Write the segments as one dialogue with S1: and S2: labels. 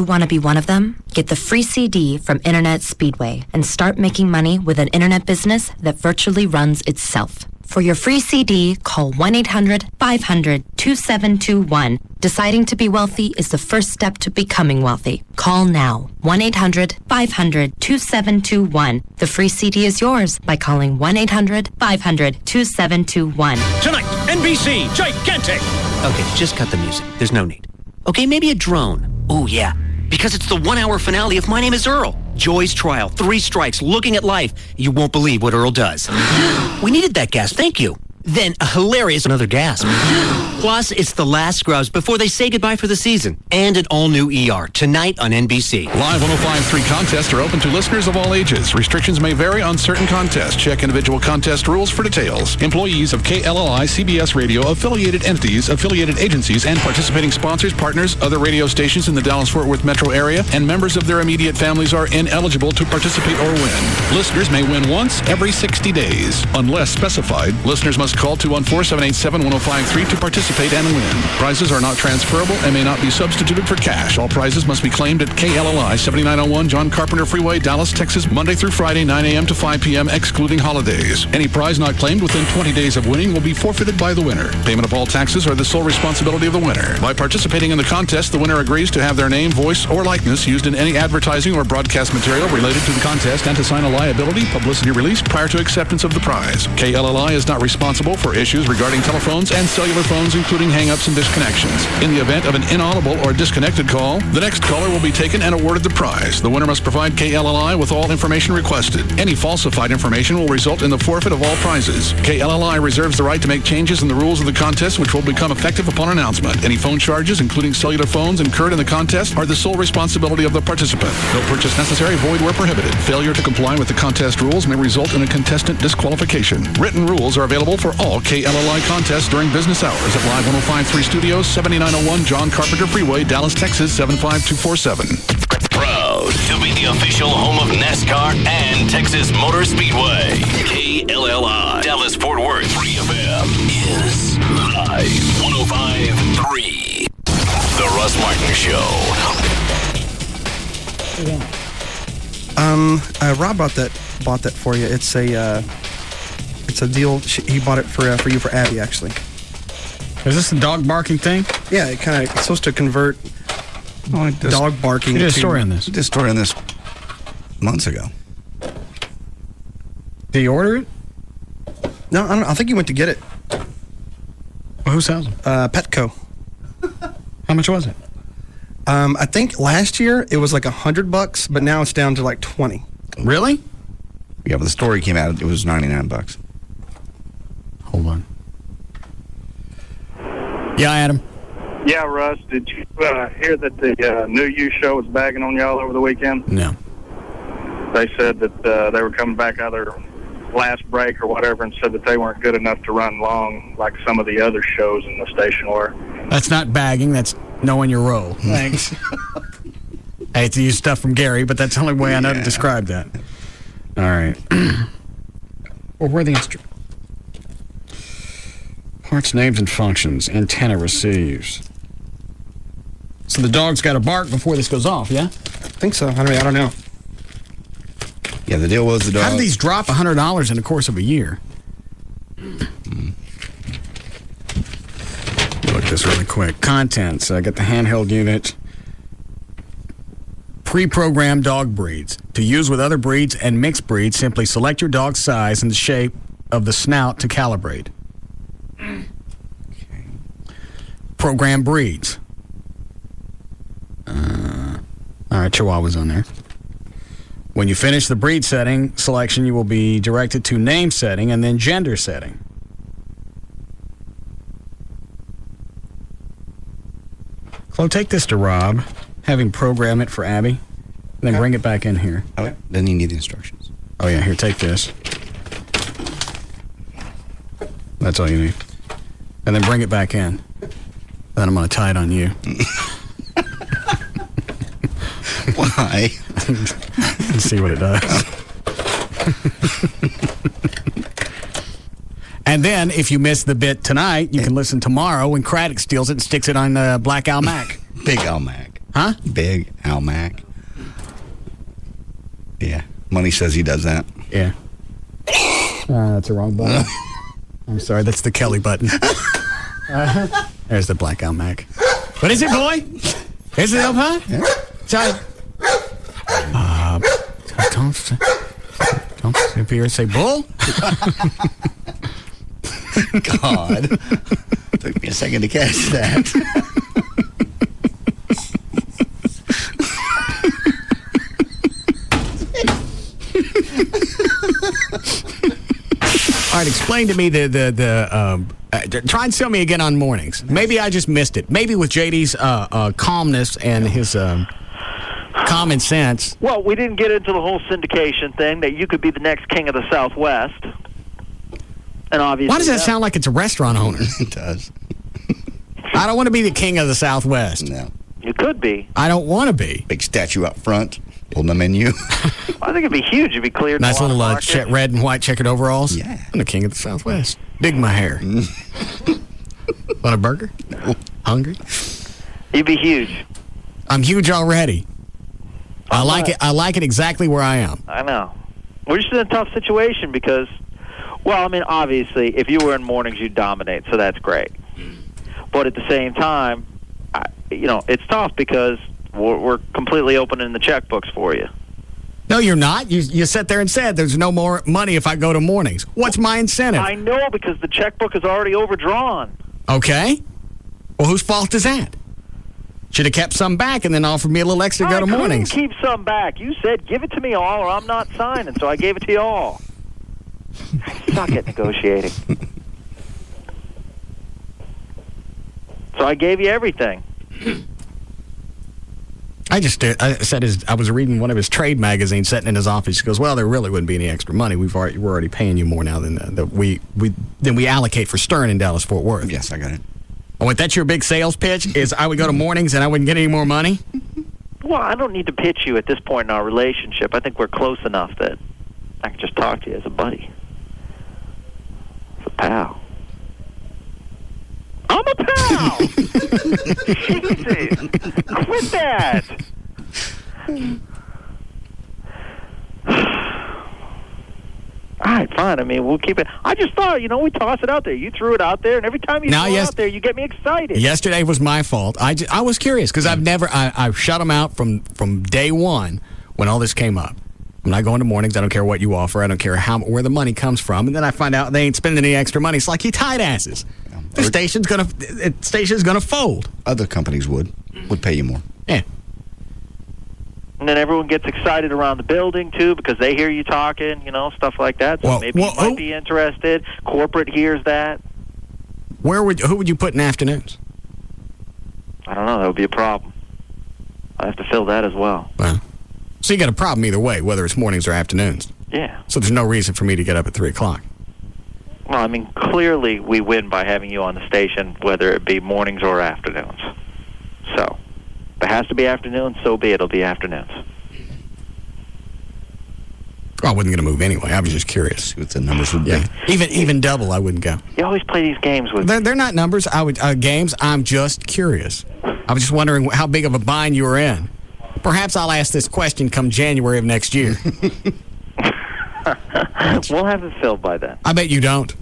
S1: want to be one of them? Get the free CD from Internet Speedway and start making money with an internet business that virtually runs itself. For your free CD, call 1-800-500-2721. Deciding to be wealthy is the first step to becoming wealthy. Call now. 1-800-500-2721. The free CD is yours by calling 1-800-500-2721.
S2: Tonight, NBC, gigantic!
S3: Okay, just cut the music. There's no need. Okay, maybe a drone. Oh, yeah. Because it's the 1-hour finale of My Name is Earl. Joy's trial, 3 strikes, looking at life. You won't believe what Earl does. We needed that gasp, thank you. Then a hilarious another gasp. Plus, it's the last Scrubs before they say goodbye for the season. And an all-new ER, tonight on NBC.
S4: Live 105.3 contests are open to listeners of all ages. Restrictions may vary on certain contests. Check individual contest rules for details. Employees of KLLI, CBS Radio, affiliated entities, affiliated agencies, and participating sponsors, partners, other radio stations in the Dallas-Fort Worth metro area, and members of their immediate families are ineligible to participate or win. Listeners may win once every 60 days. Unless specified, listeners must call 214-787-1053 to participate and win. Prizes are not transferable and may not be substituted for cash. All prizes must be claimed at KLLI, 7901 John Carpenter Freeway, Dallas, Texas, Monday through Friday, 9 a.m. to 5 p.m., excluding holidays. Any prize not claimed within 20 days of winning will be forfeited by the winner. Payment of all taxes are the sole responsibility of the winner. By participating in the contest, the winner agrees to have their name, voice, or likeness used in any advertising or broadcast material related to the contest and to sign a liability publicity release prior to acceptance of the prize. KLLI is not responsible for issues regarding telephones and cellular phones, including hang-ups and disconnections. In the event of an inaudible or disconnected call, the next caller will be taken and awarded the prize. The winner must provide KLLI with all information requested. Any falsified information will result in the forfeit of all prizes. KLLI reserves the right to make changes in the rules of the contest, which will become effective upon announcement. Any phone charges, including cellular phones, incurred in the contest are the sole responsibility of the participant. No purchase necessary, void where prohibited. Failure to comply with the contest rules may result in a contestant disqualification. Written rules are available for all KLLI contests during business hours at Live 105.3 Studios, 7901 John Carpenter Freeway, Dallas, Texas, 75247.
S5: Proud to be the official home of NASCAR and Texas Motor Speedway. KLLI, Dallas-Fort Worth, 3FM is Live 105.3. The Russ Martin Show.
S6: Rob bought that for you. It's a deal. He bought it for you for Abby, actually.
S7: Is this the dog barking thing?
S6: Yeah, it's supposed to convert dog barking.
S7: You did a story on this.
S8: Did a story on this months ago.
S7: Did you order it?
S6: No, I don't know. I think he went to get it.
S7: Well, who sells them?
S6: Petco.
S7: How much was it?
S6: I think last year it was like $100, but now it's down to like 20.
S7: Really?
S8: Yeah, but the story came out, it was $99.
S7: Hold on. Yeah, Adam.
S9: Yeah, Russ, did you hear that the New You show was bagging on y'all over the weekend?
S7: No.
S9: They said that they were coming back out of their last break or whatever and said that they weren't good enough to run long like some of the other shows in the station were.
S7: That's not bagging, that's knowing your role. Thanks. I hate to use stuff from Gary, but that's the only way I know to describe that. All right. Well, where are the instruments? Parts, names, and functions. Antenna receives. So the dog's got to bark before this goes off, yeah?
S6: I think so. I don't know.
S8: Yeah, the deal was the dog.
S7: How do these drop $100 in the course of a year? Look at this really quick. Contents. I got the handheld unit. Pre-programmed dog breeds. To use with other breeds and mixed breeds, simply select your dog's size and the shape of the snout to calibrate.
S8: Okay.
S7: Program breeds. All right, Chihuahua's on there. When you finish the breed setting selection, you will be directed to name setting and then gender setting. Chloe, take this to Rob. Have him program it for Abby. Then bring it back in here.
S8: Okay. Then you need the instructions.
S7: Oh, yeah, here, take this. That's all you need. And then bring it back in. Then I'm going to tie it on you.
S8: Why?
S7: And see what it does. And then, if you miss the bit tonight, you can listen tomorrow when Craddock steals it and sticks it on Black Al Mac.
S8: Big Al Mac.
S7: Huh?
S8: Big Al Mack. Yeah. Money says he does that.
S7: Yeah. That's the wrong button. I'm sorry, that's the Kelly button. There's the Black Al Mack. What is it, boy? Is it up, huh?
S8: Yeah.
S7: Sorry. Don't sit up here and say bull.
S8: God. Took me a second to catch that.
S7: All right, explain to me try and sell me again on mornings. Maybe I just missed it. Maybe with JD's calmness and his common sense.
S10: Well, we didn't get into the whole syndication thing that you could be the next king of the Southwest. And obviously,
S7: why does that sound like it's a restaurant owner?
S8: It does.
S7: I don't want to be the king of the Southwest.
S8: No.
S10: You could be.
S7: I don't want to be.
S8: Big statue up front, holding the menu.
S10: I think it'd be huge if he cleared
S7: nice
S10: a lot
S7: little
S10: of markets.
S7: red and white checkered overalls.
S8: Yeah.
S7: I'm the king of the Southwest. Dig my hair. Want a burger?
S8: No.
S7: Hungry?
S10: He'd be huge.
S7: I'm huge already. I like it. I like it exactly where I am.
S10: I know. We're just in a tough situation because, well, I mean, obviously, if you were in mornings, you'd dominate, so that's great. But at the same time, it's tough because we're completely opening the checkbooks for you.
S7: No, you're not. You sat there and said there's no more money if I go to mornings. What's my incentive?
S10: I know, because the checkbook is already overdrawn.
S7: Okay. Well, whose fault is that? Should have kept some back and then offered me a little extra to go to mornings.
S10: I couldn't keep some back. You said, give it to me all or I'm not signing, so I gave it to you all. I suck at negotiating. So I gave you everything.
S7: I was reading one of his trade magazines sitting in his office. He goes, well, there really wouldn't be any extra money. We're already paying you more now than we allocate for Stern in Dallas-Fort Worth.
S8: Yes, I got it.
S7: Oh, wait, that's your big sales pitch? Is I would go to mornings and I wouldn't get any more money?
S10: Well, I don't need to pitch you at this point in our relationship. I think we're close enough that I can just talk to you as a buddy. As a pal. I'm a pal! Jesus! Quit that! All right, fine. I mean, we'll keep it. I just thought, we toss it out there. You threw it out there, and every time you throw it out there, you get me excited.
S7: Yesterday was my fault. I was curious because I've shut them out from day one when all this came up. I'm not going to mornings. I don't care what you offer. I don't care where the money comes from. And then I find out they ain't spending any extra money. It's like you tight asses. The station's gonna fold.
S8: Other companies would pay you more.
S7: Yeah.
S10: And then everyone gets excited around the building, too, because they hear you talking, stuff like that. So maybe you might be interested. Corporate hears that.
S7: Who would you put in afternoons?
S10: I don't know. That would be a problem. I have to fill that as well.
S7: Well, so you got a problem either way, whether it's mornings or afternoons.
S10: Yeah.
S7: So there's no reason for me to get up at 3 o'clock.
S10: Well, I mean, clearly we win by having you on the station, whether it be mornings or afternoons. So, if it has to be afternoons, so be it. It'll be afternoons.
S7: Well, I wasn't going to move anyway. I was just curious.
S8: See what the numbers would be.
S7: Yeah. Even double, I wouldn't go.
S10: You always play these games with
S7: They're not numbers. Games. I'm just curious. I was just wondering how big of a bind you were in. Perhaps I'll ask this question come January of next year.
S10: We'll have it filled by then.
S7: I bet you don't.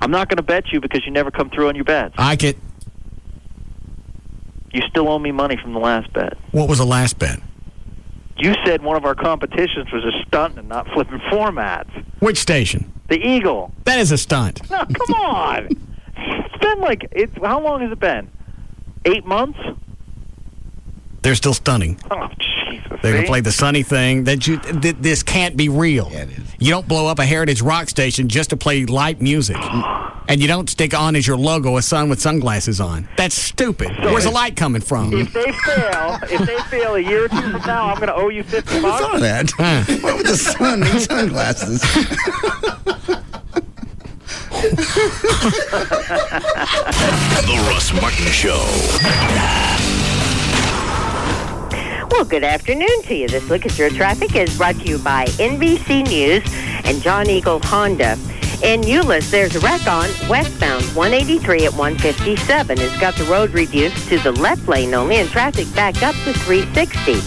S10: I'm not going to bet you because you never come through on your bets.
S7: I get.
S10: You still owe me money from the last bet.
S7: What was the last bet?
S10: You said one of our competitions was a stunt and not flipping formats.
S7: Which station?
S10: The Eagle.
S7: That is a stunt.
S10: No, come on. It's been how long has it been? 8 months?
S7: They're still stunning.
S10: Oh, Jesus.
S7: They're going to play the sunny thing. This can't be real.
S8: Yeah, it is.
S7: You don't blow up a Heritage rock station just to play light music. And you don't stick on as your logo a sun with sunglasses on. That's stupid.
S10: So
S7: where's the light coming from?
S10: If they fail a year or two from now, I'm going to owe you $50.
S8: I saw that. What with the sun and sunglasses?
S5: The Russ Martin Show.
S11: Well, good afternoon to you. This Look at Your Traffic is brought to you by NBC News and John Eagle Honda. In Euless, there's a wreck on westbound 183 at 157. It's got the road reduced to the left lane only and traffic backed up to 360.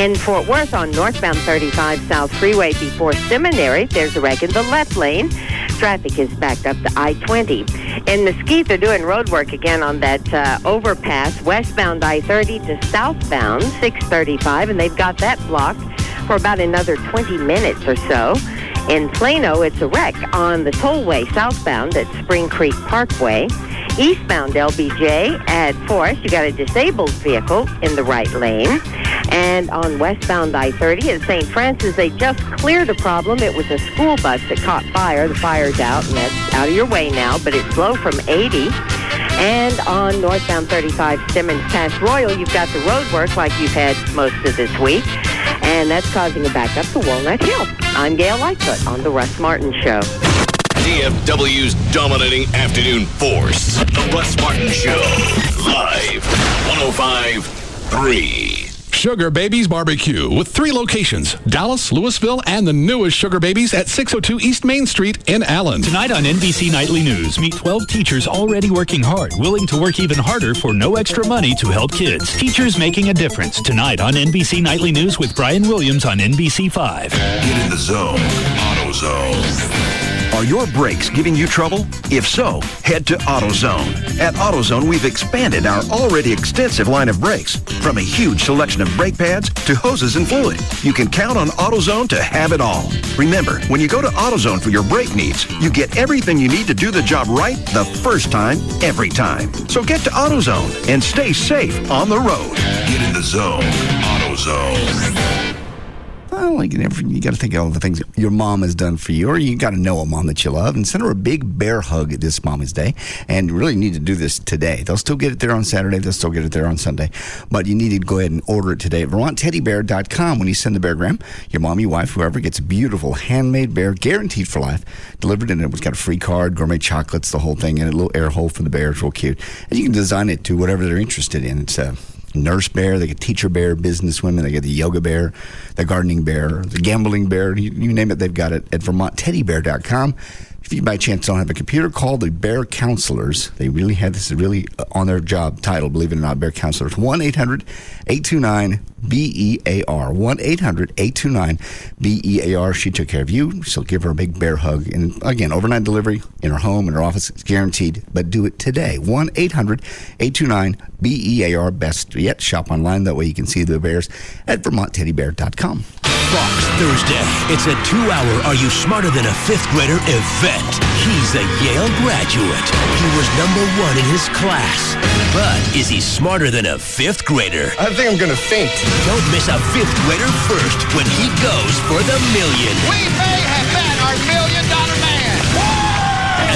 S11: In Fort Worth on northbound 35 South Freeway before Seminary, there's a wreck in the left lane. Traffic is backed up to I-20. In Mesquite, they're doing road work again on that overpass, westbound I-30 to southbound 635, and they've got that blocked for about another 20 minutes or so. In Plano, it's a wreck on the tollway southbound at Spring Creek Parkway. Eastbound LBJ at Forest, you got a disabled vehicle in the right lane. And on westbound I-30 at St. Francis, they just cleared a problem. It was a school bus that caught fire. The fire's out, and that's out of your way now, but it's slow from 80. And on northbound 35 Simmons Pass Royal, you've got the road work like you've had most of this week, and that's causing a backup to Walnut Hill. I'm Gail Lightfoot on The Russ Martin Show.
S5: DFW's dominating afternoon force. The Russ Martin Show. Live. 105.3.
S4: Sugar Babies Barbecue with 3 locations, Dallas, Louisville, and the newest Sugar Babies at 602 East Main Street in Allen.
S2: Tonight on NBC Nightly News, meet 12 teachers already working hard, willing to work even harder for no extra money to help kids. Teachers making a difference. Tonight on NBC Nightly News with Brian Williams on NBC 5.
S5: Get in the zone. AutoZone.
S12: Are your brakes giving you trouble? If so, head to AutoZone. At AutoZone, we've expanded our already extensive line of brakes, from a huge selection of brake pads to hoses and fluid. You can count on AutoZone to have it all. Remember, when you go to AutoZone for your brake needs, you get everything you need to do the job right the first time, every time. So get to AutoZone and stay safe on the road.
S5: Get in the zone. AutoZone.
S8: Well, you got to think of all the things your mom has done for you, or you got to know a mom that you love, and send her a big bear hug this Mama's Day. And you really need to do this today. They'll still get it there on Saturday. They'll still get it there on Sunday. But you need to go ahead and order it today at VermontTeddyBear.com. When you send the beargram, your mom, your wife, whoever gets a beautiful handmade bear, guaranteed for life, delivered, and it's got a free card, gourmet chocolates, the whole thing, and a little air hole for the bear. It's real cute. And you can design it to whatever they're interested in. It's nurse bear, they get teacher bear, business women, they get the yoga bear, the gardening bear, the gambling bear, you name it, they've got it at VermontTeddyBear.com. If you by chance don't have a computer, call the Bear Counselors. They really have this really on their job title, believe it or not, Bear Counselors. 1-800-829-BEAR. 1-800-829-BEAR. She took care of you. She'll give her a big bear hug. And again, overnight delivery in her home, in her office, it's guaranteed. But do it today. 1-800-829-BEAR. Best yet, shop online. That way you can see the bears at VermontTeddyBear.com.
S13: Fox Thursday. It's a 2-hour Are You Smarter Than a Fifth Grader event. He's a Yale graduate. He was #1 in his class. But is he smarter than a fifth grader?
S14: I think I'm going to faint.
S13: Don't miss a fifth grader first when he goes for the million.
S14: We may have met our $1 million man.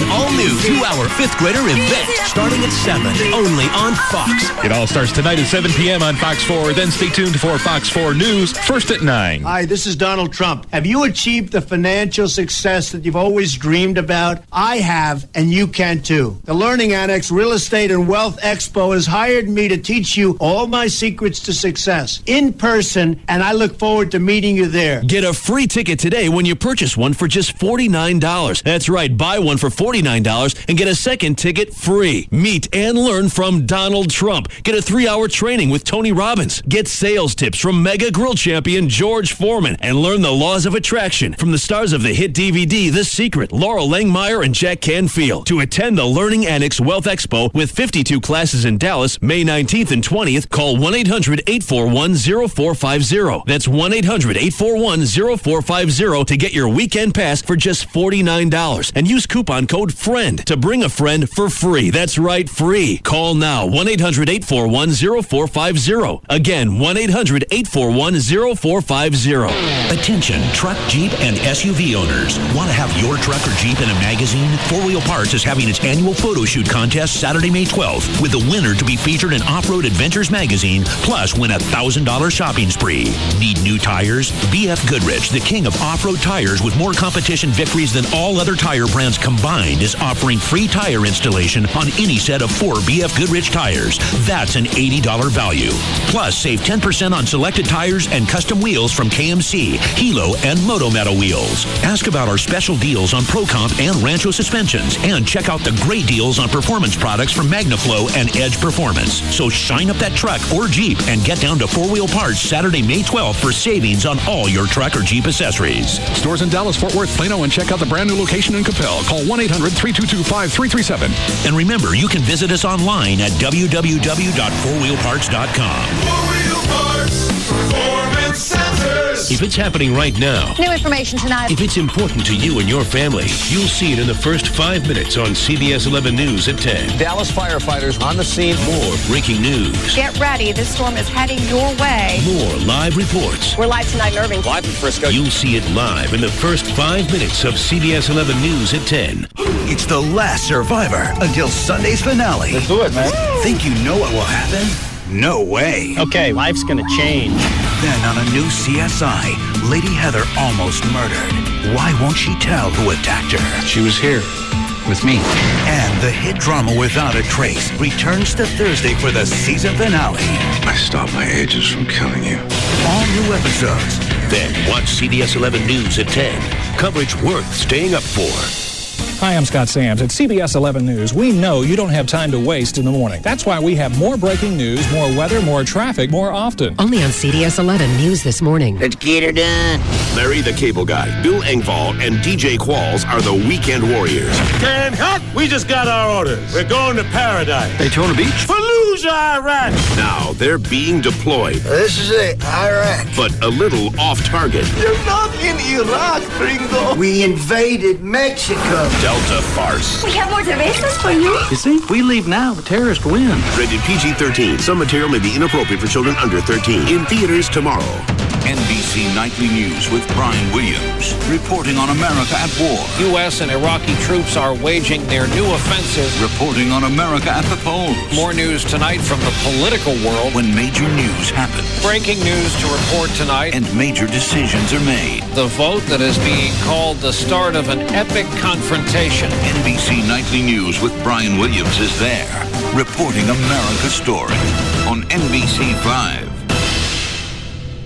S13: An all-new 2-hour fifth grader event starting at 7, only on Fox.
S2: It all starts tonight at 7 p.m. on Fox 4. Then stay tuned for Fox 4 News, first at 9.
S15: Hi, this is Donald Trump. Have you achieved the financial success that you've always dreamed about? I have, and you can too. The Learning Annex Real Estate and Wealth Expo has hired me to teach you all my secrets to success in person, and I look forward to meeting you there.
S13: Get a free ticket today when you purchase one for just $49. That's right, buy one for $49 and get a second ticket free. Meet and learn from Donald Trump. Get a 3-hour training with Tony Robbins. Get sales tips from mega grill champion George Foreman and learn the laws of attraction from the stars of the hit DVD The Secret, Laurel Langmeyer and Jack Canfield. To attend the Learning Annex Wealth Expo with 52 classes in Dallas, May 19th and 20th, call 1-800-841-0450. That's 1-800-841-0450 to get your weekend pass for just $49 and use coupon code FRIEND to bring a friend for free. That's right, free. Call now, 1-800-841-0450. Again, 1-800-841-0450.
S16: Attention, truck, Jeep, and SUV owners. Want to have your truck or Jeep in a magazine? 4 Wheel Parts is having its annual photo shoot contest Saturday, May 12th, with the winner to be featured in Off-Road Adventures magazine, plus win a $1,000 shopping spree. Need new tires? BF Goodrich, the king of off-road tires with more competition victories than all other tire brands combined, Kind is offering free tire installation on any set of 4 BF Goodrich tires. That's an $80 value. Plus, save 10% on selected tires and custom wheels from KMC, Hilo, and Moto Metal wheels. Ask about our special deals on Pro Comp and Rancho suspensions, and check out the great deals on performance products from MagnaFlow and Edge Performance. So shine up that truck or Jeep and get down to 4-Wheel Parts Saturday, May 12th for savings on all your truck or Jeep accessories.
S4: Stores in Dallas, Fort Worth, Plano, and check out the brand new location in Capel. Call 1-800-322-5337.
S16: And remember, you can visit us online at www.4wheelparts.com.
S5: 4-Wheel Parts, Performance Centers.
S13: If it's happening right now,
S17: New information tonight.
S13: if it's important to you and your family, you'll see it in the first 5 minutes on CBS 11 News at 10.
S18: Dallas firefighters on the scene.
S13: More breaking news.
S17: Get ready. This storm is heading your way.
S13: More live reports.
S17: We're live tonight in Irving.
S18: Live in Frisco.
S13: You'll see it live in the first 5 minutes of CBS 11 News at 10.
S12: It's the last survivor until Sunday's finale.
S18: Let's do it, man.
S12: Think you know what will happen? No way.
S18: Okay, life's gonna change.
S12: Then on a new CSI, Lady Heather almost murdered. Why won't she tell who attacked her?
S18: She was here with me.
S12: And the hit drama Without a Trace returns to Thursday for the season finale.
S19: I stopped my agents from killing you.
S12: All new episodes.
S13: Then watch CBS 11 News at 10. Coverage worth staying up for.
S20: Hi, I'm Scott Sams. At CBS 11 News, we know you don't have time to waste in the morning. That's why we have more breaking news, more weather, more traffic, more often.
S21: Only on CBS 11 News this morning.
S22: Let's get her done.
S5: Larry the Cable Guy, Bill Engvall, and DJ Qualls are the Weekend Warriors.
S23: Can hot? We just got our orders. We're going to Paradise.
S12: Daytona Beach?
S23: Fallujah, Iraq.
S5: Now they're being deployed.
S22: This is it, Iraq.
S5: But a little off target.
S22: You're not in Iraq, Gringo. We invaded Mexico.
S5: Delta farce.
S17: We have more cervezas for you.
S18: You see, if we leave now, the terrorists win.
S5: Rated PG-13. Some material may be inappropriate for children under 13. In theaters tomorrow.
S16: NBC Nightly News with Brian Williams, reporting on America at war.
S18: U.S. and Iraqi troops are waging their new offensive.
S16: Reporting on America at the polls.
S18: More news tonight from the political world.
S16: When major news happens.
S18: Breaking news to report tonight.
S16: And major decisions are made.
S18: The vote that is being called the start of an epic confrontation.
S16: NBC Nightly News with Brian Williams is there, reporting America's story on NBC5.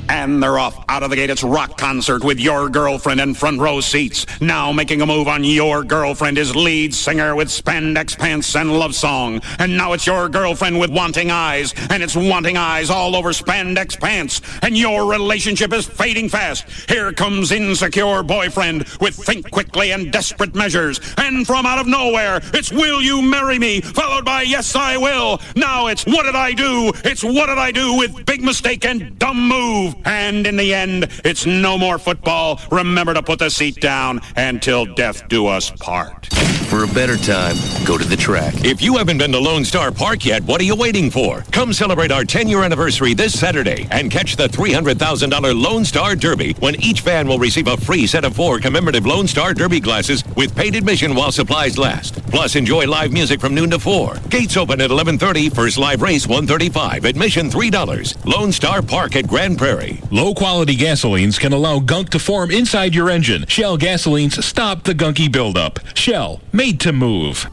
S24: And they're off. Out of the gate, it's rock concert with Your Girlfriend in front row seats. Now making a move on Your Girlfriend is lead singer with spandex pants and love song. And now it's Your Girlfriend with Wanting Eyes. And it's Wanting Eyes all over spandex pants. And your relationship is fading fast. Here comes Insecure Boyfriend with Think Quickly and Desperate Measures. And from out of nowhere, it's Will You Marry Me? Followed by Yes I Will. Now it's What Did I Do? It's What Did I Do with Big Mistake and Dumb Move. And in the end, it's no more football. Remember to put the seat down until death do us part.
S13: For a better time, go to the track. If you haven't been to Lone Star Park yet, what are you waiting for? Come celebrate our 10-year anniversary this Saturday and catch the $300,000 Lone Star Derby when each fan will receive a free set of 4 commemorative Lone Star Derby glasses with paid admission while supplies last. Plus, enjoy live music from noon to 4. Gates open at 11:30. First live race $135. Admission $3. Lone Star Park at Grand Prairie.
S2: Low-quality gasolines can allow gunk to form inside your engine. Shell gasolines stop the gunky buildup. Shell, made to move.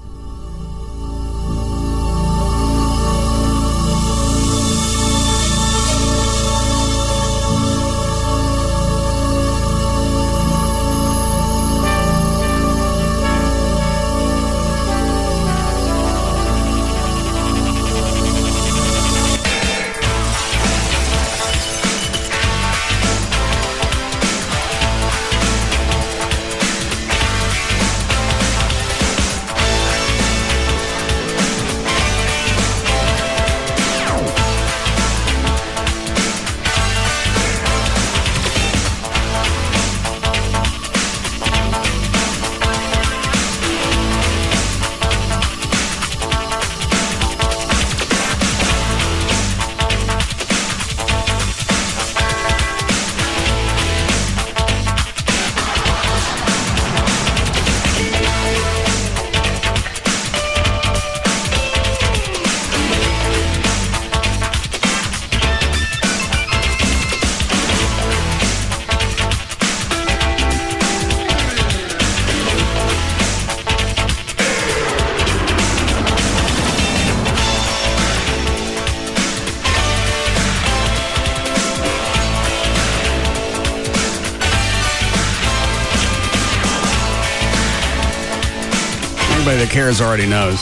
S7: Everybody that cares already knows.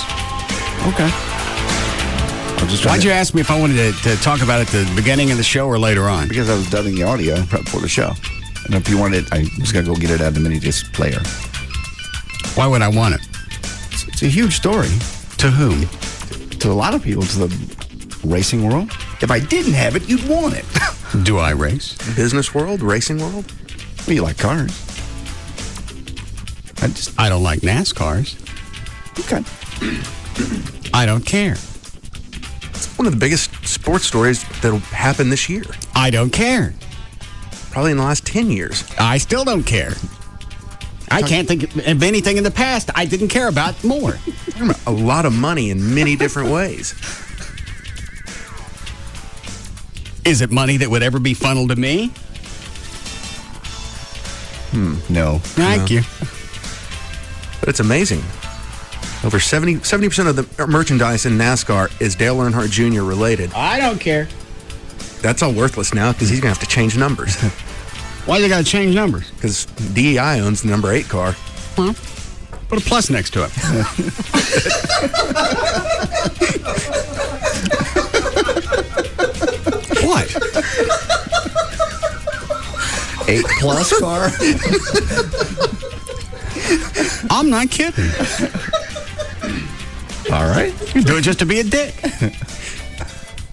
S8: Okay.
S7: Why'd you ask me if I wanted to talk about it at the beginning of the show or later on?
S8: Because I was dubbing the audio for the show. And if you wanted it, I was going to go get it out of the mini disc player.
S7: Why would I want it?
S8: It's a huge story.
S7: To whom?
S8: To a lot of people, to the racing world. If I didn't have it, you'd want it.
S7: Do I race?
S1: Business world? Racing world?
S8: Well, you like cars.
S7: I don't like NASCARs.
S8: Okay.
S7: I don't care.
S1: It's one of the biggest sports stories that'll happen this year.
S7: I don't care.
S1: Probably in the last 10 years.
S7: I still don't care. I can't think of anything in the past I didn't care about more.
S1: A lot of money in many different ways.
S7: Is it money that would ever be funneled to me?
S8: No.
S7: Thank you.
S1: But it's amazing. Over 70% of the merchandise in NASCAR is Dale Earnhardt Jr. related.
S7: I don't care.
S1: That's all worthless now because he's going to have to change numbers.
S7: Why they got to change numbers?
S1: Because DEI owns the number 8 car.
S7: Well, put a plus next to it. What?
S8: 8 plus car?
S7: I'm not kidding.
S8: All right.
S7: You do it just to be a dick.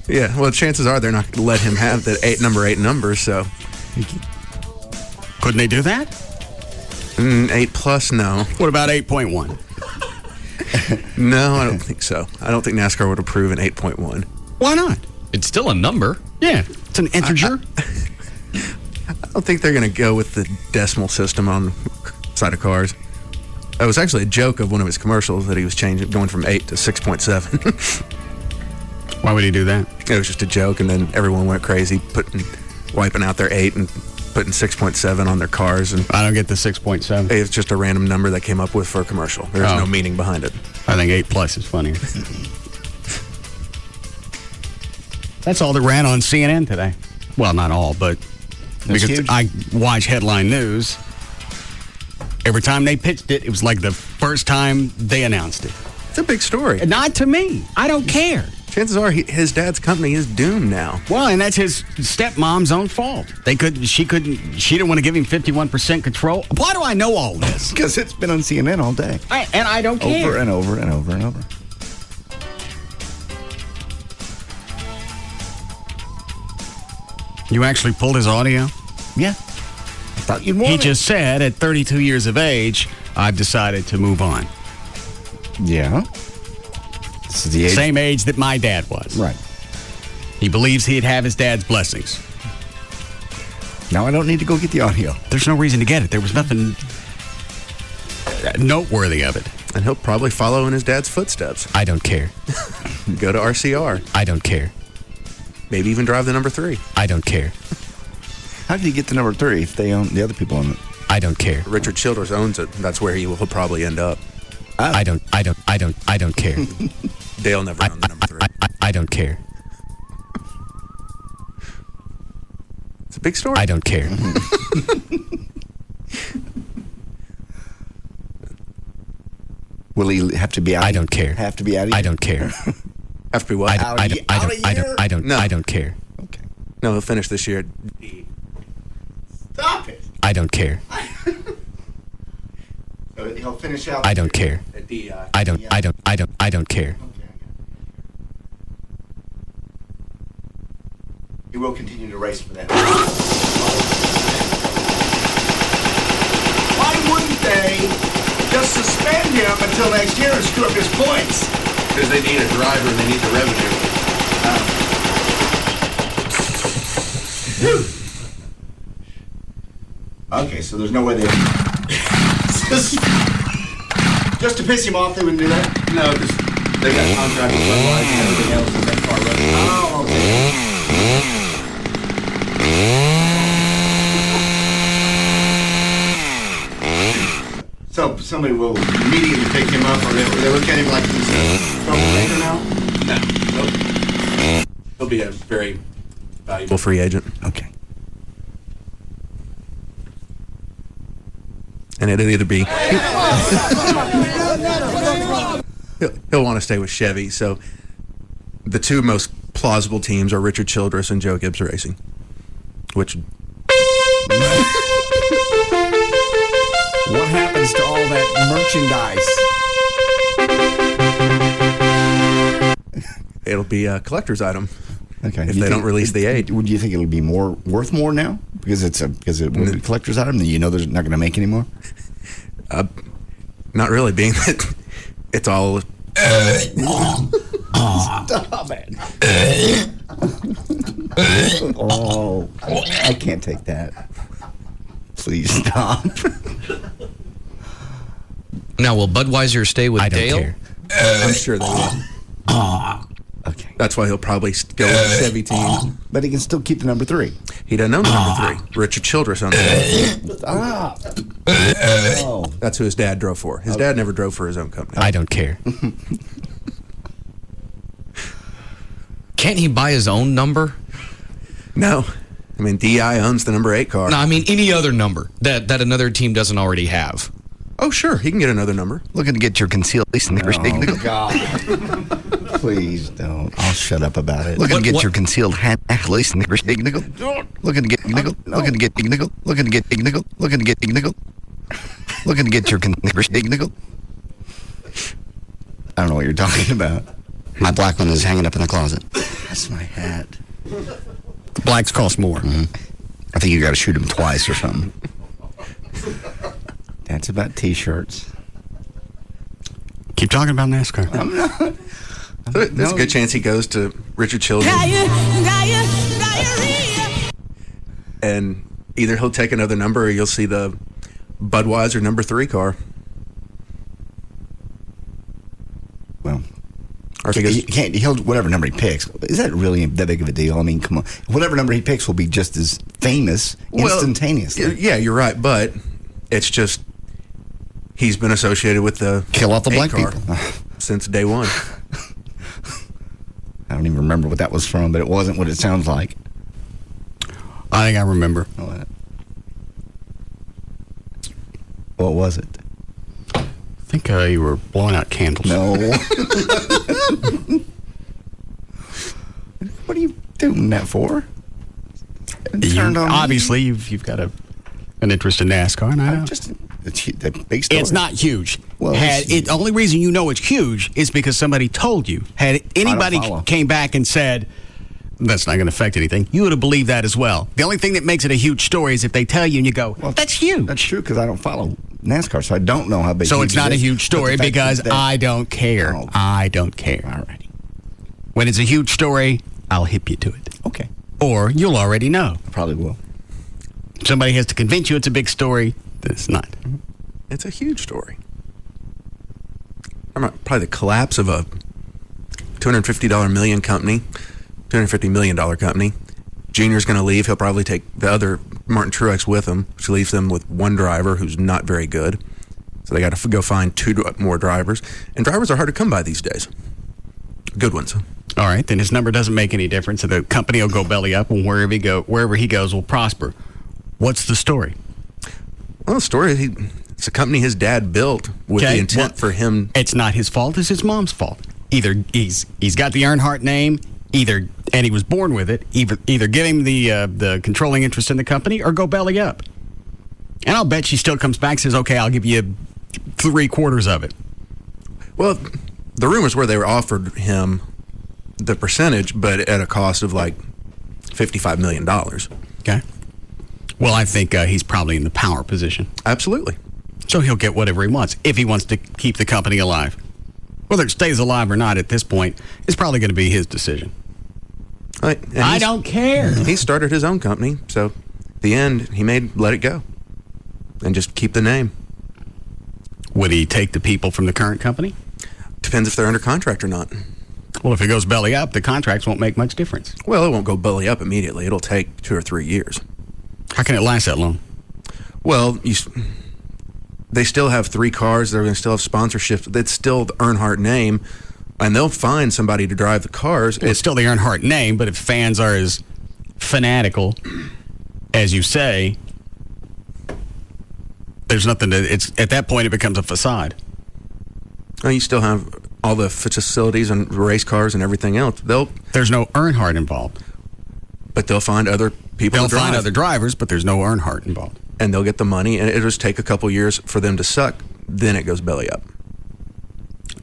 S1: Yeah, well, chances are they're not going to let him have that number 8 number, so.
S7: Couldn't they do that?
S1: 8 plus, no.
S7: What about 8.1?
S1: No, I don't think so. I don't think NASCAR would approve an 8.1.
S7: Why not?
S3: It's still a number.
S7: Yeah, it's an integer.
S1: I don't think they're going to go with the decimal system on the side of cars. It was actually a joke of one of his commercials that he was going from 8 to 6.7.
S7: Why would he do that?
S1: It was just a joke, and then everyone went crazy, wiping out their 8 and putting 6.7 on their cars. And
S7: I don't get the 6.7.
S1: It's just a random number they came up with for a commercial. There's no meaning behind it.
S7: I think 8 plus is funnier. That's all that ran on CNN today. Well, not all, but because
S8: huge.
S7: I watch headline news. Every time they pitched it, it was like the first time they announced it.
S1: It's a big story.
S7: Not to me. I don't care.
S1: Chances are his dad's company is doomed now.
S7: Well, and that's his stepmom's own fault. She didn't want to give him 51% control. Why do I know all this?
S8: Because it's been on CNN all day.
S7: And I don't care.
S8: Over and over and over and over.
S7: You actually pulled his audio?
S8: Yeah. I thought you'd want
S7: He just said, at 32 years of age, I've decided to move on.
S8: Yeah. This is the age.
S7: Same age that my dad was.
S8: Right.
S7: He believes he'd have his dad's blessings.
S8: Now I don't need to go get the audio.
S7: There's no reason to get it. There was nothing noteworthy of it.
S1: And he'll probably follow in his dad's footsteps.
S7: I don't care.
S1: Go to RCR.
S7: I don't care.
S1: Maybe even drive the number 3.
S7: I don't care.
S8: How did he get the number 3 if the other people own it?
S7: I don't care.
S1: Richard Childress owns it. That's where he will probably end up.
S7: I don't care.
S1: Dale never owned the number 3.
S7: I don't care.
S1: It's a big story.
S7: I don't care.
S8: Will he have to be out?
S7: I don't care.
S8: Have to be out of here?
S7: I don't care.
S1: Have to be what?
S7: I don't care.
S8: Okay.
S1: No, he'll finish this year.
S8: Stop it.
S7: I don't care.
S8: So he'll finish out.
S7: I don't care.
S1: At DEI.
S7: I don't care.
S8: He will continue to race for that. Why wouldn't they just suspend him until next year and screw up his points?
S1: Because they need a driver and they need the revenue.
S8: Okay, so there's no way they just to piss him off they wouldn't do that?
S1: No, because they got contract with Budweiser and everything else in that car racing.
S8: Oh, okay. So somebody will immediately pick him up, or they look at him like he's a troublemaker now?
S1: No. He'll be a very valuable free agent.
S8: Okay.
S1: And it'll either be... He'll want to stay with Chevy, so the two most plausible teams are Richard Childress and Joe Gibbs Racing, which...
S8: What happens to all that merchandise?
S1: It'll be a collector's item.
S8: Okay.
S1: If they don't release the 8.
S8: Would you think it'll be worth more now because it will be a collector's item? Then they're not going to make any more.
S1: Not really, being that it's all.
S8: Stop it! Oh, I can't take that. Please stop.
S3: Now, will Budweiser stay with Dale?
S7: Care.
S1: I'm sure they will.
S8: Okay.
S1: That's why he'll probably go with the Chevy team.
S8: But he can still keep the number 3.
S1: He doesn't own the number 3. Richard Childress owns it.
S8: Stop. Oh.
S1: That's who his dad drove for. His dad never drove for his own company.
S7: I don't care.
S3: Can't he buy his own number?
S1: No. I mean, DI owns the number 8 car.
S3: No, I mean any other number that another team doesn't already have.
S1: Oh, sure. He can get another number.
S8: Looking to get your concealed sneakers. Oh, God. Please don't. I'll shut up about it. Looking to get your concealed sneakers. Looking to get nickel. Looking to get nickel. Looking to get nickel. Looking to get nickel. Looking to get your sneakers. Nickel. I don't know what you're talking about.
S6: My black one is hanging up in the closet.
S8: That's my hat.
S7: Blacks cost more.
S8: Mm-hmm. I think you got to shoot him twice or something. That's about T-shirts.
S7: Keep talking about NASCAR.
S8: I'm not.
S1: There's a good chance he goes to Richard Childress. And either he'll take another number or you'll see the Budweiser number 3 car.
S8: Well,
S1: or
S8: he'll whatever number he picks. Is that really that big of a deal? I mean, come on. Whatever number he picks will be just as famous instantaneously.
S1: Yeah, you're right, but it's just he's been associated with the
S8: kill off the black
S1: car
S8: people
S1: since day one.
S8: I don't even remember what that was from, but it wasn't what it sounds like.
S7: I think I remember.
S8: What was it?
S7: I think you were blowing out candles.
S8: No. What are you doing that for?
S7: Obviously, you've got an interest in NASCAR, and I know.
S8: It's a big story.
S7: It's not huge.
S8: Well,
S7: the only reason you know it's huge is because somebody told you. Had anybody came back and said, that's not going to affect anything, you would have believed that as well. The only thing that makes it a huge story is if they tell you and you go, well, that's huge.
S8: That's true because I don't follow NASCAR, so I don't know how big.
S7: So it's not a huge story because I don't care. Oh. I don't care.
S8: All righty.
S7: When it's a huge story, I'll hip you to it.
S8: Okay.
S7: Or you'll already know.
S8: Probably will.
S7: Somebody has to convince you it's a big story. It's not.
S1: It's a huge story. Probably the collapse of a $250 million company, $250 million company. Junior's going to leave. He'll probably take the other Martin Truex with him, which leaves them with one driver who's not very good. So they got to go find 2 more drivers. And drivers are hard to come by these days. Good ones.
S7: All right, then his number doesn't make any difference. So the company will go belly up, and wherever he goes will prosper. What's the story?
S1: Well, the story, it's a company his dad built with the intent for him.
S7: It's not his fault. It's his mom's fault. Either he's got the Earnhardt name, and he was born with it. Either give him the controlling interest in the company or go belly up. And I'll bet she still comes back and says, okay, I'll give you 3/4 of it.
S1: Well, the rumors were they were offered him the percentage, but at a cost of like $55 million.
S7: Okay. Well, I think he's probably in the power position.
S1: Absolutely.
S7: So he'll get whatever he wants if he wants to keep the company alive. Whether it stays alive or not at this point is probably going to be his decision. I don't care.
S1: He started his own company, so at the end, he may let it go and just keep the name.
S7: Would he take the people from the current company?
S1: Depends if they're under contract or not.
S7: Well, if it goes belly up, the contracts won't make much difference.
S1: Well, it won't go belly up immediately. It'll take 2 or 3 years.
S7: How can it last that long?
S1: Well, they still have 3 cars. They're going to still have sponsorship. It's still the Earnhardt name, and they'll find somebody to drive the cars.
S7: Well, it's still the Earnhardt name, but if fans are as fanatical as you say, There's nothing to, it's at that point it becomes a facade.
S1: Well, you still have all the facilities and race cars and everything else.
S7: There's no Earnhardt involved.
S1: But they'll find other people
S7: They'll
S1: to drive.
S7: find other drivers, but there's no Earnhardt involved.
S1: And they'll get the money, and it'll just take a couple years for them to suck. Then it goes belly up.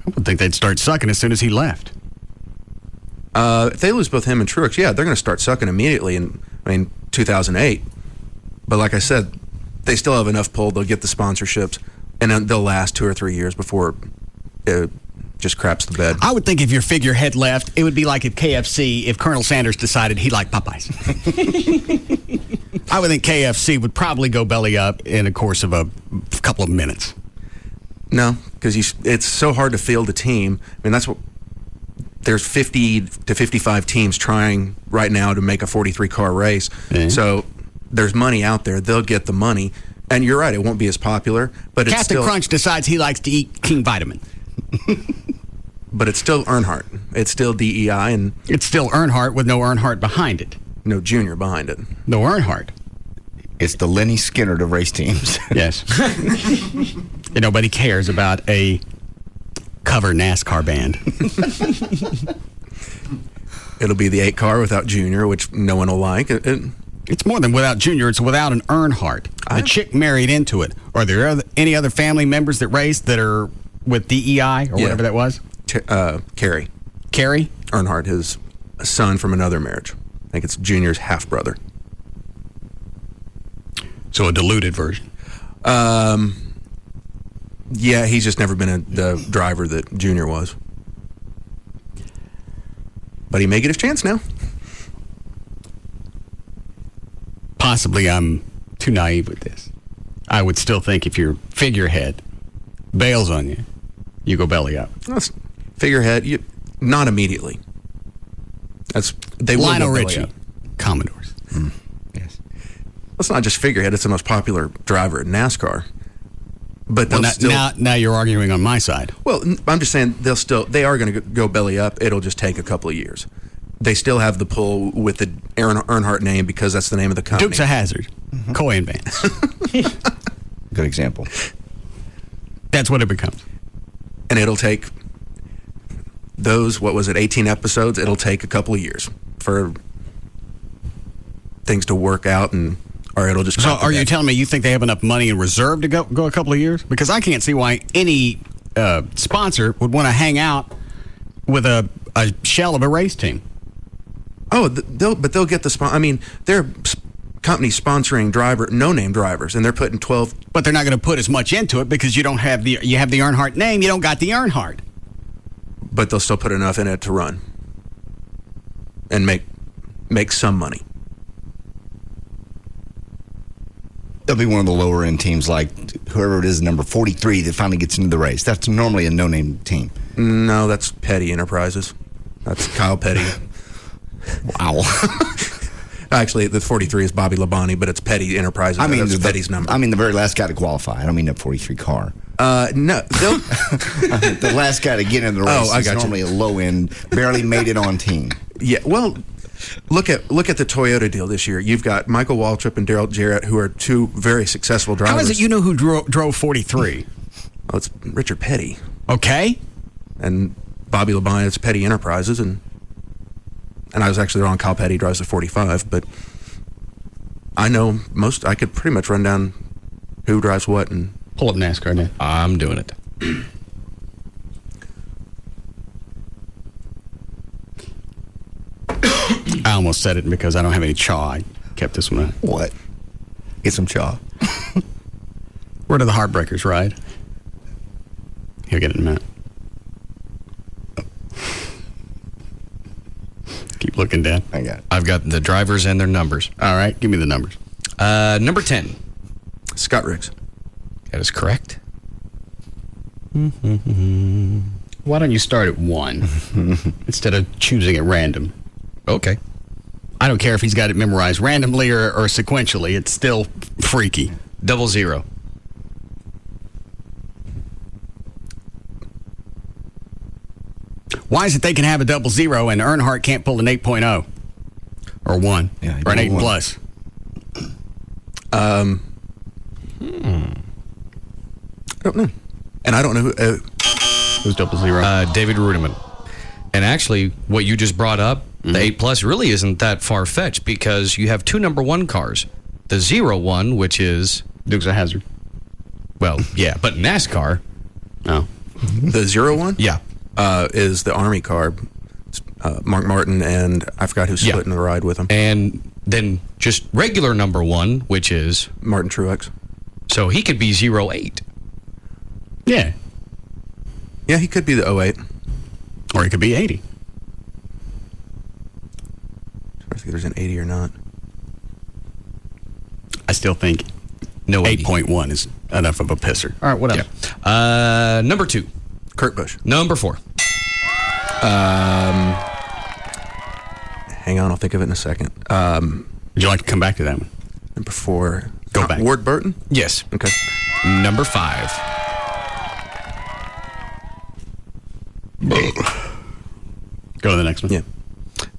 S7: I would think they'd start sucking as soon as he left.
S1: If they lose both him and Truex, yeah, they're going to start sucking immediately in 2008. But like I said, they still have enough pull. They'll get the sponsorships, and then they'll last 2 or 3 years before it just craps the bed.
S7: I would think if your figurehead left, it would be like if Colonel Sanders decided he liked Popeyes. I would think KFC would probably go belly up in the course of a couple of minutes.
S1: No, because it's so hard to field a team. I mean, that's what there's 50 to 55 teams trying right now to make a 43-car race. Mm-hmm. So there's money out there. They'll get the money. And you're right, it won't be as popular. But
S7: Captain
S1: it's still,
S7: Crunch decides he likes to eat King Vitamin.
S1: But it's still Earnhardt. It's still DEI. And
S7: it's still Earnhardt with no Earnhardt behind it.
S1: No Junior behind it.
S7: No Earnhardt.
S8: It's the Lenny Skinner of race teams.
S7: Yes. And nobody cares about a cover NASCAR band.
S1: It'll be the 8 car without Junior, which no one will like.
S7: It's more than without Junior. It's without an Earnhardt. The chick married into it. Are there any other family members that raced that are with DEI or whatever that was?
S1: Carrie.
S7: Carrie?
S1: Earnhardt, his son from another marriage. I think it's Junior's half-brother.
S7: So a diluted version.
S1: Yeah, he's just never been the driver that Junior was. But he may get his chance now.
S7: Possibly I'm too naive with this. I would still think if your figurehead bails on you, you go belly up.
S1: Figurehead, not immediately. They will
S7: Lionel
S1: go belly
S7: Richie,
S1: up.
S7: Commodores.
S1: Yes. It's not just figurehead, it's the most popular driver in NASCAR. But
S7: now you're arguing on my side.
S1: Well, I'm just saying they are going to go belly up. It'll just take a couple of years. They still have the pull with the Earnhardt name because that's the name of the company.
S7: Dukes of Hazzard, Cohen bands.
S8: Good example.
S7: That's what it becomes.
S1: And it'll take those, 18 episodes? It'll take a couple of years for things to work out, or it'll just...
S7: So are you telling me you think they have enough money in reserve to go a couple of years? Because I can't see why any sponsor would want to hang out with a shell of a race team.
S1: Oh, they'll get the sponsor. I mean, they're companies sponsoring no-name drivers, and they're putting 12.
S7: But they're not going to put as much into it because you have the Earnhardt name. You don't got the Earnhardt.
S1: But they'll still put enough in it to run and make some money.
S8: They'll be one of the lower end teams, like whoever it is, number 43 that finally gets into the race. That's normally a no-name team.
S1: No, that's Petty Enterprises. That's Kyle Petty.
S8: Wow.
S1: Actually, the 43 is Bobby Labonte, but it's Petty Enterprises.
S8: I mean,
S1: that's Petty's number.
S8: I mean, the very last guy to qualify. I don't mean that 43 car.
S1: No,
S8: the last guy to get in the race is normally a low end, barely made it on team.
S1: Yeah, well, look at the Toyota deal this year. You've got Michael Waltrip and Darrell Jarrett, who are two very successful drivers.
S7: How is it you know who drove 43?
S1: Oh, it's Richard Petty.
S7: Okay.
S1: And Bobby Labonte, it's Petty Enterprises, and I was actually wrong. Kyle Petty drives the 45, but I know I could pretty much run down who drives what and
S7: pull up NASCAR now.
S3: I'm doing it.
S7: I almost said it because I don't have any chaw. I kept this one out.
S8: What? Get some chaw.
S7: Where do the Heartbreakers ride? He'll get it in a minute. Keep looking, Dan.
S3: I've got the drivers and their numbers.
S7: All right, give me the numbers.
S3: Number 10.
S1: Scott Riggs.
S3: That is correct.
S7: Why don't you start at 1 instead of choosing at random?
S3: Okay.
S7: I don't care if he's got it memorized randomly or sequentially. It's still freaky.
S3: 00.
S7: Why is it they can have a 00 and Earnhardt can't pull an 8.0 or 1 or an 8 plus?
S1: I don't know. And I don't know who...
S7: Who's 00?
S3: David Rudiman. And actually, what you just brought up, the 8 Plus really isn't that far-fetched because you have 2 number 1 cars. The 01, which is...
S7: Dukes of Hazzard.
S3: Well, yeah, but NASCAR...
S7: Oh.
S1: The 01?
S3: Yeah.
S1: Is the Army car. Mark Martin and I forgot who's splitting the ride with him.
S3: And then just regular number 1, which is...
S1: Martin Truex.
S3: So he could be 08.
S7: Yeah.
S1: Yeah, he could be the 08.
S7: Or he could be 80.
S1: I think there's an 80 or not.
S7: I still think 8.1 is enough of a pisser. All right, what else?
S3: Yeah. Number 2.
S1: Kurt Busch.
S3: Number 4.
S1: Hang on, I'll think of it in a second.
S7: Would you like to come back to that one?
S1: Number 4.
S7: Go back.
S1: Ward Burton?
S3: Yes.
S1: Okay.
S3: Number 5.
S7: Go to the next one.
S1: Yeah.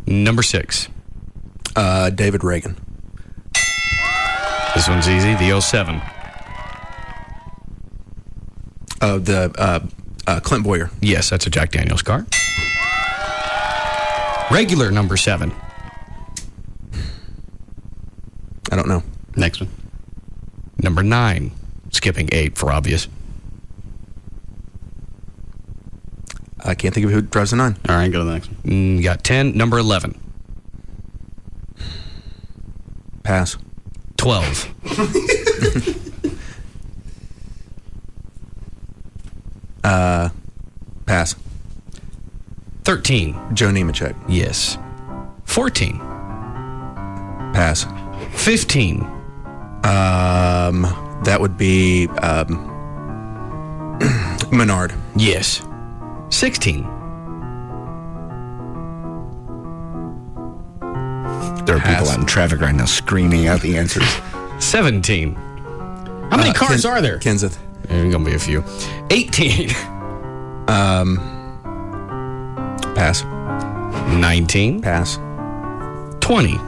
S3: Number 6.
S1: David Reagan.
S3: This one's easy. The 07.
S1: Clint Boyer.
S3: Yes, that's a Jack Daniels car. Regular number 7.
S1: I don't know.
S7: Next one.
S3: Number 9. Skipping 8 for obvious.
S1: I can't think of who drives the 9.
S7: All right, go to the next one.
S3: You got 10. Number 11.
S1: Pass.
S3: 12.
S1: Pass.
S3: 13.
S1: Joe Nemechek.
S3: Yes. 14.
S1: Pass.
S3: 15.
S1: That would be Menard.
S3: Yes. 16.
S8: There are people out in traffic right now screaming out the answers.
S3: 17.
S7: How many cars are there?
S1: Kenseth.
S3: There's going to be a few. 18.
S1: Pass.
S3: 19.
S1: Pass.
S3: 20.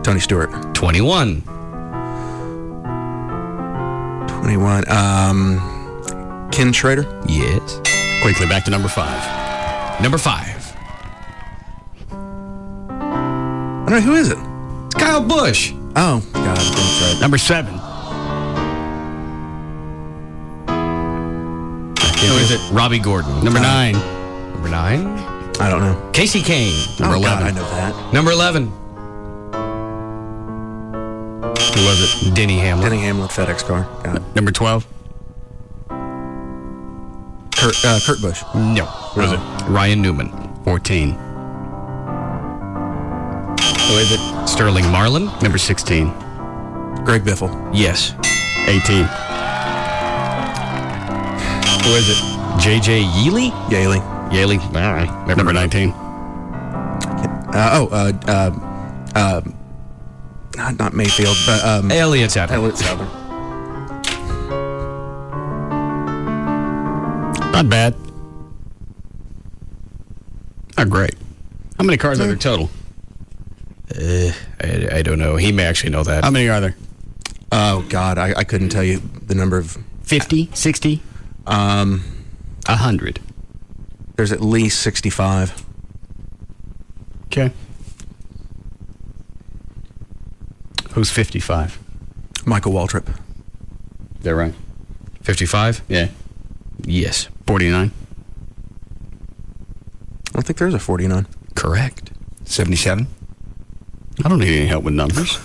S1: Tony Stewart.
S3: 21.
S1: 21. Ken Schrader.
S3: Yes.
S7: Quickly back to number 5.
S3: Number 5.
S1: I don't know, who is it?
S3: It's Kyle Busch.
S1: Oh, God. That's right.
S7: Number 7.
S3: Who is it? Robbie Gordon.
S7: Number 9.
S3: Number 9.
S1: I don't know.
S3: Casey Kane.
S7: Number 11.
S1: God, I know that.
S3: Number 11.
S7: Who was it?
S3: Denny Hamlin.
S1: Denny Hamlin FedEx car. Got it.
S7: Number 12.
S1: Kurt Busch.
S3: No.
S7: Who was it?
S3: Ryan Newman.
S7: 14.
S3: Who is it? Sterling Marlin.
S7: Number 16.
S1: Greg Biffle.
S3: Yes.
S7: 18.
S3: Who is it? J.J. Yealy?
S1: Yaley.
S3: Yealy. All right.
S7: Number 19.
S1: Not Mayfield, but
S3: Elliott Sadler.
S1: Elliott Sadler.
S7: Not bad. Not great. How many cars are there total?
S3: I don't know. He may actually know that.
S7: How many are there?
S1: Oh, God. I couldn't tell you the number of...
S7: 50? 60? 100.
S1: There's at least 65.
S7: Okay. Who's 55?
S1: Michael Waltrip.
S7: Is that right?
S3: 55?
S7: Yeah.
S3: Yes.
S7: 49?
S1: I don't think there's a 49.
S3: Correct.
S8: 77?
S7: I don't need any help with numbers.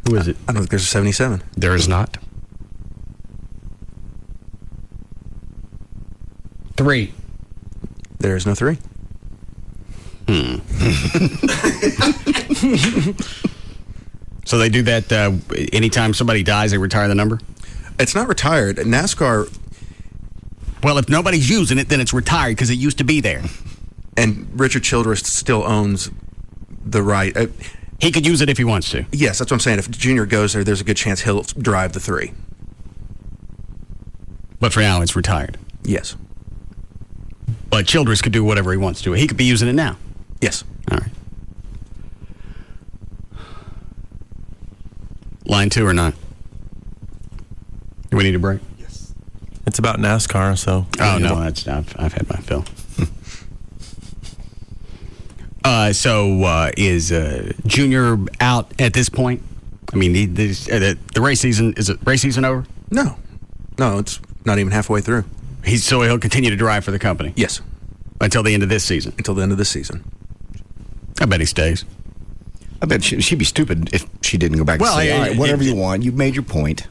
S7: Who is it?
S1: I don't think there's a 77.
S3: There is not. 3.
S1: There is no 3.
S7: So they do that anytime somebody dies, they retire the number?
S1: It's not retired. NASCAR...
S7: Well, if nobody's using it, then it's retired because it used to be there.
S1: And Richard Childress still owns the right.
S7: He could use it if he wants to.
S1: Yes, that's what I'm saying. If Junior goes there, there's a good chance he'll drive the 3.
S7: But for now, it's retired.
S1: Yes.
S7: But Childress could do whatever he wants to. He could be using it now.
S1: Yes.
S7: All right. Line 2 or not? Do we need a break?
S8: Yes.
S9: it's about NASCAR, so.
S7: Oh, no, I've had my fill. So is Junior out at this point? I mean, the race season, is it race season over?
S1: No, it's not even halfway through.
S7: So he'll continue to drive for the company?
S1: Yes.
S7: Until the end of this season?
S1: Until the end of this season.
S7: I bet he stays.
S8: I bet she'd be stupid if she didn't go back and say, all right, whatever you want. You've made your point.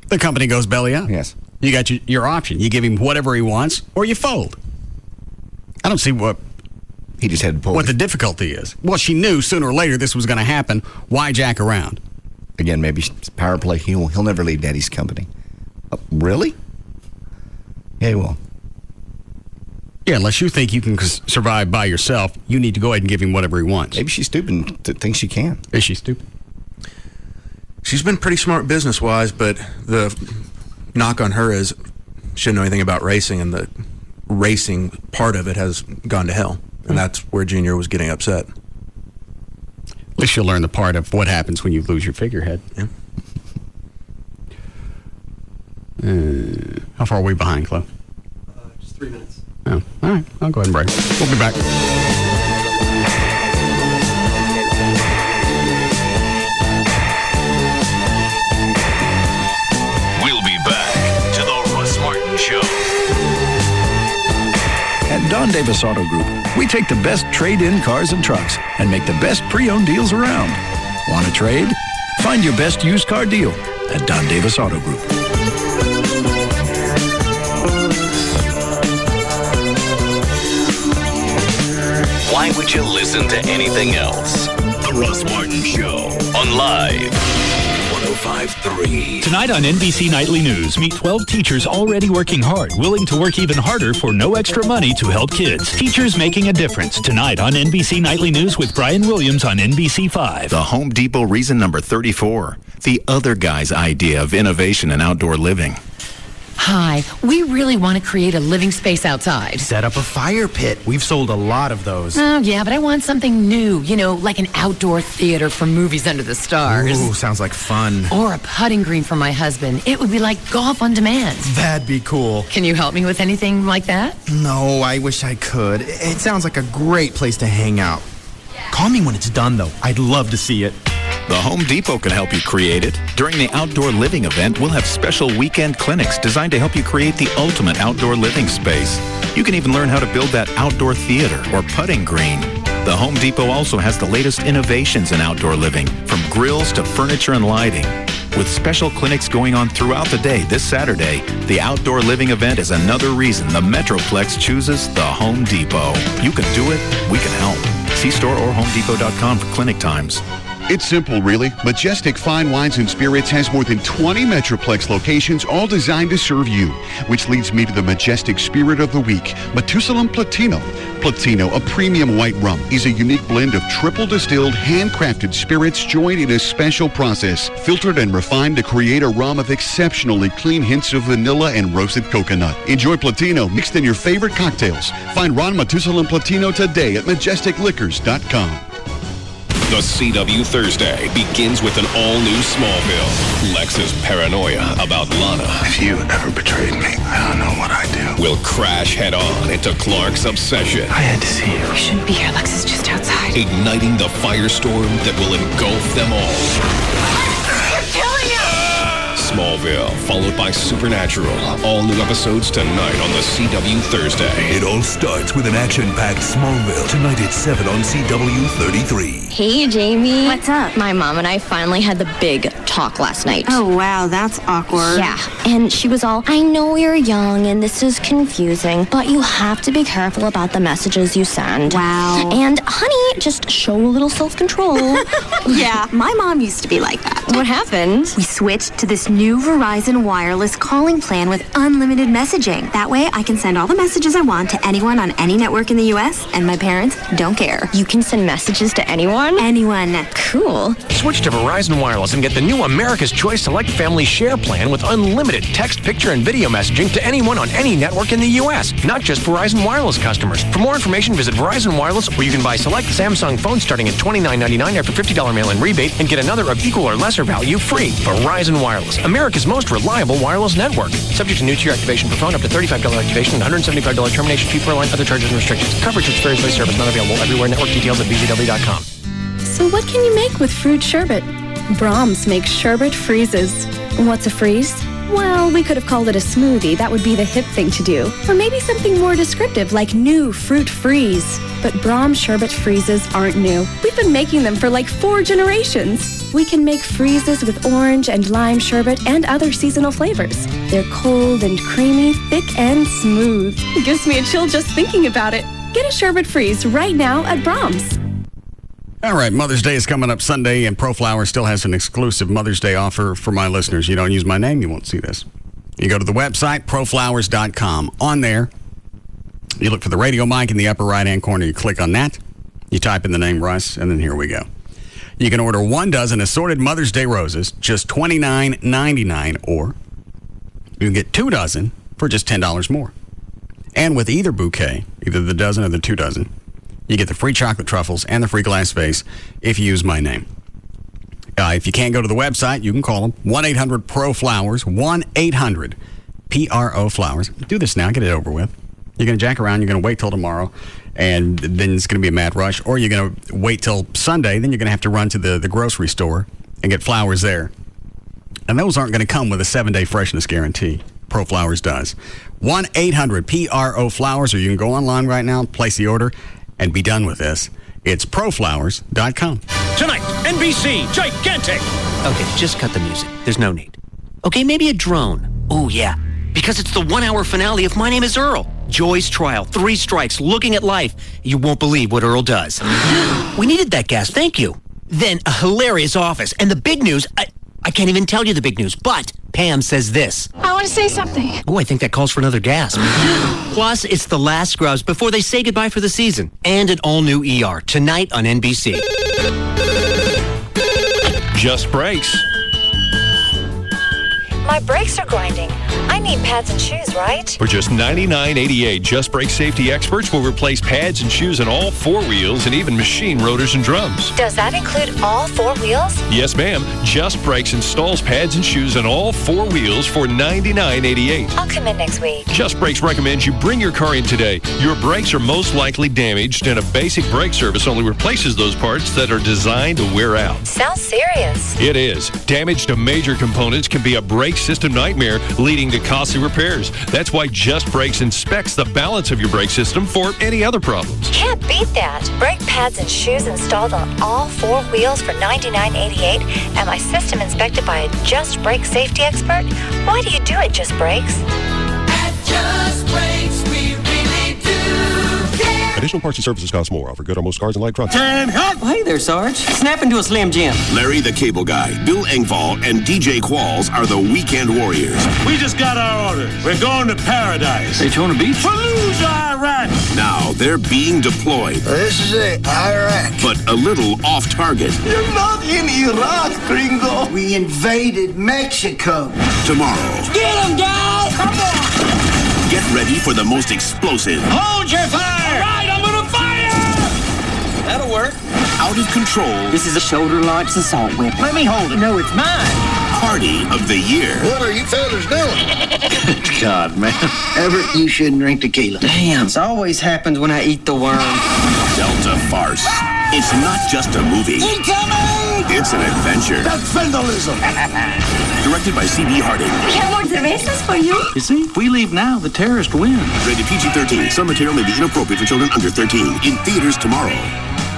S7: The company goes belly up.
S8: Yes.
S7: You got your option. You give him whatever he wants, or you fold. I don't see what
S8: he just had to pull
S7: what the difficulty is. Well, she knew sooner or later this was going to happen. Why jack around?
S8: Again, maybe it's power play. He'll never leave Daddy's company. Really? Yeah, he will.
S7: Yeah, unless you think you can survive by yourself, you need to go ahead and give him whatever he wants.
S8: Maybe she's stupid to think she can.
S7: Is she stupid?
S1: She's been pretty smart business-wise, but the knock on her is she didn't know anything about racing, and the racing part of it has gone to hell. And that's where Junior was getting upset.
S7: At least you'll learn the part of what happens when you lose your figurehead.
S1: Yeah.
S7: How far are we behind, Chloe?
S10: Just 3 minutes.
S7: Oh, all right. I'll go ahead and break. We'll be back.
S5: We'll be back to the Russ Martin Show.
S11: At Don Davis Auto Group, we take the best trade-in cars and trucks and make the best pre-owned deals around. Want to trade? Find your best used car deal at Don Davis Auto Group.
S5: Why would you listen to anything else? The Russ Martin Show on Live 105.3.
S2: Tonight on NBC Nightly News, meet 12 teachers already working hard, willing to work even harder for no extra money to help kids. Teachers making a difference. Tonight on NBC Nightly News with Brian Williams on NBC5.
S14: The Home Depot reason number 34. The other guy's idea of innovation in outdoor living.
S21: Hi, we really want to create a living space outside.
S25: Set up a fire pit. We've sold a lot of those.
S21: Oh, yeah, but I want something new. You know, like an outdoor theater for movies under the stars.
S25: Ooh, sounds like fun.
S21: Or a putting green for my husband. It would be like golf on demand.
S25: That'd be cool.
S21: Can you help me with anything like that?
S25: No, I wish I could. It sounds like a great place to hang out. Call me when it's done, though. I'd love to see it.
S14: The Home Depot can help you create it. During the Outdoor Living event, we'll have special weekend clinics designed to help you create the ultimate outdoor living space. You can even learn how to build that outdoor theater or putting green. The Home Depot also has the latest innovations in outdoor living, from grills to furniture and lighting. With special clinics going on throughout the day this Saturday, the Outdoor Living event is another reason the Metroplex chooses the Home Depot. You can do it, we can help. See store or homedepot.com for clinic times.
S4: It's simple, really. Majestic Fine Wines and Spirits has more than 20 Metroplex locations, all designed to serve you. Which leads me to the Majestic Spirit of the Week, Methuselah Platino. Platino, a premium white rum, is a unique blend of triple distilled, handcrafted spirits joined in a special process, filtered and refined to create a rum of exceptionally clean hints of vanilla and roasted coconut. Enjoy Platino mixed in your favorite cocktails. Find Ron Methuselah Platino today at majesticliquors.com.
S5: The CW Thursday begins with an all-new Smallville. Lex's paranoia about Lana.
S19: If you ever betrayed me, I don't know what I'd do.
S5: Will crash head-on into Clark's obsession.
S19: I had to see you.
S17: You shouldn't be here. Lex is just outside.
S5: Igniting the firestorm that will engulf them all.
S17: You're killing him!
S5: Smallville, followed by Supernatural. All new episodes tonight on the CW Thursday.
S26: It all starts with an action-packed Smallville. Tonight at 7 on CW 33.
S27: Hey, Jamie.
S17: What's up?
S27: My mom and I finally had the big talk last night.
S17: Oh, wow, that's awkward.
S27: Yeah, and she was all, I know you're young and this is confusing, but you have to be careful about the messages you send.
S17: Wow.
S27: And, honey, just show a little self-control.
S17: Yeah, my mom used to be like that.
S27: What happened?
S17: We switched to this new Verizon wireless calling plan with unlimited messaging. That way, I can send all the messages I want to anyone on any network in the U.S., and my parents don't care.
S27: You can send messages to anyone?
S17: Anyone.
S27: Cool.
S28: Switch to Verizon Wireless and get the new America's Choice Select Family Share plan with unlimited text, picture, and video messaging to anyone on any network in the U.S., not just Verizon Wireless customers. For more information, visit Verizon Wireless, where you can buy select Samsung phones starting at $29.99 after $50 mail-in rebate and get another of equal or lesser value free. Verizon Wireless, America's America's most reliable wireless network. Subject to new tier activation per phone, up to $35 activation and $175 termination fee per line. Other charges and restrictions. Coverage which varies by service. Not available everywhere. Network details at bzw.com.
S9: So what can you make with fruit sherbet? Brahms makes sherbet freezes. What's a freeze? Well, we could have called it a smoothie. That would be the hip thing to do. Or maybe something more descriptive like new fruit freeze. But Brahms sherbet freezes aren't new. We've been making them for like 4 generations. We can make freezes with orange and lime sherbet and other seasonal flavors. They're cold and creamy, thick and smooth. It gives me a chill just thinking about it. Get a sherbet freeze right now at Brahms.
S7: All right, Mother's Day is coming up Sunday, and ProFlower still has an exclusive Mother's Day offer for my listeners. You don't use my name, you won't see this. You go to the website, proflowers.com. On there, you look for the radio mic in the upper right-hand corner. You click on that. You type in the name Russ, and then here we go. You can order 1 dozen assorted Mother's Day roses, just $29.99, or you can get 2 dozen for just $10 more. And with either bouquet, either the dozen or the 2 dozen, you get the free chocolate truffles and the free glass vase if you use my name. If you can't go to the website, you can call them. 1-800-PRO-FLOWERS, 1-800-PRO-FLOWERS. Do this now. Get it over with. You're going to jack around. You're going to wait till tomorrow, and then it's going to be a mad rush. Or you're going to wait till Sunday. Then you're going to have to run to the grocery store and get flowers there. And those aren't going to come with a 7-day freshness guarantee. ProFlowers does. 1-800-PRO-FLOWERS, or you can go online right now, place the order, and be done with this. It's proflowers.com.
S28: Tonight, NBC, gigantic.
S12: Okay, just cut the music. There's no need. Okay, maybe a drone. Oh, yeah, because it's the 1-hour finale of My Name is Earl. Joy's trial, 3 strikes, looking at life. You won't believe what Earl does. We needed that gas, thank you. Then a hilarious office. And the big news, I can't even tell you the big news, but Pam says this.
S15: I want to say something.
S12: Oh, I think that calls for another gasp. Plus, it's the last Scrubs before they say goodbye for the season. And an all-new ER, tonight on NBC.
S28: Just Brakes.
S15: My brakes are grinding. I need pads and shoes, right?
S28: For just $99.88, Just Brake safety experts will replace pads and shoes in all 4 wheels and even machine rotors and drums.
S15: Does that include all 4 wheels?
S28: Yes, ma'am. Just Brakes installs pads and shoes in all 4 wheels for $99.88.
S15: I'll come in next week.
S28: Just Brakes recommends you bring your car in today. Your brakes are most likely damaged, and a basic brake service only replaces those parts that are designed to wear out.
S15: Sounds serious.
S28: It is. Damage to major components can be a brake system nightmare, leading to costly repairs. That's why Just Brakes inspects the balance of your brake system for any other problems.
S15: Can't beat that. Brake pads and shoes installed on all 4 wheels for $99.88, and my system inspected by a Just Brake safety expert. Why do you do it, Just Brakes?
S16: At Just Brakes, we really do care.
S18: Additional parts and services cost more. Offer good on most cars and light trucks.
S20: Time hot. Hey there, Sarge. Snap into a Slim Jim.
S5: Larry the Cable Guy, Bill Engvall, and DJ Qualls are the Weekend Warriors.
S22: We just got our orders. We're going to paradise.
S20: Daytona Beach?
S22: Fallujah, Iraq.
S5: Now they're being deployed.
S22: This is it, Iraq.
S5: But a little off target.
S22: You're not in Iraq, gringo. We invaded Mexico.
S5: Tomorrow.
S22: Get him, guys! Come on!
S5: Get ready for the most explosive.
S22: Hold your fire! All right, I'm gonna fire!
S20: That'll work.
S5: Out of control.
S20: This is a shoulder-launched assault weapon. Let me hold it. No, it's mine.
S5: Party of the year.
S22: What are you fellas doing?
S20: God, man.
S22: Everett, you shouldn't drink tequila.
S20: Damn, this always happens when I eat the worm.
S5: Delta Farce. It's not just a movie.
S22: Incoming!
S5: It's an adventure.
S22: That's vandalism.
S5: Directed by C.B. Harding.
S15: We have more cervezas for you.
S20: You see, if we leave now, the terrorists win.
S5: Rated PG-13. Some material may be inappropriate for children under 13. In theaters tomorrow.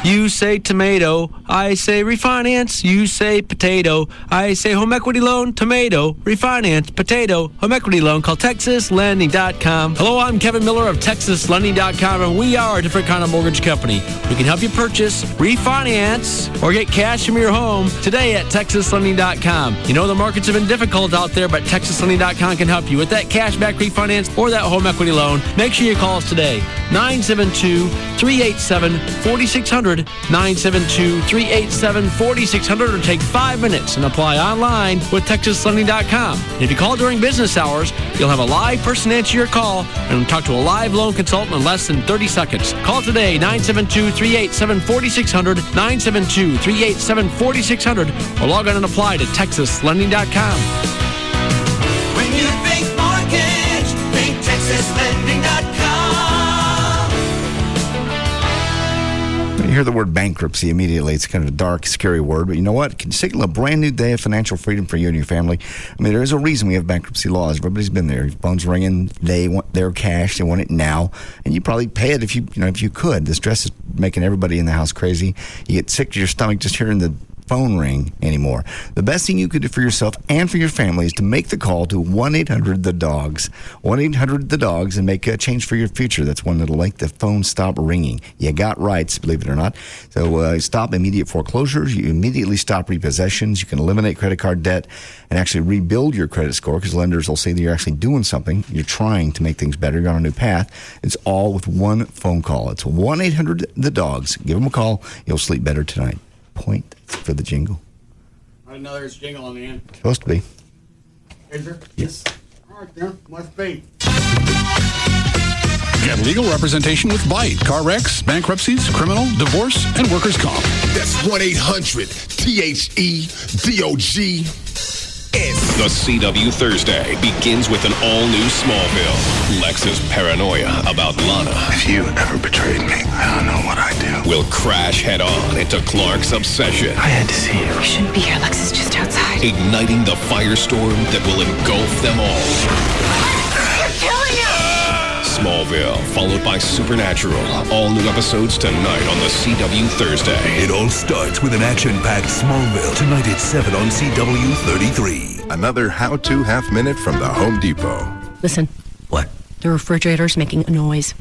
S23: You say tomato, I say refinance. You say potato, I say home equity loan. Tomato, refinance, potato, home equity loan. Call TexasLending.com. Hello, I'm Kevin Miller of TexasLending.com, and we are a different kind of mortgage company. We can help you purchase, refinance, or get cash from your home today at TexasLending.com. You know the markets have been difficult out there, but TexasLending.com can help you with that cashback refinance or that home equity loan. Make sure you call us today. 972-387-4600. 972-387-4600, or take 5 minutes and apply online with TexasLending.com. And if you call during business hours, you'll have a live person answer your call and talk to a live loan consultant in less than 30 seconds. Call today, 972-387-4600, 972-387-4600, or log on and apply to TexasLending.com.
S16: TexasLending.com.
S1: When you hear the word bankruptcy, immediately it's kind of a dark, scary word, but you know what? It can signal a brand new day of financial freedom for you and your family. I mean, there is a reason we have bankruptcy laws. Everybody's been there. Phone's ringing. They want their cash. They want it now, and you probably pay it if you could. The stress is making everybody in the house crazy. You get sick to your stomach just hearing the phone ring anymore. The best thing you could do for yourself and for your family is to make the call to 1-800-THE-DOGS. 1-800-THE-DOGS and make a change for your future. That's one that'll make the phone stop ringing. You got rights, believe it or not. So stop immediate foreclosures. You immediately stop repossessions. You can eliminate credit card debt and actually rebuild your credit score, because lenders will say that you're actually doing something. You're trying to make things better. You're on a new path. It's all with one phone call. It's 1-800-THE-DOGS. Give them a call. You'll sleep better tonight. Point for the jingle.
S7: I didn't know there was a jingle on the end.
S1: Supposed to be.
S7: Is there?
S1: Yes.
S7: All right, there. Must be.
S4: Get legal representation with Byte. Car wrecks, bankruptcies, criminal, divorce, and workers' comp.
S3: That's 1-800-THEDOGS.
S5: The CW Thursday begins with an all-new Smallville. Lex's paranoia about Lana.
S19: If you ever betrayed me, I don't know what I'd do.
S5: Will crash head-on into Clark's obsession.
S19: I had to see you.
S21: We shouldn't be here. Lex is just outside.
S5: Igniting the firestorm that will engulf them all.
S21: You're killing him!
S5: Smallville, followed by Supernatural. All new episodes tonight on the CW Thursday.
S26: It all starts with an action-packed Smallville tonight at 7 on CW 33.
S6: Another how-to half-minute from the Home Depot.
S21: Listen.
S12: What?
S21: The refrigerator's making a noise.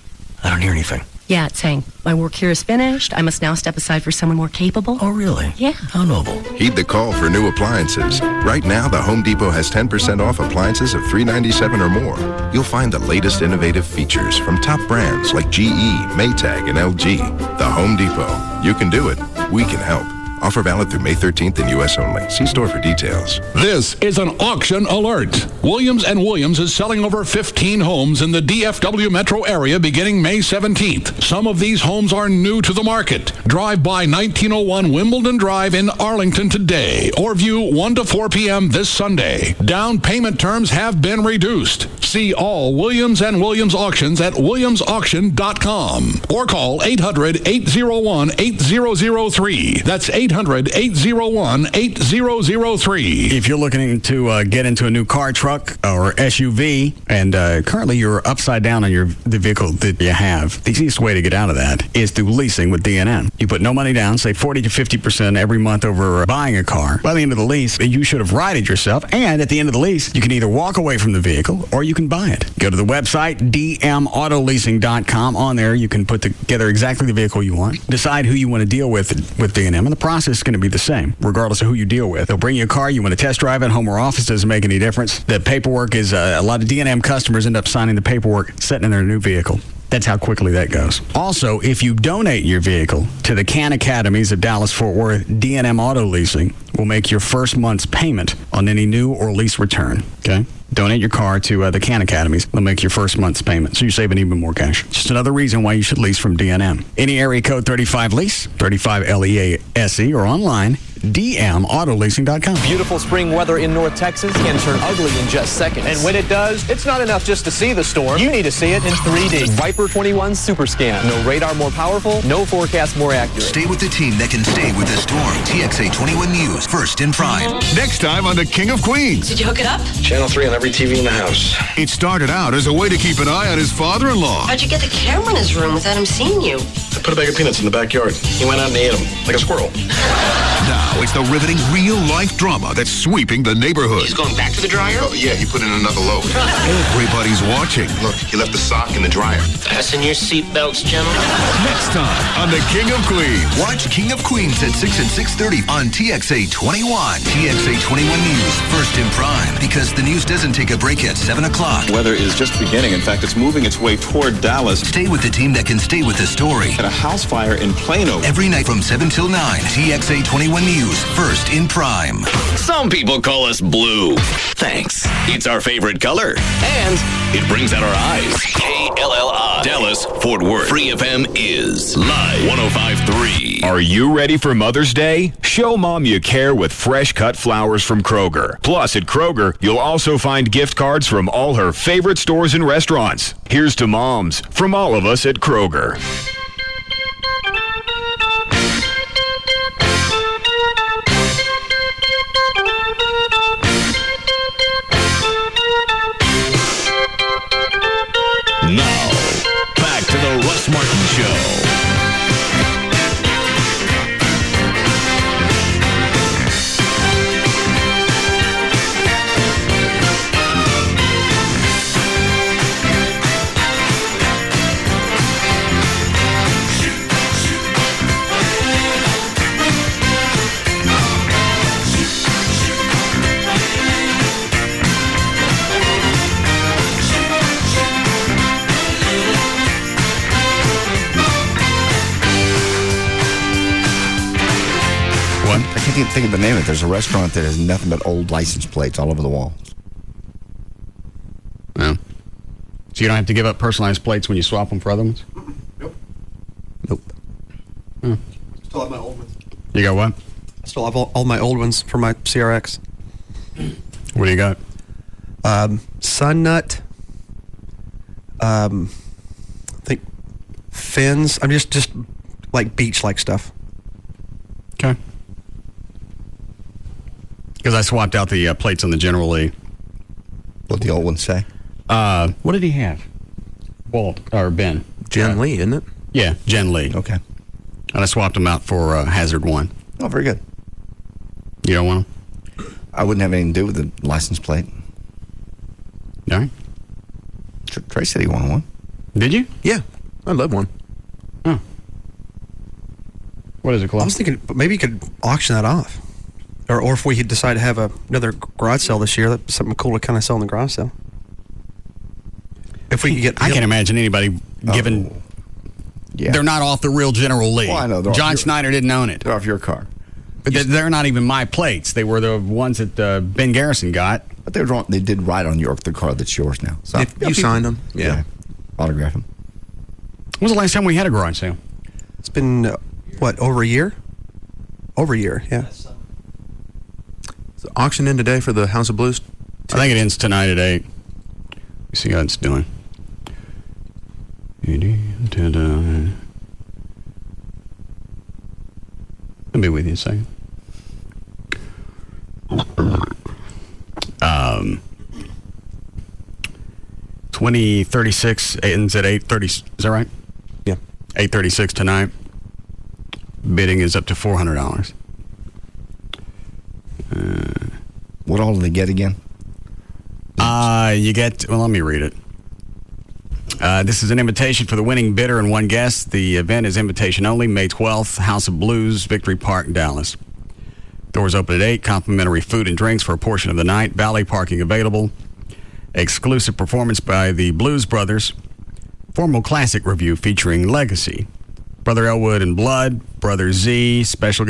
S12: I don't hear anything.
S21: Yeah, it's saying, my work here is finished. I must now step aside for someone more capable.
S12: Oh, really?
S21: Yeah.
S12: How noble.
S6: Heed the call for new appliances. Right now, the Home Depot has 10% off appliances of $397 or more. You'll find the latest innovative features from top brands like GE, Maytag, and LG. The Home Depot. You can do it. We can help. Offer valid through May 13th in U.S. only. See store for details.
S4: This is an auction alert. Williams & Williams is selling over 15 homes in the DFW metro area beginning May 17th. Some of these homes are new to the market. Drive by 1901 Wimbledon Drive in Arlington today or view 1 to 4 p.m. this Sunday. Down payment terms have been reduced. See all Williams & Williams auctions at williamsauction.com or call 800-801-8003. That's 800-801-8003.
S7: If you're looking to get into a new car, truck, or SUV, and currently you're upside down on the vehicle that you have, the easiest way to get out of that is through leasing with D&M. You put no money down, say 40 to 50% every month over buying a car. By the end of the lease, you should have righted yourself, and at the end of the lease, you can either walk away from the vehicle or you can buy it. Go to the website, dmautoleasing.com. On there, you can put together exactly the vehicle you want, decide who you want to deal with D&M, and the process is going to be the same, regardless of who you deal with. They'll bring you a car, you want to test drive it, home or office, doesn't make any difference. The paperwork is, a lot of D&M customers end up signing the paperwork, setting in their new vehicle. That's how quickly that goes. Also, if you donate your vehicle to the CAN Academies of Dallas-Fort Worth, D&M Auto Leasing will make your first month's payment on any new or lease return, okay? Donate your car to the CAN Academies. They'll make your first month's payment, so you're saving even more cash. Just another reason why you should lease from D&M. Any area code 35LEASE, 35LEASE, or online, dmautoleasing.com.
S8: Beautiful spring weather in North Texas can turn ugly in just seconds. And when it does, it's not enough just to see the storm. You need to see it in 3D. Viper 21 Super Scan. No radar more powerful, no forecast more accurate.
S10: Stay with the team that can stay with the storm. TXA 21 News, first in prime.
S3: Next time on The King of Queens.
S21: Did you hook it up?
S11: Channel 3 on every TV in the house.
S3: It started out as a way to keep an eye on his father-in-law.
S21: How'd you get the camera in his room without him seeing you?
S11: I put a bag of peanuts in the backyard. He went out and ate them, like a squirrel.
S3: Now it's the riveting real-life drama that's sweeping the neighborhood.
S11: He's going back to the dryer?
S19: Oh, yeah, he put in another load.
S3: Everybody's watching.
S19: Look, he left the sock in the dryer.
S12: Fasten your seatbelts, gentlemen.
S3: Next time on The King of Queens.
S10: Watch King of Queens at 6 and 6:30 on TXA 21. TXA 21 News, first in prime, because the news doesn't take a break at 7 o'clock.
S14: Weather is just beginning. In fact, it's moving its way toward Dallas.
S10: Stay with the team that can stay with the story.
S14: At a house fire in Plano.
S10: Every night from 7 till 9. TXA 21 News, first in prime.
S5: Some people call us blue. thanks. It's our favorite color. And it brings out our eyes. KLLI. Dallas, Fort Worth. Free FM is Live 105.3.
S2: Are you ready for Mother's Day? Show Mom you care with fresh cut flowers from Kroger. Plus, at Kroger, you'll also find gift cards from all her favorite stores and restaurants. Here's to moms from all of us at Kroger.
S5: Now, back to the Russ Martin Show.
S1: I can't even think of the name of it. There's a restaurant that has nothing but old license plates all over the wall.
S7: Yeah. So you don't have to give up personalized plates when you swap them for other ones?
S1: Nope.
S7: Hmm.
S9: Still have my old ones.
S7: You got what?
S9: I still have all my old ones for my CRX.
S7: What do you got?
S9: Sun Nut. I think fins. I'm just like beach-like stuff.
S7: Okay. Because I swapped out the plates on the General Lee.
S1: What the old ones say?
S7: What did he have? Walt or Ben?
S9: Gen Lee, isn't it?
S7: Yeah, Gen Lee.
S1: Okay.
S7: And I swapped them out for Hazard 1.
S1: Oh, very good.
S7: You don't want them?
S1: I wouldn't have anything to do with the license plate.
S7: All right.
S1: Trey said he wanted one.
S7: Did you?
S9: Yeah, I love one.
S7: Oh. What is it, Claude?
S9: I was thinking maybe you could auction that off. Or if we could decide to have another garage sale this year, that'd be something cool to kind of sell in the garage sale. If we could get...
S7: I can't imagine anybody giving...
S1: Yeah.
S7: They're not off the real General Lee.
S1: Well, I know.
S7: John Snyder didn't own it.
S1: They're off your car.
S7: But they're not even my plates. They were the ones that Ben Garrison got.
S1: But they did ride on the car that's yours now. So
S9: you signed them. Yeah.
S1: Autograph them.
S7: When was the last time we had a garage sale?
S9: It's been, over a year? Over a year, yeah.
S13: Is the auction in today for the House of Blues?
S7: I think it ends tonight at 8. You see how it's doing. I'll be with you in a second. 2036 ends at 8:30. Is that right?
S9: Yeah.
S7: 8:36 tonight. Bidding is up to $400.
S1: What all do they get again?
S7: You get. Well, let me read it. This is an invitation for the winning bidder and one guest. The event is invitation only, May 12th, House of Blues, Victory Park, Dallas. Doors open at 8. Complimentary food and drinks for a portion of the night. Valet parking available. Exclusive performance by the Blues Brothers. Formal classic review featuring Legacy. Brother Elwood and Blood. Brother Z. Special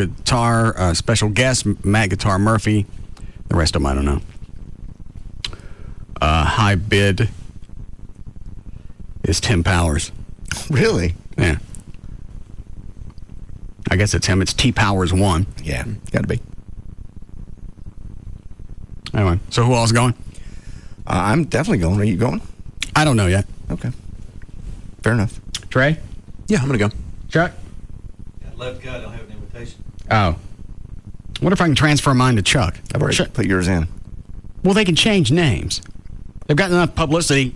S7: guest, Matt Guitar Murphy. The rest of them, I don't know. High bid is Tim Powers.
S1: Really?
S7: Yeah. I guess it's him. It's T Powers 1.
S1: Yeah, gotta be.
S7: Anyway, so who else is going?
S1: I'm definitely going. Are you going?
S7: I don't know yet.
S1: Okay. Fair enough.
S7: Trey?
S13: Yeah, I'm going to go.
S7: Chuck?
S17: I left God, I don't have an invitation.
S7: Oh. What if I can transfer mine to Chuck?
S1: I've already put yours in.
S7: Well, they can change names. They've gotten enough publicity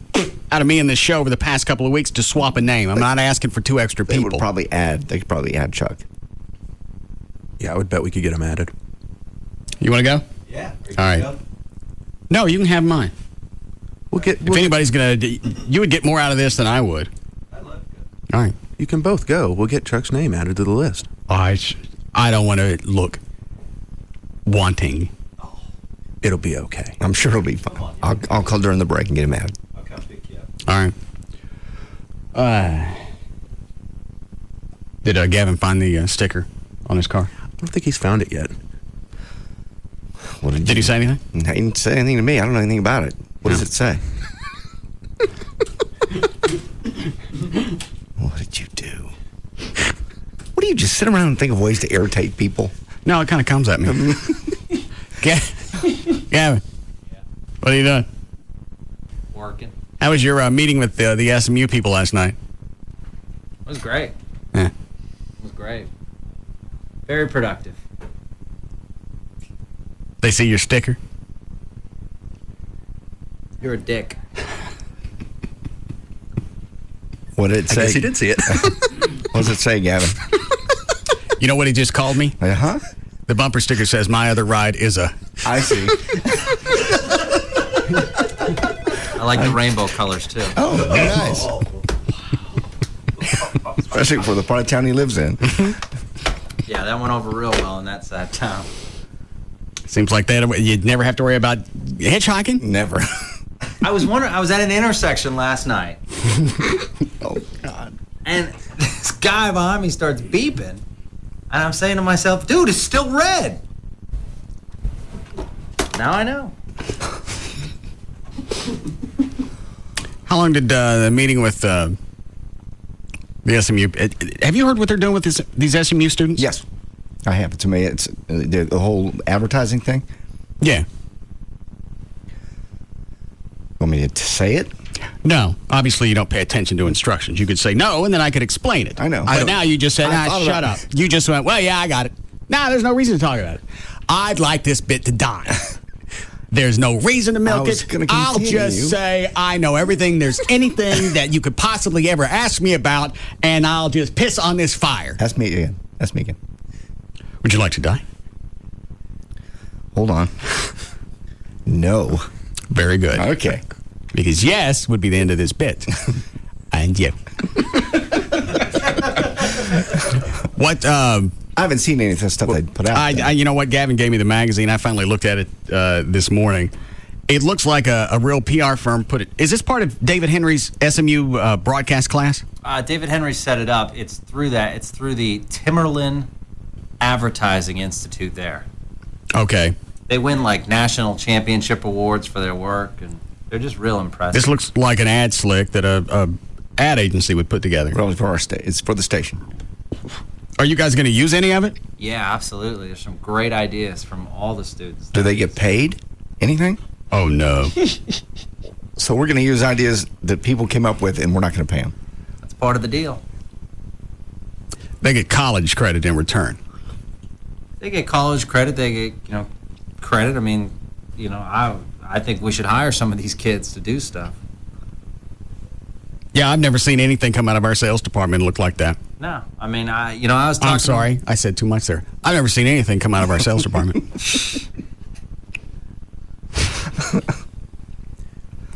S7: out of me in this show over the past couple of weeks to swap a name. I'm not asking for 2 extra people.
S1: They could probably add Chuck.
S13: Yeah, I would bet we could get him added.
S7: You want to go?
S17: Yeah.
S7: All right. No, you can have mine. If anybody's going to... You would get more out of this than I would.
S17: I'd love to go.
S7: All right.
S13: You can both go. We'll get Chuck's name added to the list.
S7: I don't want to look wanting.
S13: It'll be okay.
S1: I'm sure it'll be fine. I'll call during the break and get him added.
S17: I'll come pick you up.
S7: All right. Did Gavin find the sticker on his car?
S13: I don't think he's found it yet.
S1: Did
S7: he say anything?
S1: He didn't say anything to me. I don't know anything about it. What does it say? What did you do? What do you just sit around and think of ways to irritate people?
S7: No, it kind of comes at me. Gavin, what are you doing?
S15: Working.
S7: How was your meeting with the SMU people last night?
S15: It was great.
S7: Yeah.
S15: It was great. Very productive.
S7: They see your sticker?
S15: You're a dick.
S1: What did it say?
S13: I guess he did see it.
S1: What does it say, Gavin?
S7: You know what he just called me?
S1: Uh-huh.
S7: The bumper sticker says, "My other ride is a..."
S1: I see.
S15: I like the rainbow colors, too.
S1: Oh, very nice. Especially for the part of town he lives in.
S15: Yeah, that went over real well in that side of town.
S7: Seems like you'd never have to worry about hitchhiking?
S1: Never.
S15: I was wondering, I was at an intersection last night.
S1: Oh, God.
S15: And this guy behind me starts beeping. And I'm saying to myself, dude, it's still red. Now I know.
S7: How long did the meeting with the SMU... have you heard what they're doing with these SMU students?
S1: Yes. I have. To me, it's the whole advertising thing.
S7: Yeah.
S1: Want me to say it?
S7: No. Obviously, you don't pay attention to instructions. You could say no, and then I could explain it.
S1: I know.
S7: But now you just said, shut up. You just went, well, yeah, I got it. Nah, there's no reason to talk about it. I'd like this bit to die. There's no reason to milk it. I'll just say I know everything. There's anything that you could possibly ever ask me about, and I'll just piss on this fire.
S1: That's me again. That's me again.
S7: Would you like to die?
S1: Hold on. No.
S7: Very good.
S1: Okay.
S7: Because yes would be the end of this bit. And you. What?
S1: I haven't seen any of the stuff they put out.
S7: You know what? Gavin gave me the magazine. I finally looked at it this morning. It looks like a real PR firm put it. Is this part of David Henry's SMU broadcast class?
S15: David Henry set it up. It's through that. It's through the Timberland Advertising Institute there.
S7: Okay.
S15: They win like national championship awards for their work, and they're just real impressive.
S7: This looks like an ad slick that a ad agency would put together.
S1: Well, for it's for the station.
S7: Are you guys going to use any of it?
S15: Yeah, absolutely. There's some great ideas from all the students.
S1: Do they get paid anything?
S7: Oh, no.
S1: So we're going to use ideas that people came up with, and we're not going to pay them.
S15: That's part of the deal.
S7: They get college credit in return.
S15: They get college credit. They get, credit. I mean, I think we should hire some of these kids to do stuff.
S7: Yeah, I've never seen anything come out of our sales department look like that.
S15: No, I mean, I was talking.
S7: I'm sorry, I said too much there. I've never seen anything come out of our sales department.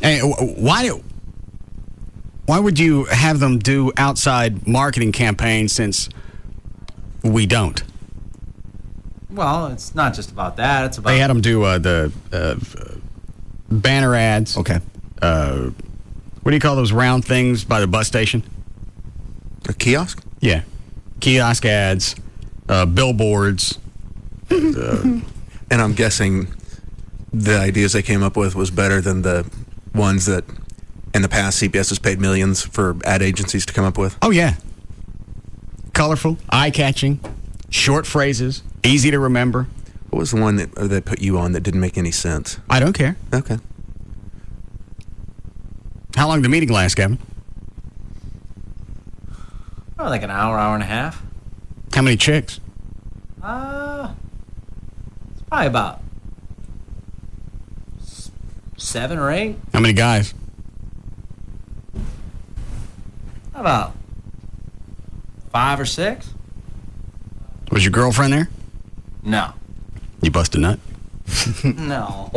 S7: Hey, why would you have them do outside marketing campaigns since we don't?
S15: Well, it's not just about that. It's about
S7: they had them do the banner ads.
S1: Okay.
S7: What do you call those round things by the bus station?
S13: A kiosk?
S7: Yeah. Kiosk ads, billboards.
S13: And I'm guessing the ideas they came up with was better than the ones that in the past CBS has paid millions for ad agencies to come up with.
S7: Oh, yeah. Colorful, eye-catching, short phrases, easy to remember.
S13: What was the one that they put you on that didn't make any sense?
S7: I don't care.
S13: Okay.
S7: How long did the meeting last, Kevin?
S15: Oh, like an hour and a half.
S7: How many chicks?
S15: It's probably about 7 or 8.
S7: How many guys?
S15: About 5 or 6.
S7: Was your girlfriend there?
S15: No.
S7: You bust a nut?
S15: No.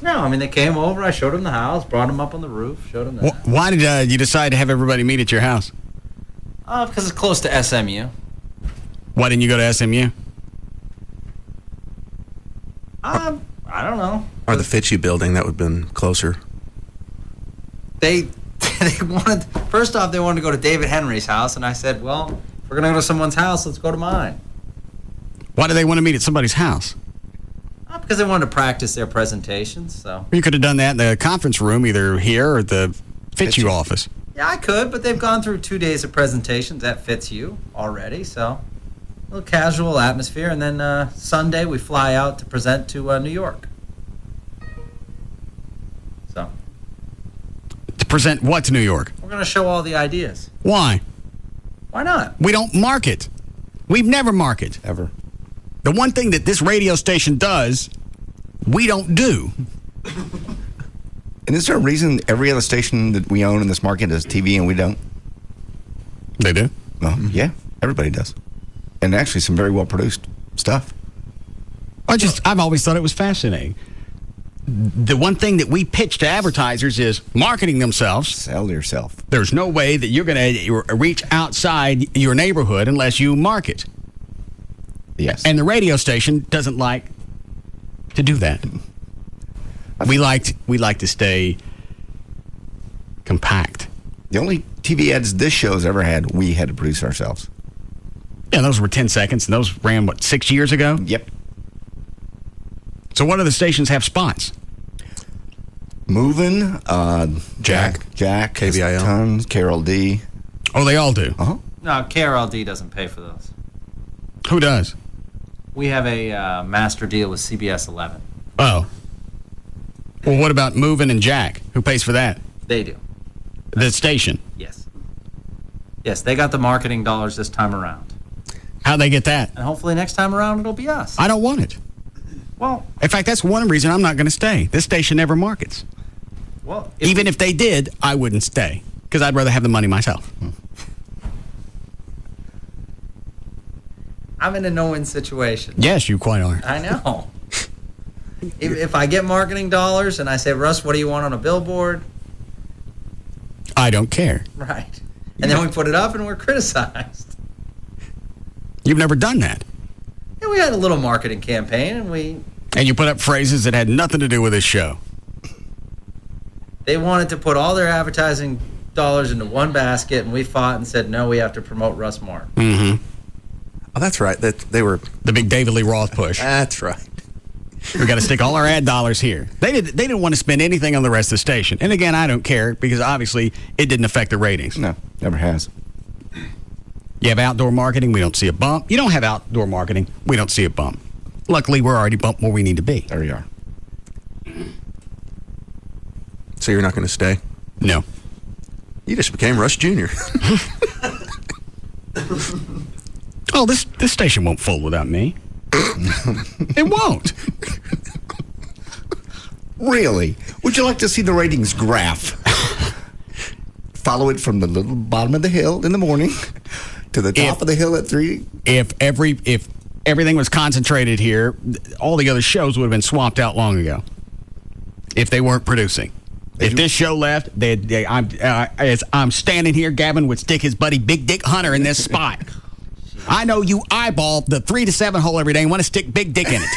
S15: No, I mean, they came over, I showed them the house, brought them up on the roof, showed them that.
S7: Why did you decide to have everybody meet at your house?
S15: Because it's close to SMU.
S7: Why didn't you go to SMU?
S15: I don't know.
S13: Or the Fitchie building, that would have been closer.
S15: They wanted, first off, they wanted to go to David Henry's house, and I said, well, if we're going to go to someone's house, let's go to mine.
S7: Why do they want to meet at somebody's house?
S15: because they wanted to practice their presentations. So
S7: You could have done that in the conference room, either here or the Fitzhugh office.
S15: yeah, I could, but they've gone through 2 days of presentations. That fits you already. So a little casual atmosphere, and then Sunday we fly out to present to New York. So
S7: To present what to New York?
S15: we're going to show all the ideas.
S7: Why?
S15: Why not?
S7: We don't market. We've never market.
S1: Ever.
S7: The one thing that this radio station does, we don't do.
S1: And is there a reason every other station that we own in this market does TV and we don't?
S7: They do?
S1: Well, yeah, everybody does. And actually some very well-produced stuff.
S7: I've always thought it was fascinating. The one thing that we pitch to advertisers is marketing themselves.
S1: Sell yourself.
S7: There's no way that you're going to reach outside your neighborhood unless you market.
S1: Yes.
S7: And the radio station doesn't like to do that. We like to stay compact.
S1: The only TV ads this show's ever had, we had to produce ourselves.
S7: Yeah, those were 10 seconds, and those ran, 6 years ago?
S1: Yep.
S7: So what other stations have spots?
S1: Moving,
S13: Jack,
S1: KVIL, Tons, KLLI.
S7: Oh, they all do?
S1: Uh-huh.
S15: No, KRLD doesn't pay for those.
S7: Who does?
S15: We have a master deal with CBS 11.
S7: Oh. Well, what about Moving and Jack? Who pays for that?
S15: They do.
S7: The station.
S15: Yes. Yes, they got the marketing dollars this time around.
S7: How'd they get that?
S15: And hopefully next time around it'll be us.
S7: I don't want it.
S15: Well,
S7: in fact, that's one reason I'm not going to stay. This station never markets.
S15: Well,
S7: even if they did, I wouldn't stay because I'd rather have the money myself.
S15: I'm in a no-win situation.
S7: Yes, you quite are.
S15: I know. If I get marketing dollars and I say, Russ, what do you want on a billboard?
S7: I don't care.
S15: Right. And then we put it up and we're criticized.
S7: You've never done that.
S15: Yeah, we had a little marketing campaign
S7: And you put up phrases that had nothing to do with this show.
S15: They wanted to put all their advertising dollars into one basket, and we fought and said, no, we have to promote Russ Martin.
S7: Mm-hmm.
S13: Oh, that's right. They were
S7: the big David Lee Roth push.
S13: That's right.
S7: We got to stick all our ad dollars here. They didn't want to spend anything on the rest of the station. And again, I don't care because obviously it didn't affect the ratings.
S1: No, never has.
S7: You have outdoor marketing, we don't see a bump. You don't have outdoor marketing, we don't see a bump. Luckily, we're already bumped where we need to be.
S1: There we are.
S13: So you're not going to stay?
S7: No.
S13: You just became Russ Jr.
S7: Oh, this station won't fold without me. It won't.
S1: Really? Would you like to see the ratings graph? Follow it from the little bottom of the hill in the morning to the top of the hill at 3.
S7: If everything was concentrated here, all the other shows would have been swapped out long ago. If they weren't producing. If this show left, as I'm standing here, Gavin would stick his buddy Big Dick Hunter in this spot. I know you eyeball the 3 to 7 hole every day and want to stick Big Dick in it.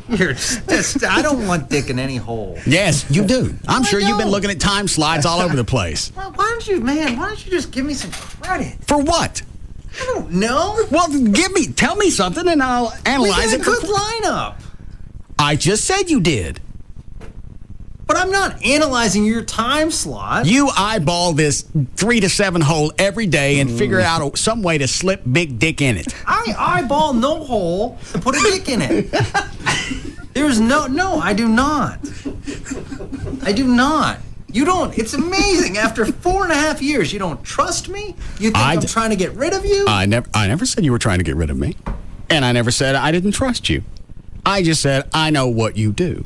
S15: You're just, I don't want dick in any hole.
S7: Yes, you do. I'm sure you've been looking at time slides all over the place.
S15: Well, why don't you just give me some credit?
S7: For what?
S15: I don't know.
S7: Well, tell me something and I'll analyze it.
S15: We did a good lineup.
S7: I just said you did.
S15: But I'm not analyzing your time slot.
S7: You eyeball this 3 to 7 hole every day and figure out some way to slip Big Dick in it.
S15: I eyeball no hole to put a dick in it. There's no, I do not. I do not. You don't. It's amazing. After 4.5 years, you don't trust me? You think I'm trying to get rid of you?
S7: I never said you were trying to get rid of me. And I never said I didn't trust you. I just said I know what you do.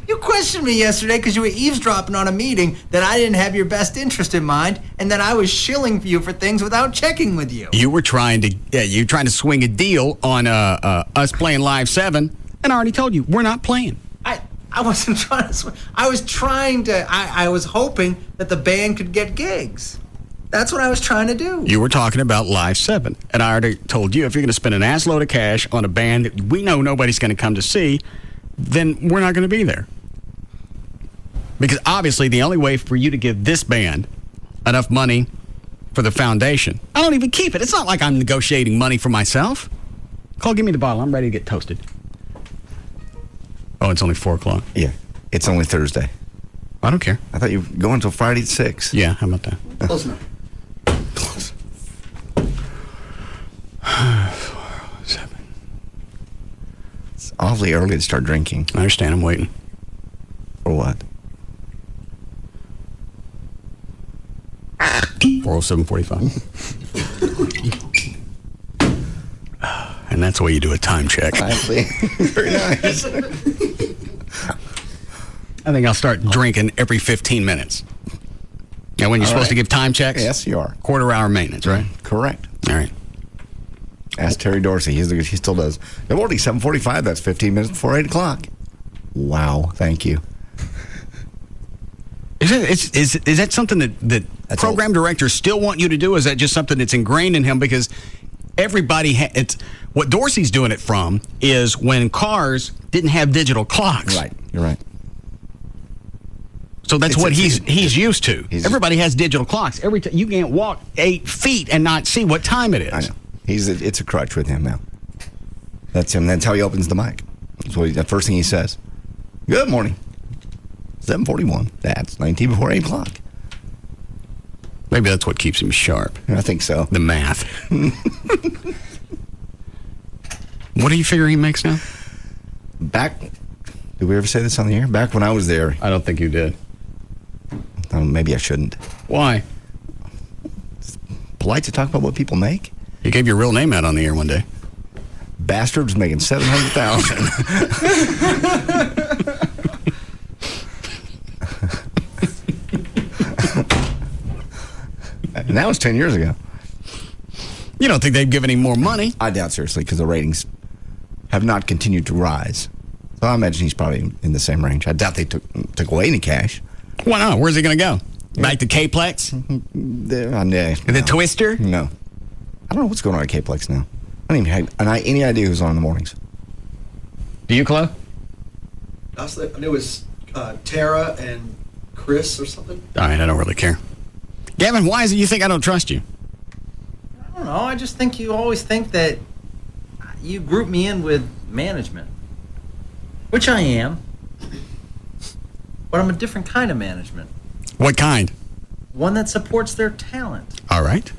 S15: You questioned me yesterday because you were eavesdropping on a meeting that I didn't have your best interest in mind, and that I was shilling you for things without checking with you.
S7: You were trying to swing a deal on us playing Live 7, and I already told you we're not playing.
S15: I wasn't trying to swing. I was hoping that the band could get gigs. That's what I was trying to do.
S7: You were talking about Live 7, and I already told you if you're going to spend an ass load of cash on a band that we know nobody's going to come to see, then we're not going to be there. Because obviously the only way for you to give this band enough money for the foundation, I don't even keep it. It's not like I'm negotiating money for myself. Cole, give me the bottle. I'm ready to get toasted. Oh, it's only 4 o'clock.
S1: Yeah. It's only Thursday.
S7: I don't care.
S1: I thought you were going until Friday at 6.
S7: Yeah, how about that?
S9: Close enough.
S1: Close.
S7: 4, 7.
S1: It's awfully early to start drinking.
S7: I understand. I'm waiting.
S1: For what?
S7: 4:07:45. And that's the way you do a time check.
S1: Actually, very nice.
S7: I think I'll start drinking every 15 minutes. Now, when you're supposed to give time checks?
S1: Yes, you are.
S7: Quarter-hour maintenance, right?
S1: Correct.
S7: All right.
S1: Ask Terry Dorsey. He still does. Good morning, 7:45. That's 15 minutes before 8 o'clock. Wow. Thank you.
S7: Is that something that program directors still want you to do? Is that just something that's ingrained in him? Because everybody, it's what Dorsey's doing it from is when cars didn't have digital clocks.
S1: Right. You're right.
S7: So that's what he's used to. Everybody has digital clocks. Every time you can't walk 8 feet and not see what time it is.
S1: I know. It's a crutch with him now. That's him. That's how he opens the mic. So the first thing he says, "Good morning, 7:41." That's 19 before 8 o'clock.
S7: Maybe that's what keeps him sharp.
S1: I think so.
S7: The math. What do you figure he makes now?
S1: Did we ever say this on the air? Back when I was there.
S7: I don't think you did.
S1: Maybe I shouldn't.
S7: Why?
S1: It's polite to talk about what people make.
S7: You gave your real name out on the air one day.
S1: Bastard was making $700,000. And that was 10 years ago.
S7: You don't think they've given him more money?
S1: I doubt seriously, because the ratings have not continued to rise. So I imagine he's probably in the same range. I doubt they took away any cash.
S7: Why not? Where's he going to go? Back to K-Plex?
S1: The
S7: Twister?
S1: No. I don't know what's going on at K-Plex now. I don't even have any idea who's on in the mornings.
S7: Do you, Chloe?
S18: I knew it was Tara and Chris or something.
S7: All right, I don't really care. Gavin, why is it you think I don't trust you?
S15: I don't know. I just think you always think that you group me in with management, which I am. But I'm a different kind of management.
S7: What kind?
S15: One that supports their talent.
S7: All right.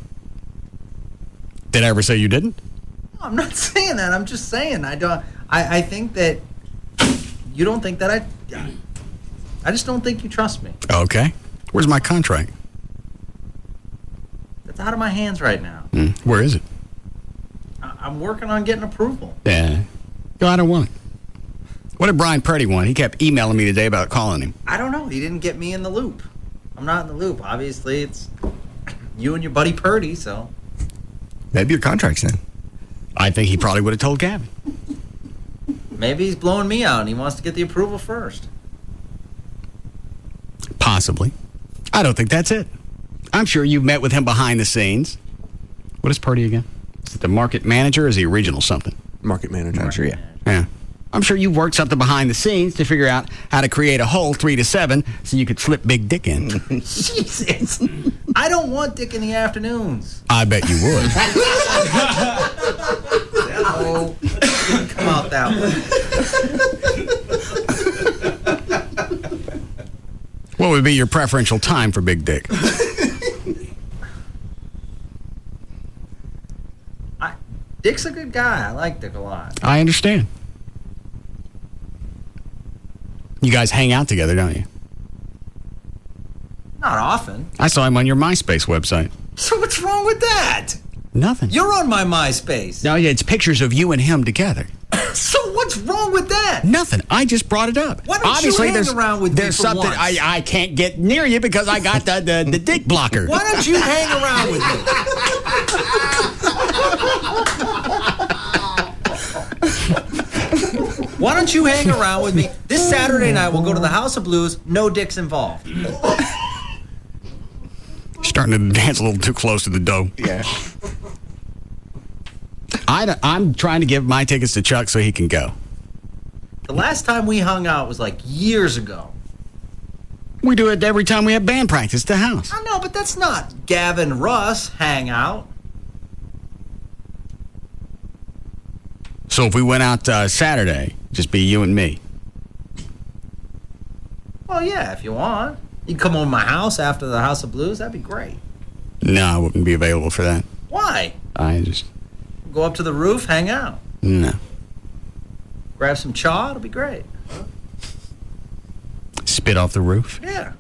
S7: Did I ever say you didn't?
S15: No, I'm not saying that. I'm just saying I think that you don't think that I just don't think you trust me.
S7: Okay. Where's my contract?
S15: It's out of my hands right now.
S7: Where is it?
S15: I'm working on getting approval.
S7: Yeah. No, I don't want it. What did Brian Purdy want? He kept emailing me today about calling him.
S15: I don't know. He didn't get me in the loop. I'm not in the loop. Obviously, it's you and your buddy Purdy, so.
S1: Maybe your contract's in.
S7: I think he probably would have told Gavin.
S15: Maybe he's blowing me out and he wants to get the approval first.
S7: Possibly. I don't think that's it. I'm sure you've met with him behind the scenes. What is Purdy again? Is it the market manager or is he regional something?
S13: Market manager.
S1: Yeah.
S7: Yeah. I'm sure you've worked something behind the scenes to figure out how to create a hole 3 to 7 so you could slip Big Dick in.
S15: Jesus. I don't want Dick in the afternoons.
S7: I bet you would.
S15: No. Come out that way.
S7: What would be your preferential time for Big Dick?
S15: Dick's a good guy. I like Dick a lot.
S7: I understand. You guys hang out together, don't you?
S15: Not often.
S7: I saw him on your MySpace website.
S15: So what's wrong with that?
S7: Nothing.
S15: You're on my MySpace.
S7: No, it's pictures of you and him together.
S15: So what's wrong with that?
S7: Nothing. I just brought it up.
S15: Why don't you hang around with me
S7: there's
S15: for
S7: something
S15: once?
S7: I can't get near you because I got the dick blocker.
S15: Why don't you hang around with me? Why don't you hang around with me? This Saturday night we'll go to the House of Blues. No dicks involved.
S7: Starting to dance a little too close to the dough.
S1: Yeah.
S7: I'm trying to give my tickets to Chuck so he can go.
S15: The last time we hung out was like years ago.
S7: We do it every time we have band practice at the house.
S15: I know, but that's not Gavin Russ hangout.
S7: So if we went out Saturday, just be you and me.
S15: Well, yeah, if you want. You can come over to my house after the House of Blues. That'd be great.
S7: No, I wouldn't be available for that.
S15: Why?
S7: I just...
S15: Go up to the roof, hang out.
S7: No.
S15: Grab some chaw. It'll be great.
S7: Spit off the roof?
S15: Yeah.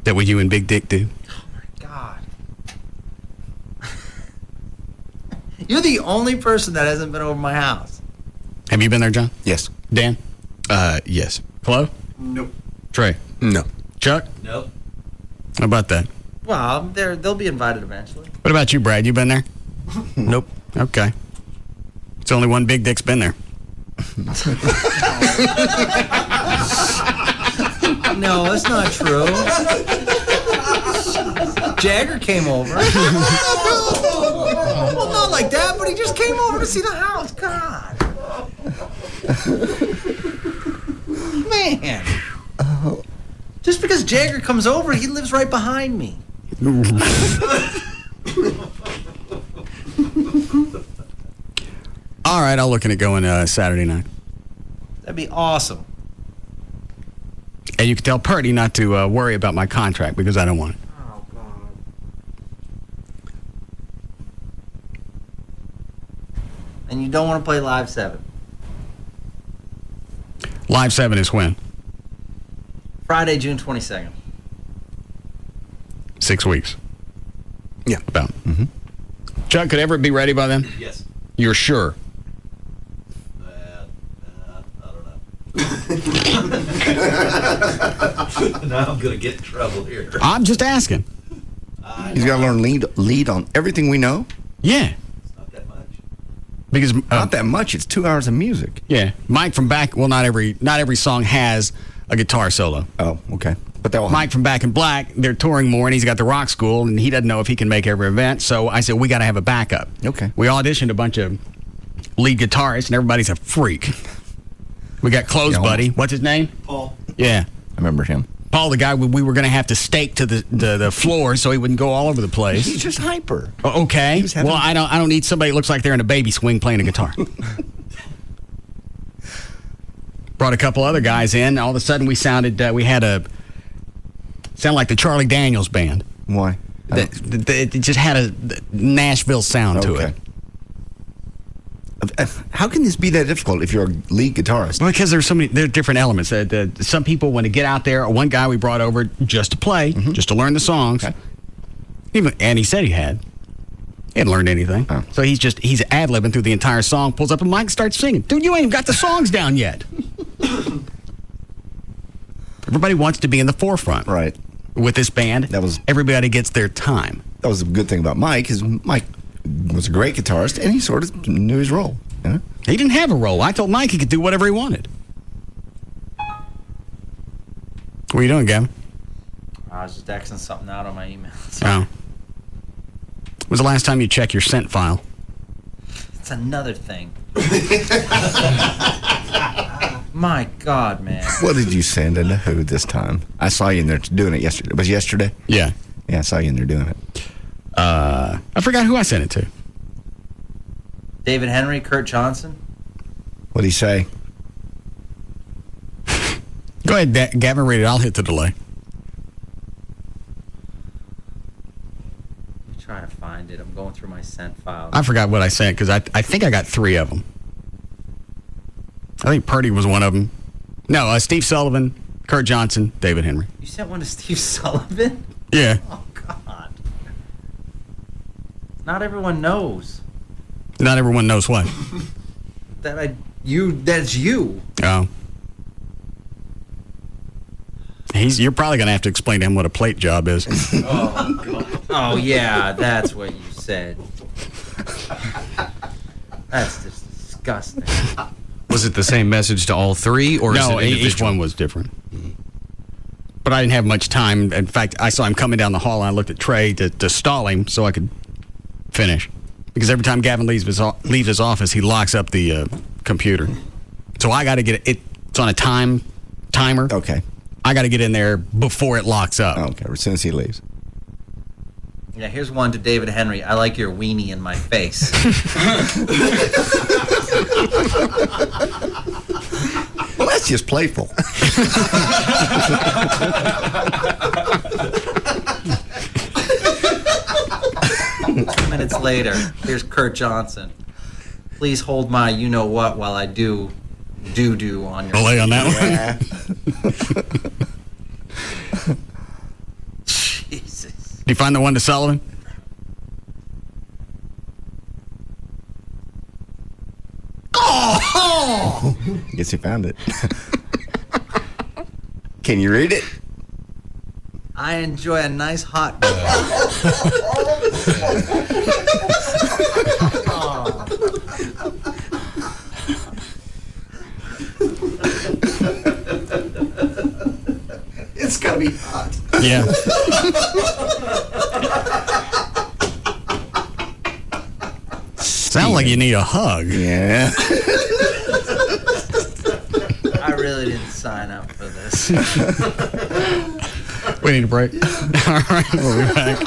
S7: That what you and Big Dick do?
S15: God. You're the only person that hasn't been over my house.
S7: Have you been there, John?
S1: Yes.
S7: Dan?
S13: Yes.
S7: Chloe?
S18: Nope.
S7: Trey?
S13: No.
S7: Chuck?
S15: Nope.
S7: How about that?
S15: Well, they'll be invited eventually.
S7: What about you, Brad? You been there?
S13: Nope.
S7: Okay. It's only one Big Dick's been there.
S15: No, that's not true. Jagger came over. Well, not like that, but he just came over to see the house. God. Man. Just because Jagger comes over, he lives right behind me.
S7: All right, I'll look into going Saturday night.
S15: That'd be awesome.
S7: And you can tell Purdy not to worry about my contract because I don't want it.
S15: Oh, God. And you don't want to play Live 7?
S7: Live 7 is when?
S15: Friday, June 22nd.
S7: 6 weeks.
S13: Yeah.
S7: About. Mm-hmm. Chuck, could Everett be ready by then?
S17: Yes.
S7: You're sure?
S17: Now I'm going to get in trouble here.
S7: I'm just asking.
S1: He's got to learn lead on everything we know.
S7: Yeah.
S17: Not that much.
S7: Because
S1: not that much. It's 2 hours of music.
S7: Yeah. Mike from Back. Well, not every song has a guitar solo.
S1: Oh, okay. But they'll
S7: Mike from Back in Black. They're touring more, and he's got the rock school, and he doesn't know if he can make every event. So I said we got to have a backup.
S1: Okay.
S7: We auditioned a bunch of lead guitarists, and everybody's a freak. We got Close Buddy. What's his name?
S18: Paul.
S7: Yeah.
S1: I remember him.
S7: Paul, the guy we were going to have to stake to the floor so he wouldn't go all over the place.
S1: He's just hyper.
S7: Okay. Well, I don't need somebody that looks like they're in a baby swing playing a guitar. Brought a couple other guys in. All of a sudden, we sounded like the Charlie Daniels band.
S1: Why?
S7: It just had a Nashville sound to it.
S1: How can this be that difficult if you're a lead guitarist?
S7: Well, because there's different elements. Some people want to get out there. One guy we brought over just to play, just to learn the songs. Okay. And he said he hadn't learned anything. Oh. So he's ad-libbing through the entire song, pulls up a mic and starts singing. Dude, you ain't even got the songs down yet. Everybody wants to be in the forefront.
S1: Right.
S7: With this band, everybody gets their time.
S1: That was a good thing about Mike, is Mike was a great guitarist, and he sort of knew his role. You know?
S7: He didn't have a role. I told Mike he could do whatever he wanted. What are you doing, Gavin?
S15: I was just Xing something out on my emails.
S7: Oh. When was the last time you checked your sent file?
S15: It's another thing. My God, man.
S1: What did you send and to who this time? I saw you in there doing it yesterday. Was it yesterday?
S7: Yeah.
S1: Yeah, I saw you in there doing it.
S7: I forgot who I sent it to.
S15: David Henry, Kurt Johnson.
S1: What'd he say?
S7: Go ahead, Gavin, read it. I'll hit the delay.
S15: Let me try to find it. I'm going through my sent file.
S7: I forgot what I sent because I think I got 3 of them. I think Purdy was one of them. No, Steve Sullivan, Kurt Johnson, David Henry.
S15: You sent one to Steve Sullivan?
S7: Yeah.
S15: Oh, God. Not everyone knows.
S7: Not everyone knows what.
S15: That's you.
S7: Oh. You're probably going to have to explain to him what a plate job is.
S15: Oh, God. Oh, yeah, that's what you said. That's just disgusting.
S16: Was it the same message to all 3, or
S7: no?
S16: is it
S7: Each one was different. But I didn't have much time. In fact, I saw him coming down the hall, and I looked at Trey to stall him so I could finish. Because every time Gavin leaves his office, he locks up the computer. So I got to get it. It's on a timer.
S1: Okay.
S7: I got to get in there before it locks up.
S1: Okay, as soon as he leaves.
S15: Yeah, here's one to David Henry. I like your weenie in my face.
S1: Well, that's just playful.
S15: 2 minutes later, here's Kurt Johnson. Please hold my you-know-what while I do doo-doo on your...
S7: Lay on that one?
S15: Jesus.
S7: Did you find the one to Sullivan?
S1: Oh! Guess you found it. Can you read it?
S15: I enjoy a nice hot...
S18: It's gotta be hot.
S7: Yeah. Sound like you need a hug.
S1: Yeah.
S15: I really didn't sign up for this.
S7: We need a break. All right, we'll be back.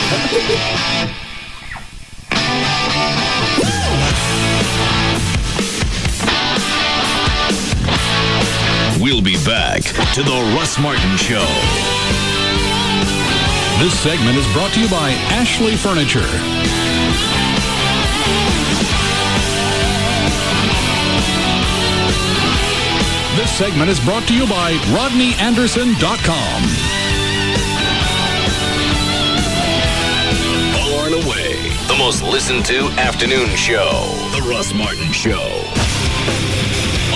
S5: We'll be back to the Russ Martin Show.
S4: This segment is brought to you by Ashley Furniture. This segment is brought to you by RodneyAnderson.com.
S5: Far and away, the most listened to afternoon show. The Russ Martin Show.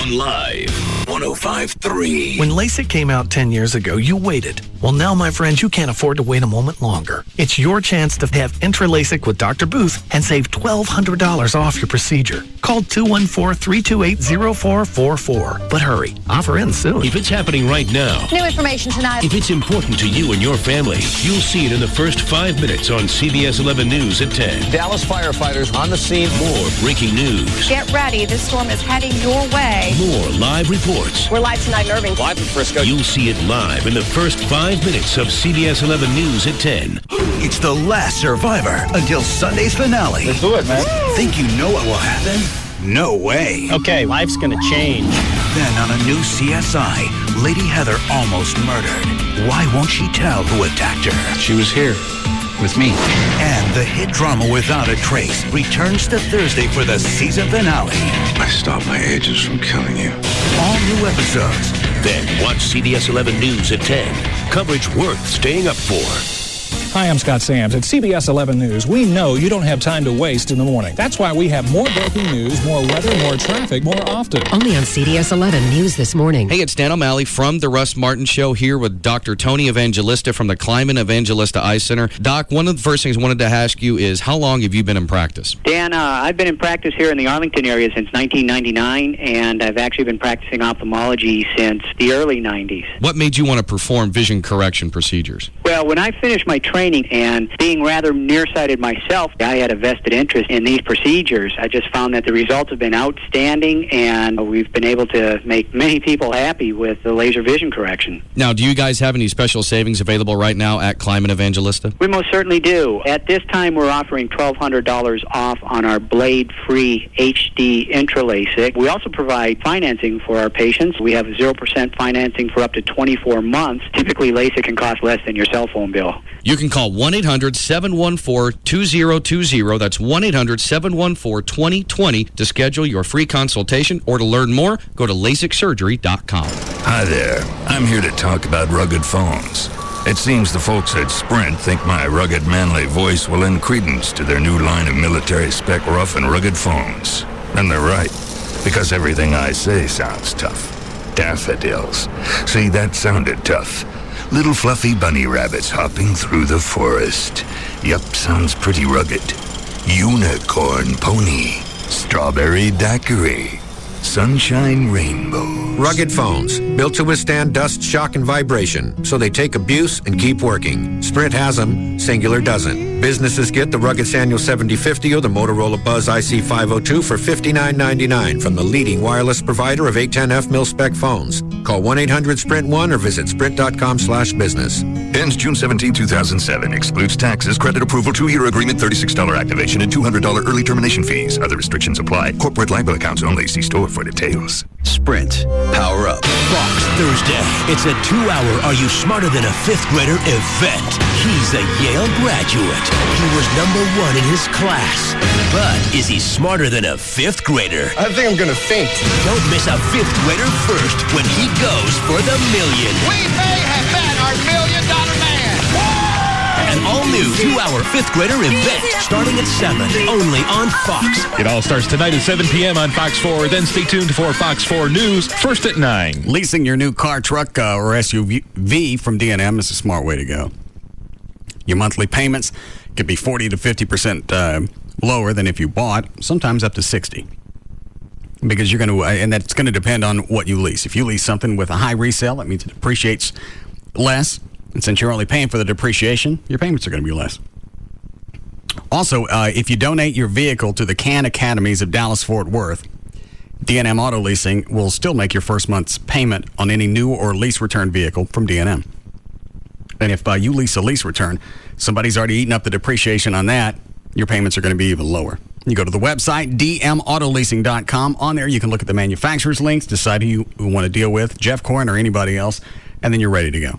S5: On Live 105.3.
S20: When LASIK came out 10 years ago, you waited. Well, now, my friends, you can't afford to wait a moment longer. It's your chance to have Intra-LASIK with Dr. Booth and save $1,200 off your procedure. Call 214-328-0444. But hurry, offer ends soon.
S22: If it's happening right now,
S21: New information tonight.
S22: if it's important to you and your family, you'll see it in the first 5 minutes on CBS 11 News at 10.
S8: Dallas firefighters on the scene.
S22: More breaking news.
S21: Get ready. This storm is heading your way.
S22: More live reports.
S21: We're live tonight in Irving.
S8: Live in Frisco.
S22: You'll see it live in the first 5 minutes of CBS 11 News at 10.
S10: It's the last Survivor until Sunday's finale.
S8: Let's do it, man.
S10: Think you know what will happen? No way.
S8: Okay, life's gonna change.
S10: Then on a new CSI, Lady Heather almost murdered. Why won't she tell who attacked her?
S13: She was here with me.
S10: And the hit drama Without a Trace returns to Thursday for the season finale.
S19: I stopped my agents from killing you.
S10: All new episodes.
S22: Then watch CBS 11 News at 10. Coverage worth staying up for.
S23: Hi, I'm Scott Sams. At CBS 11 News, we know you don't have time to waste in the morning. That's why we have more breaking news, more weather, more traffic, more often.
S21: Only on CBS 11 News this morning.
S16: Hey, it's Dan O'Malley from the Russ Martin Show here with Dr. Tony Evangelista from the Climate Evangelista Eye Center. Doc, one of the first things I wanted to ask you is how long have you been in practice?
S24: Dan, I've been in practice here in the Arlington area since 1999, and I've actually been practicing ophthalmology since the early 90s.
S16: What made you want to perform vision correction procedures?
S24: Well, when I finished my training and being rather nearsighted myself, I had a vested interest in these procedures. I just found that the results have been outstanding, and we've been able to make many people happy with the laser vision correction.
S16: Now, do you guys have any special savings available right now at Climate Evangelista?
S24: We most certainly do. At this time, we're offering $1,200 off on our blade-free HD Intra-LASIK. We also provide financing for our patients. We have 0% financing for up to 24 months. Typically, LASIK can cost less than your cell phone bill.
S16: You can call 1-800-714-2020. That's 1-800-714-2020 to schedule your free consultation, or to learn more, go to LASIKsurgery.com.
S25: Hi there. I'm here to talk about rugged phones. It seems the folks at Sprint think my rugged, manly voice will lend credence to their new line of military-spec rough and rugged phones. And they're right, because everything I say sounds tough. Daffodils. See, that sounded tough. Little fluffy bunny rabbits hopping through the forest. Yup, sounds pretty rugged. Unicorn pony. Strawberry daiquiri. Sunshine rainbow.
S26: Rugged phones, built to withstand dust, shock, and vibration, so they take abuse and keep working. Sprint has them, Singular doesn't. Businesses get the Rugged Sanyo 7050 or the Motorola Buzz IC502 for $59.99 from the leading wireless provider of 810F mil-spec phones. Call 1-800-SPRINT1 or visit sprint.com/business.
S25: Ends June 17, 2007. Excludes taxes, credit approval, 2-year agreement, $36 activation, and $200 early termination fees. Other restrictions apply. Corporate liable accounts only. See store for details.
S2: Sprint. Power up.
S22: Fox Thursday. It's a 2-hour Are You Smarter Than a Fifth Grader event. He's a Yale graduate. He was #1 in his class. But is he smarter than a fifth grader?
S3: I think I'm gonna faint.
S22: Don't miss a fifth grader first when he goes for the million.
S3: We may have met our $1 million man.
S22: An all-new 2-hour fifth grader event starting at 7, only on Fox.
S23: It all starts tonight at 7 p.m. on Fox 4. Then stay tuned for Fox 4 News, first at 9.
S7: Leasing your new car, truck, or SUV from D&M is a smart way to go. Your monthly payments could be 40 to 50% lower than if you bought, sometimes up to 60. Because you're going to, and that's going to depend on what you lease. If you lease something with a high resale, that means it depreciates less. And since you're only paying for the depreciation, your payments are going to be less. Also, if you donate your vehicle to the CAN Academies of Dallas-Fort Worth, D&M Auto Leasing will still make your first month's payment on any new or lease return vehicle from D&M. And if you lease a lease return, somebody's already eaten up the depreciation on that, your payments are going to be even lower. You go to the website, dmautoleasing.com. On there, you can look at the manufacturer's links, decide who you want to deal with, Jeff Corin or anybody else, and then you're ready to go.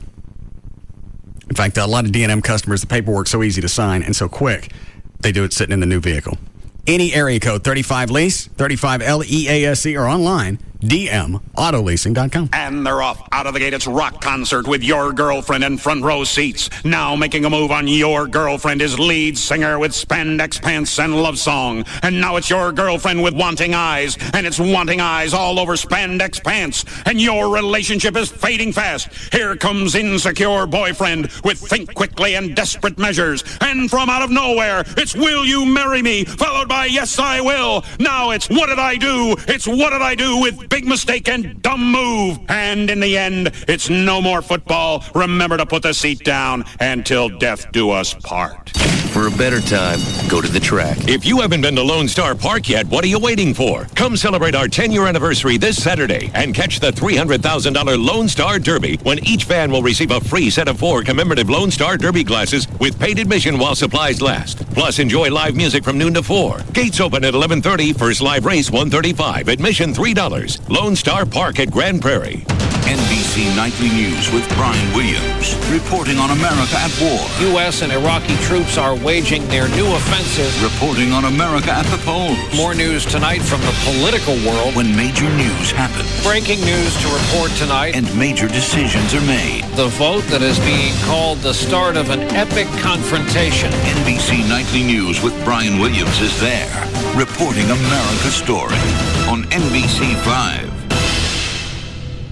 S7: In fact, a lot of D&M customers, the paperwork's so easy to sign and so quick, they do it sitting in the new vehicle. Any area code, 35LEASE, 35LEASE, or online, dmautoleasing.com.
S6: And they're off. Out of the gate, it's Rock Concert with Your Girlfriend in front row seats. Now making a move on Your Girlfriend is lead singer with spandex pants and love song. And now it's Your Girlfriend with Wanting Eyes. And it's Wanting Eyes all over spandex pants. And your relationship is fading fast. Here comes Insecure Boyfriend with Think Quickly and Desperate Measures. And from out of nowhere, it's Will You Marry Me? Followed by Yes, I Will. Now it's What Did I Do? It's What Did I Do with Big Mistake and Dumb Move. And in the end, it's no more football. Remember to put the seat down and till death do us part.
S2: For a better time, go to the track.
S22: If you haven't been to Lone Star Park yet, what are you waiting for? Come celebrate our 10-year anniversary this Saturday and catch the $300,000 Lone Star Derby when each fan will receive a free set of 4 commemorative Lone Star Derby glasses with paid admission while supplies last. Plus, enjoy live music from noon to 4. Gates open at 11:30. First live race $135. Admission $3. Lone Star Park at Grand Prairie.
S5: NBC Nightly News with Brian Williams, reporting on America at war.
S11: U.S. and Iraqi troops are waging their new offensive.
S5: Reporting on America at the polls.
S11: More news tonight from the political world.
S5: When major news happens.
S11: Breaking news to report tonight.
S5: And major decisions are made.
S11: The vote that is being called the start of an epic confrontation.
S5: NBC Nightly News with Brian Williams is there, reporting America's story on NBC 5.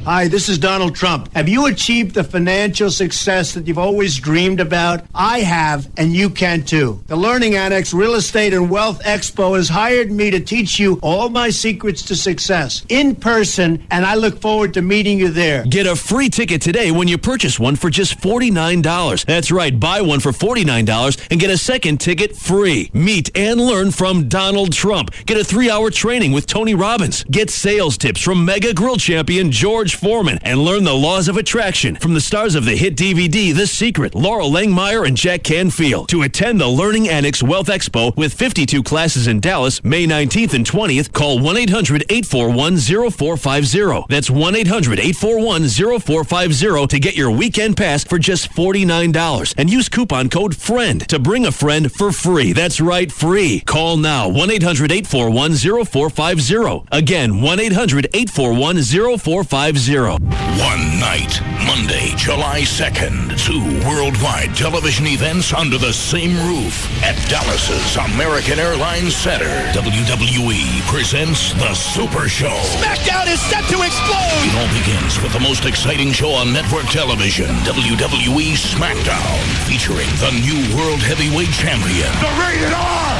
S12: Hi, this is Donald Trump. Have you achieved the financial success that you've always dreamed about? I have, and you can too. The Learning Annex Real Estate and Wealth Expo has hired me to teach you all my secrets to success in person, and I look forward to meeting you there.
S22: Get a free ticket today when you purchase one for just $49. That's right, buy one for $49 and get a second ticket free. Meet and learn from Donald Trump. Get a 3-hour training with Tony Robbins. Get sales tips from mega grill champion George Foreman and learn the laws of attraction from the stars of the hit DVD The Secret, Laurel Langmeyer and Jack Canfield. To attend the Learning Annex Wealth Expo with 52 classes in Dallas, May 19th and 20th, call 1-800-841-0450. That's 1-800-841-0450 to get your weekend pass for just $49 and use coupon code FRIEND to bring a friend for free. That's right, free. Call now, 1-800-841-0450. Again, 1-800-841-0450. One night, Monday, July 2nd, 2 worldwide television events under the same roof at Dallas's American Airlines Center. WWE presents The Super Show.
S3: SmackDown is set to explode!
S22: It all begins with the most exciting show on network television, WWE SmackDown, featuring the new World Heavyweight Champion,
S3: The Rated R!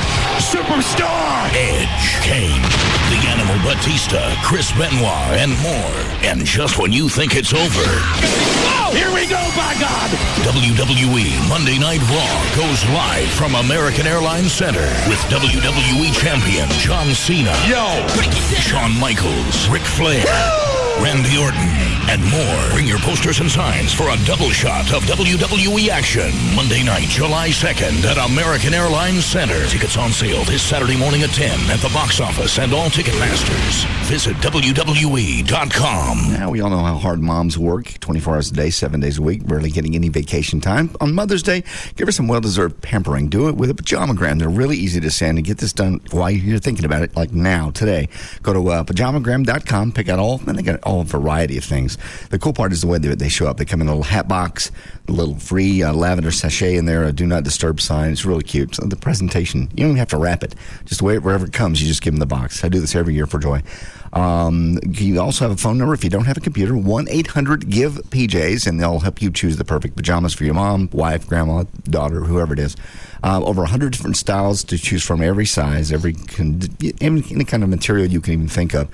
S3: superstar.
S5: Edge, Kane, the Animal Batista, Chris Benoit, and more. And just when you think it's over...
S3: Oh, here we go, by God!
S5: WWE Monday Night Raw goes live from American Airlines Center with WWE Champion John Cena. Shawn Michaels, Ric Flair, Randy Orton, and more. Bring your posters and signs for a double shot of WWE action. Monday night, July 2nd at American Airlines Center. Tickets on sale this Saturday morning at 10 at the box office and all Ticketmasters. Visit WWE.com.
S1: Now, we all know how hard moms work, 24 hours a day, 7 days a week, barely getting any vacation time. On Mother's Day, give her some well-deserved pampering. Do it with a pajamagram. They're really easy to send, and get this done while you're thinking about it, like now, today. Go to pajamagram.com, pick out all, and they got all a variety of things. The cool part is the way they show up. They come in a little hat box, a little free lavender sachet in there, a do not disturb sign. It's really cute. So the presentation, you don't even have to wrap it. Just wherever it comes, you just give them the box. I do this every year for Joy. You also have a phone number if you don't have a computer, 1-800-GIVE-PJs, and they'll help you choose the perfect pajamas for your mom, wife, grandma, daughter, whoever it is. Over 100 different styles to choose from, every size, any kind of material you can even think of.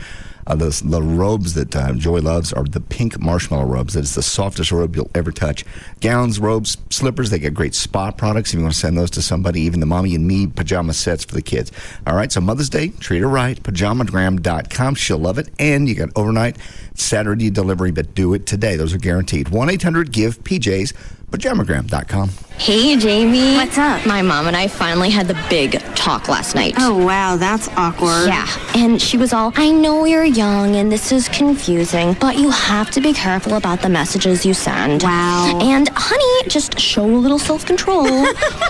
S1: The robes that Joy loves are the pink marshmallow robes. That is the softest robe you'll ever touch. Gowns, robes, slippers, they got great spa products if you want to send those to somebody, even the Mommy and Me pajama sets for the kids. All right, so Mother's Day, treat her right. Pajamagram.com, she'll love it. And you got overnight, Saturday delivery, but do it today. Those are guaranteed. 1-800-GIVE-PJs, pajamagram.com.
S9: Hey, Jamie. What's up? My mom and I finally had the big talk last night.
S14: Oh, wow, that's awkward.
S9: Yeah, and she was all, I know you're young and this is confusing, but you have to be careful about the messages you send.
S14: Wow.
S9: And, honey, just show a little self-control.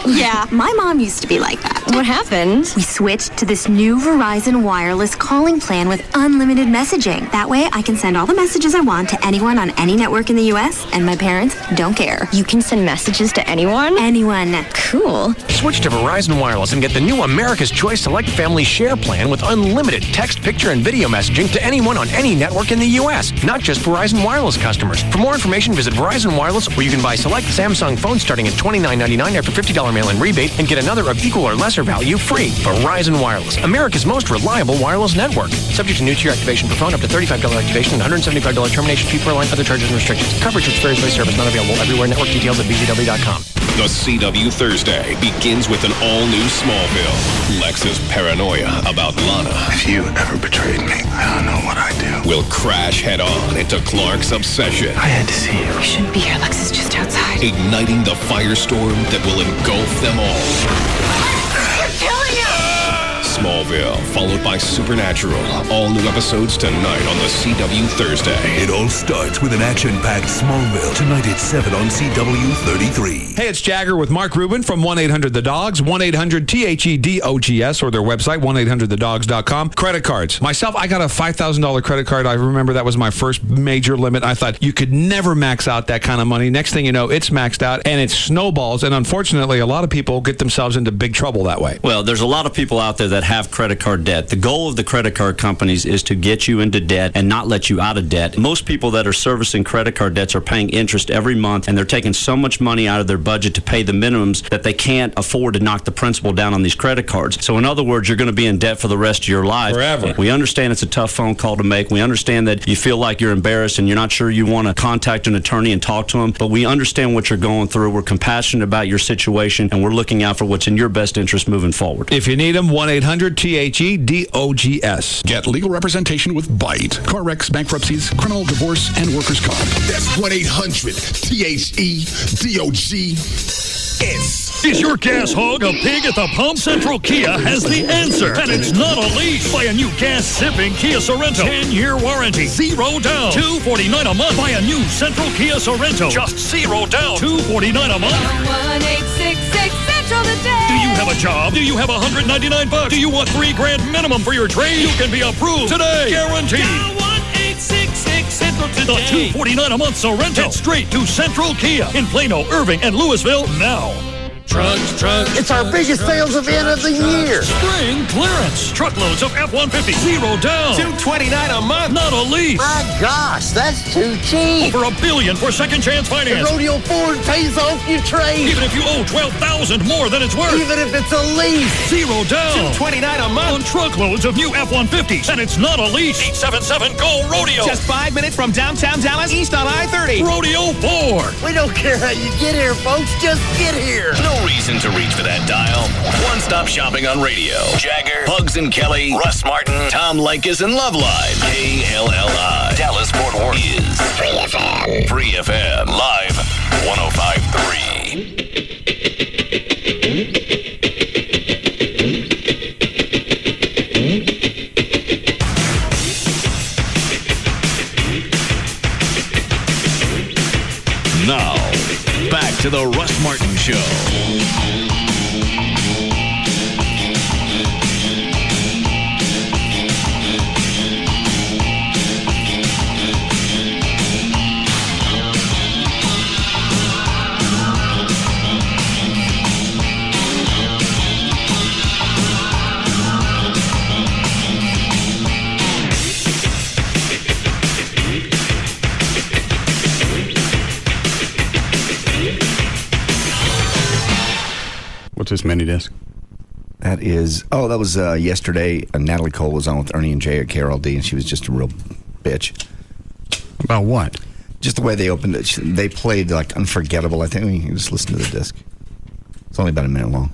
S14: Yeah, my mom used to be like that.
S9: What happened?
S14: We switched to this new Verizon wireless calling plan with unlimited messaging. That way, I can send all the messages I want to anyone on any network in the U.S., and my parents don't care.
S9: You can send messages to anyone?
S14: Anyone.
S9: Cool.
S15: Switch to Verizon Wireless and get the new America's Choice Select Family Share plan with unlimited text, picture, and video messaging to anyone on any network in the U.S., not just Verizon Wireless customers. For more information, visit Verizon Wireless, where you can buy select Samsung phones starting at $29.99 after $50 mail-in rebate and get another of equal or lesser value free. Verizon Wireless, America's most reliable wireless network. Subject to new tier activation per phone, up to $35 activation and $175 termination fee per line, other charges and restrictions. Coverage which varies by service, not available everywhere. Network details at bzw.com.
S17: The CW Thursday begins with an all-new Smallville. Lex's paranoia about Lana.
S19: If you ever betrayed me, I don't know what I'd do.
S17: Will crash head-on into Clark's obsession.
S19: I had to see you.
S21: We shouldn't be here. Lex is just outside.
S17: Igniting the firestorm that will engulf them all.
S21: We're killing him!
S17: Smallville, followed by Supernatural. All new episodes tonight on the CW Thursday.
S10: It all starts with an action-packed Smallville. Tonight at 7 on CW 33.
S18: Hey, it's Jagger with Mark Rubin from 1-800-THE-DOGS, 1-800-THEDOGS, or their website, 1-800-THEDOGS.com. Credit cards. Myself, I got a $5,000 credit card. I remember that was my first major limit. I thought you could never max out that kind of money. Next thing you know, it's maxed out, and it snowballs, and unfortunately, a lot of people get themselves into big trouble that way.
S27: Well, there's a lot of people out there that have credit card debt. The goal of the credit card companies is to get you into debt and not let you out of debt. Most people that are servicing credit card debts are paying interest every month, and they're taking so much money out of their budget to pay the minimums that they can't afford to knock the principal down on these credit cards. So in other words, you're going to be in debt for the rest of your life.
S18: Forever.
S27: We understand it's a tough phone call to make. We understand that you feel like you're embarrassed and you're not sure you want to contact an attorney and talk to them, but we understand what you're going through. We're compassionate about your situation, and we're looking out for what's in your best interest moving forward.
S18: If you need them, 1-800-THEDOGS.
S4: Get legal representation with BITE. Car wrecks, bankruptcies, criminal, divorce, and workers' comp.
S3: That's 1-800-THEDOGS.
S28: Is your gas hog a pig at the pump? Central Kia has the answer, and it's not a lease. Buy a new gas-sipping Kia Sorento. 10-year warranty. Zero down. $249 a month. Buy a new Central Kia Sorento. Just zero down. $249 a month.
S21: 1-866 Central today.
S28: Do you have a job? Do you have $199? Do you want $3,000 minimum for your trade? You can be approved today. Guaranteed.
S21: Dial 1-866 Central today.
S28: The $249 a month Sorento. Head straight to Central Kia in Plano, Irving, and Louisville now. Trucks.
S3: It's our biggest sales event of the year.
S28: Spring clearance. Truckloads of F-150, $0 down.
S15: $229 a month.
S28: Not a lease.
S3: My gosh, that's too cheap.
S28: Over $1 billion for second chance finance.
S3: The Rodeo Ford pays off your trade.
S28: Even if you owe $12,000 more than it's worth.
S3: Even if it's a lease.
S28: $0 down.
S15: $229 a month.
S28: On truckloads of new F-150s. And it's not a lease. 877-GO-RODEO.
S15: Just 5 minutes from downtown Dallas, east on I-30.
S28: Rodeo Ford.
S3: We don't care how you get here, folks. Just get here.
S5: No reason to reach for that dial. One-stop shopping on radio. Jagger, Bugs and Kelly, Russ Martin, Tom Leykis, and Loveline. KLLI. Dallas Fort Worth is Free FM. Free FM. Live 105.3. Now, back to the Russ Martin Show.
S7: What's this mini disc?
S1: That was yesterday. Natalie Cole was on with Ernie and Jay at KLLI, and she was just a real bitch.
S7: About what?
S1: Just the way they opened it. They played like Unforgettable. I think we can just listen to the disc. It's only about a minute long.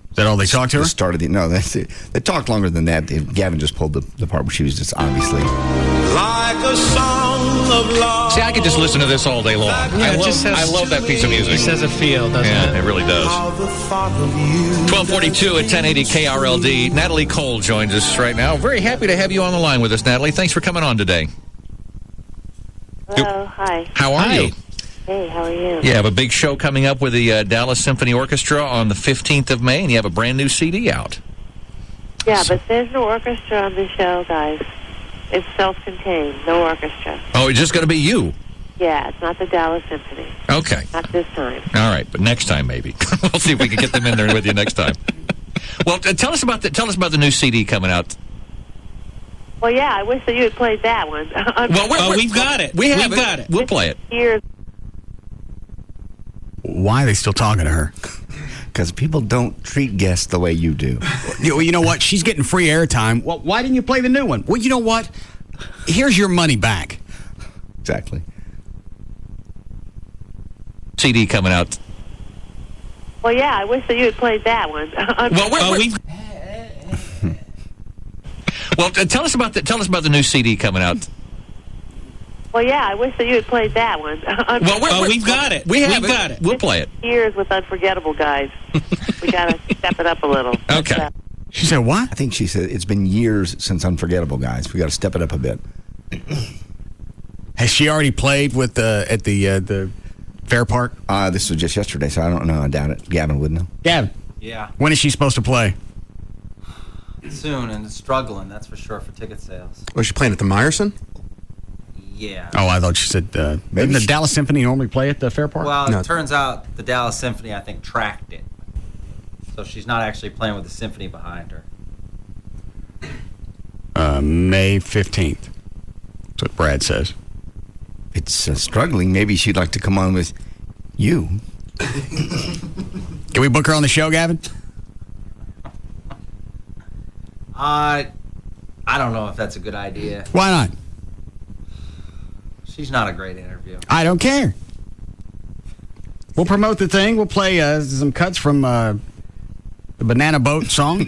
S7: Is that all they talked to her?
S1: They talked longer than that. Gavin just pulled the part where she was just obviously
S8: like a song of love.
S11: See, I could just listen to this all day long. I love that piece of music.
S13: It says a feel, doesn't it?
S11: It really does. 1242 at 1080 KRLD. Natalie Cole joins us right now. Very happy to have you on the line with us, Natalie. Thanks for coming on today.
S16: Hello, hi.
S11: How are you?
S16: Hey, how are you?
S11: You have a big show coming up with the Dallas Symphony Orchestra on the 15th of May, and you have a brand new CD out.
S16: Yeah, but there's no orchestra on the show, guys. It's self-contained, no orchestra.
S11: Oh, it's just going to be you?
S16: Yeah, it's not the Dallas Symphony.
S11: Okay.
S16: Not this time.
S11: All right, but next time maybe. We'll see if we can get them in there with you next time. Well, tell us about the new CD coming out.
S16: Well, yeah, I wish that you had played that one.
S11: We've got it. We have it. We'll play it.
S16: Years.
S7: Why are they still talking to her?
S1: because people don't treat guests the way you do.
S7: You know what? She's getting free airtime. Well, why didn't you play the new one? Well, you know what? Here's your money back.
S1: Exactly.
S11: CD coming out.
S16: Well, yeah, I wish that you had played that one.
S11: Well, tell us about the new CD coming out.
S16: Well, yeah, I wish that you had played that one.
S11: We've got it. We've got it. We'll play it.
S16: Years with Unforgettable, guys. We got to step it up a little.
S11: Okay.
S7: She said what?
S1: I think she said it's been years since Unforgettable, guys. We got to step it up a bit.
S7: Has she already played with at the Fair Park?
S1: This was just yesterday, so I don't know. I doubt it. Gavin would know.
S7: Gavin.
S13: Yeah.
S7: When is she supposed to play?
S13: Soon, and it's struggling, that's for sure, for ticket sales.
S20: Was she playing at the Meyerson?
S13: Yeah.
S7: Oh, I thought she said, maybe the Dallas Symphony normally play at the Fair Park?
S13: Well, it turns out the Dallas Symphony, I think, tracked it. So she's not actually playing with the symphony behind her.
S7: May 15th. That's what Brad says.
S1: It's struggling. Maybe she'd like to come on with you.
S7: Can we book her on the show, Gavin?
S13: I don't know if that's a good idea.
S7: Why not?
S13: She's not a great interview.
S7: I don't care. We'll promote the thing. We'll play some cuts from the Banana Boat song.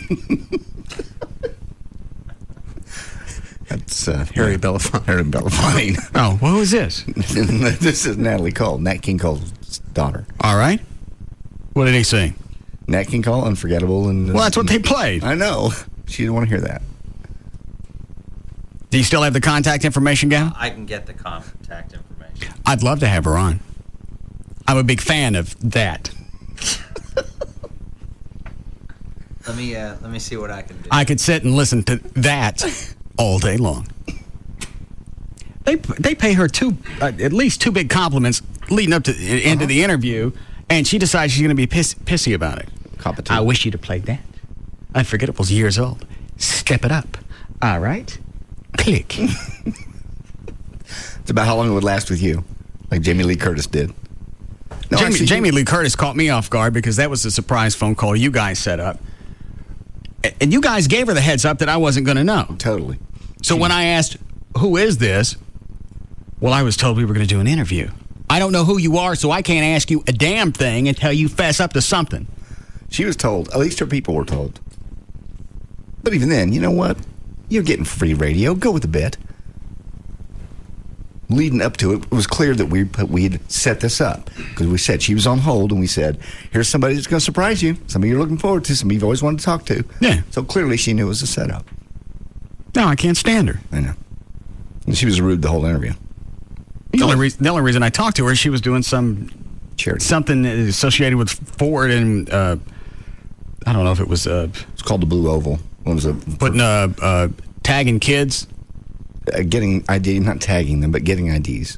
S1: That's Harry Belafonte.
S7: Oh, what was this?
S1: This is Natalie Cole, Nat King Cole's daughter.
S7: All right. What did he sing?
S1: Nat King Cole, Unforgettable. And
S7: well, that's what they played.
S1: I know. She didn't want to hear that.
S7: Do you still have the contact information, Gavin?
S13: I can get the contact information.
S7: I'd love to have her on. I'm a big fan of that.
S13: Let me see what I can do.
S7: I could sit and listen to that all day long. They pay her at least two big compliments leading up to the end of the interview, And she decides she's going to be pissy about it. I wish you'd have played that. Unforgettable's years old. Step it up. All right. Click.
S1: It's about how long it would last with you, like Jamie Lee Curtis did. No,
S7: Jamie Lee Curtis caught me off guard because that was the surprise phone call you guys set up. And you guys gave her the heads up that I wasn't going to know.
S1: Totally.
S7: So when I asked, who is this? Well, I was told we were going to do an interview. I don't know who you are, so I can't ask you a damn thing until you fess up to something.
S1: She was told. At least her people were told. But even then, you know what? You're getting free radio. Go with the bit. Leading up to it, it was clear that we'd set this up. Because we said she was on hold, and we said, here's somebody that's going to surprise you. Somebody you're looking forward to. Somebody you've always wanted to talk to.
S7: Yeah.
S1: So clearly she knew it was a setup.
S7: No, I can't stand her.
S1: I know. And she was rude the whole interview.
S7: The only reason I talked to her is she was doing something associated with Ford, and I don't know if it was.
S1: It's called the Blue Oval. What was it?
S7: Putting tagging kids,
S1: getting ID, not tagging them, but getting IDs.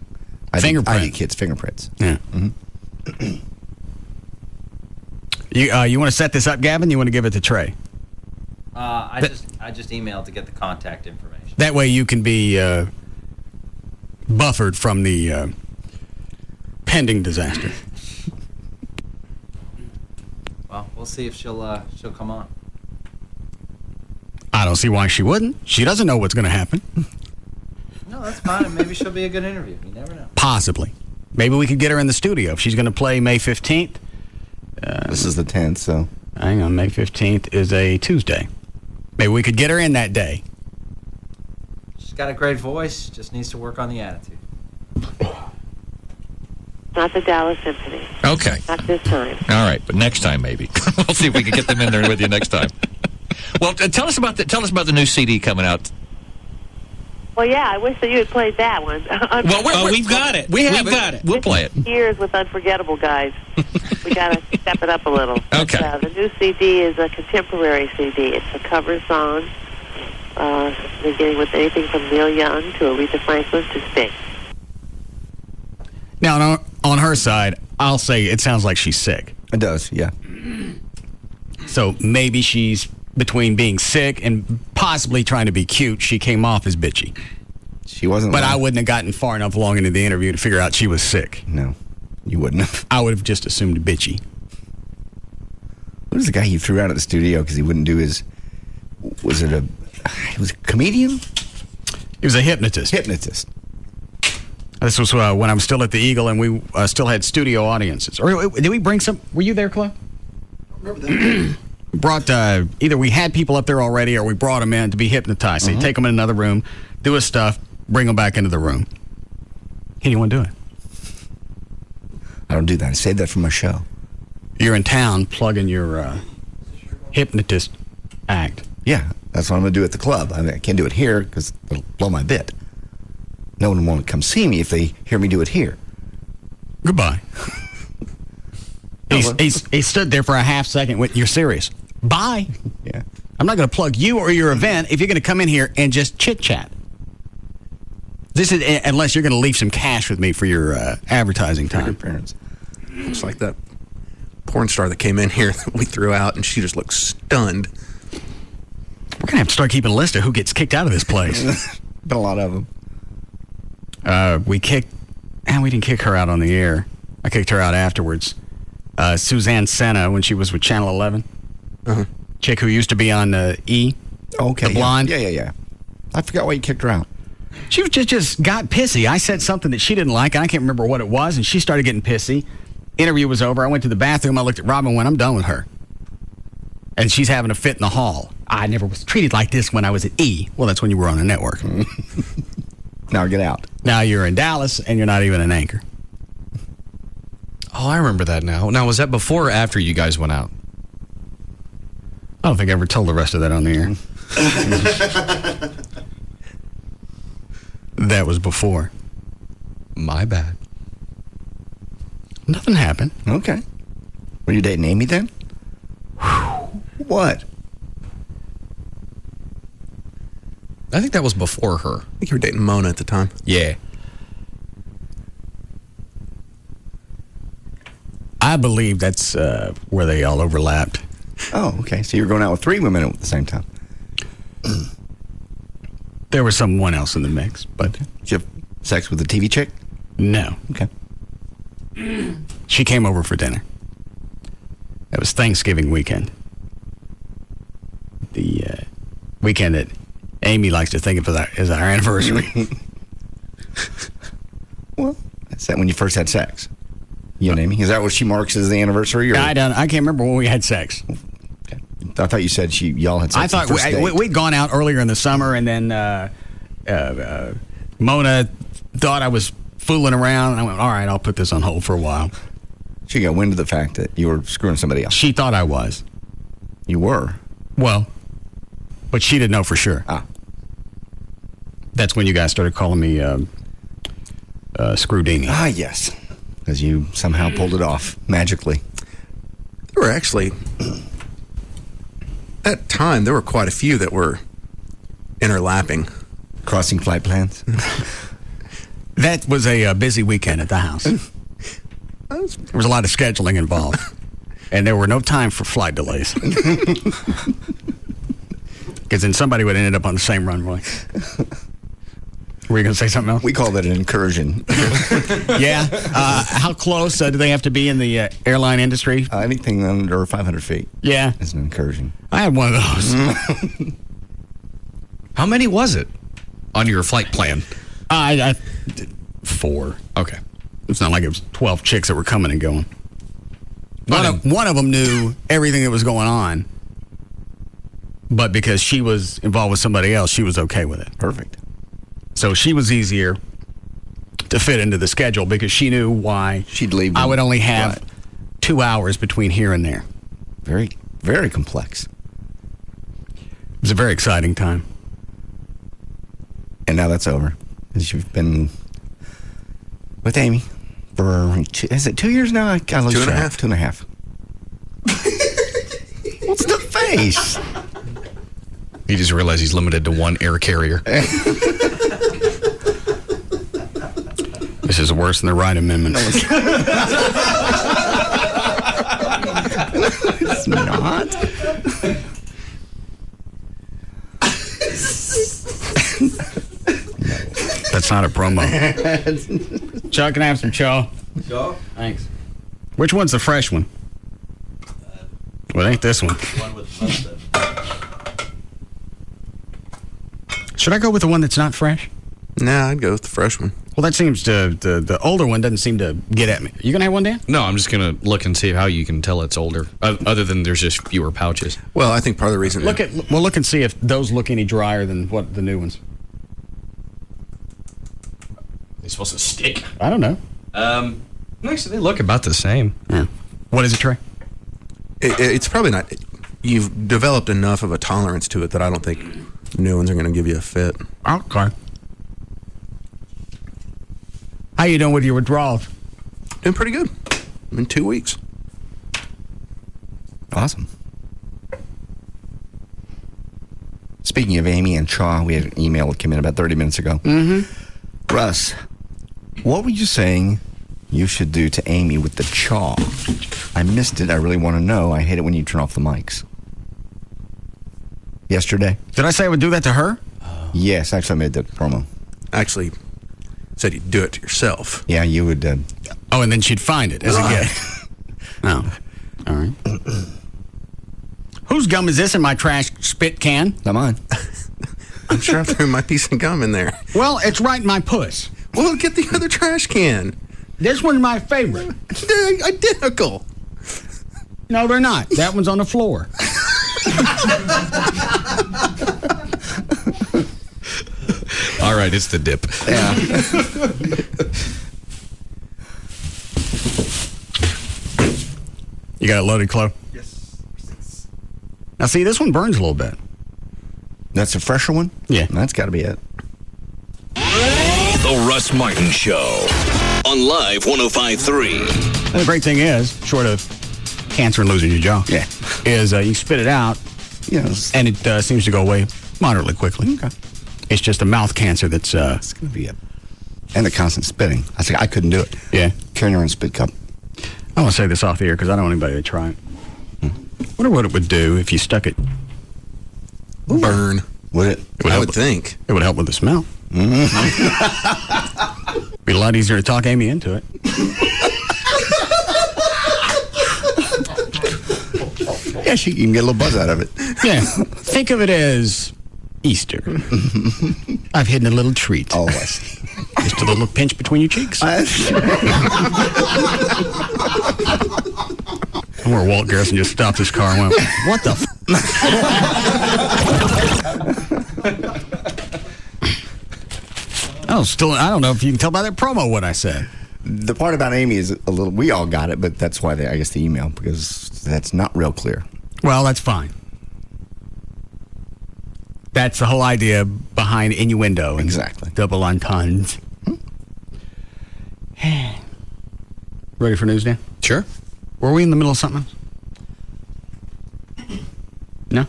S7: Fingerprints.
S1: ID kids, fingerprints.
S7: Yeah. Mm-hmm. You want to set this up, Gavin? You want to give it to Trey?
S13: I just emailed to get the contact information.
S7: That way you can be buffered from the pending disaster.
S13: Well, we'll see if she'll come on.
S7: I don't see why she wouldn't. She doesn't know what's going to happen.
S13: No, that's fine. Maybe she'll be a good interview. You never know.
S7: Possibly. Maybe we could get her in the studio. If she's going to play May 15th.
S1: This is the 10th, so.
S7: Hang on. May 15th is a Tuesday. Maybe we could get her in that day.
S13: She's got a great voice. Just needs to work on the attitude.
S16: Not the Dallas Symphony.
S11: Okay.
S16: Not this time.
S11: All right, but next time maybe. We'll see if we can get them in there with you next time. Well, tell us about the new CD coming out.
S16: Well, yeah, I wish that you had played that one.
S11: Well, we've got it. We've got it. We'll play it.
S16: Years with Unforgettable, guys. We got to step it up a little.
S11: Okay.
S16: But, the new CD is a contemporary CD. It's a cover song, beginning with anything from Neil Young to Aretha Franklin to Sting.
S7: Now, on her side, I'll say it sounds like she's sick.
S1: It does, yeah.
S7: So maybe she's between being sick and possibly trying to be cute. She came off as bitchy.
S1: She wasn't.
S7: But I wouldn't have gotten far enough along into the interview to figure out she was sick.
S1: No, you wouldn't have.
S7: I would have just assumed bitchy.
S1: What was the guy you threw out at the studio because he wouldn't do his... Was it he was a comedian?
S7: He was a hypnotist. This was when I was still at the Eagle and we still had studio audiences. Or did we bring some... Were you there, Chloe?
S2: I don't remember that.
S7: Brought either we had people up there already or we brought them in to be hypnotized. So you take them in another room, do his stuff, bring them back into the room. Hey, you want to do it?
S1: I don't do that. I save that for my show.
S7: You're in town plugging your hypnotist act.
S1: Yeah, that's what I'm going to do at the club. I mean, I can't do it here because it'll blow my bit. No one will come see me if they hear me do it here.
S7: Goodbye. He stood there for a half second. You're serious? Bye.
S1: Yeah.
S7: I'm not going to plug you or your event if you're going to come in here and just chit-chat. This is unless you're going to leave some cash with me for your advertising time.
S1: Your parents.
S2: Looks like that porn star that came in here that we threw out, and she just looks stunned.
S7: We're going to have to start keeping a list of who gets kicked out of this place.
S1: Been a lot of them.
S7: We didn't kick her out on the air. I kicked her out afterwards. Suzanne Senna, when she was with Channel 11.
S1: Uh-huh.
S7: Chick who used to be on E!
S1: Okay.
S7: The blonde.
S1: Yeah. I forgot why you kicked her out.
S7: She was just got pissy. I said something that she didn't like, and I can't remember what it was, and she started getting pissy. Interview was over. I went to the bathroom. I looked at Robin and went, I'm done with her. And she's having a fit in the hall. I never was treated like this when I was at E! Well, that's when you were on a network.
S1: Now get out.
S7: Now you're in Dallas, and you're not even an anchor.
S6: Oh, I remember that now. Now, was that before or after you guys went out?
S7: I don't think I ever told the rest of that on the air. That was before.
S6: My bad.
S7: Nothing happened.
S1: Okay. Were you dating Amy then? What?
S6: I think that was before her.
S2: I think you were dating Mona at the time.
S6: Yeah.
S7: I believe that's where they all overlapped.
S1: Oh, okay. So you were going out with 3 women at the same time.
S7: There was someone else in the mix, but
S1: Did you have sex with the TV chick?
S7: no.
S1: Okay.
S7: She came over for dinner. It was Thanksgiving weekend. The weekend that Amy likes to think of as our anniversary.
S1: Well, is that when you first had sex? You and Amy? Is that what she marks as the anniversary? Or?
S7: I can't remember when we had sex.
S1: Okay. I thought you said y'all had sex.
S7: I thought we'd gone out earlier in the summer, and then Mona thought I was fooling around, and I went, all right, I'll put this on hold for a while.
S1: She got wind of the fact that you were screwing somebody else.
S7: She thought I was.
S1: You were?
S7: Well, but she didn't know for sure.
S1: Ah.
S7: That's when you guys started calling me Screwdini.
S1: Ah, yes. Because you somehow pulled it off magically.
S2: There were actually, at that time, there were quite a few that were interlapping.
S1: Crossing flight plans?
S7: That was a busy weekend at the house. There was a lot of scheduling involved. And there were no time for flight delays. Because then somebody would end up on the same runway. Were you going to say something else?
S1: We call that an incursion.
S7: Yeah. How close do they have to be in the airline industry?
S1: Anything under 500 feet.
S7: Yeah.
S1: Is an incursion.
S7: I had one of those.
S6: How many was it on your flight plan?
S7: I 4.
S6: Okay.
S7: It's not like it was 12 chicks that were coming and going. One of them knew everything that was going on, but because she was involved with somebody else, she was okay with it.
S1: Perfect.
S7: So she was easier to fit into the schedule because she knew why
S1: she'd leave.
S7: I would only have 2 hours between here and there.
S1: Very, very complex.
S7: It was a very exciting time.
S1: And now that's over. Because you've been with Amy for, is it 2 years now? I lose track. 2.5. What's the face?
S6: He just realized he's limited to one air carrier.
S7: This is worse than the Wright Amendment.
S1: No, it's not.
S7: That's not a promo. Chuck, can I have some chaw?
S13: Chaw?
S7: Thanks. Which one's the fresh one? Well, it ain't this one.
S13: One with mustard.
S7: Should I go with the one that's not fresh?
S2: Nah, I'd go with the fresh one.
S7: Well, that seems to, the older one doesn't seem to get at me. You gonna have one, Dan?
S6: No, I'm just going to look and see how you can tell it's older, other than there's just fewer pouches.
S2: Well, I think part of the reason...
S7: Look and see if those look any drier than what the new ones.
S6: They're supposed to stick.
S7: I don't know.
S6: Actually, they look about the same.
S7: Yeah. What is it, Trey?
S2: It's probably not... You've developed enough of a tolerance to it that I don't think new ones are going to give you a fit.
S7: Okay. How you doing with your withdrawals?
S2: Doing pretty good. In 2 weeks.
S1: Awesome. Speaking of Amy and Chaw, we had an email that came in about 30 minutes ago.
S7: Mm-hmm.
S1: Russ, what were you saying you should do to Amy with the chaw? I missed it. I really want to know. I hate it when you turn off the mics. Yesterday?
S7: Did I say I would do that to her?
S1: Yes, actually I made that promo.
S2: Actually, said you'd do it to yourself.
S1: Yeah, you would.
S7: Oh, and then she'd find it as a gift. Oh, all right. Whose gum is this in my trash spit can?
S1: Not mine.
S2: I'm sure I threw my piece of gum in there.
S7: Well, it's right in my puss.
S2: Well, get the other trash can.
S7: This one's my favorite.
S2: They're identical.
S7: No, they're not. That one's on the floor.
S6: All right, it's the dip.
S1: Yeah.
S7: You got it loaded, Chloe?
S2: Yes.
S7: Now, see, this one burns a little bit.
S1: That's a fresher one?
S7: Yeah.
S1: That's got to be it.
S5: The Russ Martin Show on Live 105.3.
S7: And the great thing is, short of cancer and losing your jaw, is you spit it out,
S1: yes,
S7: and it seems to go away moderately quickly.
S1: Okay.
S7: It's just a mouth cancer that's...
S1: It's going to be it. And the constant spitting. I couldn't do it.
S7: Yeah.
S1: Carrying around a spit cup.
S7: I want to say this off the air because I don't want anybody to try it. Wonder what it would do if you stuck it.
S2: Burn.
S1: Would it?
S2: I would think.
S7: It would help with the smell. Be a lot easier to talk Amy into it.
S1: Yeah, she can get a little buzz out of it.
S7: Yeah. Think of it as Easter. I've hidden a little treat.
S1: Oh, I see.
S7: Just a little pinch between your cheeks. And where Walt Garrison just stopped his car and went, what the I don't know if you can tell by that promo what I said.
S1: The part about Amy is a little, we all got it, but that's why I guess the email, because that's not real clear.
S7: Well, that's fine. That's the whole idea behind innuendo. And
S1: exactly.
S7: Double entendres. Ready for news, Dan?
S6: Sure.
S7: Were we in the middle of something? No?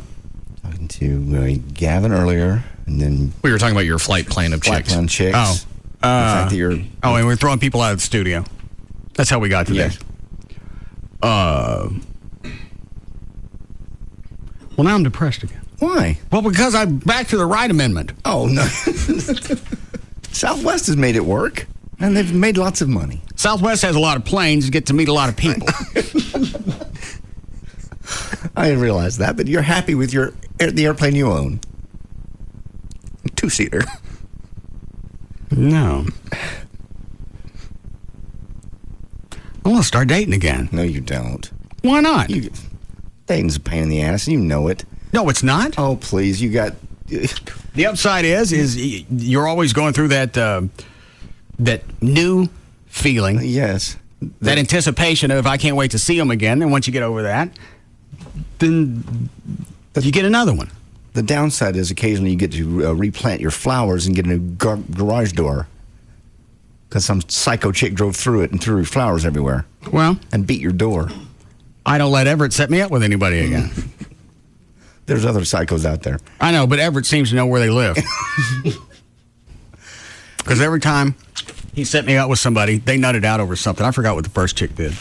S1: Talking to Gavin earlier, and then...
S6: We were talking about your flight plan of
S1: Flight
S6: chicks.
S1: plan chicks.
S7: Oh.
S1: The fact that you're...
S7: and we're throwing people out of the studio. That's how we got to this. Well, now I'm depressed again.
S1: Why?
S7: Well, because I'm back to the Wright Amendment.
S1: Oh, no. Southwest has made it work, and they've made lots of money.
S7: Southwest has a lot of planes. You get to meet a lot of people.
S1: I realize that, but you're happy with the airplane you own. Two-seater.
S7: No. I want to start dating again.
S1: No, you don't.
S7: Why not?
S1: Dating's a pain in the ass, and you know it.
S7: No, it's not.
S1: Oh, please, you got...
S7: The upside is you're always going through that new feeling.
S1: Yes.
S7: That anticipation of I can't wait to see them again. And once you get over that, then you get another one.
S1: The downside is occasionally you get to replant your flowers and get a new garage door. Because some psycho chick drove through it and threw flowers everywhere.
S7: Well.
S1: And beat your door.
S7: I don't let Everett set me up with anybody again.
S1: There's other psychos out there.
S7: I know, but Everett seems to know where they live. Because every time he set me up with somebody, they nutted out over something. I forgot what the first chick did.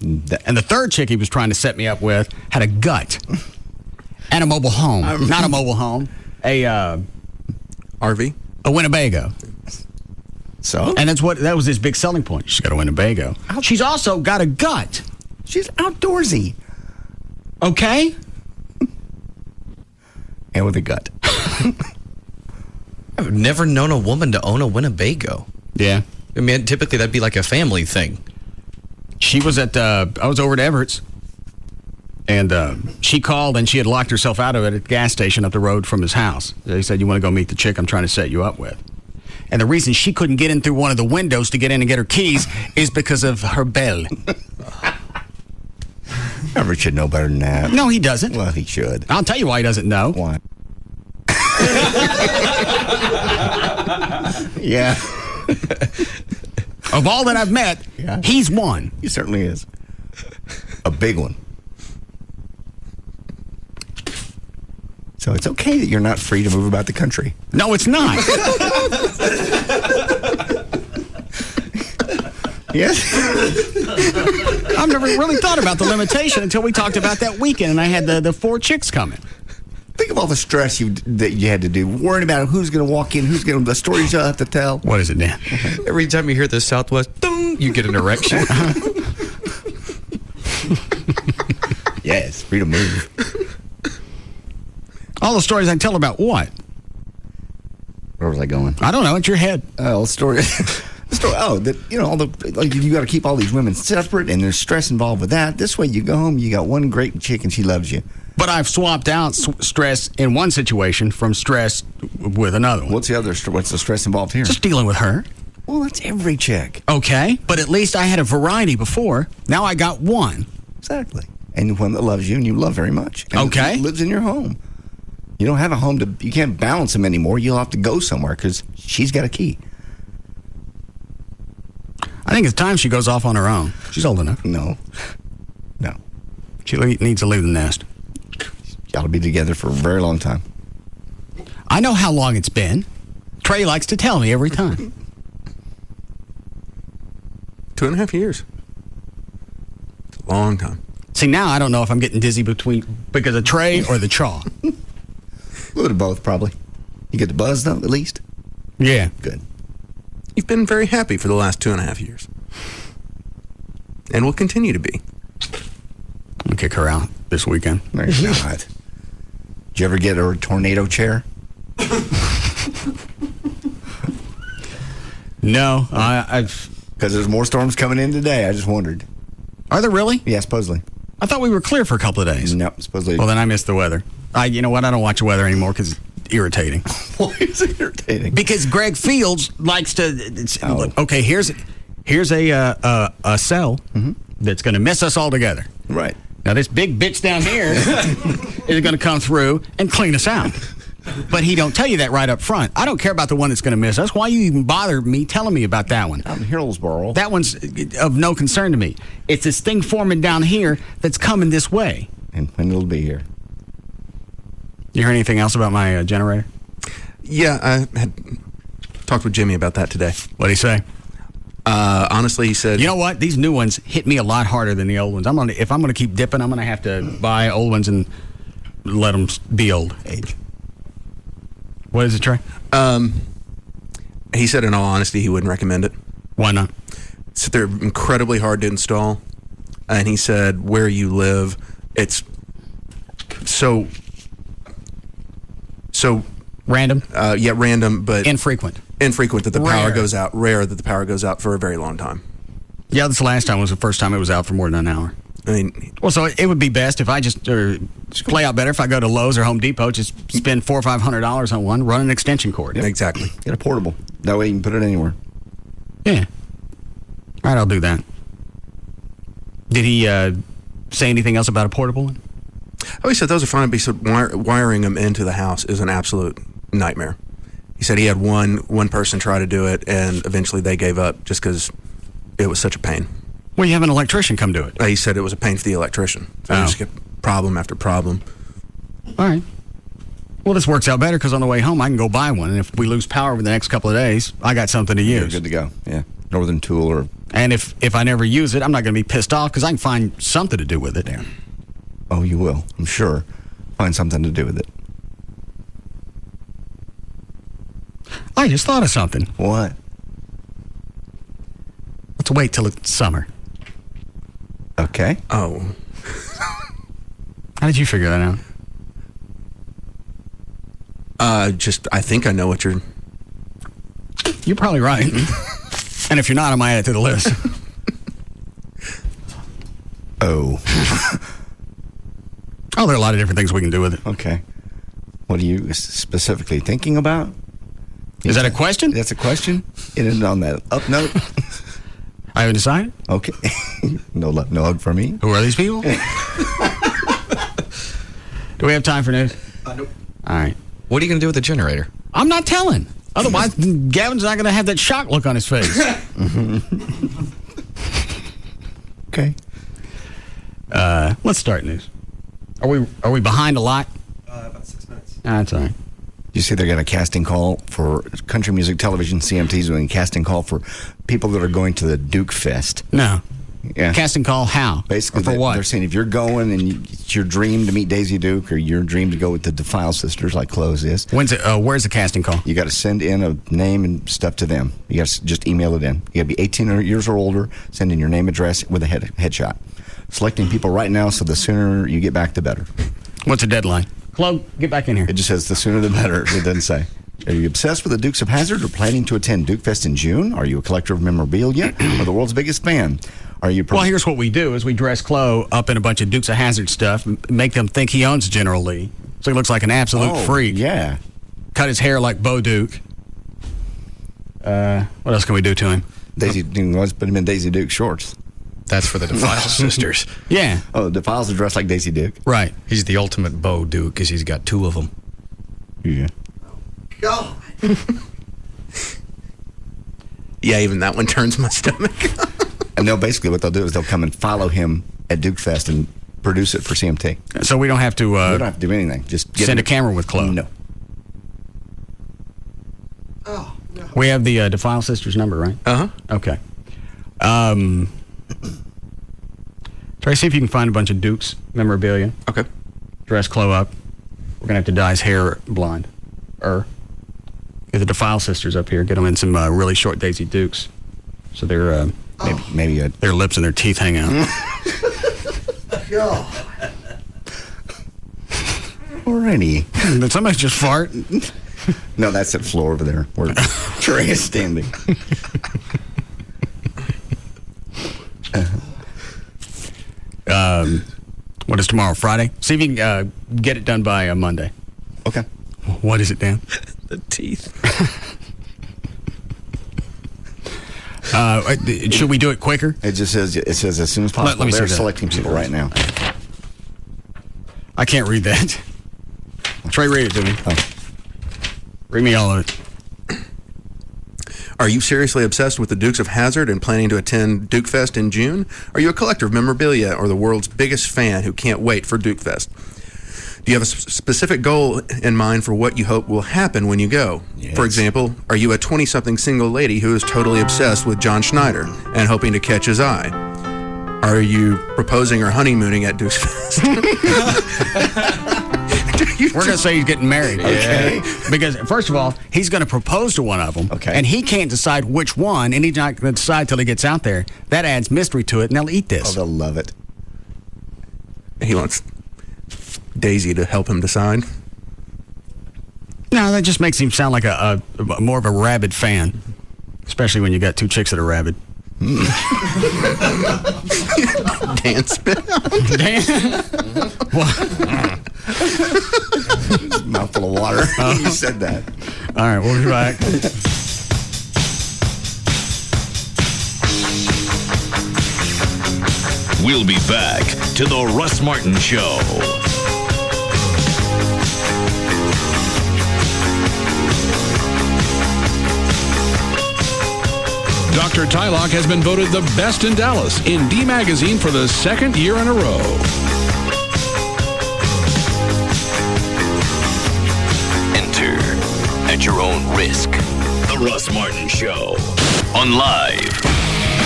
S7: And the third chick he was trying to set me up with had a gut. And a mobile home. Not a mobile home. A
S2: RV?
S7: A Winnebago.
S1: So?
S7: And that was his big selling point. She's got a Winnebago. She's also got a gut.
S1: She's outdoorsy.
S7: Okay?
S1: And with a gut.
S6: I've never known a woman to own a Winnebago.
S7: Yeah.
S6: I mean, typically that'd be like a family thing.
S7: She was I was over at Everett's. And she called and she had locked herself out of it at the gas station up the road from his house. They said, you want to go meet the chick I'm trying to set you up with. And the reason she couldn't get in through one of the windows to get in and get her keys is because of her bell.
S1: Everett should know better than that.
S7: No, he doesn't.
S1: Well, he should.
S7: I'll tell you why he doesn't know.
S1: Why? Yeah.
S7: Of all that I've met, he's one.
S1: He certainly is. A big one. So it's okay that you're not free to move about the country.
S7: No, it's not.
S1: Yes.
S7: I've never really thought about the limitation until we talked about that weekend and I had the 4 chicks coming.
S1: Think of all the stress that you had to do, worrying about who's going to walk in, the stories you'll have to tell.
S7: What is it, Dan?
S6: Every time you hear the Southwest, ding, you get an erection.
S1: Yes, free to move.
S7: All the stories I tell about what?
S1: Where was I going?
S7: I don't know. It's your head.
S1: The story. You got to keep all these women separate, and there's stress involved with that. This way, you go home, you got one great chick, and she loves you.
S7: But I've swapped out stress in one situation from stress with another one.
S1: What's the stress involved here?
S7: Just dealing with her.
S1: Well, that's every chick.
S7: Okay, but at least I had a variety before. Now I got one.
S1: Exactly. And one that loves you and you love very much. And
S7: okay.
S1: Lives in your home. You don't have a home you can't balance them anymore. You'll have to go somewhere because she's got a key.
S7: I think it's time she goes off on her own. She's old enough.
S1: No.
S7: She needs to leave the nest.
S1: Y'all will be together for a very long time.
S7: I know how long it's been. Trey likes to tell me every time.
S2: 2.5 years. long time.
S7: See, now I don't know if I'm getting dizzy because of Trey or the chaw.
S1: A little of both, probably. You get the buzz, though, at least?
S7: Yeah.
S1: Good.
S2: You've been very happy for the last 2.5 years. And will continue to be.
S7: I'll kick her out this weekend.
S1: No, you're not. Did you ever get her a tornado chair?
S7: No. I've...
S1: Because there's more storms coming in today. I just wondered.
S7: Are there really?
S1: Yeah, supposedly.
S7: I thought we were clear for a couple of days.
S1: No, supposedly.
S7: Well, then I missed the weather. You know what? I don't watch the weather anymore because it's irritating.
S1: Why is it irritating?
S7: Because Greg Fields likes to. Look, okay, here's a cell that's going to mess us all together.
S1: Right.
S7: Now this big bitch down here is going to come through and clean us out. But he don't tell you that right up front. I don't care about the one that's going to miss us. Why you even bother me telling me about that one?
S1: Out in Hillsboro.
S7: That one's of no concern to me. It's this thing forming down here that's coming this way.
S1: And when it'll be here.
S7: You heard anything else about my generator?
S2: Yeah, I had talked with Jimmy about that today.
S7: What'd he say?
S2: Honestly, he said...
S7: You know what? These new ones hit me a lot harder than the old ones. If I'm going to keep dipping, I'm going to have to buy old ones and let them be old age. What is it, Trey?
S2: He said, in all honesty, he wouldn't recommend it.
S7: Why not?
S2: So they're incredibly hard to install. And he said, where you live, it's so
S7: random.
S2: Yeah, random, but
S7: infrequent
S2: that the
S7: rare.
S2: power goes out. Rare that the power goes out for a very long time.
S7: Yeah, this last time was the first time it was out for more than an hour.
S2: I mean,
S7: well, so it would be best if I just play out better if I go to Lowe's or Home Depot, just spend $400 or $500 on one, run an extension cord.
S2: Yep. Exactly.
S1: Get a portable. That way you can put it anywhere.
S7: Yeah. All right, I'll do that. Did he say anything else about a portable one?
S2: Oh, he said those are fine, but he said wiring them into the house is an absolute nightmare. He said he had one person try to do it, and eventually they gave up just because it was such a pain.
S7: Well, you have an electrician come do it.
S2: He said it was a pain for the electrician. So you just get problem after problem.
S7: All right. Well, this works out better because on the way home I can go buy one, and if we lose power over the next couple of days, I got something to use.
S1: You're good to go. Yeah. Northern Tool or...
S7: And if I never use it, I'm not going to be pissed off because I can find something to do with it.
S1: Yeah. Oh, you will. I'm sure. Find something to do with it.
S7: I just thought of something.
S1: What?
S7: Let's wait till it's summer.
S1: Okay.
S2: Oh.
S7: How did you figure that out?
S2: I think I know what you're...
S7: You're probably right. And if you're not, I might add it to the list.
S1: Oh.
S7: Oh, there are a lot of different things we can do with it.
S1: Okay. What are you specifically thinking about?
S7: Is that a question?
S1: That's a question? And on that up note?
S7: I haven't decided.
S1: Okay. No hug for me.
S7: Who are these people? Do we have time for news?
S6: Nope.
S7: All right.
S6: What are you going to do with the generator?
S7: I'm not telling. Otherwise, Gavin's not going to have that shock look on his face.
S1: Okay.
S7: Let's start news. Are we behind a lot?
S6: About 6 minutes.
S7: That's all right.
S1: You see they got a casting call for country music television. CMT's doing a casting call for people that are going to the Duke Fest.
S7: No.
S1: Yeah.
S7: Casting call how?
S1: Basically,
S7: Or for what?
S1: They're saying if you're going and it's your dream to meet Daisy Duke or your dream to go with the Defile Sisters like Close is.
S7: When's it? Where's the casting call?
S1: You got to send in a name and stuff to them. You got to just email it in. You got to be 18 years or older. Send in your name, address with a headshot. Selecting people right now, so the sooner you get back, the better.
S7: What's the deadline? Chloe, get back in here.
S1: It just says the sooner the better. It doesn't say. Are you obsessed with the Dukes of Hazzard or planning to attend Duke Fest in June? Are you a collector of memorabilia or the world's biggest fan? Are you?
S7: Well, here's what we do: is we dress Chloe up in a bunch of Dukes of Hazzard stuff, make them think he owns General Lee, so he looks like an absolute freak.
S1: Yeah.
S7: Cut his hair like Bo Duke. What else can we do to him?
S1: Let's put him in Daisy Duke shorts.
S6: That's for the Defile Sisters.
S7: Yeah.
S1: Oh, the Defiles are dressed like Daisy Duke.
S7: Right.
S6: He's the ultimate Bo Duke because he's got two of them.
S1: Yeah.
S3: God.
S2: Yeah, even that one turns my stomach.
S1: And basically what they'll do is they'll come and follow him at Duke Fest and produce it for CMT.
S7: So we don't have to.
S1: We don't have to do anything. Just
S7: send a camera with Chloe.
S1: No.
S3: Oh, no.
S7: We have the Defile Sisters number, right?
S2: Uh-huh.
S7: Okay. Try to see if you can find a bunch of Duke's memorabilia.
S2: Okay.
S7: Dress Chloe up. We're going to have to dye his hair blonde. Get the Defile sisters up here. Get them in some really short Daisy Dukes. So they're
S1: maybe
S7: their lips and their teeth hang out.
S1: Alrighty.
S7: Did somebody just fart?
S1: No, that's that floor over there where Trey is standing.
S7: What is tomorrow? Friday? See if you can get it done by Monday.
S1: Okay.
S7: What is it, Dan?
S6: The teeth.
S7: Should we do it quicker?
S1: It just says as soon as possible.
S7: Let me
S1: They're
S7: see that.
S1: selecting people right now.
S7: I can't read that. Trey, read it to me.
S1: Oh.
S7: Read me all of it.
S2: Are you seriously obsessed with the Dukes of Hazzard and planning to attend Duke Fest in June? Are you a collector of memorabilia or the world's biggest fan who can't wait for Duke Fest? Do you have a specific goal in mind for what you hope will happen when you go?
S1: Yes.
S2: For example, are you a 20-something single lady who is totally obsessed with John Schneider and hoping to catch his eye? Are you proposing or honeymooning at Duke's Fest?
S7: We're going to say he's getting married.
S1: Okay.
S7: Because, first of all, he's going to propose to one of them.
S1: Okay.
S7: And he can't decide which one, and he's not going to decide till he gets out there. That adds mystery to it, and they'll eat
S1: Oh,
S7: this.
S1: they'll love it.
S2: He wants Daisy to help him decide.
S7: No, that just makes him sound like a more of a rabid fan, especially when you got two chicks that are rabid.
S2: Dan spit.
S7: Dan?
S1: Mouthful of water. You said that.
S7: All right, we'll be back.
S5: We'll be back to the Russ Martin Show.
S4: Dr. Tylock has been voted the best in Dallas in D Magazine for the second year in a row.
S5: Enter at your own risk. The Russ Martin Show on Live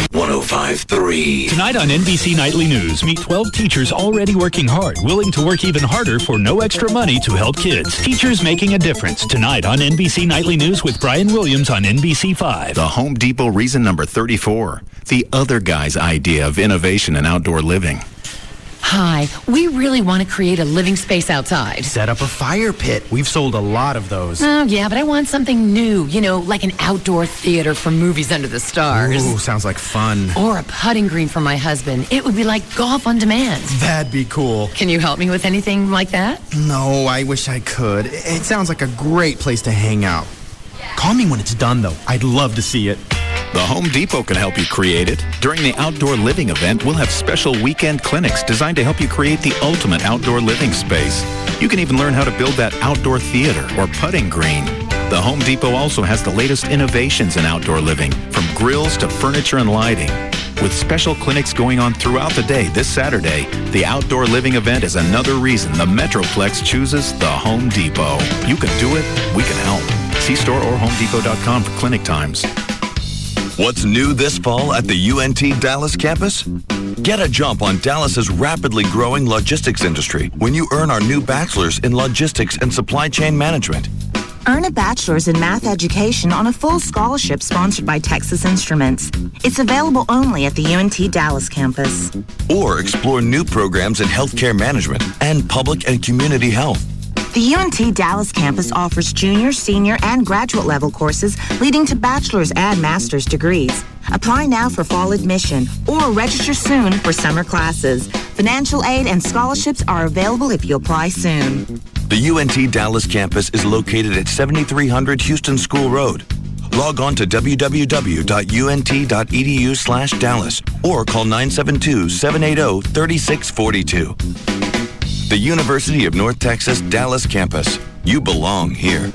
S5: 105.3.
S28: Tonight on NBC Nightly News, meet 12 teachers already working hard, willing to work even harder for no extra money to help kids. Teachers making a difference. Tonight on NBC Nightly News with Brian Williams on NBC5.
S12: The Home Depot reason number 34. The other guy's idea of innovation in outdoor living.
S21: Hi, we really want to create a living space outside.
S14: Set up a fire pit. We've sold a lot of those.
S21: Oh, yeah, but I want something new. You know, like an outdoor theater for movies under the stars.
S14: Ooh, sounds like fun.
S21: Or a putting green for my husband. It would be like golf on demand.
S14: That'd be cool.
S21: Can you help me with anything like that?
S14: No, I wish I could. It sounds like a great place to hang out. Call me when it's done, though. I'd love to see it.
S12: The Home Depot can help you create it. During the Outdoor Living event, we'll have special weekend clinics designed to help you create the ultimate outdoor living space. You can even learn how to build that outdoor theater or putting green. The Home Depot also has the latest innovations in outdoor living, from grills to furniture and lighting. With special clinics going on throughout the day this Saturday, the Outdoor Living event is another reason the Metroplex chooses the Home Depot. You can do it, we can help. See store or homedepot.com for clinic times.
S20: What's new this fall at the UNT Dallas campus? Get a jump on Dallas's rapidly growing logistics industry when you earn our new bachelor's in logistics and supply chain management.
S22: Earn a bachelor's in math education on a full scholarship sponsored by Texas Instruments. It's available only at the UNT Dallas campus.
S20: Or explore new programs in healthcare management and public and community health.
S22: The UNT Dallas campus offers junior, senior, and graduate level courses leading to bachelor's and master's degrees. Apply now for fall admission or register soon for summer classes. Financial aid and scholarships are available if you apply soon.
S20: The UNT Dallas campus is located at 7300 Houston School Road. Log on to www.unt.edu/Dallas or call 972-780-3642. The University of North Texas Dallas campus. You belong here.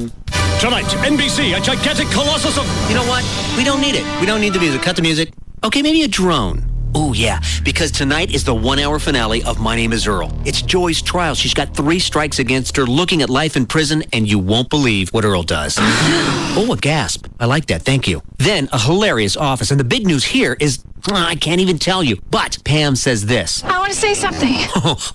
S28: Tonight, NBC, a gigantic colossus of...
S23: You know what? We don't need it. We don't need the music. Cut the music. Okay, maybe a drone. Oh, yeah, because tonight is the 1-hour finale of My Name is Earl. It's Joy's trial. She's got 3 strikes against her, looking at life in prison, and you won't believe what Earl does. Oh, a gasp. I like that. Thank you. Then a hilarious office, and the big news here is I can't even tell you. But Pam says this.
S9: I want to say something.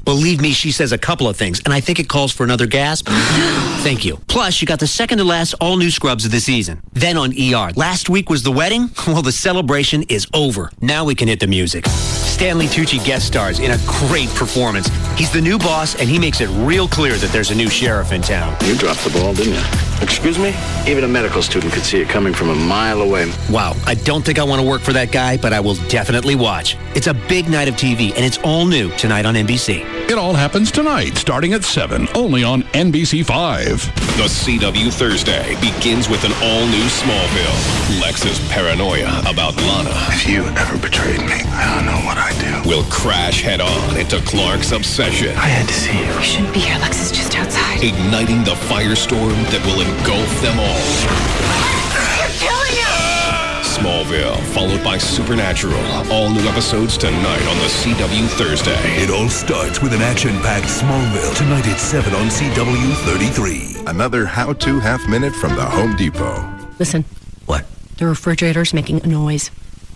S23: Believe me, she says a couple of things, and I think it calls for another gasp. Thank you. Plus, you got the second to last all-new scrubs of the season. Then on ER. Last week was the wedding? Well, the celebration is over. Now we can hit the music. Stanley Tucci guest stars in a great performance. He's the new boss, and he makes it real clear that there's a new sheriff in town.
S10: You dropped the ball, didn't you? Excuse me? Even a medical student could see it coming from a mile away.
S23: Wow, I don't think I want to work for that guy, but I will definitely watch. It's a big night of TV, and it's all new tonight on NBC.
S4: It all happens tonight, starting at 7, only on NBC5.
S17: The CW Thursday begins with an all-new Smallville. Lex's paranoia about Lana.
S19: If you ever betrayed me, I don't know what I'd do.
S17: Will crash head-on into Clark's obsession.
S19: I had to see you.
S21: We shouldn't be here. Lex is just outside.
S17: Igniting the firestorm that will engulf them all.
S21: You're killing him!
S17: Smallville, followed by Supernatural. All new episodes tonight on the CW Thursday.
S24: It all starts with an action-packed Smallville. Tonight at 7 on CW 33.
S25: Another how-to half-minute from the Home Depot.
S21: Listen.
S24: What?
S21: The refrigerator's making a noise.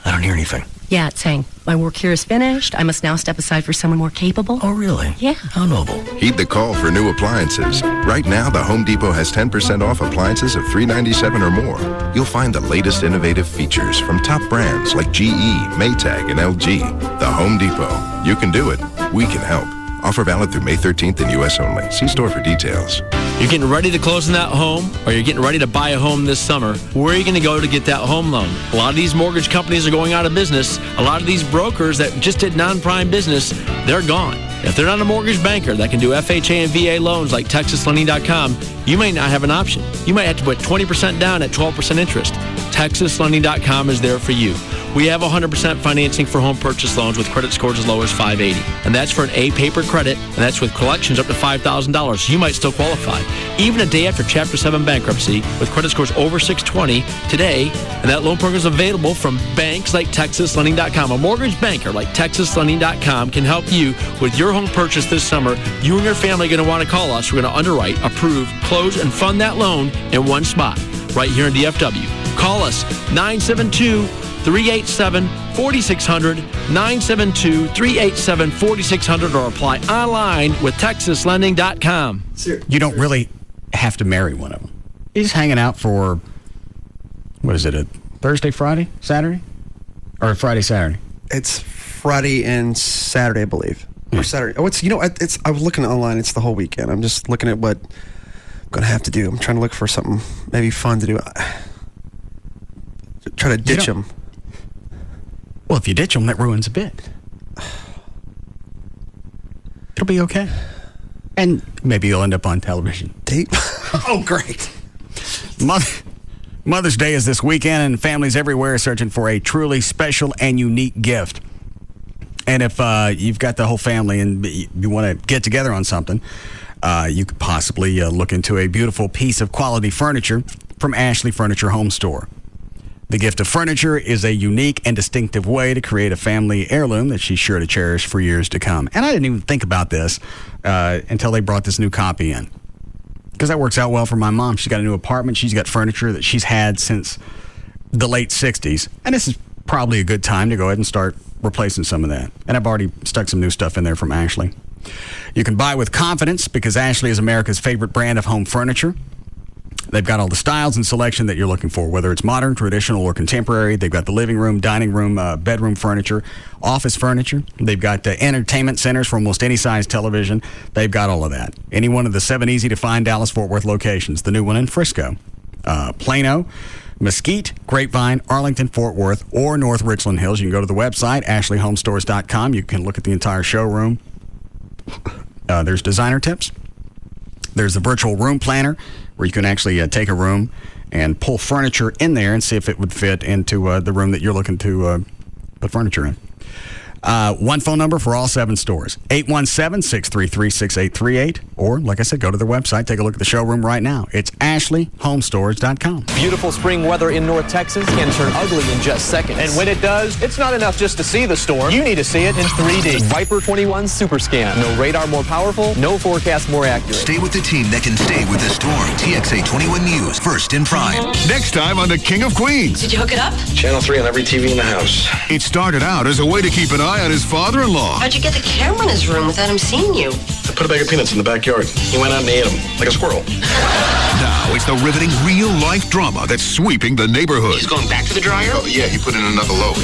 S24: I don't hear anything.
S21: Yeah, it's saying, my work here is finished. I must now step aside for someone more capable.
S24: Oh, really?
S21: Yeah.
S24: How noble.
S25: Heed the call for new appliances. Right now, the Home Depot has 10% off appliances of $397 or more. You'll find the latest innovative features from top brands like GE, Maytag, and LG. The Home Depot. You can do it. We can help. Offer valid through May 13th in U.S. only. See store for details.
S26: You're getting ready to close on that home, or you're getting ready to buy a home this summer. Where are you going to go to get that home loan? A lot of these mortgage companies are going out of business. A lot of these brokers that just did non-prime business, they're gone. If they're not a mortgage banker that can do FHA and VA loans like TexasLending.com, you may not have an option. You might have to put 20% down at 12% interest. TexasLending.com is there for you. We have 100% financing for home purchase loans with credit scores as low as 580. And that's for an A paper credit, and that's with collections up to $5,000. You might still qualify. Even a day after Chapter 7 bankruptcy, with credit scores over 620 today, and that loan program is available from banks like TexasLending.com. A mortgage banker like TexasLending.com can help you with your home purchase this summer. You and your family are going to want to call us. We're going to underwrite, approve, close, and fund that loan in one spot, right here in DFW. Call us 972-387-4600, 972-387-4600, or apply online with TexasLending.com.
S7: You don't really have to marry one of them. He's hanging out for, what is it, a Thursday, Friday, Saturday? Or Friday, Saturday?
S3: It's Friday and Saturday, I believe. Or Saturday. Oh, I was looking online. It's the whole weekend. I'm just looking at what I'm going to have to do. I'm trying to look for something maybe fun to do. Try to ditch them.
S7: Well, if you ditch them, that ruins a bit. It'll be okay. And maybe you'll end up on television.
S3: Date? Oh, great.
S7: Mother's Day is this weekend, and families everywhere are searching for a truly special and unique gift. And if you've got the whole family and you want to get together on something, you could possibly look into a beautiful piece of quality furniture from Ashley Furniture Home Store. The gift of furniture is a unique and distinctive way to create a family heirloom that she's sure to cherish for years to come. And I didn't even think about this until they brought this new copy in. Because that works out well for my mom. She's got a new apartment. She's got furniture that she's had since the late 60s. And this is probably a good time to go ahead and start replacing some of that. And I've already stuck some new stuff in there from Ashley. You can buy with confidence because Ashley is America's favorite brand of home furniture. They've got all the styles and selection that you're looking for, whether it's modern, traditional, or contemporary. They've got the living room, dining room, bedroom furniture, office furniture. They've got entertainment centers for almost any size television. They've got all of that. Any one of the 7 easy-to-find Dallas-Fort Worth locations. The new one in Frisco, Plano, Mesquite, Grapevine, Arlington, Fort Worth, or North Richland Hills. You can go to the website, ashleyhomestores.com. You can look at the entire showroom. There's designer tips. There's the virtual room planner, where you can actually take a room and pull furniture in there and see if it would fit into the room that you're looking to put furniture in. One phone number for all 7 stores, 817-633-6838. Or, like I said, go to their website. Take a look at the showroom right now. It's AshleyHomestorage.com.
S8: Beautiful spring weather in North Texas can turn ugly in just seconds. And when it does, it's not enough just to see the storm. You need to see it in 3D. Viper 21 Super Scan. No radar more powerful, no forecast more accurate.
S9: Stay with the team that can stay with the storm. TXA 21 News, first in prime.
S11: Next time on The King of Queens.
S13: Did you hook it up?
S10: Channel 3 on every TV in the house.
S11: It started out as a way to keep an eye on his father-in-law.
S13: How'd you get the camera in his room without him seeing you?
S10: I put a bag of peanuts in the backyard. He went out and ate them, like a squirrel.
S11: Now it's the riveting real-life drama that's sweeping the neighborhood.
S10: He's going back to the dryer?
S19: Oh, yeah, he put in another load.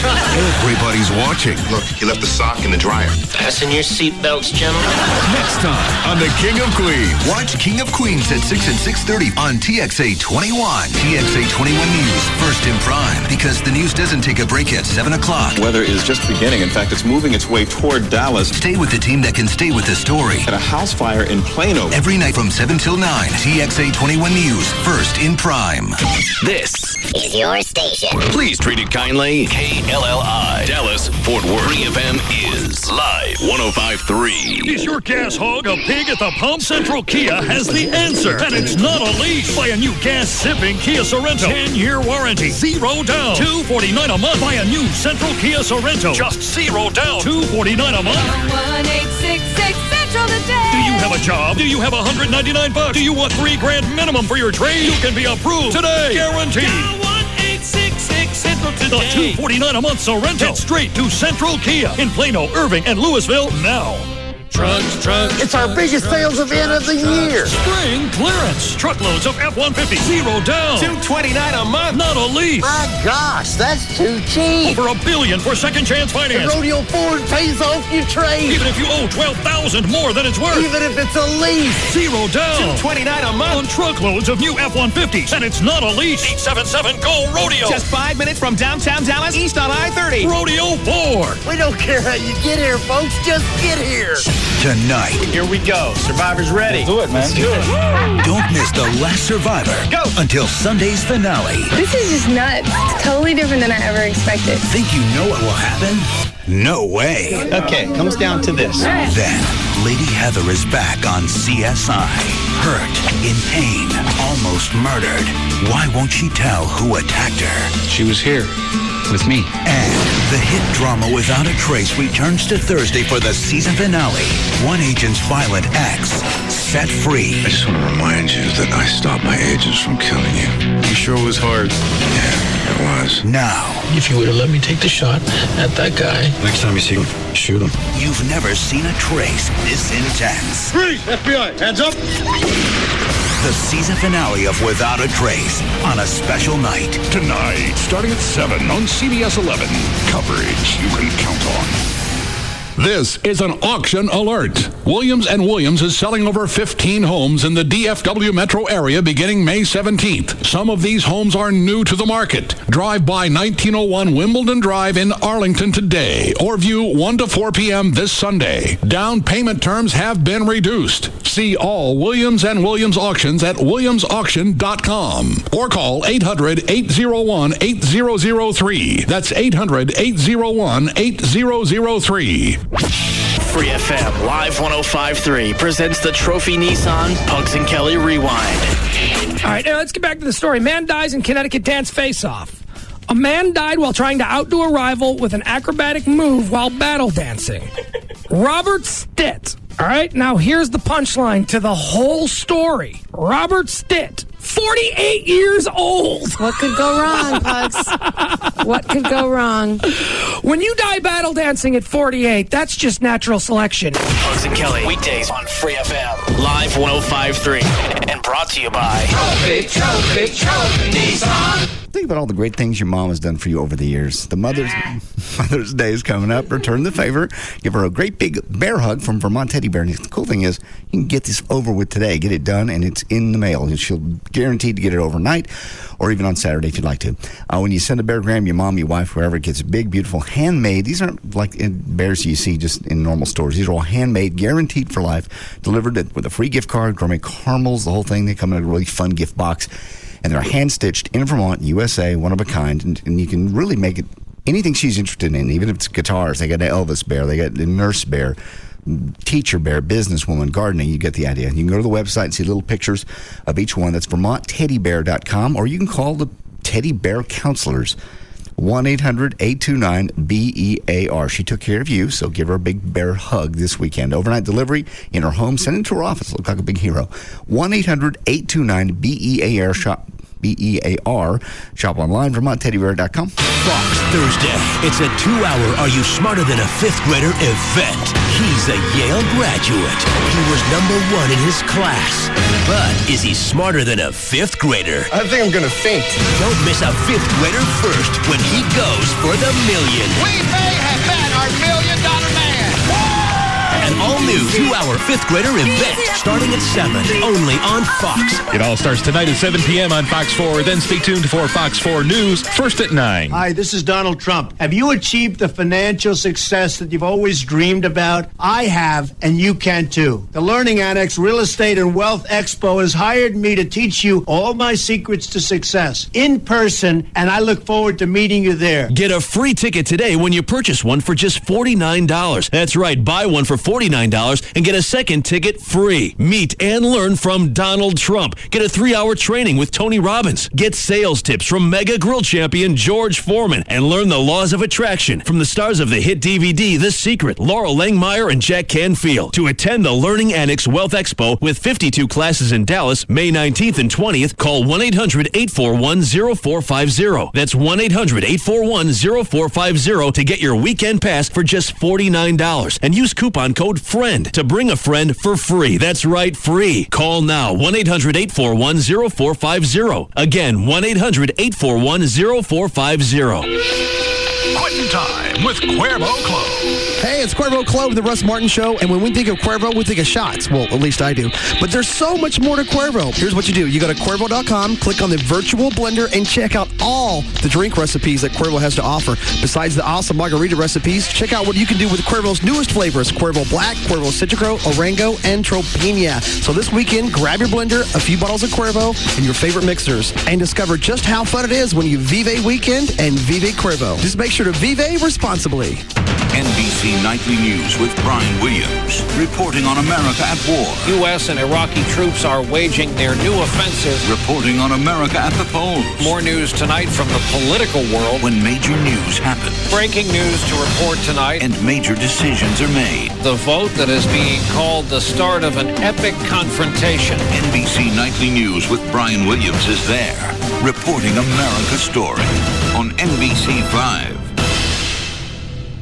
S11: Everybody's watching.
S19: Look, he left the sock in the dryer.
S13: Fasten your seatbelts, gentlemen.
S11: Next time on The King of Queens.
S9: Watch King of Queens at 6 and 6:30 on TXA 21. TXA 21 News, first in prime, because the news doesn't take a break at 7 o'clock.
S12: Weather is just beginning. In fact, it's moving its way toward Dallas.
S9: Stay with the team that can stay with the story.
S12: At a house fire in Plano.
S9: Every night from 7 till 9. TXA 21 News, first in prime.
S5: This is your station. Please treat it kindly. KLLI, Dallas, Fort Worth. 3FM is live 105.3.
S28: Is your gas hog a pig at the pump? Central Kia has the answer, and it's not a lease. Buy a new gas-sipping Kia Sorento. 10-year warranty. 0 down. $249 a month. Buy a new Central Kia Sorento. Just 0 down. $249 a month.
S15: 1866 Central today.
S28: Do you have a job? Do you have $199? Do you want $3,000 minimum for your trade? You can be approved today. Guaranteed.
S15: Dial 1866 Central today.
S28: The $249 a month Sorento. Head straight to Central Kia in Plano, Irving, and Louisville now. Trucks.
S16: It's our biggest sales event of the year.
S28: Spring clearance. Truckloads of F-150. 0 down.
S16: $229 a month.
S28: Not a lease.
S16: My gosh, that's too cheap.
S28: Over $1 billion for second chance finance.
S16: And Rodeo Ford pays off your trade.
S28: Even if you owe $12,000 more than it's worth.
S16: Even if it's a lease.
S28: 0 down.
S16: $229 a month.
S28: On truckloads of new F-150s. And it's not a lease. 877-GO-RODEO.
S16: Just 5 minutes from downtown Dallas, east on I-30.
S28: Rodeo Ford.
S16: We don't care how you get here, folks. Just get here.
S9: Tonight.
S16: Here we go. Survivor's ready. Do it, man. Let's do it.
S9: Don't miss The Last Survivor.
S16: Go.
S9: Until Sunday's finale.
S18: This is just nuts. It's totally different than I ever expected.
S9: Think you know what will happen? No way.
S16: Okay, comes down to this.
S9: Then, Lady Heather is back on CSI. Hurt, in pain, almost murdered. Why won't she tell who attacked her?
S6: She was here with me.
S9: And the hit drama Without a Trace returns to Thursday for the season finale. One agent's violent acts set free.
S19: I just want to remind you that I stopped my agents from killing you.
S6: You sure it was hard?
S19: Yeah, it was.
S9: Now,
S16: If you would have let me take the shot at that guy.
S6: Next time you see him, shoot him.
S9: you've never seen a trace this intense.
S16: Freeze! FBI, hands up!
S9: The season finale of Without a Trace on a special night.
S11: Tonight, starting at 7 on CBS 11. Coverage you can count on.
S4: This is an auction alert. Williams & Williams is selling over 15 homes in the DFW metro area beginning May 17th. Some of these homes are new to the market. Drive by 1901 Wimbledon Drive in Arlington today or view 1 to 4 p.m. this Sunday. Down payment terms have been reduced. See all Williams & Williams auctions at williamsauction.com or call 800-801-8003. That's 800-801-8003.
S23: Free FM Live 105.3 presents the Trophy Nissan Pugs and Kelly Rewind.
S27: All right, now let's get back to the story. Man dies in Connecticut dance face-off. A man died while trying to outdo a rival with an acrobatic move while battle dancing. Robert Stitt. All right, now here's the punchline to the whole story. Robert Stitt, 48 years old.
S21: What could go wrong, Pugs? What could go wrong?
S27: When you die battle dancing at 48, that's just natural selection.
S23: Pugs and Kelly, weekdays on Free FM Live 105.3 and brought to you by
S16: Trophy Nissan.
S1: Think about all the great things your mom has done for you over the years. The Mother's Day is coming up. Return the favor. Give her a great big bear hug from Vermont Teddy Bear. And the cool thing is, you can get this over with today. Get it done, and it's in the mail. And she'll guarantee to get it overnight or even on Saturday if you'd like to. When you send a beargram, your mom, your wife, whoever, it gets big, beautiful, handmade. These aren't like bears you see just in normal stores. These are all handmade, guaranteed for life, delivered with a free gift card, gourmet caramels, the whole thing. They come in a really fun gift box. And they're hand-stitched in Vermont, USA, one of a kind. And you can really make it anything she's interested in, even if it's guitars. They got an Elvis bear, they got a nurse bear, teacher bear, businesswoman, gardening. You get the idea. You can go to the website and see little pictures of each one. That's VermontTeddyBear.com, or you can call the Teddy Bear Counselors, 1-800-829-BEAR. She took care of you, so give her a big bear hug this weekend. Overnight delivery in her home. Send it to her office. Look like a big hero. 1-800-829-BEAR. Shop BEAR. Shop online, VermontTeddyBear.com.
S2: Fox Thursday. It's a 2-hour Are You Smarter Than a Fifth Grader event. He's a Yale graduate. He was #1 in his class. But is he smarter than a fifth grader?
S14: I think I'm going to faint.
S2: Don't miss a fifth grader first when he goes for the million.
S16: We may have met our $1 million man.
S2: An all-new 2-hour fifth grader event starting at 7, only on Fox.
S17: It all starts tonight at 7 p.m. on Fox 4. Then stay tuned for Fox 4 News, first at 9.
S20: Hi, this is Donald Trump. Have you achieved the financial success that you've always dreamed about? I have, and you can too. The Learning Annex Real Estate and Wealth Expo has hired me to teach you all my secrets to success in person, and I look forward to meeting you there.
S2: Get a free ticket today when you purchase one for just $49. That's right, buy one for $49 and get a second ticket free. Meet and learn from Donald Trump. Get a 3-hour training with Tony Robbins. Get sales tips from mega grill champion George Foreman and learn the laws of attraction from the stars of the hit DVD The Secret, Laurel Langmeyer and Jack Canfield. To attend the Learning Annex Wealth Expo with 52 classes in Dallas, May 19th and 20th, call 1-800-841-0450. That's 1-800-841-0450 to get your weekend pass for just $49 and use coupon code FRIEND to bring a friend for free. That's right, free. Call now, 1-800-841-0450. Again, 1-800-841-0450.
S11: Quitting time with Cuervo Club.
S3: Hey, it's Cuervo Club, the Russ Martin Show, and when we think of Cuervo, we think of shots. Well, at least I do. But there's so much more to Cuervo. Here's what you do. You go to Cuervo.com, click on the virtual blender, and check out all the drink recipes that Cuervo has to offer. Besides the awesome margarita recipes, check out what you can do with Cuervo's newest flavors, Cuervo Black, Cuervo Citro, Orango, and Tropina. So this weekend, grab your blender, a few bottles of Cuervo, and your favorite mixers, and discover just how fun it is when you Vive Weekend and Vive Cuervo. Just make sure to Vive responsibly.
S9: NBC Nightly News with Brian Williams, reporting on America at war.
S22: U.S. and Iraqi troops are waging their new offensive.
S9: Reporting on America at the polls.
S22: More news tonight from the political world.
S9: When major news happens.
S22: Breaking news to report tonight.
S9: And major decisions are made.
S22: The vote that is being called the start of an epic confrontation.
S9: NBC Nightly News with Brian Williams is there, reporting America's story on NBC 5.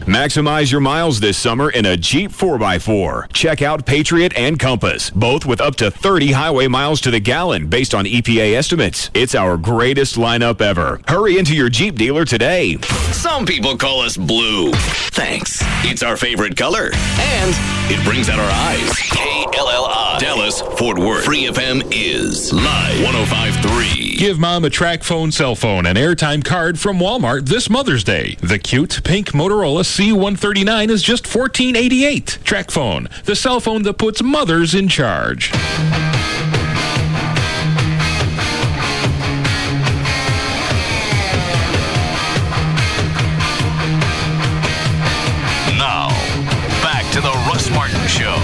S24: Maximize your miles this summer in a Jeep 4x4. Check out Patriot and Compass, both with up to 30 highway miles to the gallon based on EPA estimates. It's our greatest lineup ever. Hurry into your Jeep dealer today.
S5: Some people call us blue. Thanks. It's our favorite color. And it brings out our eyes. KLLI. Dallas, Fort Worth. Free FM is live 105.3.
S17: Give Mom a track phone, cell phone, and airtime card from Walmart this Mother's Day. The cute pink Motorola C139 is just $14.88. Track phone, the cell phone that puts mothers in charge.
S5: Now, back to the Russ Martin Show.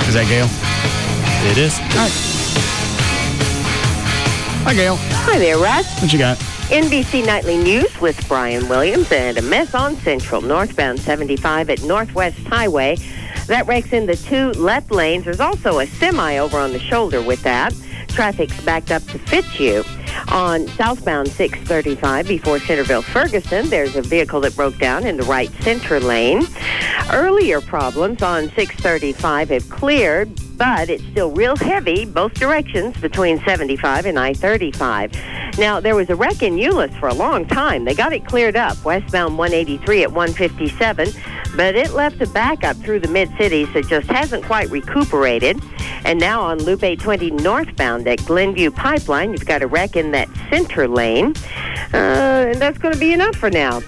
S7: Is that Gail?
S6: It is.
S7: All right. Hi, Gail.
S25: Hi there, Russ.
S7: What you got?
S25: NBC Nightly News with Brian Williams and a mess on Central, northbound 75 at Northwest Highway. That wrecks in the 2 left lanes. There's also a semi over on the shoulder with that. Traffic's backed up to Fitzhugh. On southbound 635 before Centerville-Ferguson, there's a vehicle that broke down in the right center lane. Earlier problems on 635 have cleared, but it's still real heavy both directions between 75 and I-35. Now, there was a wreck in Euless for a long time. They got it cleared up, westbound 183 at 157, but it left a backup through the mid-cities that just hasn't quite recuperated. And now on Loop 820 northbound at Glenview Pipeline, you've got a wreck in that center lane. And that's going to be enough for now.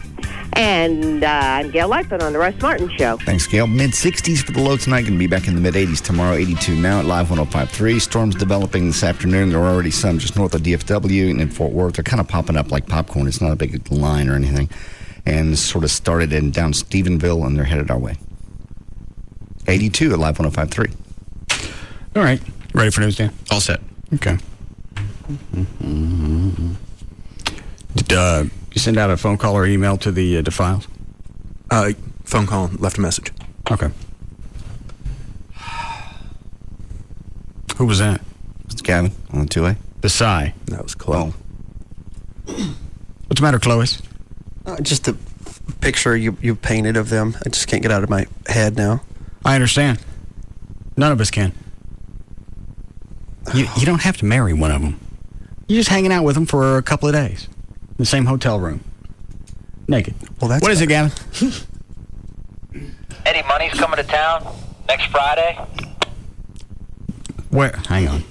S25: And I'm Gail Lightfoot on the Russ Martin Show.
S1: Thanks, Gail. Mid-60s for the low tonight. Going to be back in the mid-80s tomorrow. 82 now at Live 105.3. Storms developing this afternoon. There are already some just north of DFW and in Fort Worth. They're kind of popping up like popcorn. It's not a big line or anything. And sort of started in down Stephenville, and they're headed our way. 82 at Live 105.3.
S7: All right. Ready for news, Dan?
S6: All set.
S7: Okay. Did you send out a phone call or email to the Defiles?
S8: Phone call, left a message.
S7: Okay. Who was that?
S1: It's Gavin on the 2A.
S7: The Psy.
S8: That was Chloe.
S7: What's the matter, Chloe?
S3: Just the picture you painted of them. I just can't get out of my head now.
S7: I understand. None of us can. You don't have to marry one of them. You're just hanging out with them for a couple of days in the same hotel room, naked.
S3: Well, that's
S7: what is it, Gavin?
S10: Eddie Money's coming to town next Friday.
S7: Where? Hang on.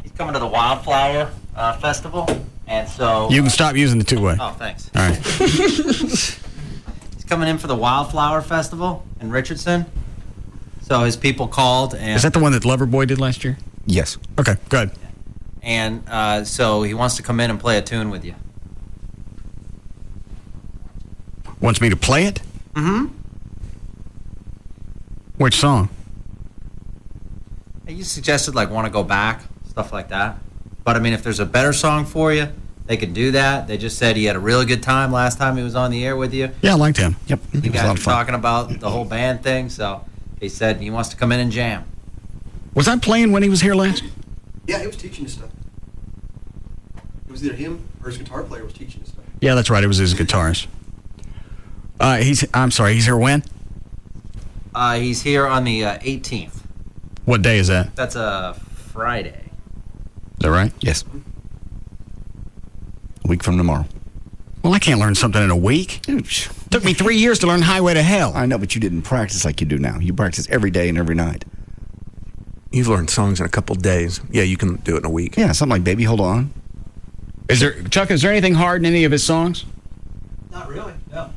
S10: He's coming to the Wildflower Festival, and so
S7: You can stop using the two-way.
S10: Oh, thanks.
S7: All right.
S10: He's coming in for the Wildflower Festival in Richardson. So his people called, and
S7: Is that the one that Loverboy did last year?
S1: Yes.
S7: Okay, good.
S10: And so he wants to come in and play a tune with you.
S7: Wants me to play it?
S10: Mm-hmm.
S7: Which song?
S10: You suggested like "Want to Go Back," stuff like that. But I mean, if there's a better song for you, they can do that. They just said he had a really good time last time he was on the air with you.
S7: Yeah, I liked him.
S1: Yep.
S10: You guys were talking about the whole band thing, so he said he wants to come in and jam.
S7: Was I playing when he was here last?
S3: Yeah, he was teaching us stuff. It was either him or his guitar player was teaching us stuff.
S7: Yeah, that's right. It was his guitarist. I'm sorry. He's here when?
S10: He's here on the 18th.
S7: What day is that?
S10: That's a Friday.
S7: Is that right?
S1: Yes. A week from tomorrow.
S7: Well, I can't learn something in a week. Took me 3 years to learn Highway to Hell.
S1: I know, but you didn't practice like you do now. You practice every day and every night.
S8: You've learned songs in a couple days. Yeah, you can do it in a week.
S1: Yeah, something like Baby Hold On.
S7: Chuck, is there anything hard in any of his songs?
S10: Not really, no.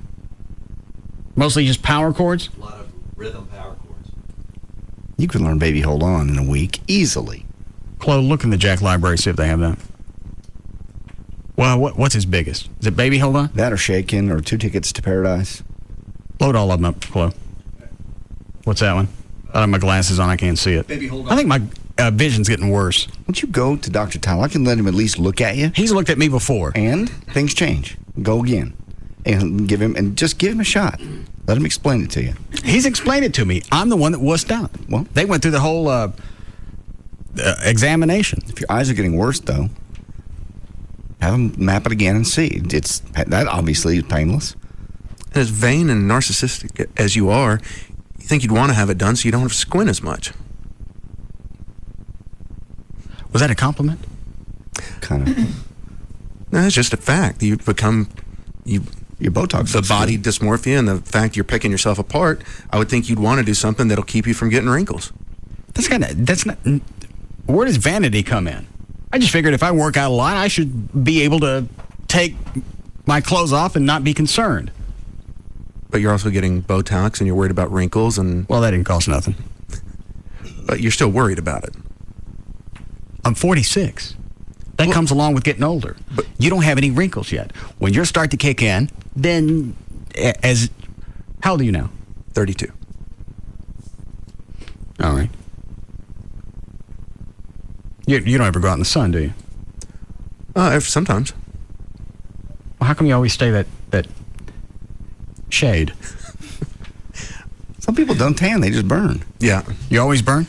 S7: Mostly just power chords?
S10: A lot of rhythm power chords.
S1: You could learn Baby Hold On in a week easily.
S7: Chloe, look in the Jack library, see if they have that. Well, what's his biggest? Is it Baby Hold On?
S1: That or Shakin' or 2 Tickets to Paradise.
S7: Load all of them up, Chloe. What's that one? I have my glasses on, I can't see it.
S3: Baby Hold On.
S7: I think my vision's getting worse.
S1: Won't you go to Dr. Tyler? I can let him at least look at you.
S7: He's looked at me before.
S1: And things change. Go again. And just give him a shot. Let him explain it to you.
S7: He's explained it to me. I'm the one that wussed out.
S1: Well,
S7: they went through the whole examination.
S1: If your eyes are getting worse, though, have him map it again and see. That obviously is painless.
S8: And as vain and narcissistic as you are, you think you'd want to have it done so you don't have to squint as much.
S7: Was that a compliment?
S1: Kind of.
S8: No, it's just a fact. You've become...
S1: Your Botox.
S8: The body dysmorphia and the fact you're picking yourself apart, I would think you'd want to do something that'll keep you from getting wrinkles.
S7: That's not... Where does vanity come in? I just figured if I work out a lot, I should be able to take my clothes off and not be concerned.
S8: But you're also getting Botox and you're worried about wrinkles and...
S7: Well, that didn't cost nothing.
S8: But you're still worried about it.
S7: I'm 46. That comes along with getting older. But you don't have any wrinkles yet. When yours start to kick in, then how old are you now?
S8: 32.
S7: All right. You don't ever go out in the sun, do you?
S8: Sometimes.
S7: Well, how come you always stay that shade?
S1: Some people don't tan; they just burn.
S8: Yeah.
S7: You always burn?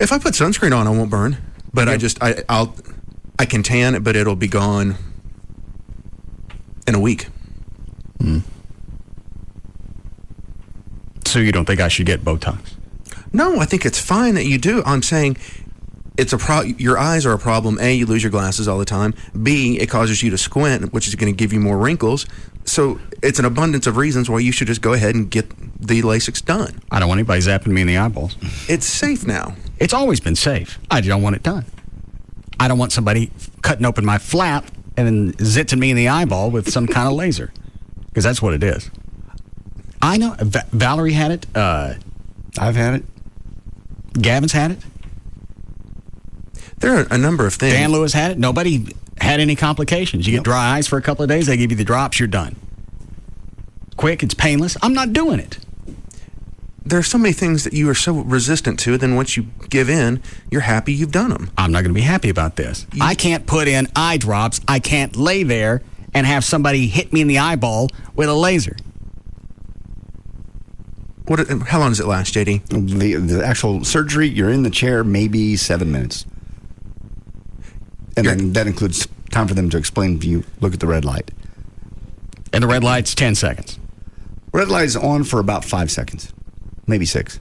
S8: If I put sunscreen on, I won't burn. But I'll I can tan it, but it'll be gone in a week.
S7: So you don't think I should get Botox?
S8: No, I think it's fine that you do. I'm saying it's your eyes are a problem. A, you lose your glasses all the time. B, it causes you to squint, which is going to give you more wrinkles. So it's an abundance of reasons why you should just go ahead and get the LASIK done.
S7: I don't want anybody zapping me in the eyeballs.
S8: It's safe now.
S7: It's always been safe. I don't want it done. I don't want somebody cutting open my flap and then zitzing me in the eyeball with some kind of laser. Because that's what it is. I know. Valerie had it.
S1: I've had it.
S7: Gavin's had it.
S8: There are a number of things.
S7: Dan Lewis had it. Nobody had any complications. You get dry eyes for a couple of days, they give you the drops, you're done. Quick, it's painless. I'm not doing it.
S8: There are so many things that you are so resistant to, then once you give in, you're happy you've done them.
S7: I'm not going to be happy about this. I can't put in eye drops. I can't lay there and have somebody hit me in the eyeball with a laser.
S8: How long does it last, JD?
S1: The actual surgery, you're in the chair maybe 7 minutes. And then that includes time for them to explain to you, look at the red light.
S7: And the red light's 10 seconds.
S1: Red light's on for about 5 seconds, maybe 6.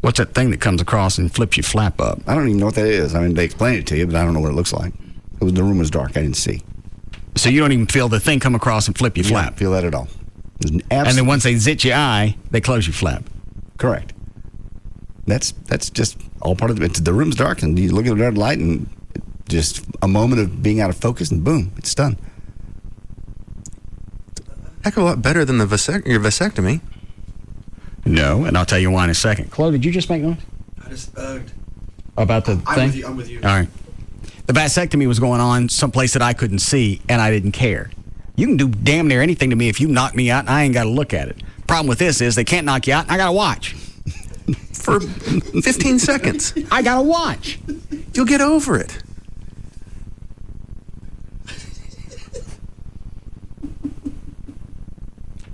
S7: What's that thing that comes across and flips your flap up?
S1: I don't even know what that is. I mean, they explain it to you, but I don't know what it looks like. The room was dark. I didn't see.
S7: So you don't even feel the thing come across and flip your flap?
S1: Don't feel that at all.
S7: And then once they zit your eye, they close your flap.
S1: Correct. That's just all part of it. The room's dark, and you look at the red light, and just a moment of being out of focus, and boom, it's done.
S8: Heck of a lot better than your vasectomy.
S7: No, and I'll tell you why in a second. Chloe, did you just make noise?
S3: I just
S7: about the thing?
S3: I'm with you.
S7: All right. The vasectomy was going on someplace that I couldn't see, and I didn't care. You can do damn near anything to me if you knock me out, and I ain't got to look at it. Problem with this is they can't knock you out, and I got to watch.
S8: For 15 seconds.
S7: I got to watch.
S8: You'll get over it.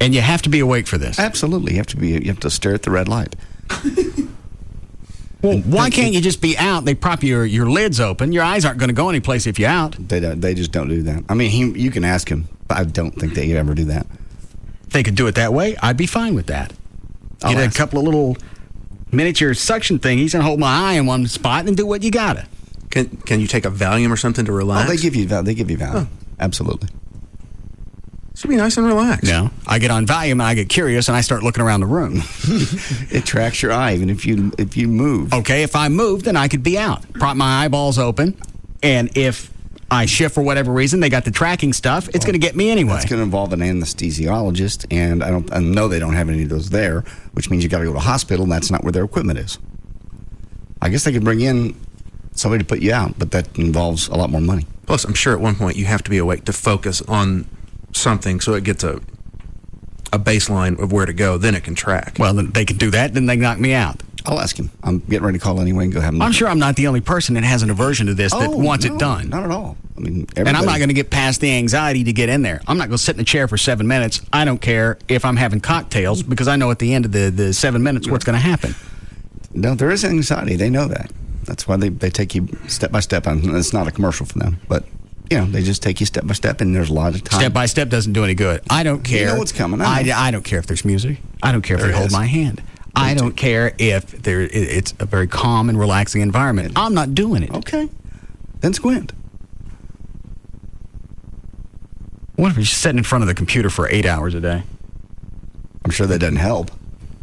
S7: And you have to be awake for this.
S1: Absolutely. You have to stare at the red light.
S7: Well, why can't you just be out? They prop your lids open. Your eyes aren't going to go anyplace if you're out.
S1: They just don't do that. I mean, you can ask him, but I don't think they ever do that.
S7: If they could do it that way, I'd be fine with that. Get a couple of little miniature suction thingies and hold my eye in one spot and do what you gotta.
S8: Can you take a Valium or something to relax?
S1: Oh, they give you Valium. Oh. Absolutely.
S8: Should be nice and relaxed.
S7: No, I get on Valium and I get curious and I start looking around the room.
S1: It tracks your eye even if you move.
S7: Okay, if I move, then I could be out. Prop my eyeballs open, and if I shift for whatever reason, they got the tracking stuff. It's going to get me anyway.
S1: It's going to involve an anesthesiologist, and I know they don't have any of those there, which means you got to go to a hospital, and that's not where their equipment is. I guess they could bring in somebody to put you out, but that involves a lot more money.
S8: Plus, I'm sure at one point you have to be awake to focus on something so it gets a baseline of where to go, then it can track.
S7: Well, then they can do that, then they knock me out.
S1: I'll ask him. I'm getting ready to call anyway and go have him.
S7: I'm sure I'm not the only person that has an aversion to this that wants it done.
S1: Not at all. I mean,
S7: and I'm not going to get past the anxiety to get in there. I'm not going to sit in a chair for 7 minutes. I don't care if I'm having cocktails because I know at the end of the 7 minutes what's going to happen.
S1: No, there is anxiety. They know that. That's why they take you step by step. It's not a commercial for them, but they just take you step by step, and there's a lot of time.
S7: Step by step doesn't do any good. I don't care.
S1: You know what's coming.
S7: I don't care if there's music. I don't care if they hold my hand. I don't care if it's a very calm and relaxing environment. I'm not doing it.
S1: Okay. Then squint.
S7: What if you're sitting in front of the computer for 8 hours a day?
S1: I'm sure that doesn't help.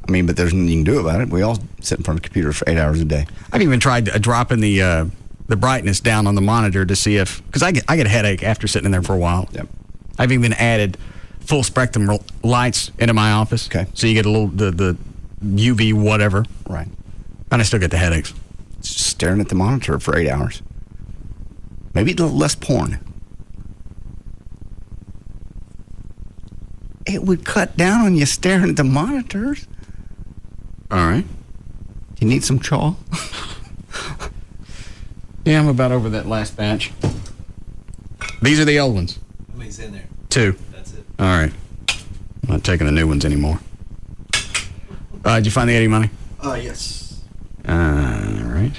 S1: I mean, but there's nothing you can do about it. We all sit in front of computers for 8 hours a day.
S7: I've even tried dropping the brightness down on the monitor to see if, because I get a headache after sitting in there for a while.
S1: Yep.
S7: I've even added full spectrum lights into my office.
S1: Okay.
S7: So you get a little the UV whatever.
S1: Right.
S7: And I still get the headaches.
S1: Just staring at the monitor for 8 hours. Maybe a little less porn. It would cut down on you staring at the monitors.
S7: All right.
S1: You need some chaw?
S7: Yeah, I'm about over that last batch. These are the old ones.
S10: How many's in there?
S7: 2.
S10: That's it.
S7: All right. I'm not taking the new ones anymore. Did you find the Eddie money?
S3: Yes.
S7: All right.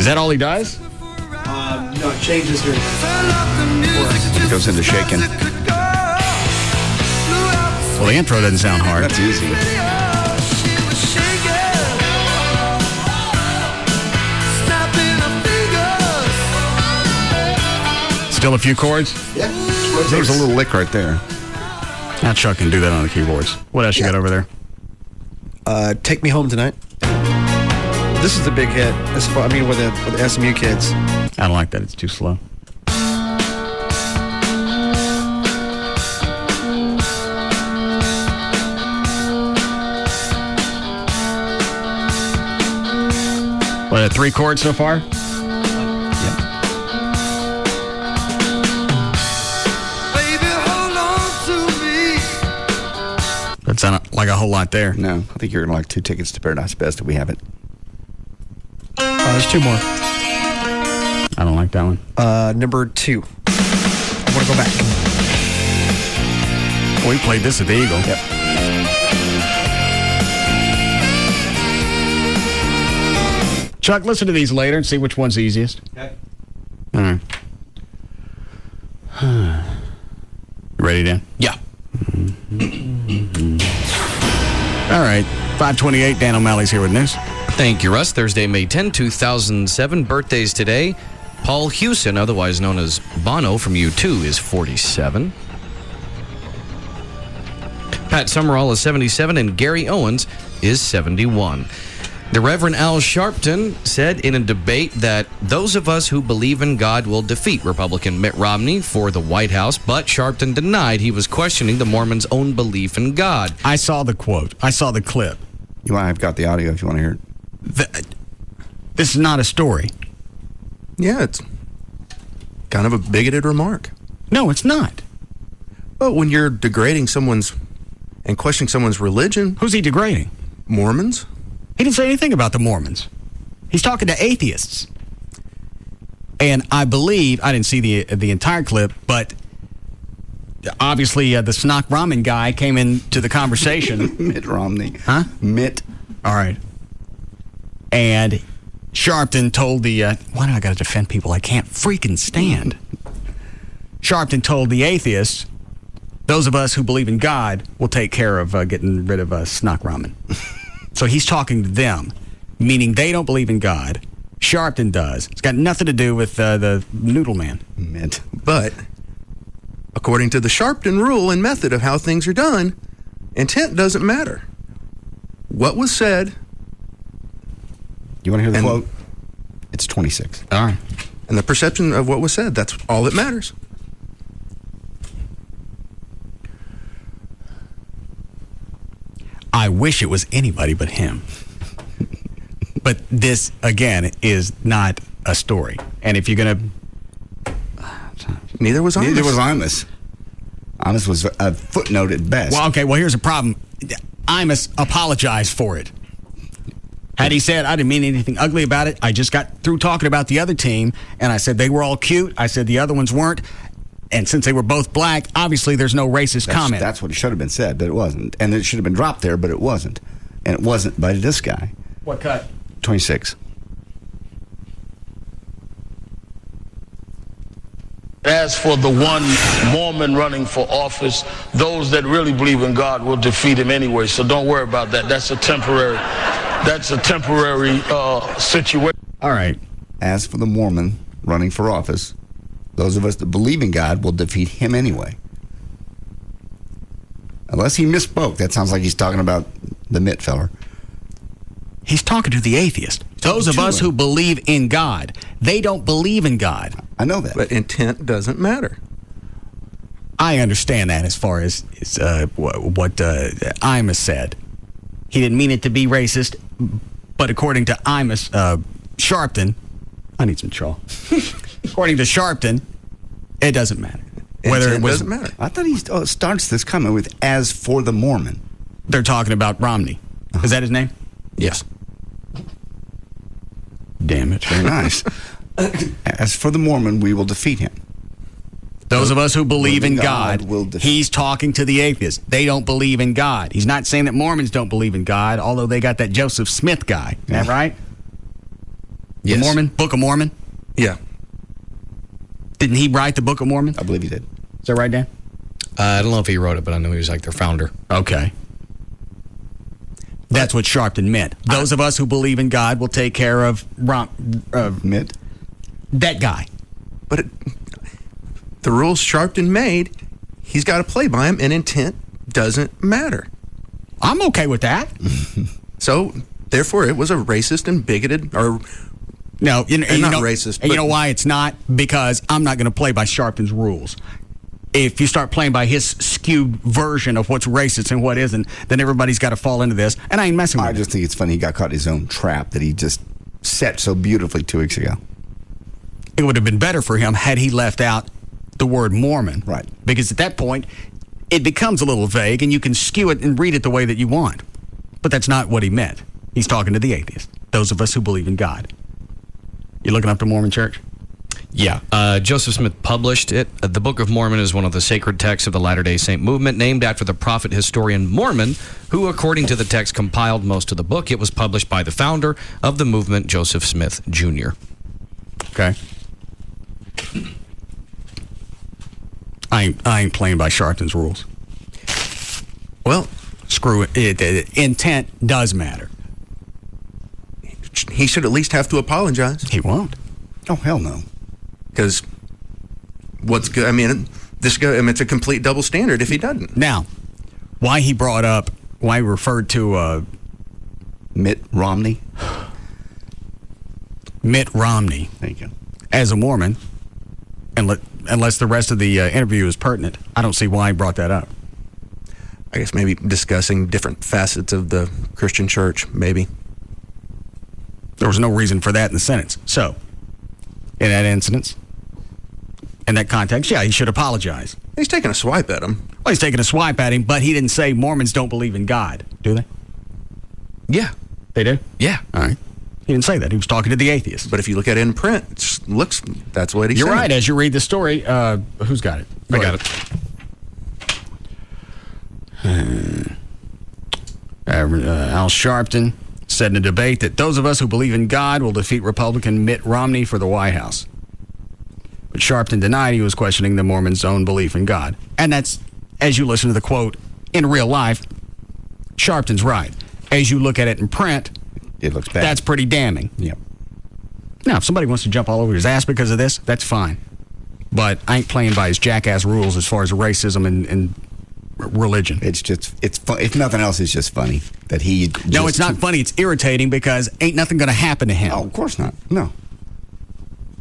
S7: that all he does?
S3: No, it changes during
S1: It goes into shaking.
S7: Well, the intro doesn't sound hard.
S1: That's easy.
S7: Still a few chords?
S1: Yeah. There's a little lick right there.
S7: Now Chuck can do that on the keyboards. What else you got over there?
S3: Take Me Home Tonight. This is the big hit. As far, with the SMU kids.
S7: I don't like that. It's too slow. What, 3 chords so far? That sounded like a whole lot there.
S1: No, I think you're going to like 2 Tickets to Paradise Best if we have it.
S3: There's 2 more.
S7: I don't like that one.
S3: Number 2. I want to go back.
S7: We played this at the Eagle.
S1: Yep.
S7: Chuck, listen to these later and see which one's easiest.
S10: Okay.
S7: All right. You ready, Dan?
S6: Yeah.
S7: All right. 528, Dan O'Malley's here with news.
S6: Thank you, Russ. Thursday, May 10, 2007. Birthdays today. Paul Hewson, otherwise known as Bono from U2, is 47. Pat Summerall is 77, and Gary Owens is 71. The Reverend Al Sharpton said in a debate that those of us who believe in God will defeat Republican Mitt Romney for the White House, but Sharpton denied he was questioning the Mormons' own belief in God.
S7: I saw the quote. I saw the clip.
S1: I've got the audio if you want to hear it.
S7: This is not a story.
S8: Yeah, it's kind of a bigoted remark.
S7: No, it's not.
S8: But when you're degrading someone's and questioning someone's religion...
S7: Who's he degrading?
S8: Mormons.
S7: He didn't say anything about the Mormons. He's talking to atheists. And I believe, I didn't see the entire clip, but obviously the Snock Ramen guy came into the conversation.
S1: Mitt Romney.
S7: Huh?
S1: Mitt.
S7: All right. And Sharpton told the, why do I got to defend people I can't freaking stand? Sharpton told the atheists, those of us who believe in God will take care of getting rid of Snock Ramen. So he's talking to them, meaning they don't believe in God. Sharpton does. It's got nothing to do with the Noodle Man.
S1: Mitt.
S8: But according to the Sharpton rule and method of how things are done, intent doesn't matter. What was said...
S1: You want to hear the quote? It's 26.
S7: All right.
S8: And the perception of what was said, that's all that matters.
S7: I wish it was anybody but him. But this, again, is not a story. And if you're going to...
S8: Neither was Imus.
S1: Neither was Imus. Imus was a footnote at best.
S7: Well, okay, well, here's the problem. Imus apologized for it. Had he said, I didn't mean anything ugly about it, I just got through talking about the other team, and I said they were all cute, I said the other ones weren't, and since they were both black, obviously there's no racist comment.
S1: That's what it should have been said, but it wasn't. And it should have been dropped there, but it wasn't. And it wasn't by this guy.
S7: What cut?
S1: 26.
S12: As for the one Mormon running for office, those that really believe in God will defeat him anyway, so don't worry about that. That's a temporary situation.
S7: All right.
S1: As for the Mormon running for office, those of us that believe in God will defeat him anyway. Unless he misspoke. That sounds like he's talking about the Mitt feller.
S7: He's talking to the atheist. Those of us who believe in God. They don't believe in God.
S1: I know that.
S8: But intent doesn't matter.
S7: I understand that as far as what Imus said. He didn't mean it to be racist, but according to Imus, Sharpton, I need some chaw. According to Sharpton, it doesn't matter.
S8: Whether it doesn't matter.
S1: I thought he starts this comment with, as for the Mormon.
S7: They're talking about Romney. Is that his name?
S8: Yes.
S7: Damn it.
S1: Very nice. As for the Mormon, we will defeat him.
S7: Those of us who believe in God,
S1: will
S7: he's talking to the atheists. They don't believe in God. He's not saying that Mormons don't believe in God, although they got that Joseph Smith guy. Is that right? The Mormon? Book of Mormon?
S8: Yeah.
S7: Didn't he write the Book of Mormon?
S1: I believe he did.
S7: Is that right, Dan?
S6: I don't know if he wrote it, but I know he was like their founder.
S7: Okay. That's what Sharpton meant. Those of us who believe in God will take care of
S1: Mitt?
S7: That guy.
S8: But the rules Sharpton made, he's got to play by them, and intent doesn't matter.
S7: I'm okay with that.
S8: So, therefore, it was a racist and bigoted, or
S7: no,
S8: not racist.
S7: And you know why it's not? Because I'm not going to play by Sharpton's rules. If you start playing by his skewed version of what's racist and what isn't, then everybody's got to fall into this. And I ain't messing with it.
S1: I just think it's funny he got caught in his own trap that he just set so beautifully 2 weeks ago.
S7: It would have been better for him had he left out the word Mormon.
S1: Right.
S7: Because at that point, it becomes a little vague and you can skew it and read it the way that you want. But that's not what he meant. He's talking to the atheists, those of us who believe in God. You looking up the Mormon Church?
S6: Yeah. Joseph Smith published it. The Book of Mormon is one of the sacred texts of the Latter-day Saint movement, named after the prophet historian Mormon, who, according to the text, compiled most of the book. It was published by the founder of the movement, Joseph Smith, Jr.
S7: Okay. I ain't playing by Sharpton's rules.
S8: Well,
S7: screw it. Intent does matter.
S8: He should at least have to apologize.
S7: He won't.
S1: Oh, hell no.
S8: Because what's good? I mean, it's a complete double standard if he doesn't.
S7: Now, why he referred to
S1: Mitt Romney?
S7: Mitt Romney.
S1: There you go.
S7: As a Mormon, unless the rest of the interview is pertinent, I don't see why he brought that up.
S8: I guess maybe discussing different facets of the Christian church, maybe.
S7: There was no reason for that in the sentence. So, in that instance, in that context, yeah, he should apologize.
S8: He's taking a swipe at him.
S7: Well, he's taking a swipe at him, but he didn't say Mormons don't believe in God, do they?
S6: Yeah.
S7: They do?
S6: Yeah.
S7: All right. He didn't say that. He was talking to the atheists.
S8: But if you look at it in print, that's what he's saying.
S7: You're right. As you read the story, who's got it?
S6: I got it.
S7: Al Sharpton said in a debate that those of us who believe in God will defeat Republican Mitt Romney for the White House. But Sharpton denied he was questioning the Mormons' own belief in God. And that's, as you listen to the quote, in real life, Sharpton's right. As you look at it in print,
S1: it looks bad.
S7: That's pretty damning.
S1: Yep.
S7: Now, if somebody wants to jump all over his ass because of this, that's fine. But I ain't playing by his jackass rules as far as racism and religion.
S1: It's fun. If nothing else, it's just funny that he.
S7: No, it's not funny. It's irritating because ain't nothing going to happen to him.
S1: Oh, of course not. No.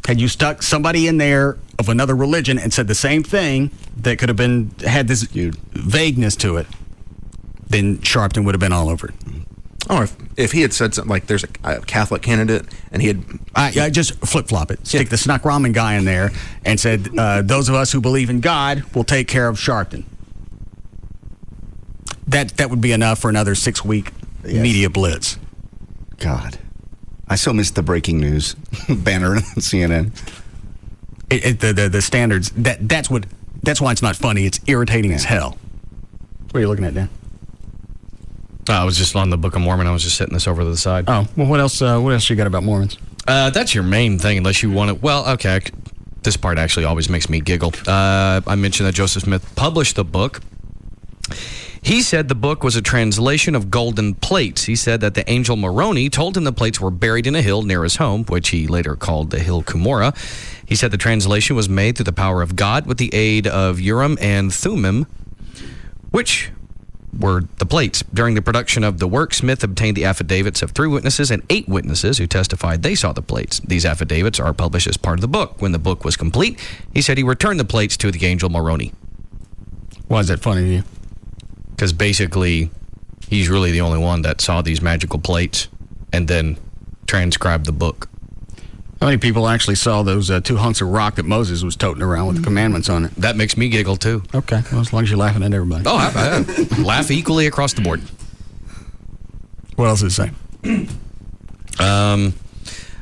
S7: Had you stuck somebody in there of another religion and said the same thing that could have had this vagueness to it, then Sharpton would have been all over it.
S8: Or if he had said something like there's a Catholic candidate and he had...
S7: I just flip-flop it. Stick the Snuck Ramen guy in there and said, those of us who believe in God will take care of Sharpton. That would be enough for another 6-week media blitz.
S1: God. I so missed the breaking news banner on CNN.
S7: The standards, that's why it's not funny. It's irritating as hell. What are you looking at, Dan?
S6: I was just on the Book of Mormon. I was just setting this over to the side.
S7: Oh, well, what else you got about Mormons?
S6: That's your main thing, unless you want to... Well, okay. This part actually always makes me giggle. I mentioned that Joseph Smith published the book. He said the book was a translation of golden plates. He said that the angel Moroni told him the plates were buried in a hill near his home, which he later called the hill Cumorah. He said the translation was made through the power of God with the aid of Urim and Thummim, which were the plates. During the production of the work, Smith obtained the affidavits of 3 witnesses and 8 witnesses who testified they saw the plates. These affidavits are published as part of the book. When the book was complete, he said he returned the plates to the angel Moroni.
S7: Why is that funny to you?
S6: Because basically, he's really the only one that saw these magical plates and then transcribed the book.
S7: How many people actually saw those 2 hunks of rock that Moses was toting around with the commandments on it?
S6: That makes me giggle, too.
S7: Okay, well, as long as you're laughing at everybody.
S6: Oh, I laugh equally across the board.
S7: What else does it say?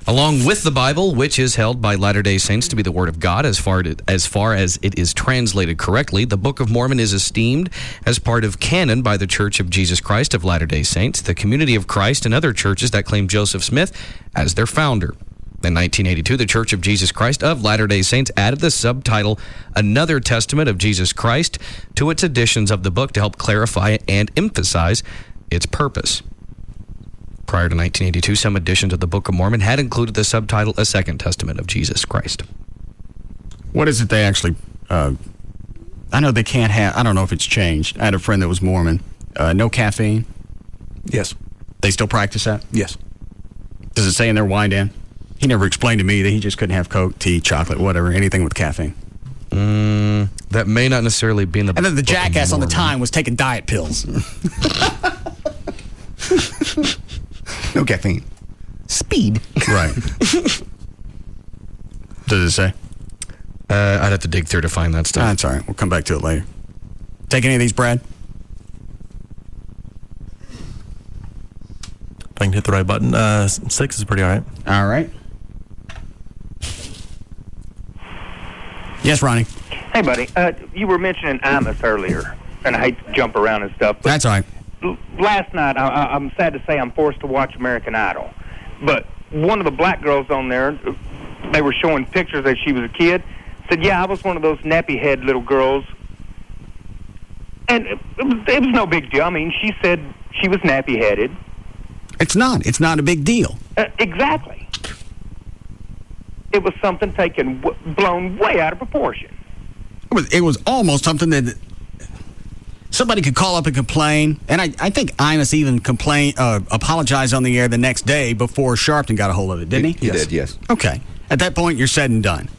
S6: Along with the Bible, which is held by Latter-day Saints to be the Word of God as far as it is translated correctly, the Book of Mormon is esteemed as part of canon by the Church of Jesus Christ of Latter-day Saints, the Community of Christ, and other churches that claim Joseph Smith as their founder. In 1982, the Church of Jesus Christ of Latter-day Saints added the subtitle Another Testament of Jesus Christ to its editions of the book to help clarify and emphasize its purpose. Prior to 1982, some editions of the Book of Mormon had included the subtitle A Second Testament of Jesus Christ.
S7: What is it they actually... I know they can't have... I don't know if it's changed. I had a friend that was Mormon. No caffeine?
S8: Yes.
S7: They still practice that?
S8: Yes.
S7: Does it say in their wine, Dan? He never explained to me that he just couldn't have Coke, tea, chocolate, whatever, anything with caffeine.
S6: That may not necessarily be in the...
S7: And then the jackass on the time was taking diet pills.
S1: No caffeine. Speed.
S7: Right. Does it say?
S6: I'd have to dig through to find that stuff.
S7: That's all right. We'll come back to it later. Take any of these, Brad?
S4: If I can hit the right button. 6 is pretty all right.
S7: All right. Yes, Ronnie.
S13: Hey, buddy. You were mentioning Imus earlier, and I hate to jump around and stuff. But
S7: that's all right.
S13: Last night, I'm sad to say I'm forced to watch American Idol. But one of the black girls on there, they were showing pictures that she was a kid, said, yeah, I was one of those nappy-head little girls. And it was no big deal. I mean, she said she was nappy-headed.
S7: It's not. It's not a big deal.
S13: Exactly. It was something blown way out of proportion.
S7: It was almost something that somebody could call up and complain. And I think Imus even apologized on the air the next day before Sharpton got a hold of it, didn't he?
S1: He did, yes.
S7: Okay. At that point, you're said and done.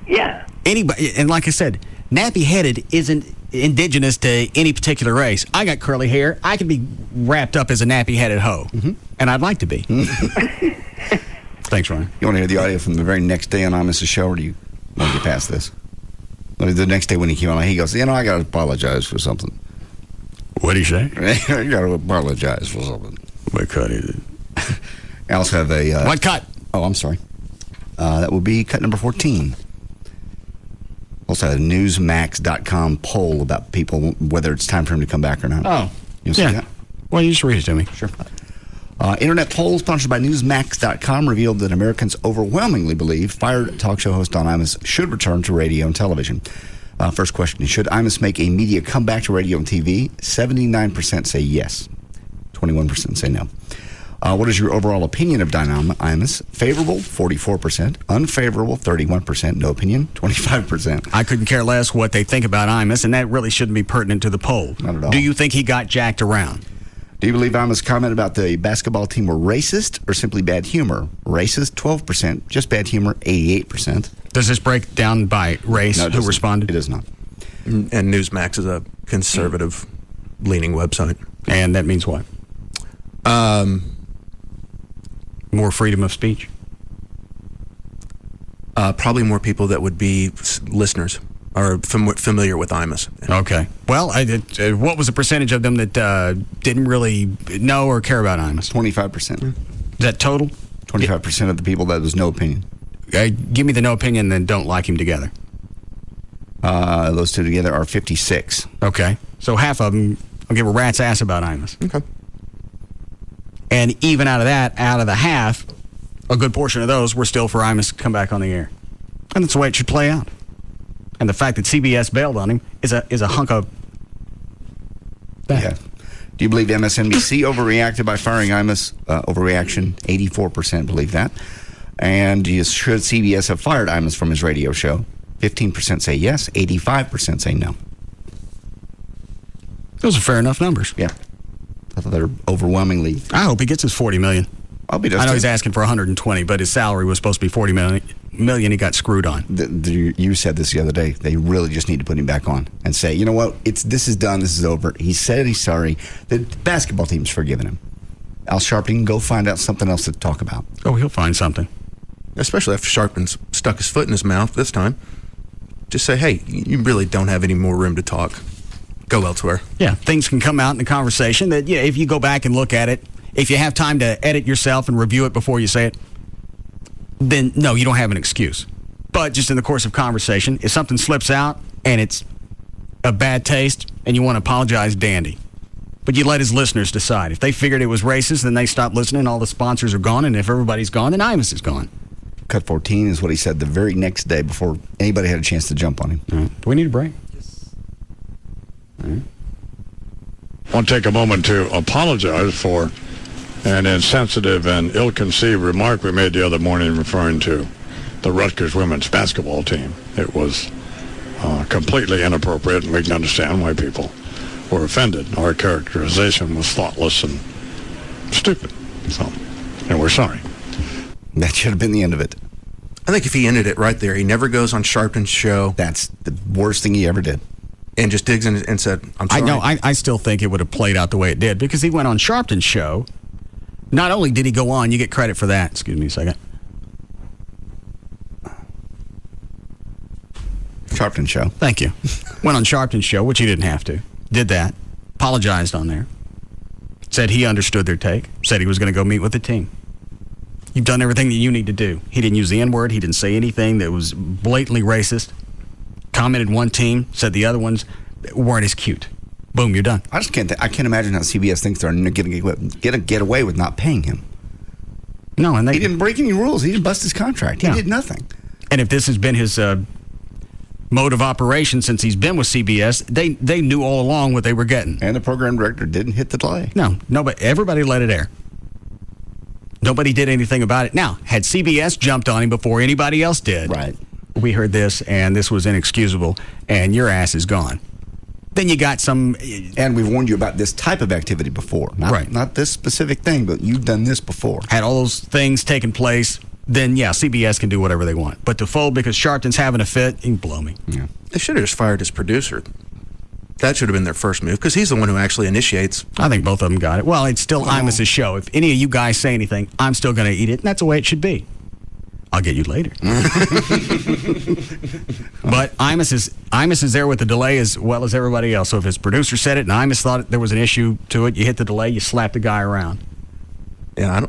S13: Yeah.
S7: Anybody, and like I said, nappy-headed isn't indigenous to any particular race. I got curly hair. I could be wrapped up as a nappy-headed hoe. Mm-hmm. And I'd like to be. Thanks, Ron.
S1: You want to hear the audio from the very next day on Imus' show, or do you want to get past this? The next day when he came on, he goes, I got to apologize for something.
S7: What did he say?
S1: I got to apologize for something.
S7: What cut is it?
S1: I also have a...
S7: what cut?
S1: Oh, I'm sorry. That would be cut number 14. Also had a Newsmax.com poll about people, whether it's time for him to come back or not.
S7: Oh.
S1: You see that?
S7: Well, you just read it to me.
S1: Sure. Internet poll sponsored by Newsmax.com revealed that Americans overwhelmingly believe fired talk show host Don Imus should return to radio and television. First question, should Imus make a media comeback to radio and TV? 79% say yes. 21% say no. What is your overall opinion of Don Imus? Favorable, 44%. Unfavorable, 31%. No opinion, 25%.
S7: I couldn't care less what they think about Imus, and that really shouldn't be pertinent to the poll.
S1: Not at all.
S7: Do you think he got jacked around?
S1: Do you believe Imus' comment about the basketball team were racist or simply bad humor? Racist, 12%. Just bad humor, 88%.
S7: Does this break down by race?
S1: No,
S7: who responded?
S1: It does not.
S8: And Newsmax is a conservative-leaning website.
S7: And that means what? More freedom of speech?
S8: Probably more people that would be listeners or familiar with Imus.
S7: Okay. Well, what was the percentage of them that didn't really know or care about Imus?
S1: 25%.
S7: Is that total?
S1: 25% of the people that was no opinion.
S7: Give me the no opinion, then don't like him together.
S1: Those two together are 56.
S7: Okay. So half of them will give a rat's ass about Imus.
S8: Okay.
S7: And even out of the half, a good portion of those were still for Imus to come back on the air. And that's the way it should play out. And the fact that CBS bailed on him is a hunk of that.
S1: Yeah. Do you believe MSNBC overreacted by firing Imus? Overreaction, 84% believe that. And should CBS have fired Imus from his radio show? 15% say yes, 85% say no.
S7: Those are fair enough numbers.
S1: Yeah. I thought they're overwhelmingly...
S7: I hope he gets his $40 million.
S1: I
S7: know he's asking for 120, but his salary was supposed to be $40 million. He got screwed on.
S1: You said this the other day. They really just need to put him back on and say, you know what? This is done. This is over. He said he's sorry. The basketball team's forgiven him. Al Sharpton can go find out something else to talk about.
S7: Oh, he'll find something.
S8: Especially after Sharpton's stuck his foot in his mouth this time. Just say, hey, you really don't have any more room to talk. Go elsewhere.
S7: Yeah, things can come out in the conversation that, if you go back and look at it, if you have time to edit yourself and review it before you say it, then no, you don't have an excuse. But just in the course of conversation, if something slips out and it's a bad taste and you want to apologize, dandy. But you let his listeners decide. If they figured it was racist, then they stop listening, all the sponsors are gone, and if everybody's gone, then Imus is gone.
S1: cut 14 is what he said the very next day before anybody had a chance to jump on him.
S7: Do we need a break?
S14: I want to take a moment to apologize for an insensitive and ill-conceived remark we made the other morning referring to the Rutgers women's basketball team. It was completely inappropriate, and we can understand why people were offended. Our characterization was thoughtless and stupid, and we're sorry.
S1: That should have been the end of it.
S8: I think if he ended it right there, he never goes on Sharpton's show.
S1: That's the worst thing he ever did.
S8: And just digs in and said, I'm sorry.
S7: I still think it would have played out the way it did because he went on Sharpton's show. Not only did he go on, you get credit for that. Excuse me a second.
S1: Sharpton show.
S7: Thank you. Went on Sharpton's show, which he didn't have to. Did that. Apologized on there. Said he understood their take. Said he was going to go meet with the team. You've done everything that you need to do. He didn't use the N-word. He didn't say anything that was blatantly racist. Commented one team, said the other ones weren't as cute. Boom, you're done.
S1: I just can't. I can't imagine how CBS thinks they're going to get away with not paying him.
S7: No, and
S1: he didn't break any rules. He didn't bust his contract. He did nothing.
S7: And if this has been his mode of operation since he's been with CBS, they knew all along what they were getting.
S1: And the program director didn't hit the delay.
S7: No, but everybody let it air. Nobody did anything about it. Now, had CBS jumped on him before anybody else did,
S1: right?
S7: We heard this, and this was inexcusable, and your ass is gone. Then you got some...
S1: And we've warned you about this type of activity before. Not this specific thing, but you've done this before.
S7: Had all those things taken place, then, yeah, CBS can do whatever they want. But to fold because Sharpton's having a fit, he can blow me.
S1: Yeah.
S8: They should have just fired his producer. That should have been their first move, because he's the one who actually initiates.
S7: I think both of them got it. Well, it's still Imus's show. If any of you guys say anything, I'm still going to eat it, and that's the way it should be. I'll get you later. But Imus is there with the delay as well as everybody else. So if his producer said it and Imus thought there was an issue to it, you hit the delay, you slap the guy around.
S8: Yeah, I'm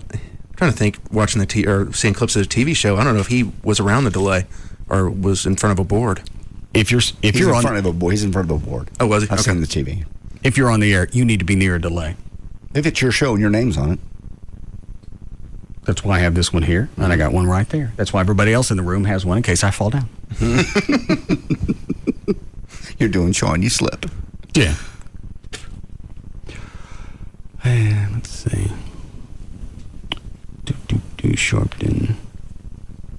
S8: trying to think, watching or seeing clips of the TV show, I don't know if he was around the delay or was in front of a board.
S1: He's in front of a board.
S8: Oh, was he?
S1: I've seen the TV.
S7: If you're on the air, you need to be near a delay.
S1: If it's your show and your name's on it.
S7: That's why I have this one here, and I got one right there. That's why everybody else in the room has one in case I fall down.
S1: You're doing Sean, you slip.
S7: Yeah. Let's see. Sharpton. Is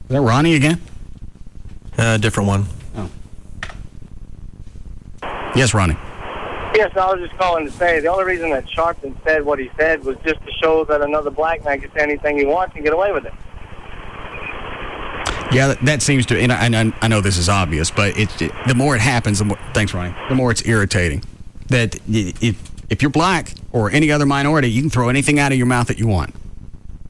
S7: that Ronnie again?
S4: Different one.
S7: Oh. Yes, Ronnie.
S15: Yes, I was just calling to say the only reason that Sharpton said what he said was just to show that another black man can say anything he wants and get away with it.
S7: Yeah, that seems to, and I know this is obvious, but the more it happens, the more, thanks, Ronnie, the more it's irritating. That if you're black or any other minority, you can throw anything out of your mouth that you want.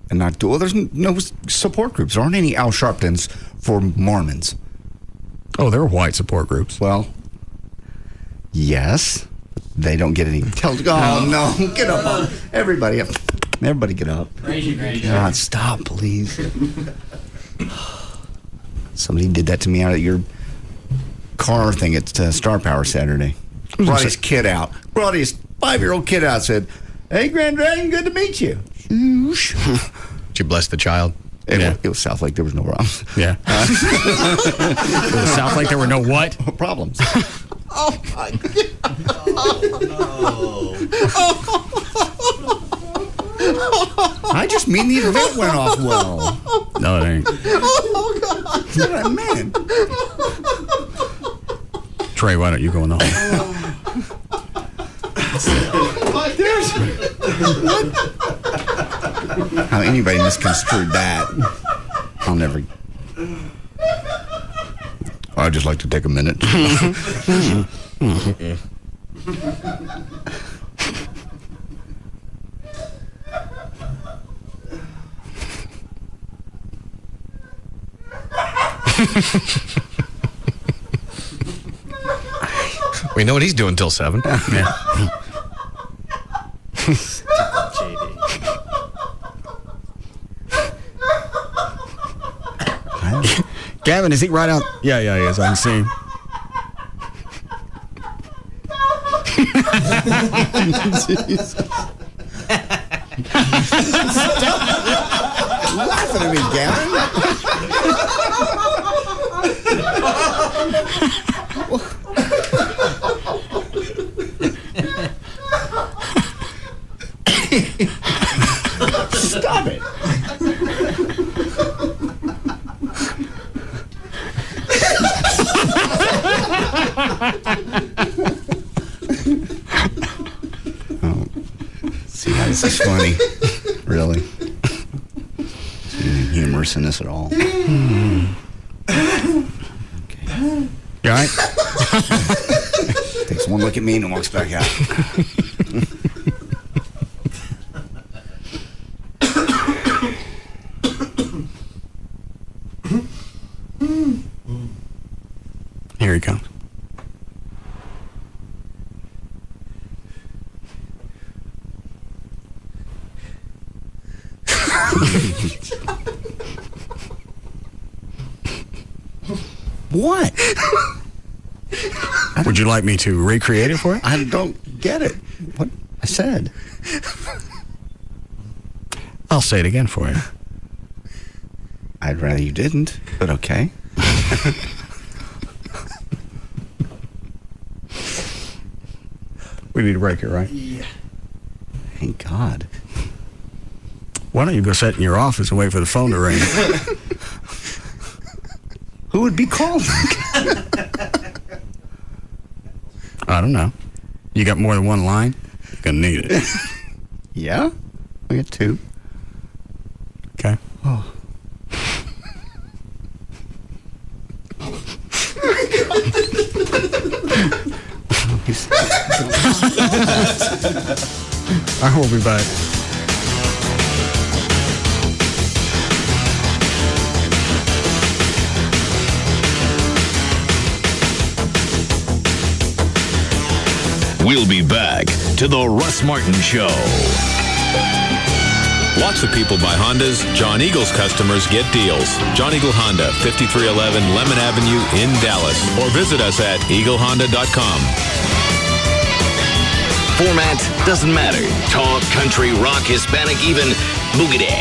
S1: And not do, well, there's no support groups. There aren't any Al Sharptons for Mormons.
S7: Oh, there are white support groups.
S1: Well, yes. They don't get any. Oh, no. Get up. Everybody up. Everybody get up. God, stop, please. Somebody did that to me out at your car thing at Star Power Saturday. Brought his kid out. Brought his 5-year-old kid out. Said, "Hey, Grand Dragon, good to meet you."
S6: Did you bless the child?
S1: It was South Lake. There was no problems.
S7: Yeah. It was South Lake. There were no what?
S1: Problems.
S16: Oh, my God.
S1: I just mean the event went off well.
S7: No, it ain't.
S16: Oh, God.
S1: That's what I meant.
S7: Trey, why don't you go in the hall?
S1: How anybody misconstrued that? I'll never. I'd just like to take a minute.
S6: We know what he's doing till 7.
S7: Yeah. Gavin, is he right out? Yeah, he is. I can see him.
S1: Stop laughing at me, Gavin. Stop it. Oh, see how this is funny. Really? Anything humorous in this at all?
S7: You all right?
S1: Takes one look at me and walks back out.
S7: Here he comes.
S1: What?
S7: Would you like me to recreate it for you?
S1: I don't get it. What I said.
S7: I'll say it again for you.
S1: I'd rather you didn't, but okay.
S7: We need to break it, right?
S1: Yeah. Thank God.
S7: Why don't you go sit in your office and wait for the phone to ring?
S1: Who would be calling?
S7: I don't know. You got more than one line? You're going to need it.
S1: Yeah? We got two.
S7: Okay.
S1: Oh.
S7: I will be back.
S5: We'll be back to the Russ Martin Show.
S18: Lots of people buy Hondas. John Eagle's customers get deals. John Eagle Honda, 5311 Lemon Avenue in Dallas. Or visit us at eaglehonda.com.
S5: Format doesn't matter. Talk, country, rock, Hispanic, even boogity.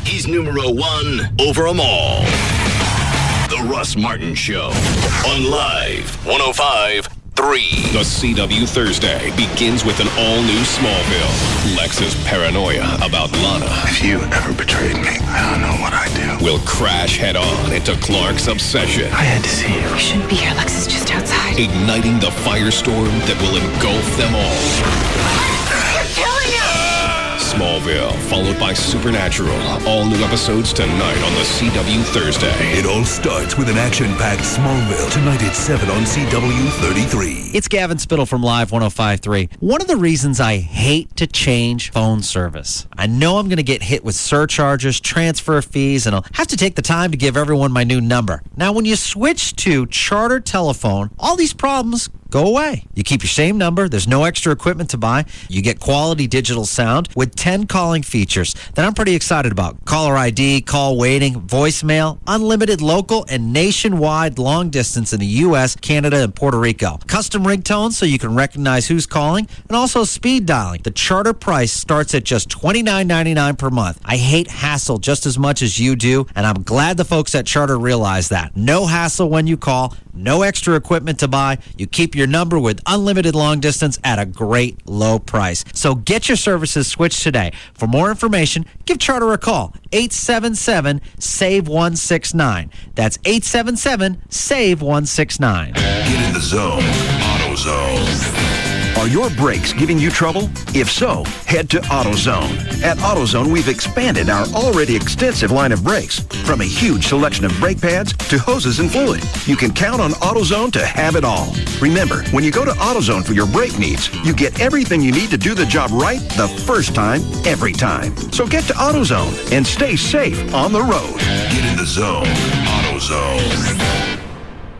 S5: He's numero one over them all. The Russ Martin Show on Live 105.3.
S11: The CW Thursday begins with an all-new Smallville. Lex's paranoia about Lana.
S9: If you ever betrayed me, I don't know what I'd do.
S11: Will crash head-on into Clark's obsession.
S9: I had to see you.
S19: We shouldn't be here. Lex is just outside.
S11: Igniting the firestorm that will engulf them all.
S19: You're killing him!
S11: Smallville, followed by Supernatural. All new episodes tonight on the CW Thursday.
S9: It all starts with an action-packed Smallville. Tonight at 7 on CW 33.
S20: It's Gavin Spittle from Live 105.3. One of the reasons I hate to change phone service. I know I'm going to get hit with surcharges, transfer fees, and I'll have to take the time to give everyone my new number. Now, when you switch to Charter Telephone, all these problems go away. You keep your same number. There's no extra equipment to buy. You get quality digital sound with 10 calling features that I'm pretty excited about. Caller ID, call waiting, voicemail, unlimited local and nationwide long distance in the U.S., Canada, and Puerto Rico. Custom ringtones so you can recognize who's calling, and also speed dialing. The Charter price starts at just $29.99 per month. I hate hassle just as much as you do, and I'm glad the folks at Charter realize that. No hassle when you call, no extra equipment to buy. You keep your number with unlimited long distance at a great low price. So get your services switched today. For more information, give Charter a call. 877-SAVE-169. That's 877-SAVE-169.
S9: Get in the zone. AutoZone. Are your brakes giving you trouble? If so, head to AutoZone. At AutoZone, we've expanded our already extensive line of brakes. From a huge selection of brake pads to hoses and fluid, you can count on AutoZone to have it all. Remember, when you go to AutoZone for your brake needs, you get everything you need to do the job right the first time, every time. So get to AutoZone and stay safe on the road. Get in the zone. AutoZone.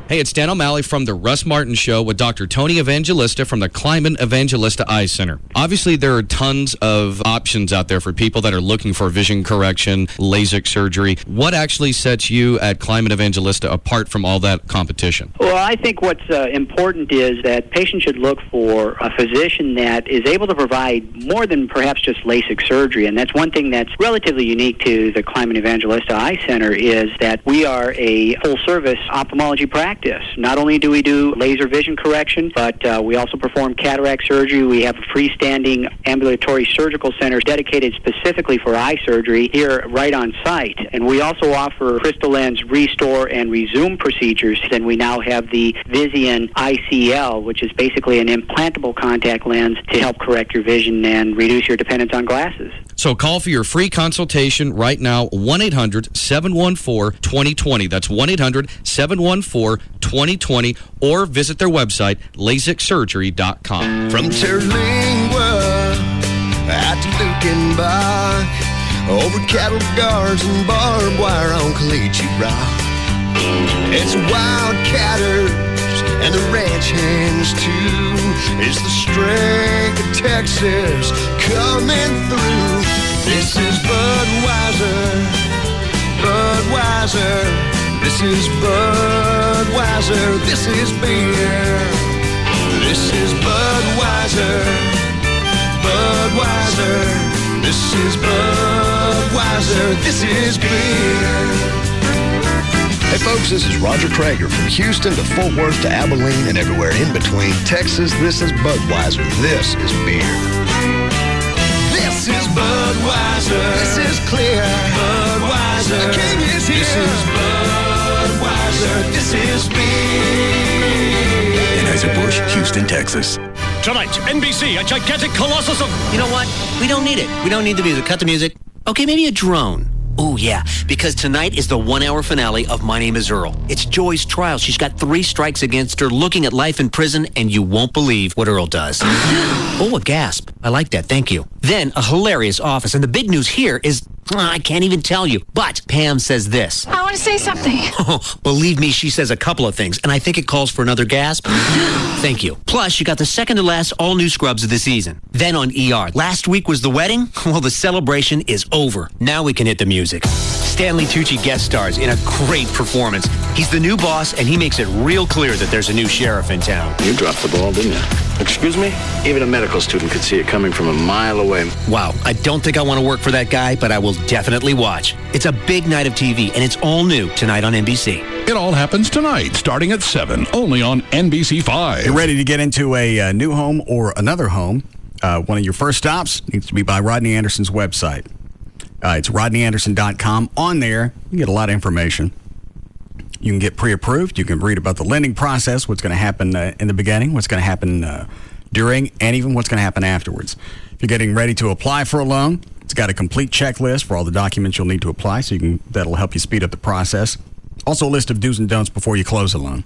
S6: Hey, it's Dan O'Malley from the Russ Martin Show with Dr. Tony Evangelista from the Climate Evangelista Eye Center. Obviously, there are tons of options out there for people that are looking for vision correction, LASIK surgery. What actually sets you at Climate Evangelista apart from all that competition?
S21: Well, I think what's important is that patients should look for a physician that is able to provide more than perhaps just LASIK surgery. And that's one thing that's relatively unique to the Climate Evangelista Eye Center is that we are a full-service ophthalmology practice. practice. Not only do we do laser vision correction, but we also perform cataract surgery. We have a freestanding ambulatory surgical center dedicated specifically for eye surgery here right on site. And we also offer crystal lens restore and resume procedures. And we now have the Visian ICL, which is basically an implantable contact lens to help correct your vision and reduce your dependence on glasses.
S6: So call for your free consultation right now, 1-800-714-2020. That's 1-800-714-2020, or visit their website, LASIKsurgery.com.
S2: From Terlingua out to Lukenbach, over cattle guards and barbed wire on Caliche Rock. It's wildcatters and the ranch hands too. It's the strength of Texas coming through. This is Budweiser, Budweiser. This is Budweiser. This is beer. This is Budweiser, Budweiser. This is Budweiser. This is beer.
S17: Hey folks, this is Roger Krager from Houston to Fort Worth to Abilene and everywhere in between. Texas, this is Budweiser. This is beer.
S2: This is Budweiser. This is clear. Budweiser. The king is here. This is Budweiser. This is beer.
S22: Anheuser-Busch, Houston, Texas.
S23: Tonight, NBC, a gigantic colossus of...
S24: You know what? We don't need it. We don't need the music. Cut the music. Okay, maybe a drone. Oh, yeah, because tonight is the 1-hour finale of My Name is Earl. It's Joy's trial. She's got 3 strikes against her, looking at life in prison, and you won't believe what Earl does. Oh, a gasp. I like that. Thank you. Then a hilarious office, and the big news here is, I can't even tell you, but Pam says this.
S19: I want to say something.
S24: Oh, believe me, she says a couple of things, and I think it calls for another gasp. Thank you. Plus, you got the second to last all-new scrubs of the season. Then on ER, last week was the wedding. Well, the celebration is over. Now we can hit the music. Stanley Tucci guest stars in a great performance. He's the new boss, and he makes it real clear that there's a new sheriff in town.
S22: You dropped the ball, didn't you? Excuse me? Even a medical student could see it coming from a mile away.
S24: Wow, I don't think I want to work for that guy, but I will definitely watch. It's a big night of TV, and it's all new tonight on NBC.
S26: It all happens tonight, starting at 7, only on NBC5.
S7: You're ready to get into a new home or another home. One of your first stops needs to be by Rodney Anderson's website. It's rodneyanderson.com. On there, you get a lot of information. You can get pre-approved. You can read about the lending process, what's going to happen in the beginning, what's going to happen during, and even what's going to happen afterwards. If you're getting ready to apply for a loan, it's got a complete checklist for all the documents you'll need to apply, so that'll help you speed up the process. Also a list of do's and don'ts before you close a loan.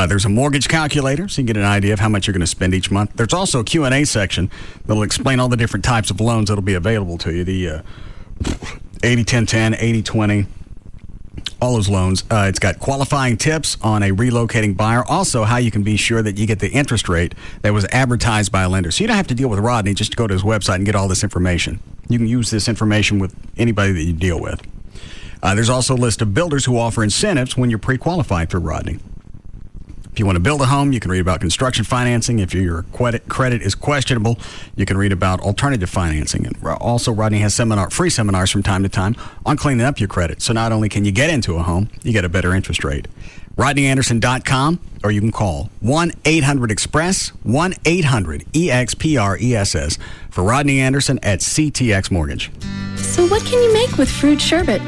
S7: There's a mortgage calculator, so you can get an idea of how much you're going to spend each month. There's also a Q&A section that'll explain all the different types of loans that'll be available to you. The 80-10-10, 80-20, all those loans. It's got qualifying tips on a relocating buyer. Also, how you can be sure that you get the interest rate that was advertised by a lender. So you don't have to deal with Rodney. Just go to his website and get all this information. You can use this information with anybody that you deal with. There's also a list of builders who offer incentives when you're pre-qualified through Rodney. If you want to build a home, you can read about construction financing. If your credit is questionable, you can read about alternative financing. And also, Rodney has free seminars from time to time on cleaning up your credit. So not only can you get into a home, you get a better interest rate. RodneyAnderson.com, or you can call 1-800-EXPRESS, 1-800-EXPRESS for Rodney Anderson at CTX Mortgage.
S27: So what can you make with fruit sherbet?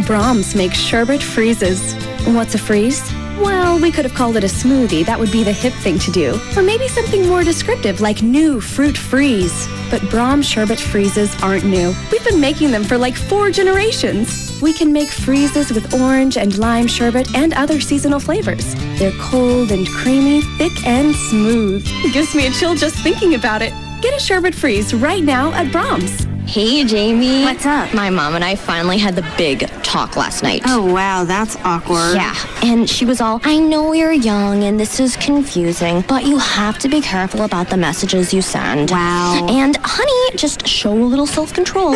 S27: Brahms makes sherbet freezes. What's a freeze? Well, we could have called it a smoothie. That would be the hip thing to do. Or maybe something more descriptive like new fruit freeze. But Brahms sherbet freezes aren't new. We've been making them for like 4 generations. We can make freezes with orange and lime sherbet and other seasonal flavors. They're cold and creamy, thick and smooth. It gives me a chill just thinking about it. Get a sherbet freeze right now at Brahms.
S28: Hey, Jamie.
S27: What's up?
S28: My mom and I finally had the big talk last night.
S27: Oh, wow, that's awkward.
S28: Yeah, and she was all, I know you're young and this is confusing, but you have to be careful about the messages you send.
S27: Wow.
S28: And, honey, just show a little self-control.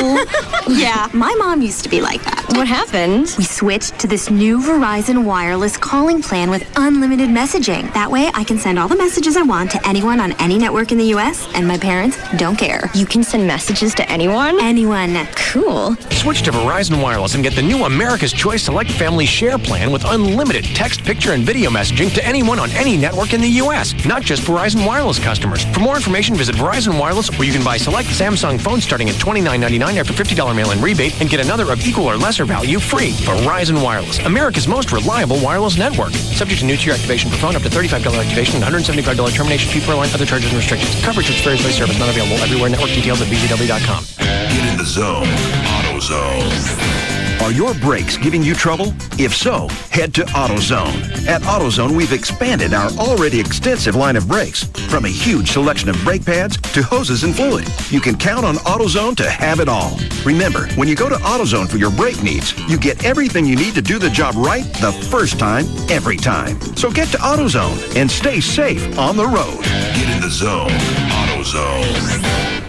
S27: Yeah, my mom used to be like that.
S28: What happened?
S27: We switched to this new Verizon wireless calling plan with unlimited messaging. That way, I can send all the messages I want to anyone on any network in the U.S., and my parents don't care.
S28: You can send messages to anyone? Anyone? Anyone. Cool.
S3: Switch to Verizon Wireless and get the new America's Choice Select Family Share plan with unlimited text, picture, and video messaging to anyone on any network in the U.S., not just Verizon Wireless customers. For more information, visit Verizon Wireless, where you can buy select Samsung phones starting at $29.99 after $50 mail-in rebate and get another of equal or lesser value free. Verizon Wireless, America's most reliable wireless network. Subject to new tier activation per phone, up to $35 activation and $175 termination fee per line, other charges and restrictions. Coverage which varies by service, not available everywhere. Network details at bzw.com.
S9: Get in the zone. AutoZone. Are your brakes giving you trouble? If so, head to AutoZone. At AutoZone, we've expanded our already extensive line of brakes. From a huge selection of brake pads to hoses and fluid, you can count on AutoZone to have it all. Remember, when you go to AutoZone for your brake needs, you get everything you need to do the job right the first time, every time. So get to AutoZone and stay safe on the road.
S5: Get in the zone. AutoZone.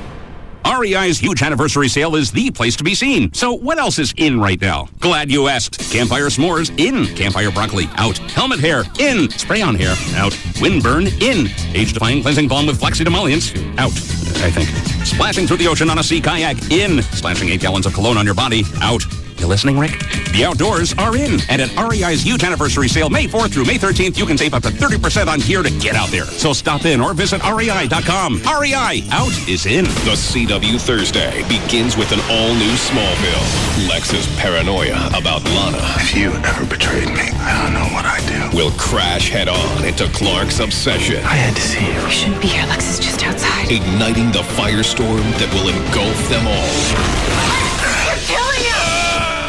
S5: REI's huge anniversary sale is the place to be seen. So what else is in right now? Glad you asked. Campfire s'mores, in. Campfire broccoli, out. Helmet hair, in. Spray-on hair, out. Windburn, in. Age-defying cleansing balm with flaxseed emollients, out, I think. Splashing through the ocean on a sea kayak, in. Splashing 8 gallons of cologne on your body, out. You listening, Rick? The outdoors are in. And at REI's huge anniversary sale, May 4th through May 13th, you can save up to 30% on gear to get out there. So stop in or visit REI.com. REI, out is in.
S11: The CW Thursday begins with an all-new Smallville. Lex's paranoia about Lana.
S17: If you ever betrayed me, I don't know what I'd do.
S11: Will crash head-on into Clark's obsession.
S17: I had to see you.
S19: We shouldn't be here. Lex is just outside.
S11: Igniting the firestorm that will engulf them all.
S19: You're killing him!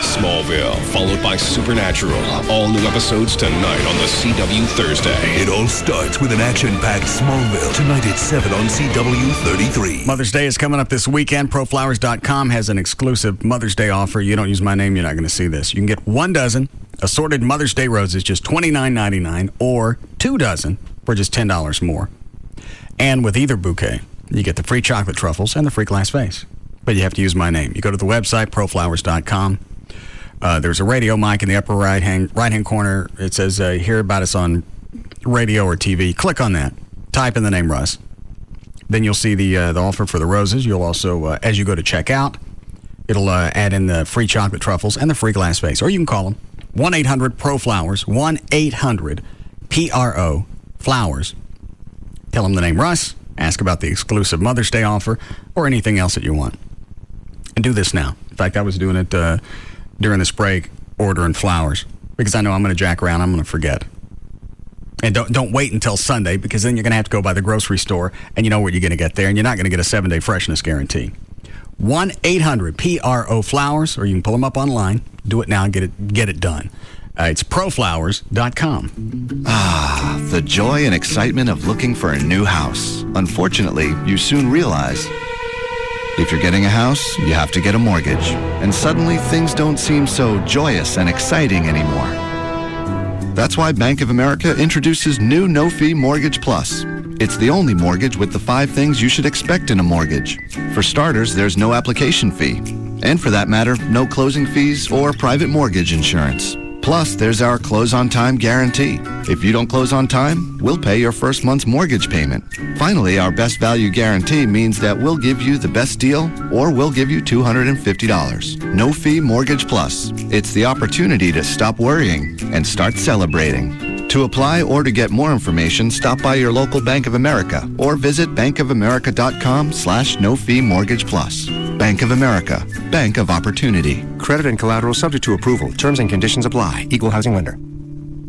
S11: Smallville, followed by Supernatural. All new episodes tonight on the CW Thursday.
S4: It all starts with an action-packed Smallville. Tonight at 7 on CW 33.
S7: Mother's Day is coming up this weekend. ProFlowers.com has an exclusive Mother's Day offer. You don't use my name, you're not going to see this. You can get 1 dozen assorted Mother's Day roses, just $29.99, or 2 dozen for just $10 more. And with either bouquet, you get the free chocolate truffles and the free glass vase. But you have to use my name. You go to the website, ProFlowers.com. There's a radio mic in the upper right-hand corner. It says, hear about us on radio or TV. Click on that. Type in the name Russ. Then you'll see the offer for the roses. You'll also, as you go to checkout, it'll add in the free chocolate truffles and the free glass vase. Or you can call them 1-800-PRO-FLOWERS, 1-800-PRO-FLOWERS. Tell them the name Russ. Ask about the exclusive Mother's Day offer or anything else that you want. And do this now. In fact, I was doing it during this break, ordering flowers, because I know I'm going to jack around. I'm going to forget. And don't wait until Sunday, because then you're going to have to go by the grocery store, and you know what you're going to get there, and you're not going to get a 7-day freshness guarantee. 1-800-PRO-FLOWERS, or you can pull them up online. Do it now and get it done. It's proflowers.com.
S1: Ah, the joy and excitement of looking for a new house. Unfortunately, you soon realize if you're getting a house, you have to get a mortgage. And suddenly things don't seem so joyous and exciting anymore. That's why Bank of America introduces new no-fee Mortgage Plus. It's the only mortgage with the 5 things you should expect in a mortgage. For starters, there's no application fee. And for that matter, no closing fees or private mortgage insurance. Plus, there's our close-on-time guarantee. If you don't close on time, we'll pay your first month's mortgage payment. Finally, our best value guarantee means that we'll give you the best deal or we'll give you $250. No fee Mortgage Plus. It's the opportunity to stop worrying and start celebrating. To apply or to get more information, stop by your local Bank of America or visit bankofamerica.com/no-fee mortgage plus. Bank of America, Bank of Opportunity.
S3: Credit and collateral subject to approval. Terms and conditions apply. Equal housing lender.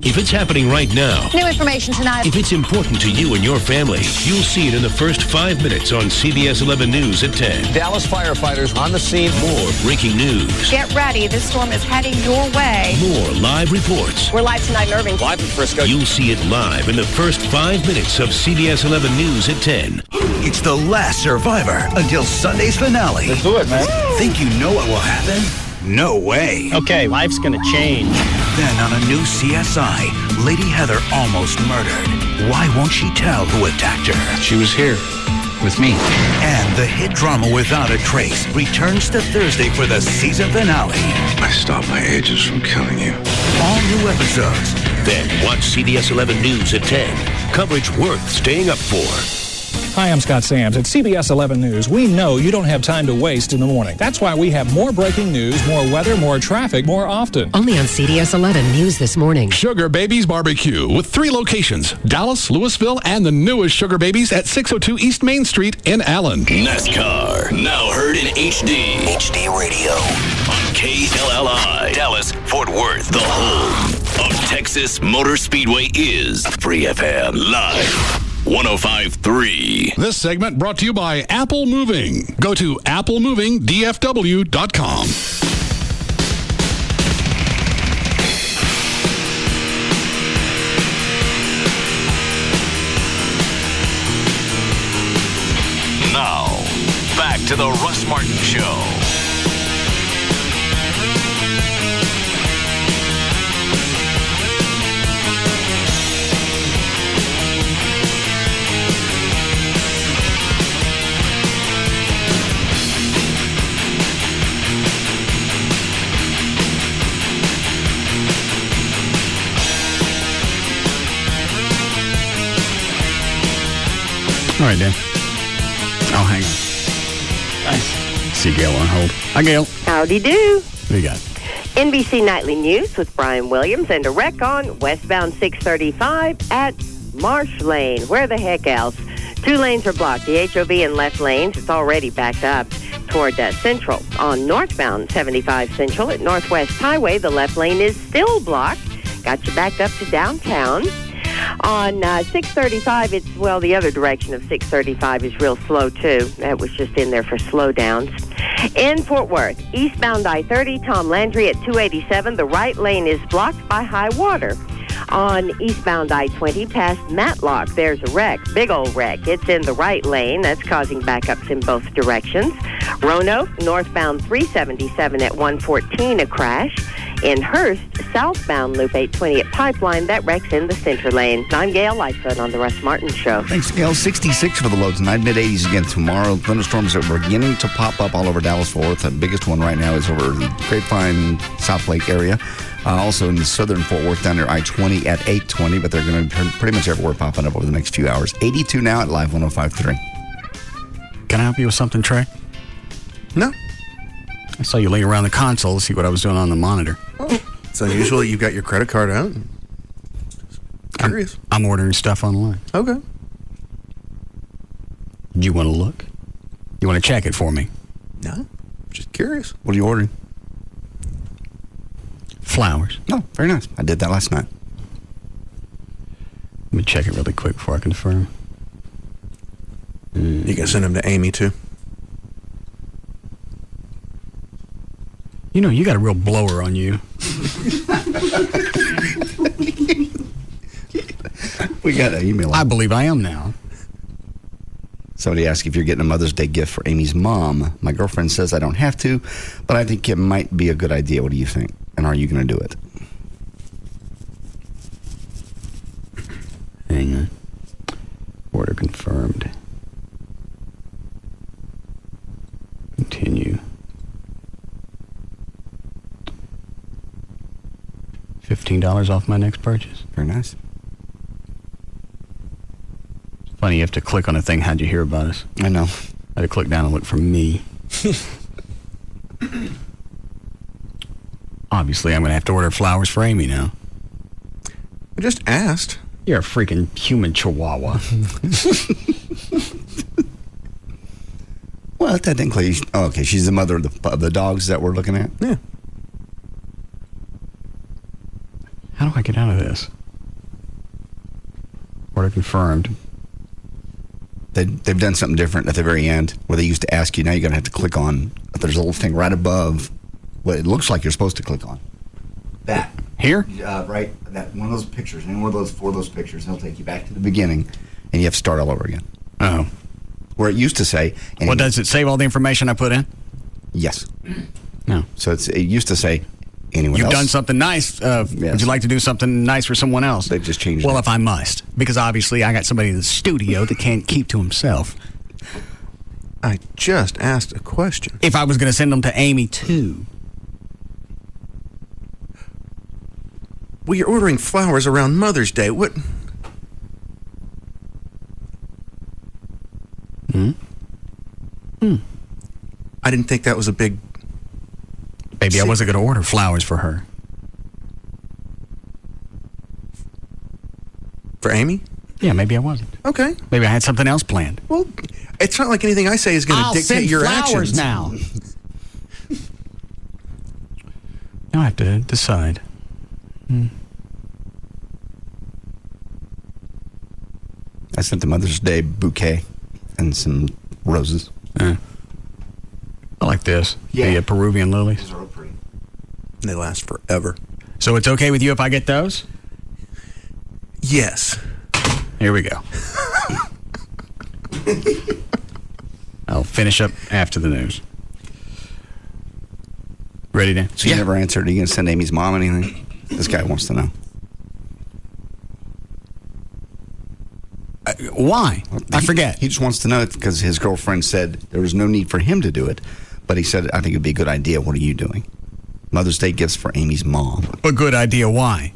S8: If it's happening right now,
S19: New information tonight.
S8: if it's important to you and your family, you'll see it in the first 5 minutes on CBS 11 News at 10.
S10: Dallas firefighters on the scene.
S8: More breaking news.
S19: Get ready. This storm is heading your way.
S8: More live reports.
S19: We're live tonight in Irving.
S10: Live in Frisco.
S8: You'll see it live in the first 5 minutes of CBS 11 News at 10.
S4: It's the last survivor until Sunday's finale.
S10: Let's do it, man.
S4: Think you know what will happen? No way.
S23: Okay, life's gonna change.
S4: Then on a new CSI, Lady Heather almost murdered. Why won't she tell who attacked her?
S10: She was here with me.
S4: And the hit drama Without a Trace returns to Thursday for the season finale.
S17: I stopped my agents from killing you.
S4: All new episodes.
S8: Then watch CBS 11 News at 10. Coverage worth staying up for.
S12: Hi, I'm Scott Sams. At CBS 11 News, we know you don't have time to waste in the morning. That's why we have more breaking news, more weather, more traffic, more often.
S13: Only on CBS 11 News this morning.
S26: Sugar Babies Barbecue with 3 locations, Dallas, Louisville, and the newest Sugar Babies at 602 East Main Street in Allen.
S5: NASCAR, now heard in HD. HD radio. On KLLI, Dallas, Fort Worth, the home of Texas Motor Speedway is Free FM Live 105.3.
S26: This segment brought to you by Apple Moving. Go to applemovingdfw.com.
S5: Now, back to the Russ Martin Show.
S7: All right, Dan. Oh, hang on. Nice. See Gail on hold. Hi, Gail.
S14: Howdy do.
S7: What do you got?
S14: NBC Nightly News with Brian Williams and a wreck on westbound 635 at Marsh Lane. Where the heck else? 2 lanes are blocked. The HOV in left lanes, it's already backed up toward Central. On northbound 75 Central at Northwest Highway, the left lane is still blocked. Got you backed up to downtown. On 635, it's, well, the other direction of 635 is real slow, too. That was just in there for slowdowns. In Fort Worth, eastbound I-30, Tom Landry at 287, the right lane is blocked by high water. On eastbound I-20, past Matlock, there's a wreck, big old wreck. It's in the right lane. That's causing backups in both directions. Roanoke, northbound 377 at 114, a crash. In Hearst, southbound Loop 820 at Pipeline, that wreck's in the center lane. I'm Gail Lightfoot on the Russ Martin Show.
S1: Thanks, Gail. 66 for the low tonight, mid-80s again tomorrow. Thunderstorms are beginning to pop up all over Dallas-Fort Worth. The biggest one right now is over the Grapevine, South Lake area. Also in the southern Fort Worth down near I-20 at 820, but they're going to be pretty much everywhere popping up over the next few hours. 82 now at Live 105.3.
S7: Can I help you with something, Trey?
S15: No.
S7: I saw you laying around the console to see what I was doing on the monitor.
S15: Oh, it's unusual that you've got your credit card out. Curious.
S7: I'm ordering stuff online.
S15: Okay.
S7: Do you want to look? You want to check it for me?
S15: No. Just curious.
S1: What are you ordering?
S7: Flowers.
S1: Oh, very nice. I did that last night.
S7: Let me check it really quick before I confirm.
S15: You can send them to Amy, too.
S7: You know, you got a real blower on you.
S1: We got an email.
S7: I believe I am now.
S1: Somebody asked if you're getting a Mother's Day gift for Amy's mom. My girlfriend says I don't have to, but I think it might be a good idea. What do you think? And are you going to do it?
S7: Hang on. Order confirmed. Continue. $15 off my next purchase.
S1: Very nice.
S7: It's funny, you have to click on a thing. How'd you hear about us?
S1: I know.
S7: I had to click down and look for me. Obviously, I'm going to have to order flowers for Amy now.
S15: I just asked.
S7: You're a freaking human chihuahua.
S1: Well, technically, okay, she's the mother of the dogs that we're looking at.
S15: Yeah.
S7: How do I get out of this? Order confirmed.
S1: They've done something different at the very end where they used to ask you. Now you're going to have to click on. There's a little thing right above what it looks like you're supposed to click on. That.
S7: Here?
S1: Right. That one of those pictures. Any one of those 4 of those pictures. They'll take you back to the beginning and you have to start all over again.
S7: Oh.
S1: Where it used to say.
S7: Well, does it save all the information I put in?
S1: Yes.
S7: No.
S1: So it used to say. Anyone
S7: You've
S1: else?
S7: done something nice.
S1: Yes.
S7: Would you like to do something nice for someone else?
S1: They've just changed
S7: Well,
S1: it.
S7: if I must. Because obviously I got somebody in the studio that can't keep to himself.
S15: I just asked a question.
S7: If I was going to send them to Amy, too.
S15: Well, you're ordering flowers around Mother's Day. What? I didn't think that was a big...
S7: Maybe I wasn't going to order flowers for her.
S15: For Amy?
S7: Yeah, maybe I wasn't.
S15: Okay.
S7: Maybe I had something else planned.
S15: Well, it's not like anything I say is going to dictate your actions.
S7: Now I have to decide.
S1: I sent the Mother's Day bouquet and some roses.
S7: I like this.
S1: Yeah.
S7: The Peruvian lilies.
S1: Those are all pretty.
S15: They last forever.
S7: So it's okay with you if I get those?
S15: Yes.
S7: Here we go. I'll finish up after the news. Ready, Dan?
S1: So you never answered. Are you going to send Amy's mom anything? This guy wants to know.
S7: Why? I forget.
S1: He just wants to know because his girlfriend said there was no need for him to do it. But he said, I think it'd be a good idea. What are you doing? Mother's Day gifts for Amy's mom.
S7: A good idea. Why?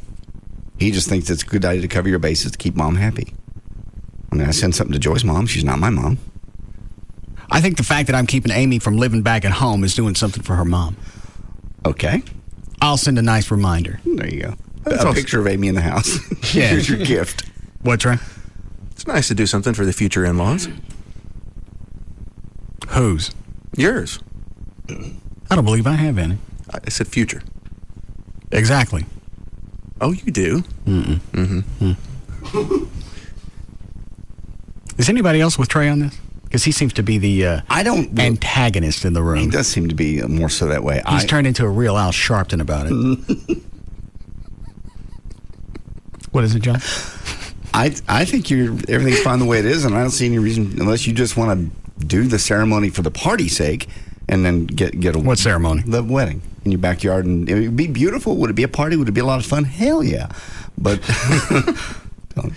S1: He just thinks it's a good idea to cover your bases to keep mom happy. I mean, I send something to Joy's mom. She's not my mom.
S7: I think the fact that I'm keeping Amy from living back at home is doing something for her mom.
S1: Okay.
S7: I'll send a nice reminder.
S1: There you go. A picture of Amy in the house.
S7: Yeah.
S1: Here's your gift.
S7: What, Trey?
S15: It's nice to do something for the future in-laws.
S7: Whose?
S15: Yours.
S7: I don't believe I have any.
S15: I said future.
S7: Exactly.
S15: Oh, you do?
S7: Is anybody else with Trey on this? Because he seems to be the antagonist in the room.
S1: He does seem to be more so that way.
S7: He's turned into a real Al Sharpton about it. What is it, John?
S1: I think everything's fine the way it is, and I don't see any reason, unless you just want to do the ceremony for the party's sake, and then get a...
S7: What ceremony?
S1: The wedding in your backyard, and it would be beautiful. Would it be a party? Would it be a lot of fun? Hell yeah. But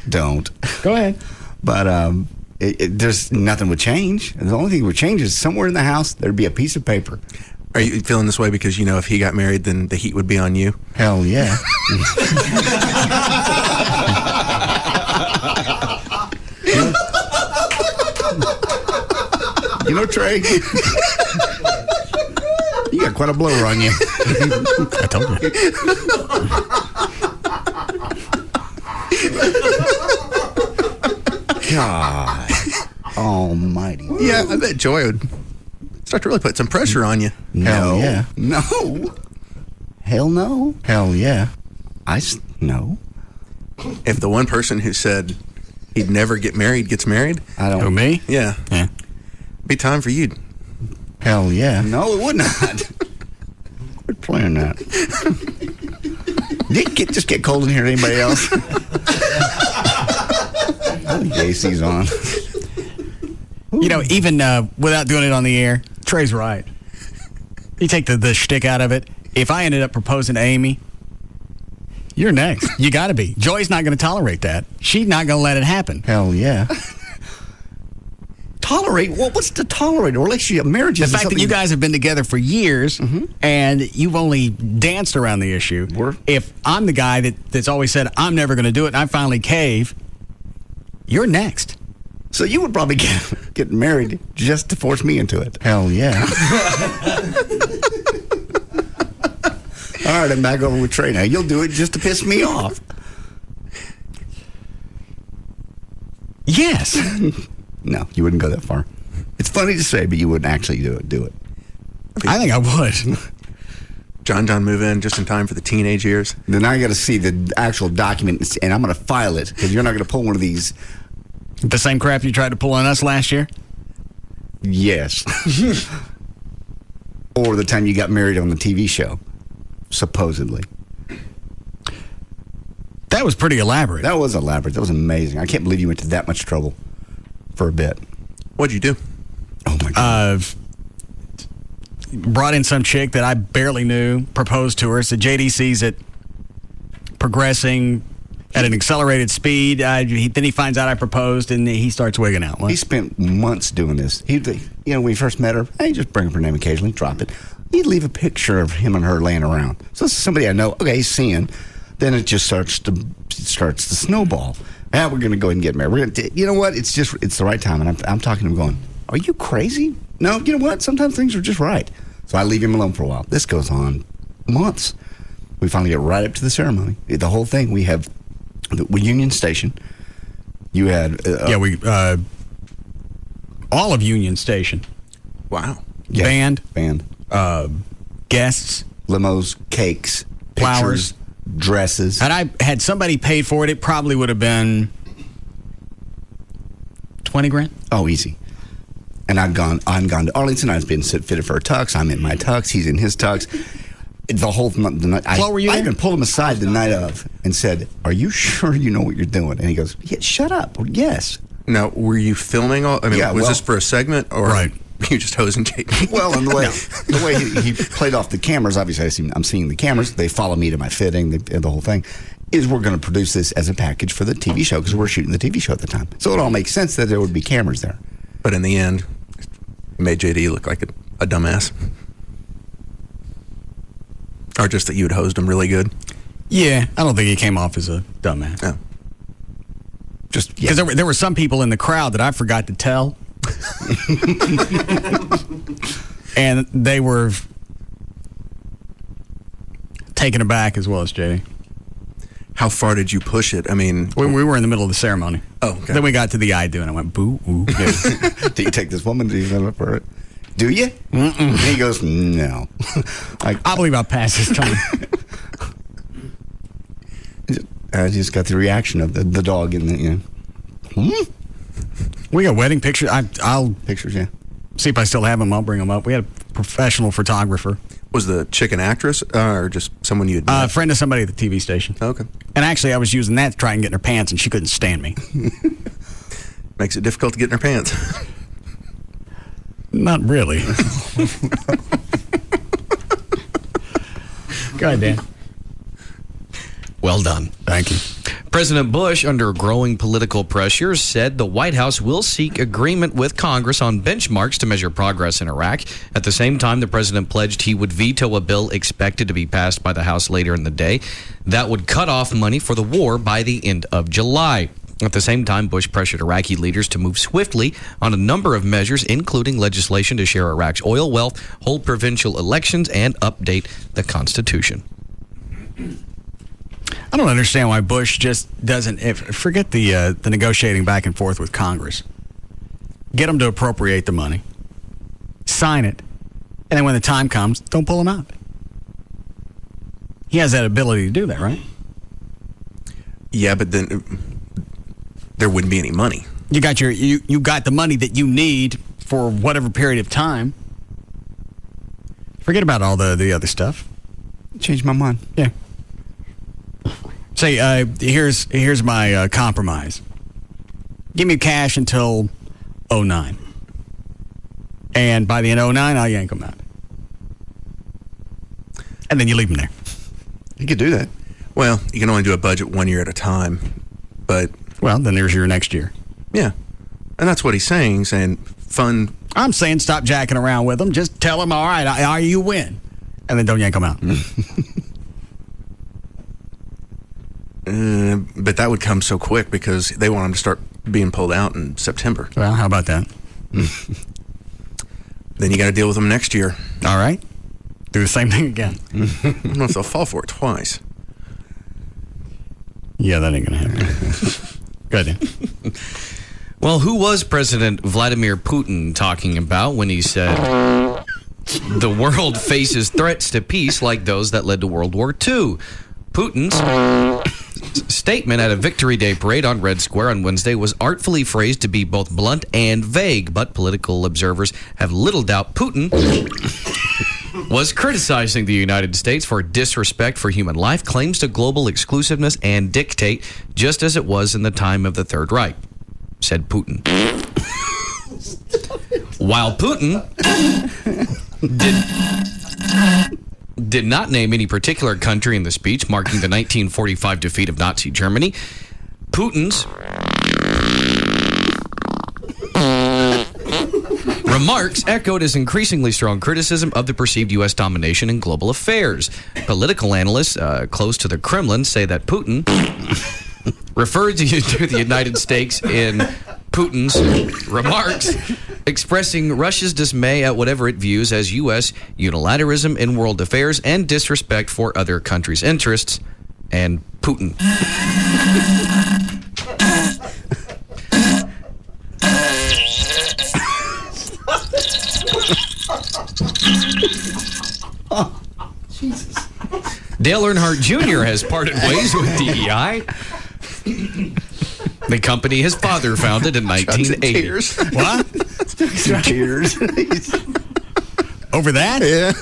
S1: don't.
S7: Go ahead.
S1: But there's nothing would change. The only thing that would change is somewhere in the house there'd be a piece of paper.
S15: Are you feeling this way because you know if he got married, then the heat would be on you?
S1: Hell yeah. You know, Trey, you got quite a blower on you.
S7: I told you.
S1: God almighty.
S15: Yeah, I bet Joy would start to really put some pressure on you.
S1: Hell yeah. No. Hell no. Hell yeah. No.
S15: If the one person who said he'd never get married gets married.
S1: I don't.
S7: Who, me?
S15: Yeah.
S7: Yeah.
S15: Be time for you.
S1: Hell yeah. No, it would not. Quit playing that. Just get cold in here to anybody else. The AC's on.
S7: You know, even without doing it on the air, Trey's right. You take the shtick out of it. If I ended up proposing to Amy, you're next. You got to be. Joy's not going to tolerate that. She's not going to let it happen.
S1: Hell yeah. Tolerate? What's to tolerate? A relationship, marriage is
S7: the fact that you guys have been together for years and you've only danced around the issue. If I'm the guy that's always said, I'm never going to do it, and I finally cave, you're next.
S1: So you would probably get married just to force me into it. Hell yeah. All right, I'm back over with Trey now. You'll do it just to piss me off.
S7: Yes.
S1: No, you wouldn't go that far. It's funny to say, but you wouldn't actually do it.
S7: I think I would.
S15: John move in just in time for the teenage years.
S1: Then I got to see the actual document, and I'm going to file it, because you're not going to pull one of these.
S7: The same crap you tried to pull on us last year?
S1: Yes. Or the time you got married on the TV show, supposedly.
S7: That was pretty elaborate.
S1: That was elaborate. That was amazing. I can't believe you went to that much trouble for a bit.
S15: What'd you do?
S1: Oh, my God.
S7: Brought in some chick that I barely knew, proposed to her, said JD sees it progressing at an accelerated speed. Then he finds out I proposed, and he starts wigging out. What?
S1: He spent months doing this. When we first met her, hey, just bring up her name occasionally, drop it. He'd leave a picture of him and her laying around. So this is somebody I know. Okay, he's seeing. Then it just starts to snowball. We're going to go ahead and get married. You know what? It's the right time. And I'm talking to him going, Are you crazy? No, you know what? Sometimes things are just right. So I leave him alone for a while. This goes on months. We finally get right up to the ceremony. The whole thing. We have the Union Station. You had...
S7: all of Union Station.
S15: Wow.
S1: Yeah.
S7: Band. Guests.
S1: Limos, cakes,
S7: flowers,
S1: pictures, dresses.
S7: Had I had somebody paid for it, it probably would have been $20,000.
S1: Oh, easy. And I'm gone to Arlington. I've been fitted for a tux. I'm in my tux. He's in his tux. The whole the night.
S7: Flo,
S1: I even pulled him aside the night of and said, "Are you sure you know what you're doing?" And he goes, "Yeah, shut up." Well, yes.
S15: Now, were you filming all? I mean, was this for a segment or you just hosing Kate?
S1: Well, and the way he played off the cameras, obviously I'm seeing the cameras. They follow me to my fitting, the whole thing. Is we're going to produce this as a package for the TV show because we're shooting the TV show at the time. So it all makes sense that there would be cameras there.
S15: But in the end, it made JD look like a dumbass. Or just that you had hosed him really good?
S7: Yeah, I don't think he came off as a dumbass.
S15: Oh.
S7: Just because there were some people in the crowd that I forgot to tell. And they were taken aback as well as JD.
S15: How far did you push it? I mean...
S7: We were in the middle of the ceremony.
S15: Oh, okay.
S7: Then we got to the I do, and I went, boo, ooh.
S1: Do you take this woman? Do you go for it? Do you? Mm-mm. And he goes, no.
S7: I believe I'll pass this time.
S1: I just got the reaction of the dog in the,
S7: We got wedding pictures. I'll
S1: pictures, yeah.
S7: See if I still have them. I'll bring them up. We had a professional photographer.
S15: Was the chick an actress or just someone you had met?
S7: A friend of somebody at the TV station.
S15: Okay.
S7: And actually, I was using that to try and get in her pants, and she couldn't stand me.
S15: Makes it difficult to get in her pants.
S7: Not really. Go ahead, Dan.
S2: Well done.
S7: Thank you.
S2: President Bush, under growing political pressure, said the White House will seek agreement with Congress on benchmarks to measure progress in Iraq. At the same time, the president pledged he would veto a bill expected to be passed by the House later in the day that would cut off money for the war by the end of July. At the same time, Bush pressured Iraqi leaders to move swiftly on a number of measures, including legislation to share Iraq's oil wealth, hold provincial elections, and update the Constitution.
S7: I don't understand why Bush just doesn't forget the negotiating back and forth with Congress. Get them to appropriate the money, sign it, and then when the time comes, don't pull them out. He has that ability to do that, right?
S15: Yeah, but then there wouldn't be any money.
S7: You got you got the money that you need for whatever period of time. Forget about all the other stuff.
S1: Changed my mind.
S7: Yeah. Say, here's my compromise. Give me cash until 2009. And by the end of 2009, I'll yank them out. And then you leave them there.
S1: You could do that.
S15: Well, you can only do a budget 1 year at a time. But...
S7: Well, then there's your next year.
S15: Yeah. And that's what he's saying fund...
S7: I'm saying stop jacking around with them. Just tell them, all right, you win. And then don't yank them out.
S15: But that would come so quick because they want them to start being pulled out in September.
S7: Well, how about that?
S15: Then you got to deal with them next year.
S7: All right. Do the same thing again.
S15: I don't know if they'll fall for it twice.
S7: Yeah, that ain't going to happen. Go ahead, Dan.
S2: Well, who was President Vladimir Putin talking about when he said the world faces threats to peace like those that led to World War II? Putin's statement at a Victory Day parade on Red Square on Wednesday was artfully phrased to be both blunt and vague, but political observers have little doubt Putin was criticizing the United States for disrespect for human life, claims to global exclusiveness, and dictate, just as it was in the time of the Third Reich, said Putin. While Putin did not name any particular country in the speech marking the 1945 defeat of Nazi Germany, Putin's remarks echoed his increasingly strong criticism of the perceived U.S. domination in global affairs. Political analysts close to the Kremlin say that Putin referred to the United States in Putin's remarks, expressing Russia's dismay at whatever it views as U.S. unilateralism in world affairs and disrespect for other countries' interests, and Putin.
S1: Oh, Jesus.
S2: Dale Earnhardt Jr. has parted ways with DEI. The company his father founded in 1980.
S7: What?
S1: Some tears.
S7: Over that?
S1: Yeah.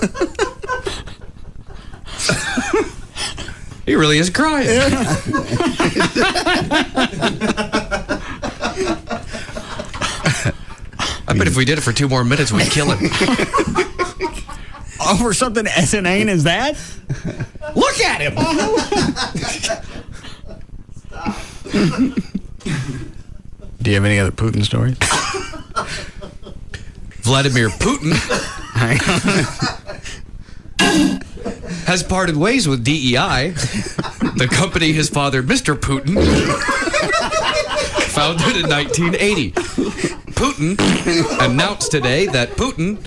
S2: He really is crying. I bet if we did it for 2 more minutes, we'd kill it.
S7: Over something as inane as that?
S2: Look at him!
S7: Do you have any other Putin stories?
S2: Vladimir Putin has parted ways with DEI, the company his father, Mr. Putin, founded in 1980. Putin announced today that Putin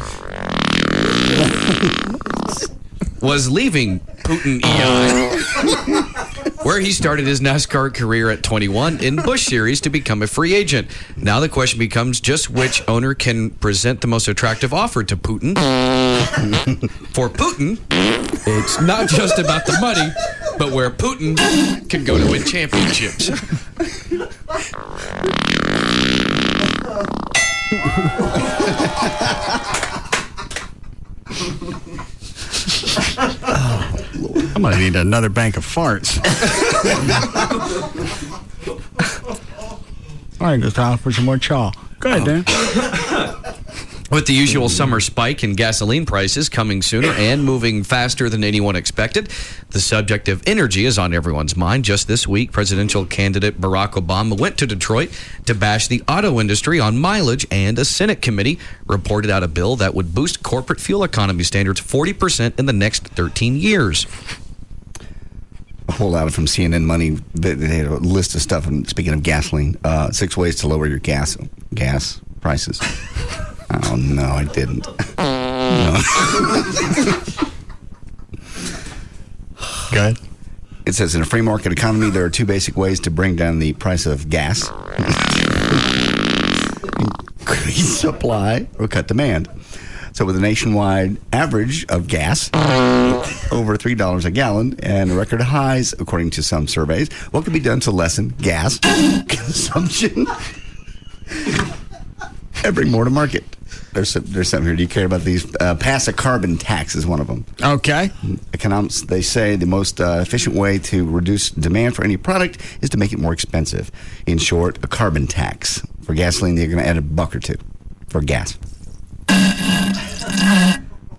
S2: was leaving Putin EI, where he started his NASCAR career at 21 in Busch Series to become a free agent. Now the question becomes just which owner can present the most attractive offer to Putin. For Putin, it's not just about the money, but where Putin can go to win championships.
S7: I'm going to need another bank of farts. All right, go time for some more chaw. Go ahead, Dan.
S2: With the usual summer spike in gasoline prices coming sooner and moving faster than anyone expected, the subject of energy is on everyone's mind. Just this week, presidential candidate Barack Obama went to Detroit to bash the auto industry on mileage, and a Senate committee reported out a bill that would boost corporate fuel economy standards 40% in the next 13 years.
S1: I pulled out from CNN Money. They had a list of stuff. And speaking of gasoline, 6 ways to lower your gas prices. Oh, no, I didn't. No.
S7: Go ahead.
S1: It says, in a free market economy, there are 2 basic ways to bring down the price of gas. Increase supply or cut demand. So with a nationwide average of gas over $3 a gallon and record highs, according to some surveys, what can be done to lessen gas consumption and bring more to market? There's something here. Do you care about these? Pass a carbon tax is one of them.
S7: Okay.
S1: Economics, they say the most efficient way to reduce demand for any product is to make it more expensive. In short, a carbon tax. For gasoline, they're going to add $1 or $2 for gas.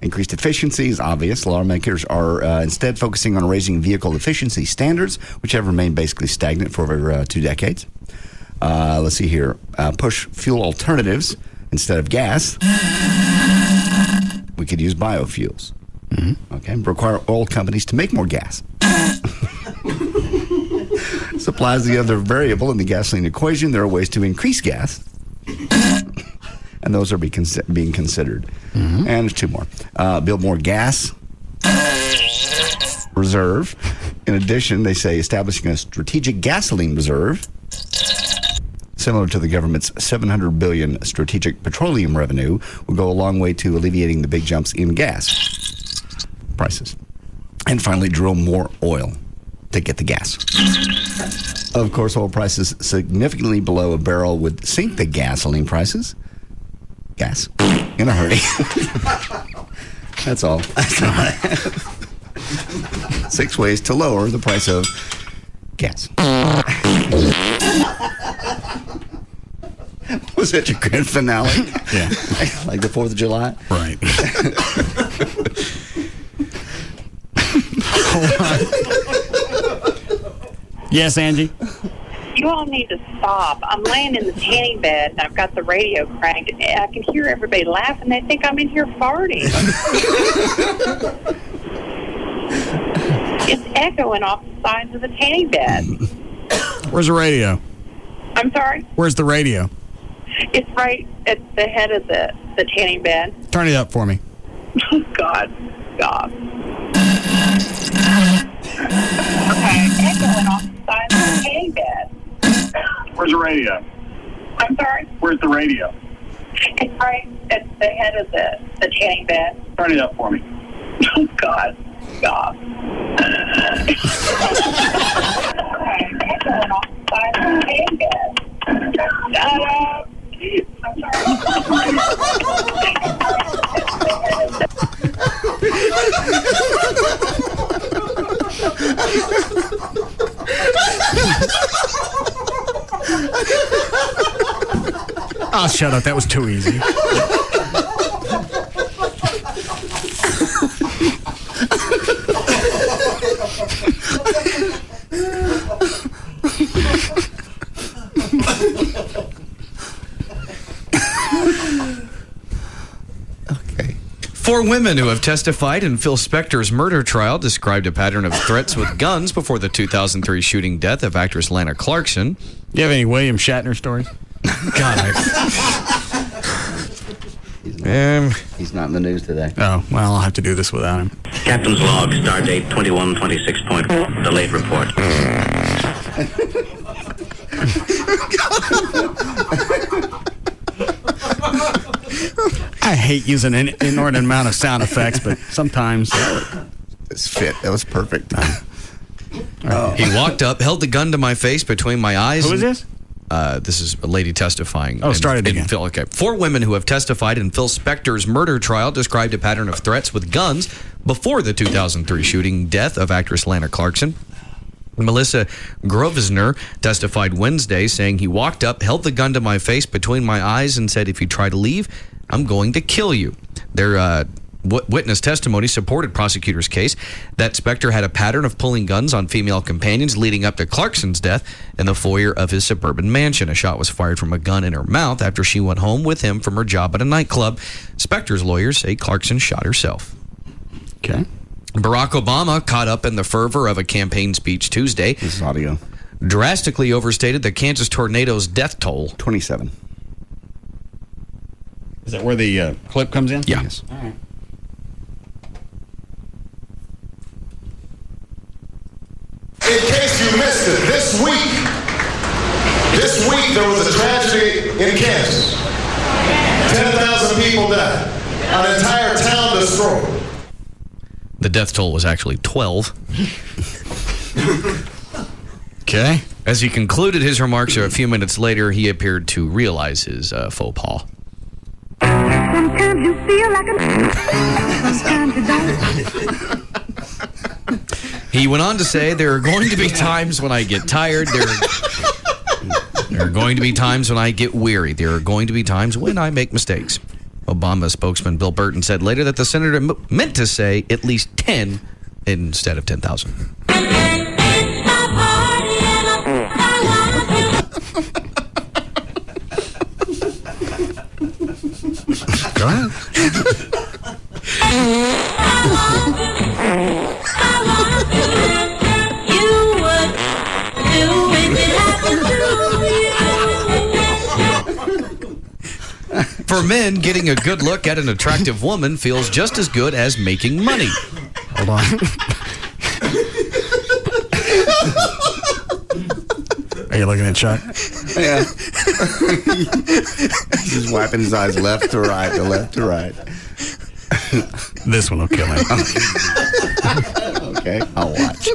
S1: Increased efficiency is obvious. Lawmakers are instead focusing on raising vehicle efficiency standards, which have remained basically stagnant for over 2 decades. Let's see here. Push fuel alternatives instead of gas. We could use biofuels. Mm-hmm. Okay. Require oil companies to make more gas. Supply is the other variable in the gasoline equation. There are ways to increase gas, and those are being considered. Mm-hmm. And there's 2 more. Build more gas reserve. In addition, they say establishing a strategic gasoline reserve, similar to the government's $700 billion strategic petroleum revenue, will go a long way to alleviating the big jumps in gas prices. And finally, drill more oil to get the gas. Of course, oil prices significantly below a barrel would sink the gasoline prices. Gas. In a hurry. That's all. 6 ways to lower the price of gas. Was that your grand finale?
S7: Yeah.
S1: Like the 4th of July?
S7: Right. Yes, Angie?
S19: You all need to stop. I'm laying in the tanning bed, and I've got the radio cranked, and I can hear everybody laughing. They think I'm in here farting. It's echoing off the sides of the tanning bed.
S7: Where's the radio?
S19: I'm sorry?
S7: Where's the radio?
S19: It's right at the head of the tanning bed.
S7: Turn it up for me.
S19: Oh, God. Stop. Okay, echo went off the side of the tanning bed.
S6: Where's the radio?
S19: I'm sorry?
S6: Where's the radio?
S19: It's right at the head of the tanning bed.
S6: Turn it up for me.
S19: Oh, God. Stop. Okay, echo went off the side of the tanning bed. Shut up. I'm
S7: Oh, shut up. That was too easy.
S2: Four women who have testified in Phil Spector's murder trial described a pattern of threats with guns before the 2003 shooting death of actress Lana Clarkson.
S7: Do you have any William Shatner stories?
S2: God,
S10: He's not in the news today.
S7: Oh, well, I'll have to do this without him.
S16: Captain's log, stardate 2126.4. Delayed report.
S7: I hate using an inordinate amount of sound effects, but sometimes
S1: it's fit. That was perfect.
S2: He walked up, held the gun to my face between my eyes.
S7: Who is this?
S2: This is a lady testifying.
S7: Oh, start it again.
S2: Phil, okay. Four women who have testified in Phil Spector's murder trial described a pattern of threats with guns before the 2003 shooting death of actress Lana Clarkson. Melissa Grovesner testified Wednesday, saying he walked up, held the gun to my face between my eyes, and said, "If you try to leave, I'm going to kill you." Their witness testimony supported prosecutors' case that Spector had a pattern of pulling guns on female companions leading up to Clarkson's death in the foyer of his suburban mansion. A shot was fired from a gun in her mouth after she went home with him from her job at a nightclub. Spector's lawyers say Clarkson shot herself.
S7: Okay.
S2: Barack Obama, caught up in the fervor of a campaign speech Tuesday,
S1: This is audio.
S2: drastically overstated the Kansas tornado's death toll.
S1: 27.
S7: Is that where the clip comes in?
S2: Yeah.
S1: Yes.
S7: All right.
S18: In case you missed it, this week there was a tragedy in Kansas. 10,000 people died. An entire town destroyed.
S2: The death toll was actually 12.
S7: Okay.
S2: As he concluded his remarks a few minutes later, he appeared to realize his faux pas.
S20: Sometimes you feel like sometimes you don't.
S2: He went on to say, "There are going to be times when I get tired. There are going to be times when I get weary. There are going to be times when I make mistakes." Obama spokesman Bill Burton said later that the senator meant to say at least 10 instead of 10,000.
S7: Go ahead.
S2: For men, getting a good look at an attractive woman feels just as good as making money.
S7: Hold on. Are you looking at Chuck?
S1: Yeah. He's just wiping his eyes left to right, to left to right.
S7: This one will kill him.
S1: Okay, I'll watch.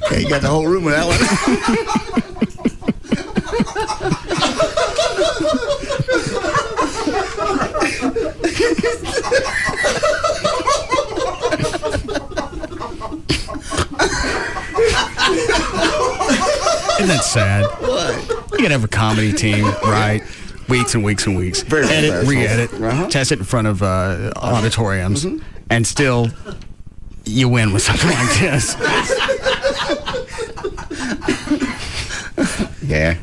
S1: Okay, you got the whole room with that one.
S7: Isn't that sad?
S1: What?
S7: You can have a comedy team, right? Weeks and weeks and weeks.
S1: Very
S7: edit,
S1: embarrassing.
S7: re-edit, test it in front of auditoriums, and still you win with something like this.
S1: Yeah.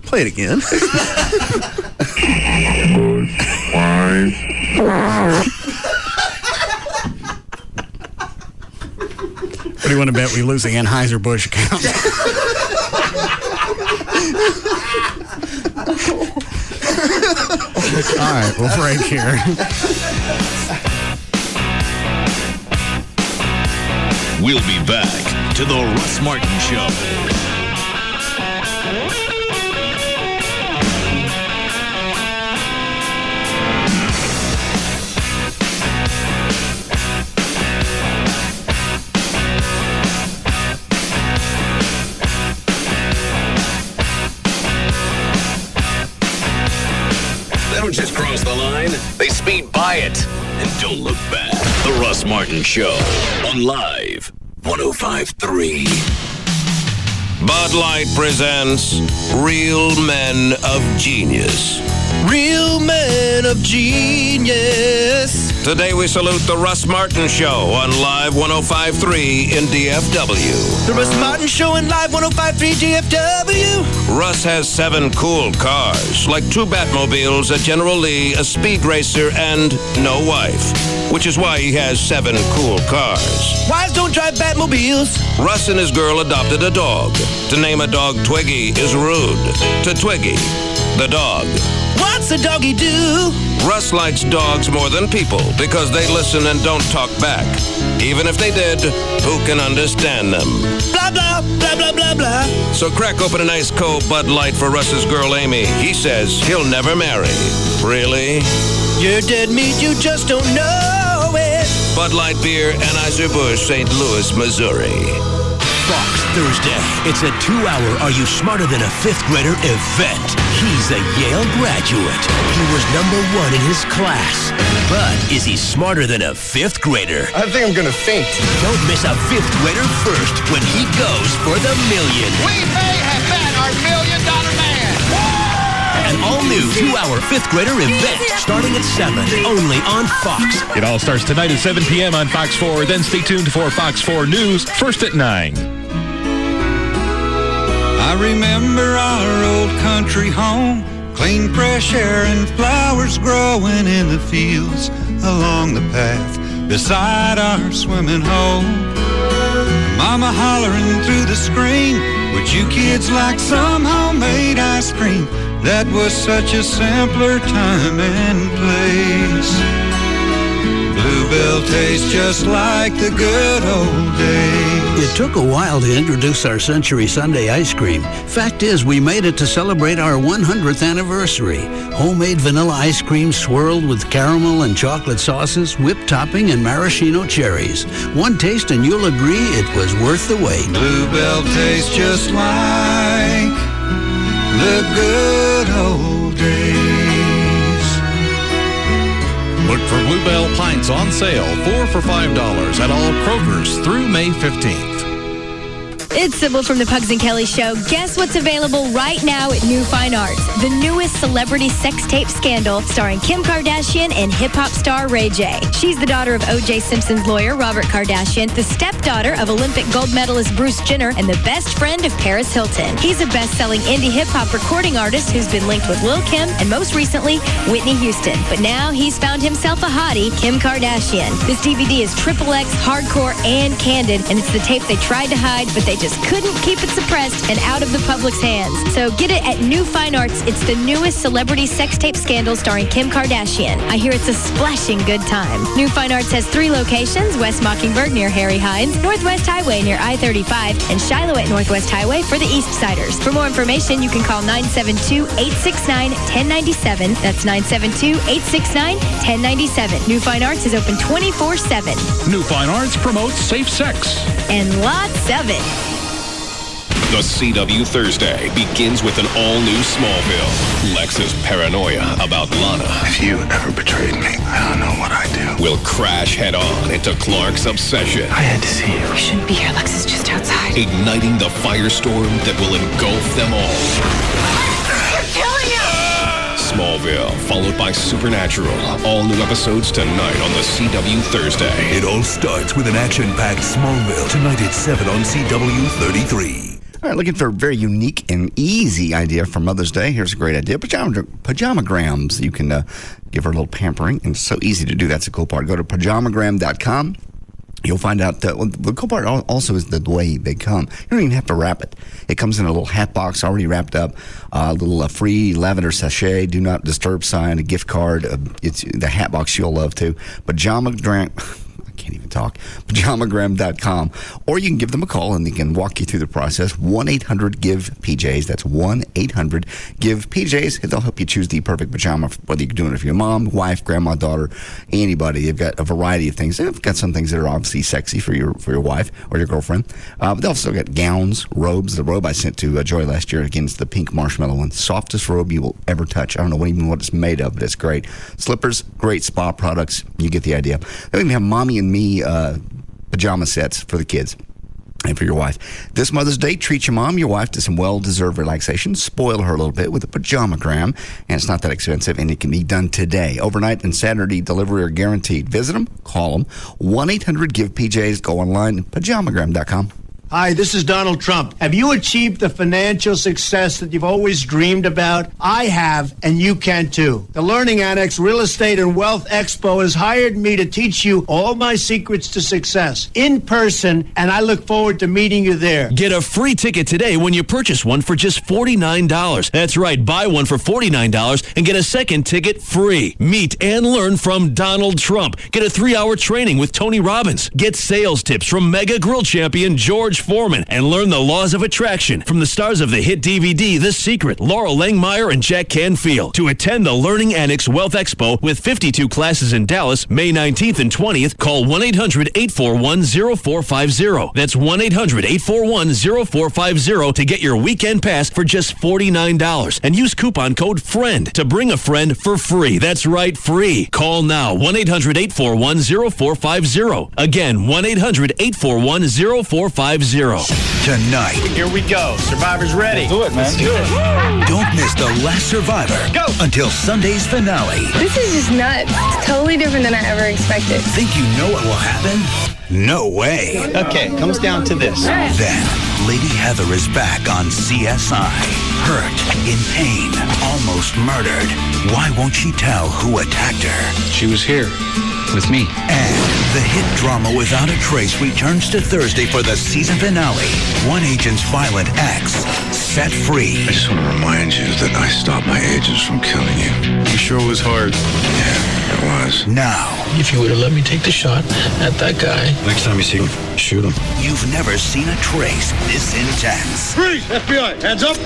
S15: Play it again.
S7: you want to bet we lose the Anheuser-Busch account? All right, we'll break here.
S5: We'll be back to the Russ Martin Show. They don't just cross the line, they speed by it. And don't look back. The Russ Martin Show on Live 105.3. Bud Light presents Real Men of Genius. Real Men of Genius. Today we salute the Russ Martin Show on Live 105.3 in DFW.
S9: The Russ Martin Show on Live 105.3 DFW.
S5: Russ has 7 cool cars, like 2 Batmobiles, a General Lee, a Speed Racer, and no wife. Which is why he has 7 cool cars.
S9: Wives don't drive Batmobiles.
S5: Russ and his girl adopted a dog. To name a dog Twiggy is rude. To Twiggy, the dog.
S9: What's a doggy do?
S5: Russ likes dogs more than people because they listen and don't talk back. Even if they did, who can understand them?
S9: Blah, blah, blah, blah, blah, blah.
S5: So crack open an ice cold Bud Light for Russ's girl Amy. He says he'll never marry. Really?
S9: You're dead meat, you just don't know it.
S5: Bud Light Beer, Anheuser-Busch, St. Louis, Missouri.
S11: Fox Thursday. It's a 2-hour Are You Smarter Than a Fifth Grader event. He's a Yale graduate. He was #1 in his class. But is he smarter than a 5th grader?
S21: I think I'm going to faint.
S11: Don't miss a 5th grader first when he goes for the million.
S21: We may have met our $1 million man.
S11: An all-new 2-hour 5th grader event starting at 7, only on Fox.
S12: It all starts tonight at 7 p.m. on Fox 4. Then stay tuned for Fox 4 News, first at 9.
S22: I remember our old country home, clean fresh air and flowers growing in the fields along the path beside our swimming hole. Mama hollering through the screen, would you kids like some homemade ice cream? That was such a simpler time and place. Bluebell tastes just like the good old days.
S24: It took a while to introduce our Century Sundae ice cream. Fact is, we made it to celebrate our 100th anniversary. Homemade vanilla ice cream swirled with caramel and chocolate sauces, whipped topping, and maraschino cherries. One taste and you'll agree it was worth the wait.
S22: Bluebell tastes just like the good old days.
S25: Look for Bluebell Pints on sale, 4 for $5 at all Kroger's through May 15th.
S27: It's Sybil from the Pugs and Kelly Show. Guess what's available right now at New Fine Arts? The newest celebrity sex tape scandal starring Kim Kardashian and hip-hop star Ray J. She's the daughter of O.J. Simpson's lawyer, Robert Kardashian, the stepdaughter of Olympic gold medalist Bruce Jenner, and the best friend of Paris Hilton. He's a best-selling indie hip-hop recording artist who's been linked with Lil' Kim and most recently, Whitney Houston. But now he's found himself a hottie, Kim Kardashian. This DVD is XXX, hardcore, and candid, and it's the tape they tried to hide, but they just couldn't keep it suppressed and out of the public's hands. So get it at New Fine Arts. It's the newest celebrity sex tape scandal starring Kim Kardashian. I hear it's a splashing good time. New Fine Arts has 3 locations: West Mockingbird near Harry Hines, Northwest Highway near I-35, and Shiloh at Northwest Highway for the East Siders. For more information, you can call 972-869-1097. That's 972-869-1097. New Fine Arts is open 24/7.
S25: New Fine Arts promotes safe sex.
S27: And lots of it.
S28: The CW Thursday begins with an all-new Smallville. Lex's paranoia about Lana.
S18: If you ever betrayed me, I don't know what I'd do.
S28: Will crash head-on into Clark's obsession.
S18: I had to see you.
S29: You shouldn't be here. Lex is just outside.
S28: Igniting the firestorm that will engulf them all.
S29: You're killing him!
S28: Smallville, followed by Supernatural. All new episodes tonight on the CW Thursday.
S4: It all starts with an action-packed Smallville. Tonight at 7 on CW 33.
S1: All right, looking for a very unique and easy idea for Mother's Day. Here's a great idea. Pajamagrams. You can give her a little pampering, and it's so easy to do. That's the cool part. Go to pajamagram.com. You'll find out that the cool part also is the way they come. You don't even have to wrap it. It comes in a little hat box already wrapped up, a little free lavender sachet, do not disturb sign, a gift card. It's the hat box you'll love too. Pajamagram.com, or you can give them a call and they can walk you through the process. 1-800-GIVE-PJs. That's 1-800-GIVE-PJs. They'll help you choose the perfect pajama, whether you're doing it for your mom, wife, grandma, daughter, anybody. They've got a variety of things. They've got some things that are obviously sexy for your wife or your girlfriend. But they've also got gowns, robes. The robe I sent to Joy last year, again, it's the pink marshmallow one. Softest robe you will ever touch. I don't know even what it's made of, but it's great. Slippers, great spa products. You get the idea. They even have Mommy and Me pajama sets for the kids and for your wife. This Mother's Day, treat your mom, your wife to some well-deserved relaxation. Spoil her a little bit with a pajamagram, and it's not that expensive, and it can be done today. Overnight and Saturday delivery are guaranteed. Visit them, call them, 1-800-GIVE-PJs. Go online, pajamagram.com.
S3: Hi, this is Donald Trump. Have you achieved the financial success that you've always dreamed about? I have, and you can too. The Learning Annex Real Estate and Wealth Expo has hired me to teach you all my secrets to success in person, and I look forward to meeting you there.
S11: Get a free ticket today when you purchase one for just $49. That's right, buy one for $49 and get a second ticket free. Meet and learn from Donald Trump. Get a 3-hour training with Tony Robbins. Get sales tips from mega grill champion George Foreman, and learn the laws of attraction from the stars of the hit DVD The Secret, Laurel Langmeyer and Jack Canfield. To attend the Learning Annex Wealth Expo with 52 classes in Dallas, May 19th and 20th, call 1-800-841-0450. That's 1-800-841-0450 to get your weekend pass for just $49. And use coupon code FRIEND to bring a friend for free. That's right, free. Call now, 1-800-841-0450. Again, 1-800-841-0450.
S4: Tonight.
S21: Here we go. Survivor's ready.
S4: Let's do it, man.
S21: Let's do it.
S4: Don't miss the last Survivor. Go! Until Sunday's finale.
S6: This is just nuts. It's totally different than I ever expected.
S4: Think you know what will happen? No way.
S21: Okay, comes down to this.
S4: Then, Lady Heather is back on CSI. Hurt, in pain, almost murdered. Why won't she tell who attacked her?
S10: She was here with me.
S4: And the hit drama Without a Trace returns to Thursday for the season finale. One agent's violent ex set free.
S8: I just want to remind you that I stopped my agents from killing you. You sure it was hard? Yeah, it was.
S4: Now,
S13: if you would have let me take the shot at that guy.
S8: Next time you see him, shoot him.
S4: You've never seen a trace this intense.
S21: Freeze! FBI, hands up!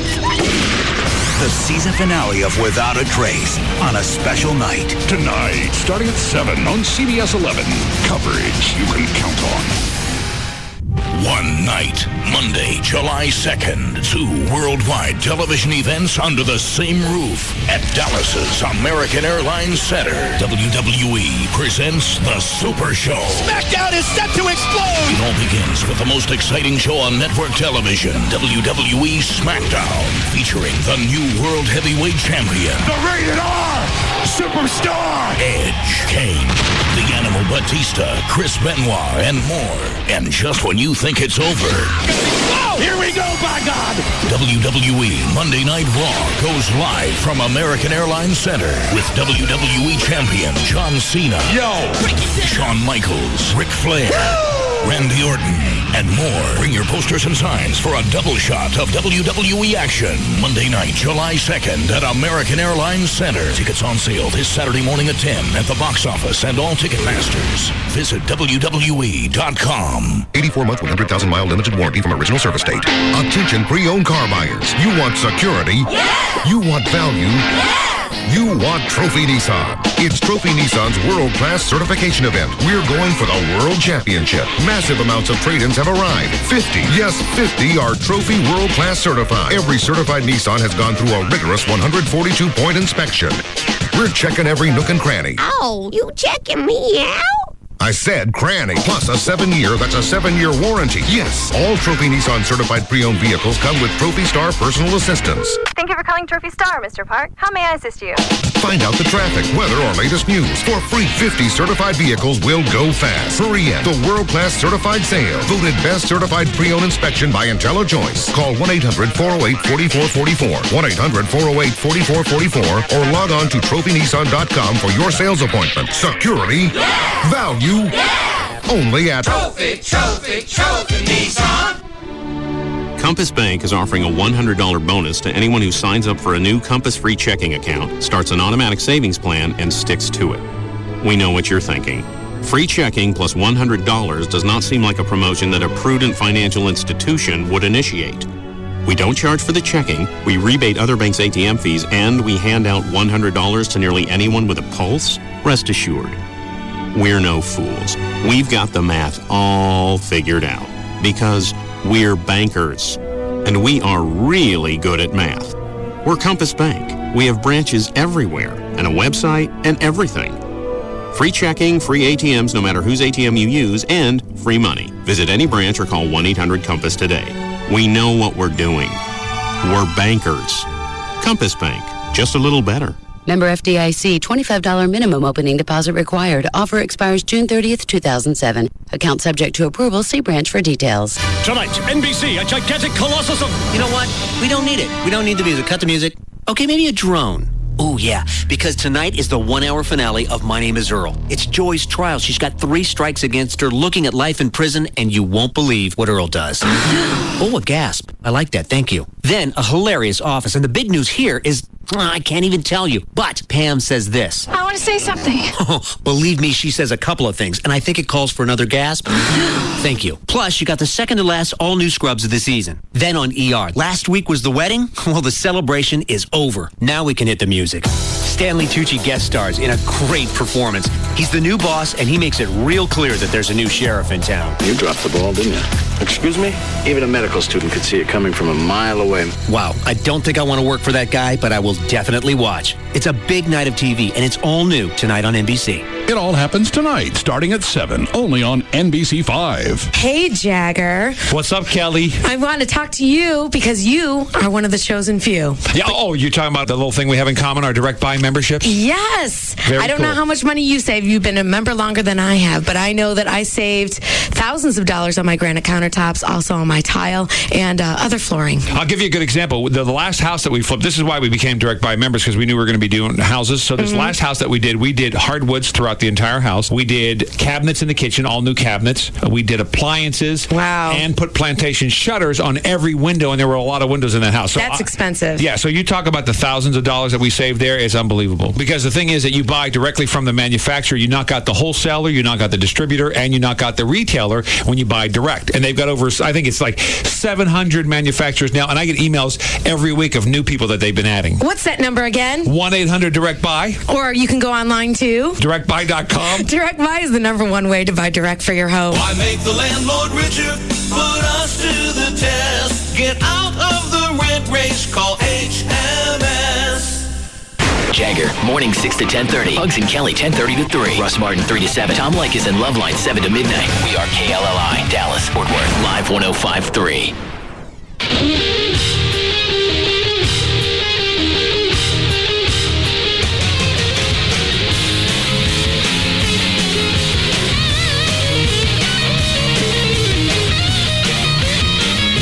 S4: The season finale of Without a Trace on a special night.
S14: Tonight, starting at 7 on CBS 11. Coverage you can count on.
S5: One night, Monday, July 2nd, 2 worldwide television events under the same roof at Dallas's American Airlines Center. WWE presents The Super Show.
S21: SmackDown is set to explode!
S5: It all begins with the most exciting show on network television, WWE SmackDown, featuring the new World Heavyweight Champion,
S21: The Rated R Superstar!
S5: Edge, Kane, the Animal Batista, Chris Benoit, and more. And just when you think it's over,
S21: whoa! Here we go, by God!
S5: WWE Monday Night Raw goes live from American Airlines Center with WWE Champion John Cena, Shawn Michaels, Ric Flair, Randy Orton, and more. Bring your posters and signs for a double shot of WWE action. Monday night, July 2nd at American Airlines Center. Tickets on sale this Saturday morning at 10 at the box office and all Ticketmasters. Visit WWE.com.
S14: 84-month, 100,000-mile limited warranty from original service date. Attention pre-owned car buyers. You want security?
S21: Yeah!
S14: You want value?
S21: Yeah!
S14: You want Trophy Nissan. It's Trophy Nissan's world-class certification event. We're going for the World Championship. Massive amounts of trade-ins have arrived. 50, yes, 50 are Trophy world-class certified. Every certified Nissan has gone through a rigorous 142-point inspection. We're checking every nook and cranny.
S29: Oh, you checking me out?
S14: I said cranny, plus a 7-year, that's a 7-year warranty. Yes, all Trophy Nissan certified pre-owned vehicles come with Trophy Star personal assistance.
S17: Thank you for calling Trophy Star, Mr. Park. How may I assist you?
S14: Find out the traffic, weather, or latest news. For free, 50 certified vehicles will go fast. Hurry in. The world-class certified sale. Voted best certified pre-owned inspection by IntelliChoice. Call 1-800-408-4444, 1-800-408-4444, or log on to trophynissan.com for your sales appointment. Security, value, only at
S21: Trophy Nissan.
S28: Compass Bank is offering a $100 bonus to anyone who signs up for a new Compass free checking account, starts an automatic savings plan, and sticks to it. We know what you're thinking. Free checking plus $100 does not seem like a promotion that a prudent financial institution would initiate. We don't charge for the checking, we rebate other banks' ATM fees, and we hand out $100 to nearly anyone with a pulse. Rest assured, we're no fools. We've got the math all figured out because we're bankers, and we are really good at math. We're Compass Bank. We have branches everywhere and a website and everything. Free checking, free ATMs no matter whose ATM you use, and free money. Visit any branch or call 1-800-COMPASS today. We know what we're doing. We're bankers. Compass Bank, just a little better.
S2: Member FDIC, $25 minimum opening deposit required. Offer expires June 30th, 2007. Account subject to approval. See branch for details.
S21: Tonight, NBC, a gigantic colossus of...
S7: You know what? We don't need it. We don't need the music. Cut the music. Okay, maybe a drone. Oh, yeah, because tonight is the 1-hour finale of My Name is Earl. It's Joy's trial. She's got 3 strikes against her, looking at life in prison, and you won't believe what Earl does. Oh, a gasp. I like that. Thank you. Then a hilarious office, and the big news here is... I can't even tell you, but Pam says this.
S9: I want to say something.
S7: Oh, believe me, she says a couple of things, and I think it calls for another gasp. Thank you. Plus, you got the second to last all-new scrubs of the season. Then on ER. Last week was the wedding? Well, the celebration is over. Now we can hit the music. Stanley Tucci guest stars in a great performance. He's the new boss, and he makes it real clear that there's a new sheriff in town.
S15: You dropped the ball, didn't you? Excuse me? Even a medical student could see it coming from a mile away.
S7: Wow, I don't think I want to work for that guy, but I will definitely watch. It's a big night of TV, and it's all new tonight on NBC.
S16: It all happens tonight, starting at 7, only on NBC 5.
S19: Hey, Jagger.
S20: What's up, Kelly?
S19: I want to talk to you because you are one of the chosen few.
S20: Yeah. Oh, you're talking about the little thing we have in common, our direct buy memberships?
S19: Yes.
S20: Very
S19: I don't know how much money you save. You've been a member longer than I have, but I know that I saved thousands of dollars on my granite countertops, also on my tile and other flooring.
S20: I'll give you a good example. The last house that we flipped, this is why we became direct buy members, because we knew we were going to be doing houses. So this last house that we did hardwoods throughout the entire house. We did cabinets in the kitchen, all new cabinets. We did appliances.
S19: Wow.
S20: And put plantation shutters on every window, and there were a lot of windows in that house. So
S19: that's expensive.
S20: Yeah, so you talk about the thousands of dollars that we saved there is unbelievable. Because the thing is that you buy directly from the manufacturer. You knock out the wholesaler, you knock out the distributor, and you knock out the retailer when you buy direct. And they've got over, I think it's like 700 manufacturers now, and I get emails every week of new people that they've been adding.
S19: What's that number again?
S20: 1-800-DIRECT-BUY.
S19: Or you can go online too.
S20: DirectBuy.com.
S19: Direct Buy is the #1 way to buy direct for your home.
S21: Why make the landlord richer? Put us to the test. Get out of the rent race. Call HMS.
S23: Jagger, morning 6 to 10:30. Bugs and Kelly, 10:30 to 3. Russ Martin, 3 to 7. Tom Leykis and Loveline, 7 to midnight. We are KLLI, Dallas, Fort Worth, live 105.3.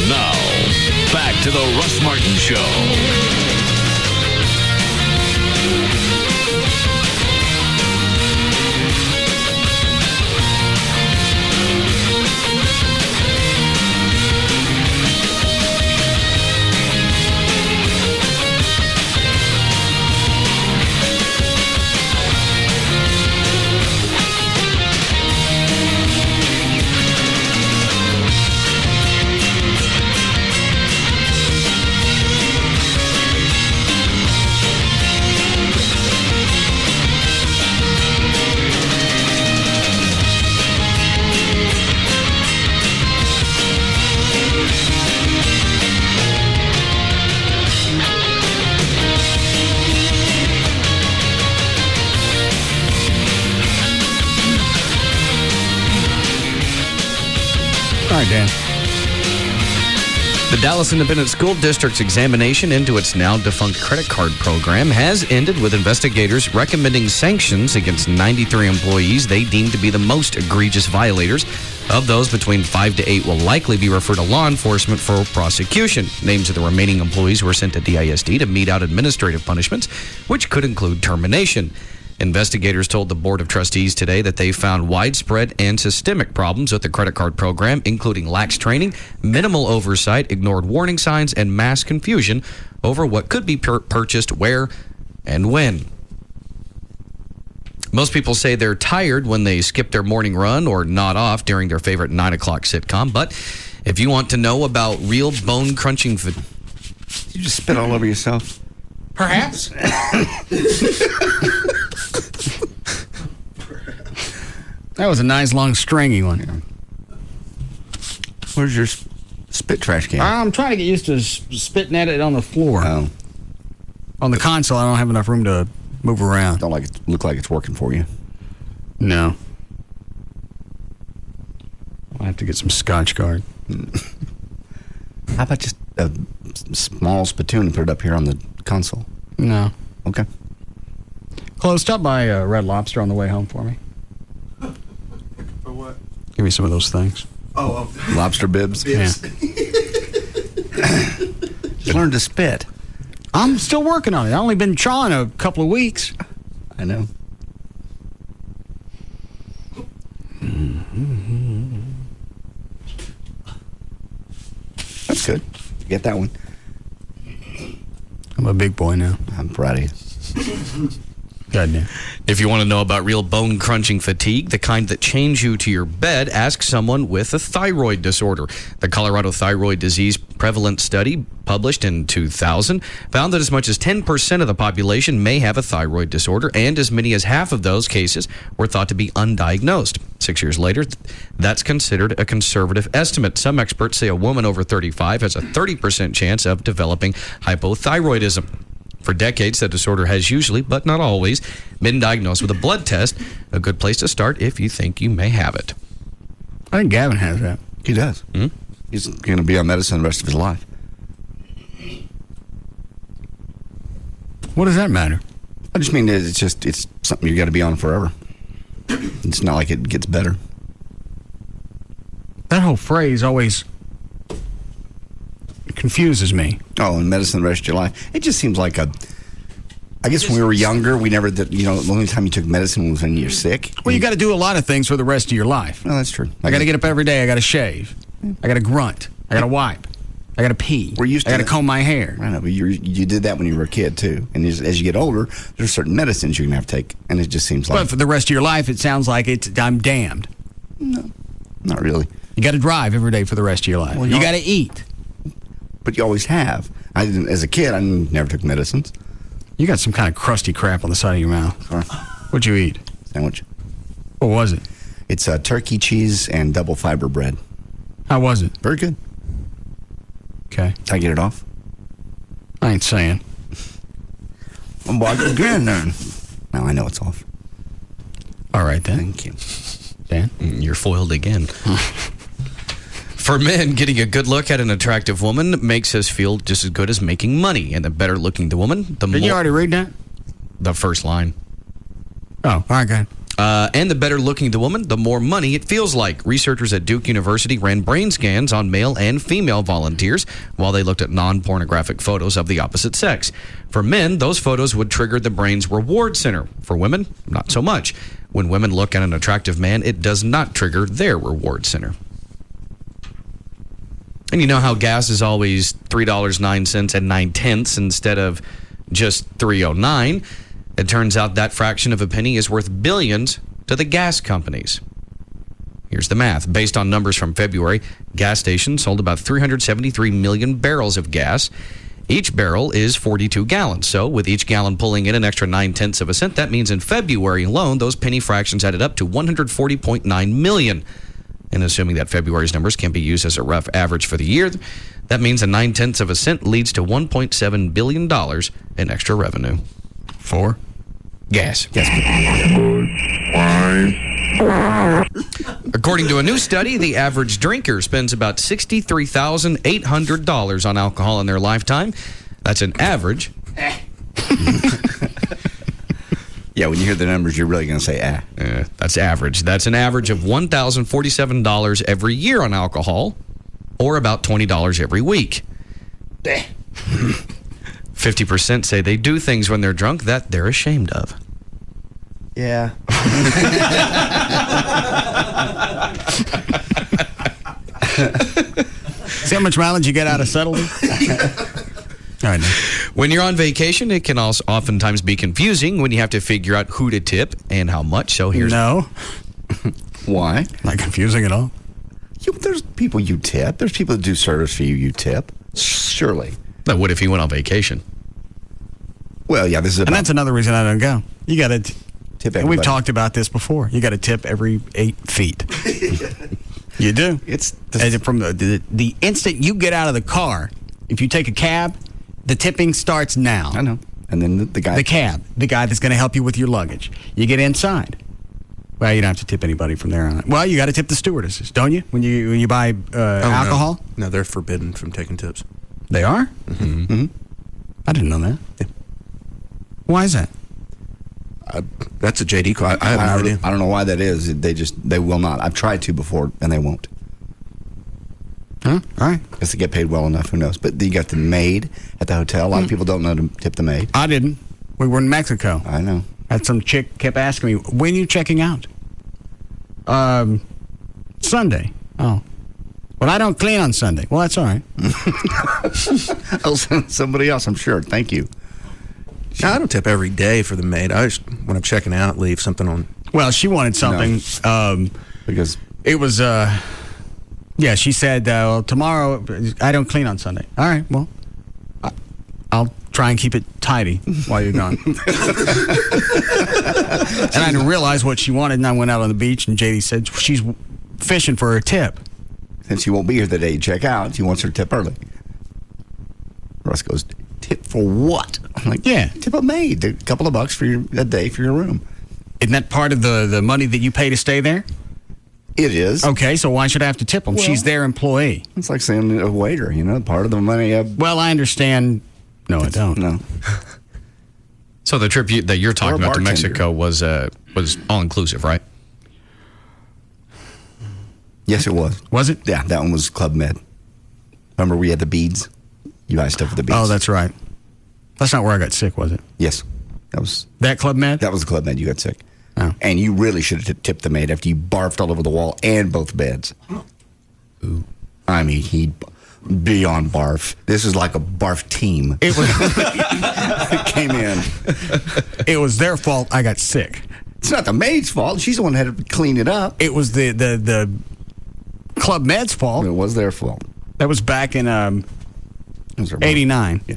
S5: Now, back to the Russ Martin Show.
S10: All right, Dan. The Dallas Independent School District's examination into its now defunct credit card program has ended with investigators recommending sanctions against 93 employees they deem to be the most egregious violators. Of those, between 5 to 8 will likely be referred to law enforcement for prosecution. Names of the remaining employees were sent to DISD to mete out administrative punishments, which could include termination. Investigators told the Board of Trustees today that they found widespread and systemic problems with the credit card program, including lax training, minimal oversight, ignored warning signs, and mass confusion over what could be purchased where and when. Most people say they're tired when they skip their morning run or nod off during their favorite 9 o'clock sitcom. But if you want to know about real bone-crunching...
S1: You just spit all over yourself?
S9: Perhaps. That was a nice, long, stringy one.
S1: Where's your spit trash can?
S9: I'm trying to get used to spitting at it on the floor.
S1: Oh.
S9: On the console, I don't have enough room to move around.
S1: Don't look like it's working for you.
S9: No. I'll have to get some Scotch Guard.
S1: How about just a small spittoon and put it up here on the console?
S9: No.
S1: Okay.
S9: Close, stop by Red Lobster on the way home for me.
S12: For what?
S9: Give me some of those things.
S12: Oh.
S1: Lobster bibs?
S9: Yeah.
S1: Just learn to spit.
S9: I'm still working on it. I've only been chawing a couple of weeks.
S1: I know. That's good. Get that one.
S9: I'm a big boy now.
S1: I'm proud of you.
S9: Goddamn.
S10: If you want to know about real bone-crunching fatigue, the kind that chains you to your bed, ask someone with a thyroid disorder. The Colorado Thyroid Disease Prevalence Study, published in 2000, found that as much as 10% of the population may have a thyroid disorder, and as many as half of those cases were thought to be undiagnosed. 6 years later, that's considered a conservative estimate. Some experts say a woman over 35 has a 30% chance of developing hypothyroidism. For decades, the disorder has usually, but not always, been diagnosed with a blood test, a good place to start if you think you may have it.
S9: I think Gavin has that.
S1: He does.
S10: Hmm?
S1: He's going to be on medicine the rest of his life.
S9: What does that matter?
S1: I just mean it's something you got to be on forever. It's not like it gets better.
S9: That whole phrase always confuses me.
S1: Oh, and medicine the rest of your life. It just seems like I guess when we were younger, we never, the only time you took medicine was when you're sick.
S9: Well, you got to do a lot of things for the rest of your life.
S1: No, that's true.
S9: I got to get up every day. I got to shave. I got to grunt. I got to wipe. I got to pee.
S1: We're used to
S9: I got to comb my hair.
S1: I know, but you did that when you were a kid, too. And as you get older, there's certain medicines you're going to have to take. And it just seems like...
S9: But for the rest of your life, it sounds like I'm damned.
S1: No, not really.
S9: You got to drive every day for the rest of your life. Well, you got to eat.
S1: But you always have. As a kid, I never took medicines.
S9: You got some kind of crusty crap on the side of your mouth.
S1: Sorry.
S9: What'd you eat?
S1: Sandwich.
S9: What was it?
S1: It's turkey, cheese, and double fiber bread.
S9: How was it?
S1: Very good.
S9: Okay.
S1: Did I get it off?
S9: I ain't saying.
S1: I'm watching again then. Now I know it's off.
S9: All right, then.
S1: Thank you.
S9: Dan?
S10: You're foiled again. For men, getting a good look at an attractive woman makes us feel just as good as making money. And the better looking the woman, the more...
S9: Did you already read that?
S10: The first line.
S9: Oh, all right, go ahead.
S10: And the better looking the woman, the more money it feels like. Researchers at Duke University ran brain scans on male and female volunteers while they looked at non-pornographic photos of the opposite sex. For men, those photos would trigger the brain's reward center. For women, not so much. When women look at an attractive man, it does not trigger their reward center. And you know how gas is always $3.09 and 9/10 instead of just $3.09? It turns out that fraction of a penny is worth billions to the gas companies. Here's the math. Based on numbers from February, gas stations sold about 373 million barrels of gas. Each barrel is 42 gallons. So with each gallon pulling in an extra 9/10 of a cent, that means in February alone, those penny fractions added up to 140.9 million. And assuming that February's numbers can be used as a rough average for the year, that means a 9/10 of a cent leads to $1.7 billion in extra revenue.
S9: For
S10: gas. According to a new study, the average drinker spends about $63,800 on alcohol in their lifetime. That's an average.
S1: Yeah, when you hear the numbers, you're really going to say,
S10: that's average. That's an average of $1,047 every year on alcohol, or about $20 every week. 50% say they do things when they're drunk that they're ashamed of.
S1: Yeah.
S9: See how much mileage you get out of subtlety? All right.
S10: When you're on vacation, it can also oftentimes be confusing when you have to figure out who to tip and how much. So here's
S1: Why?
S9: Not confusing at all.
S1: There's people you tip. There's people that do service for you tip. Surely.
S10: But what if he went on vacation?
S1: Well, yeah, this is
S9: and that's another reason I don't go. You got to
S1: tip
S9: and
S1: everybody.
S9: we've talked about this before. You got to tip every 8 feet. You do.
S1: It's
S9: from the instant you get out of the car. If you take a cab, the tipping starts now.
S1: I know. And then the guy.
S9: The cab, the guy that's going to help you with your luggage. You get inside. Well, you don't have to tip anybody from there on. Well, you got to tip the stewardesses, don't you? When you buy alcohol?
S12: No, they're forbidden from taking tips.
S9: They are?
S12: Mm-hmm.
S1: Mm-hmm.
S9: I didn't know that.
S12: Yeah.
S9: Why is that?
S12: That's a JD call. I have no idea.
S1: I don't know why that is. They will not. I've tried to before, and they won't.
S9: Huh? All right.
S1: Because they get paid well enough, who knows. But you got the maid at the hotel. A lot of people don't know to tip the maid.
S9: I didn't. We were in Mexico.
S1: I know.
S9: Had some chick kept asking me, when are you checking out? Sunday. Oh. Well, I don't clean on Sunday. Well, that's all right.
S1: I'll send somebody else, I'm sure. Thank you.
S12: No, I don't tip every day for the maid. I just, when I'm checking out, leave something on.
S9: Well, she wanted something.
S1: Because
S9: it was, she said, well, tomorrow, I don't clean on Sunday. All right, well, I'll try and keep it tidy while you're gone. And I didn't realize what she wanted, and I went out on the beach, and JD said she's fishing for her tip.
S1: Since she won't be here the day you check out, she wants her tip early. Russ goes, tip for what? I'm like,
S9: yeah,
S1: tip a maid, a couple of bucks for a day for your room.
S9: Isn't that part of the money that you pay to stay there?
S1: It is.
S9: Okay, so why should I have to tip them?
S1: Well,
S9: she's their employee.
S1: It's like saying a waiter, part of the money.
S9: Well, I understand. No, I don't.
S1: No.
S10: So the trip that you're talking about to Mexico was all inclusive, right?
S1: Yes, it was.
S9: Was it?
S1: Yeah, that one was Club Med. Remember we had the beads? You guys stuff with the beads.
S9: Oh, that's right. That's not where I got sick, was it?
S1: Yes. That was
S9: Club Med?
S1: That was the Club Med you got sick.
S9: Oh.
S1: And you really should have tipped the maid after you barfed all over the wall and both beds.
S10: Ooh.
S1: I mean, he beyond barf. This is like a barf team.
S9: It was
S1: came in.
S9: It was their fault I got sick.
S1: It's not the maid's fault. She's the one that had to clean it up.
S9: It was the Club Med's fault.
S1: It was their fault.
S9: That was back in 89.
S1: Yeah.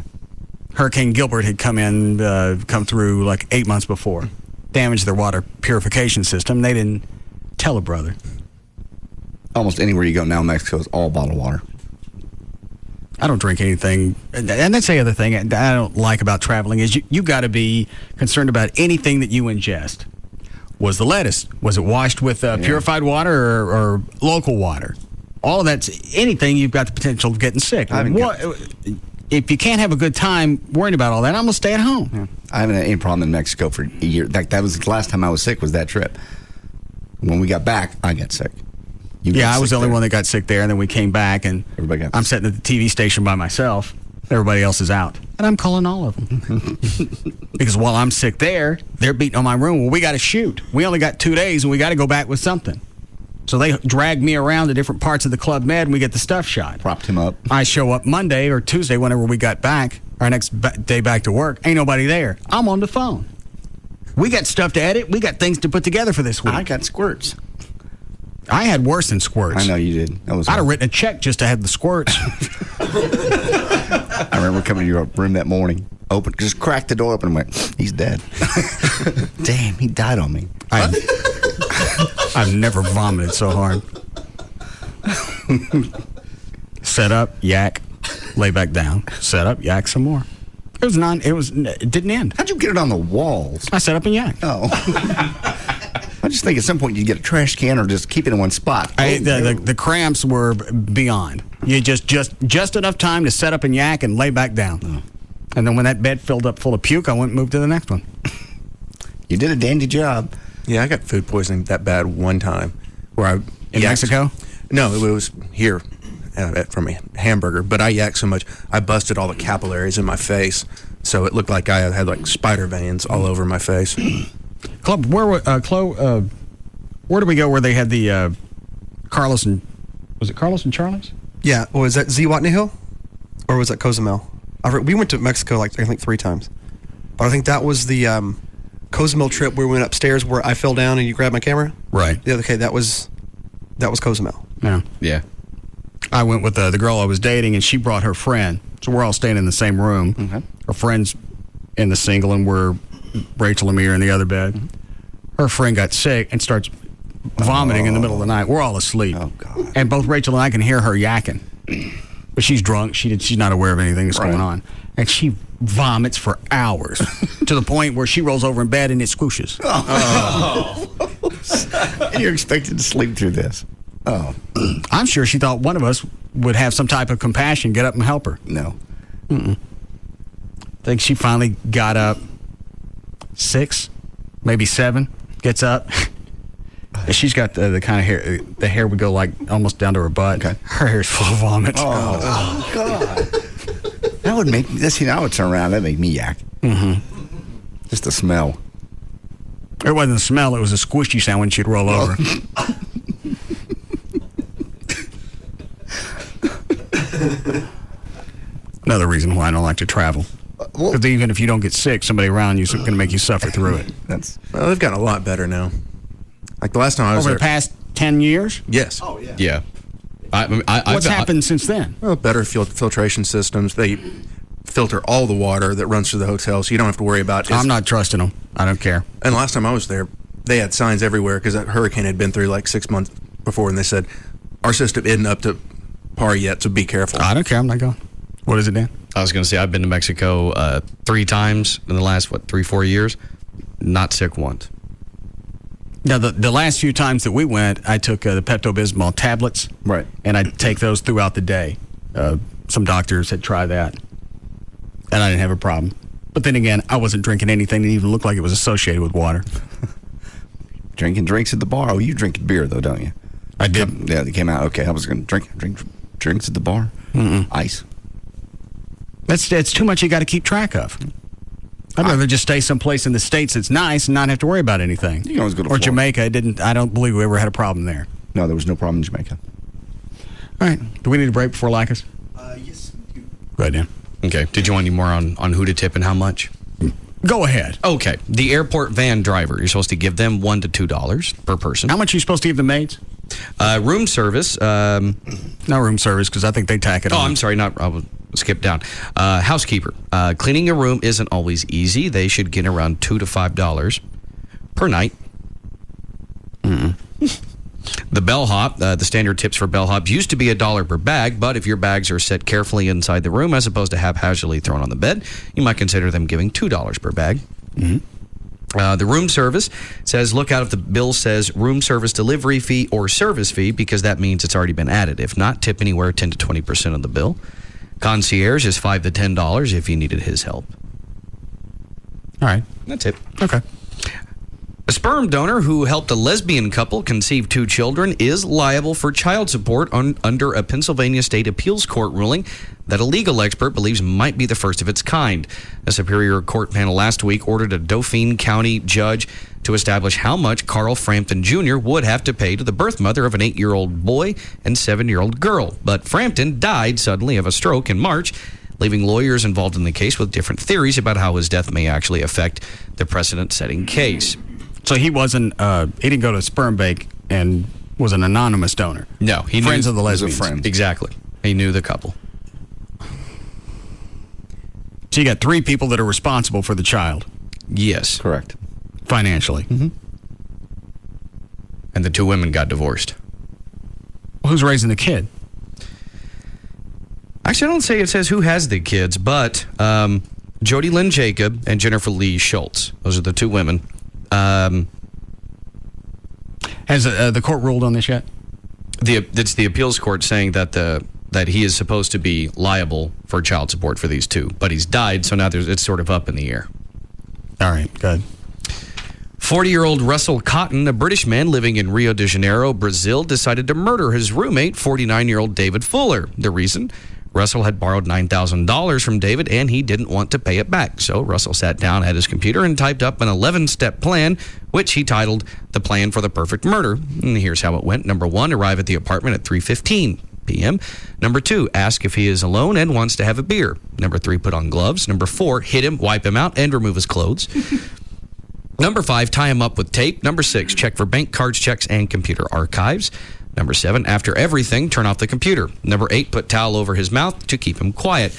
S9: Hurricane Gilbert had come through like 8 months before. Damaged their water purification system. They didn't tell a brother.
S1: Almost anywhere you go now in Mexico is all bottled water.
S9: I don't drink anything. And that's the other thing I don't like about traveling is you got to be concerned about anything that you ingest. Was the lettuce, was it washed with purified water or local water? All of that's anything you've got the potential of getting sick. If you can't have a good time worrying about all that, I'm going to stay at home.
S1: Yeah. I haven't had any problem in Mexico for a year. That was the last time I was sick was that trip. When we got back, I got sick.
S9: I was the only one that got sick there, and then we came back, and I'm sitting at the TV station by myself. Everybody else is out. And I'm calling all of them. Because while I'm sick there, they're beating on my room. Well, we got to shoot. We only got 2 days, and we got to go back with something. So they dragged me around to different parts of the Club Med, and we get the stuff shot.
S1: Propped him up.
S9: I show up Monday or Tuesday, whenever we got back, our next day back to work. Ain't nobody there. I'm on the phone. We got stuff to edit. We got things to put together for this week.
S1: I got squirts.
S9: I had worse than squirts.
S1: I know you did.
S9: I'd have written a check just to have the squirts.
S1: I remember coming to your room that morning, just cracked the door open and went, he's dead. Damn, he died on me.
S9: I've never vomited so hard. Set up, yak, lay back down. Set up, yak some more. It didn't end.
S1: How'd you get it on the walls?
S9: I set up and yak.
S1: Oh. I just think at some point you'd get a trash can or just keep it in one spot.
S9: The cramps were beyond. You just enough time to set up and yak and lay back down. Oh. And then when that bed filled up full of puke, I went and moved to the next one.
S1: You did a dandy job.
S12: Yeah, I got food poisoning that bad one time.
S9: In Mexico?
S12: No, it was here from a hamburger. But I yacked so much, I busted all the capillaries in my face. So it looked like I had like spider veins all over my face.
S9: Club, where did we go where they had the Carlos and Charlie's?
S12: Yeah. Was that Z Watney Hill? Or was that Cozumel? We went to Mexico, I think 3 times. But I think that was the Cozumel trip where we went upstairs where I fell down and you grabbed my camera.
S9: Right.
S12: Yeah, okay, that was Cozumel.
S9: Yeah.
S10: Yeah.
S9: I went with the girl I was dating, and she brought her friend. So we're all staying in the same room.
S1: Okay.
S9: Her friend's in the single, and we're Rachel and me are in the other bed. Her friend got sick and starts vomiting in the middle of the night. We're all asleep.
S1: Oh, God.
S9: And both Rachel and I can hear her yakking. But she's drunk. She's not aware of anything that's going on. And she vomits for hours to the point where she rolls over in bed and it squishes.
S1: And you're expected to sleep through this. Oh.
S9: I'm sure she thought one of us would have some type of compassion, get up and help her.
S1: No.
S9: I think she finally got up 6, maybe 7, gets up. And she's got the kind of hair, the hair would go like almost down to her butt.
S1: Okay.
S9: Her hair's full of vomit.
S1: Oh, God. That would make me, see, now it's around, that make me yak.
S9: Mm-hmm.
S1: Just the smell.
S9: It wasn't the smell, it was a squishy sound when she'd roll over. Another reason why I don't like to travel. Because even if you don't get sick, somebody around you is going to make you suffer through it.
S12: Well, they've gotten a lot better now. Like the last time I was
S9: over
S12: there.
S9: the past 10 years?
S12: Yes.
S1: Oh, yeah.
S10: Yeah.
S9: What's happened since then?
S12: Well, better filtration systems. They filter all the water that runs through the hotel, so you don't have to worry about.
S9: I'm not trusting them. I don't care.
S12: And last time I was there, they had signs everywhere because that hurricane had been through like 6 months before, and they said our system isn't up to par yet, so be careful.
S9: I don't care. I'm not going. What is it, Dan?
S10: I was going to say I've been to Mexico 3 times in the last 3-4 years. Not sick once.
S9: Now, the last few times that we went, I took the Pepto-Bismol tablets.
S1: Right.
S9: And I'd take those throughout the day. Some doctors had tried that. And I didn't have a problem. But then again, I wasn't drinking anything that even looked like it was associated with water.
S1: Drinking drinks at the bar. Oh, you drink beer, though, don't you?
S9: I did.
S1: Yeah, they came out. Okay, I was going to drink drinks at the bar. Ice.
S9: That's too much you got to keep track of. I'd rather just stay someplace in the States that's nice and not have to worry about anything. You
S1: can always go to
S9: Or
S1: Florida.
S9: Jamaica. I don't believe we ever had a problem there.
S1: No, there was no problem in Jamaica.
S9: All right. Do we need a break before Lycus?
S1: Yes.
S9: Go ahead, Dan.
S10: Okay. Did you want any more on who to tip and how much?
S9: Go ahead.
S10: Okay. The airport van driver, you're supposed to give them $1 to $2 per person.
S9: How much are you supposed to give the maids?
S10: Room service.
S9: No room service, because I think they tack it on.
S10: Oh, I'm sorry. I'll skip down. Housekeeper. Cleaning a room isn't always easy. They should get around $2 to $5 per night. The bellhop, the standard tips for bellhop used to be $1 per bag, but if your bags are set carefully inside the room as opposed to haphazardly thrown on the bed, you might consider them giving $2 per bag. The room service says look out if the bill says room service delivery fee or service fee, because that means it's already been added. If not, tip anywhere 10 to 20% of the bill. Concierge is $5 to $10 if you needed his help.
S9: All right.
S10: That's it.
S9: Okay.
S10: A sperm donor who helped a lesbian couple conceive 2 children is liable for child support under a Pennsylvania state appeals court ruling that a legal expert believes might be the first of its kind. A Superior Court panel last week ordered a Dauphin County judge to establish how much Carl Frampton Jr. would have to pay to the birth mother of an 8-year-old boy and 7-year-old girl. But Frampton died suddenly of a stroke in March, leaving lawyers involved in the case with different theories about how his death may actually affect the precedent-setting case.
S9: So he wasn't, he didn't go to sperm bank and was an anonymous donor.
S10: No, he
S9: Friends
S10: knew,
S9: of the lesbians.
S1: He was a friend.
S10: Exactly. He knew the couple.
S9: So you got 3 people that are responsible for the child.
S10: Yes.
S1: Correct.
S9: Financially.
S10: And the 2 women got divorced.
S9: Well, who's raising the kid?
S10: Actually, I don't say it says who has the kids, but Jody Lynn Jacob and Jennifer Lee Schultz. Those are the 2 women.
S9: Has the court ruled on this yet?
S10: It's the appeals court saying that that he is supposed to be liable for child support for these 2, but he's died, so now it's sort of up in the air.
S9: All right, good.
S10: 40-year-old Russell Cotton, a British man living in Rio de Janeiro, Brazil, decided to murder his roommate, 49-year-old David Fuller. The reason? Russell had borrowed $9,000 from David, and he didn't want to pay it back. So Russell sat down at his computer and typed up an 11-step plan, which he titled The Plan for the Perfect Murder. And here's how it went. Number 1, arrive at the apartment at 3:15 p.m. Number 2, ask if he is alone and wants to have a beer. Number 3, put on gloves. Number 4, hit him, wipe him out, and remove his clothes. Number 5, tie him up with tape. Number 6, check for bank cards, checks, and computer archives. Number 7, after everything, turn off the computer. Number 8, put towel over his mouth to keep him quiet.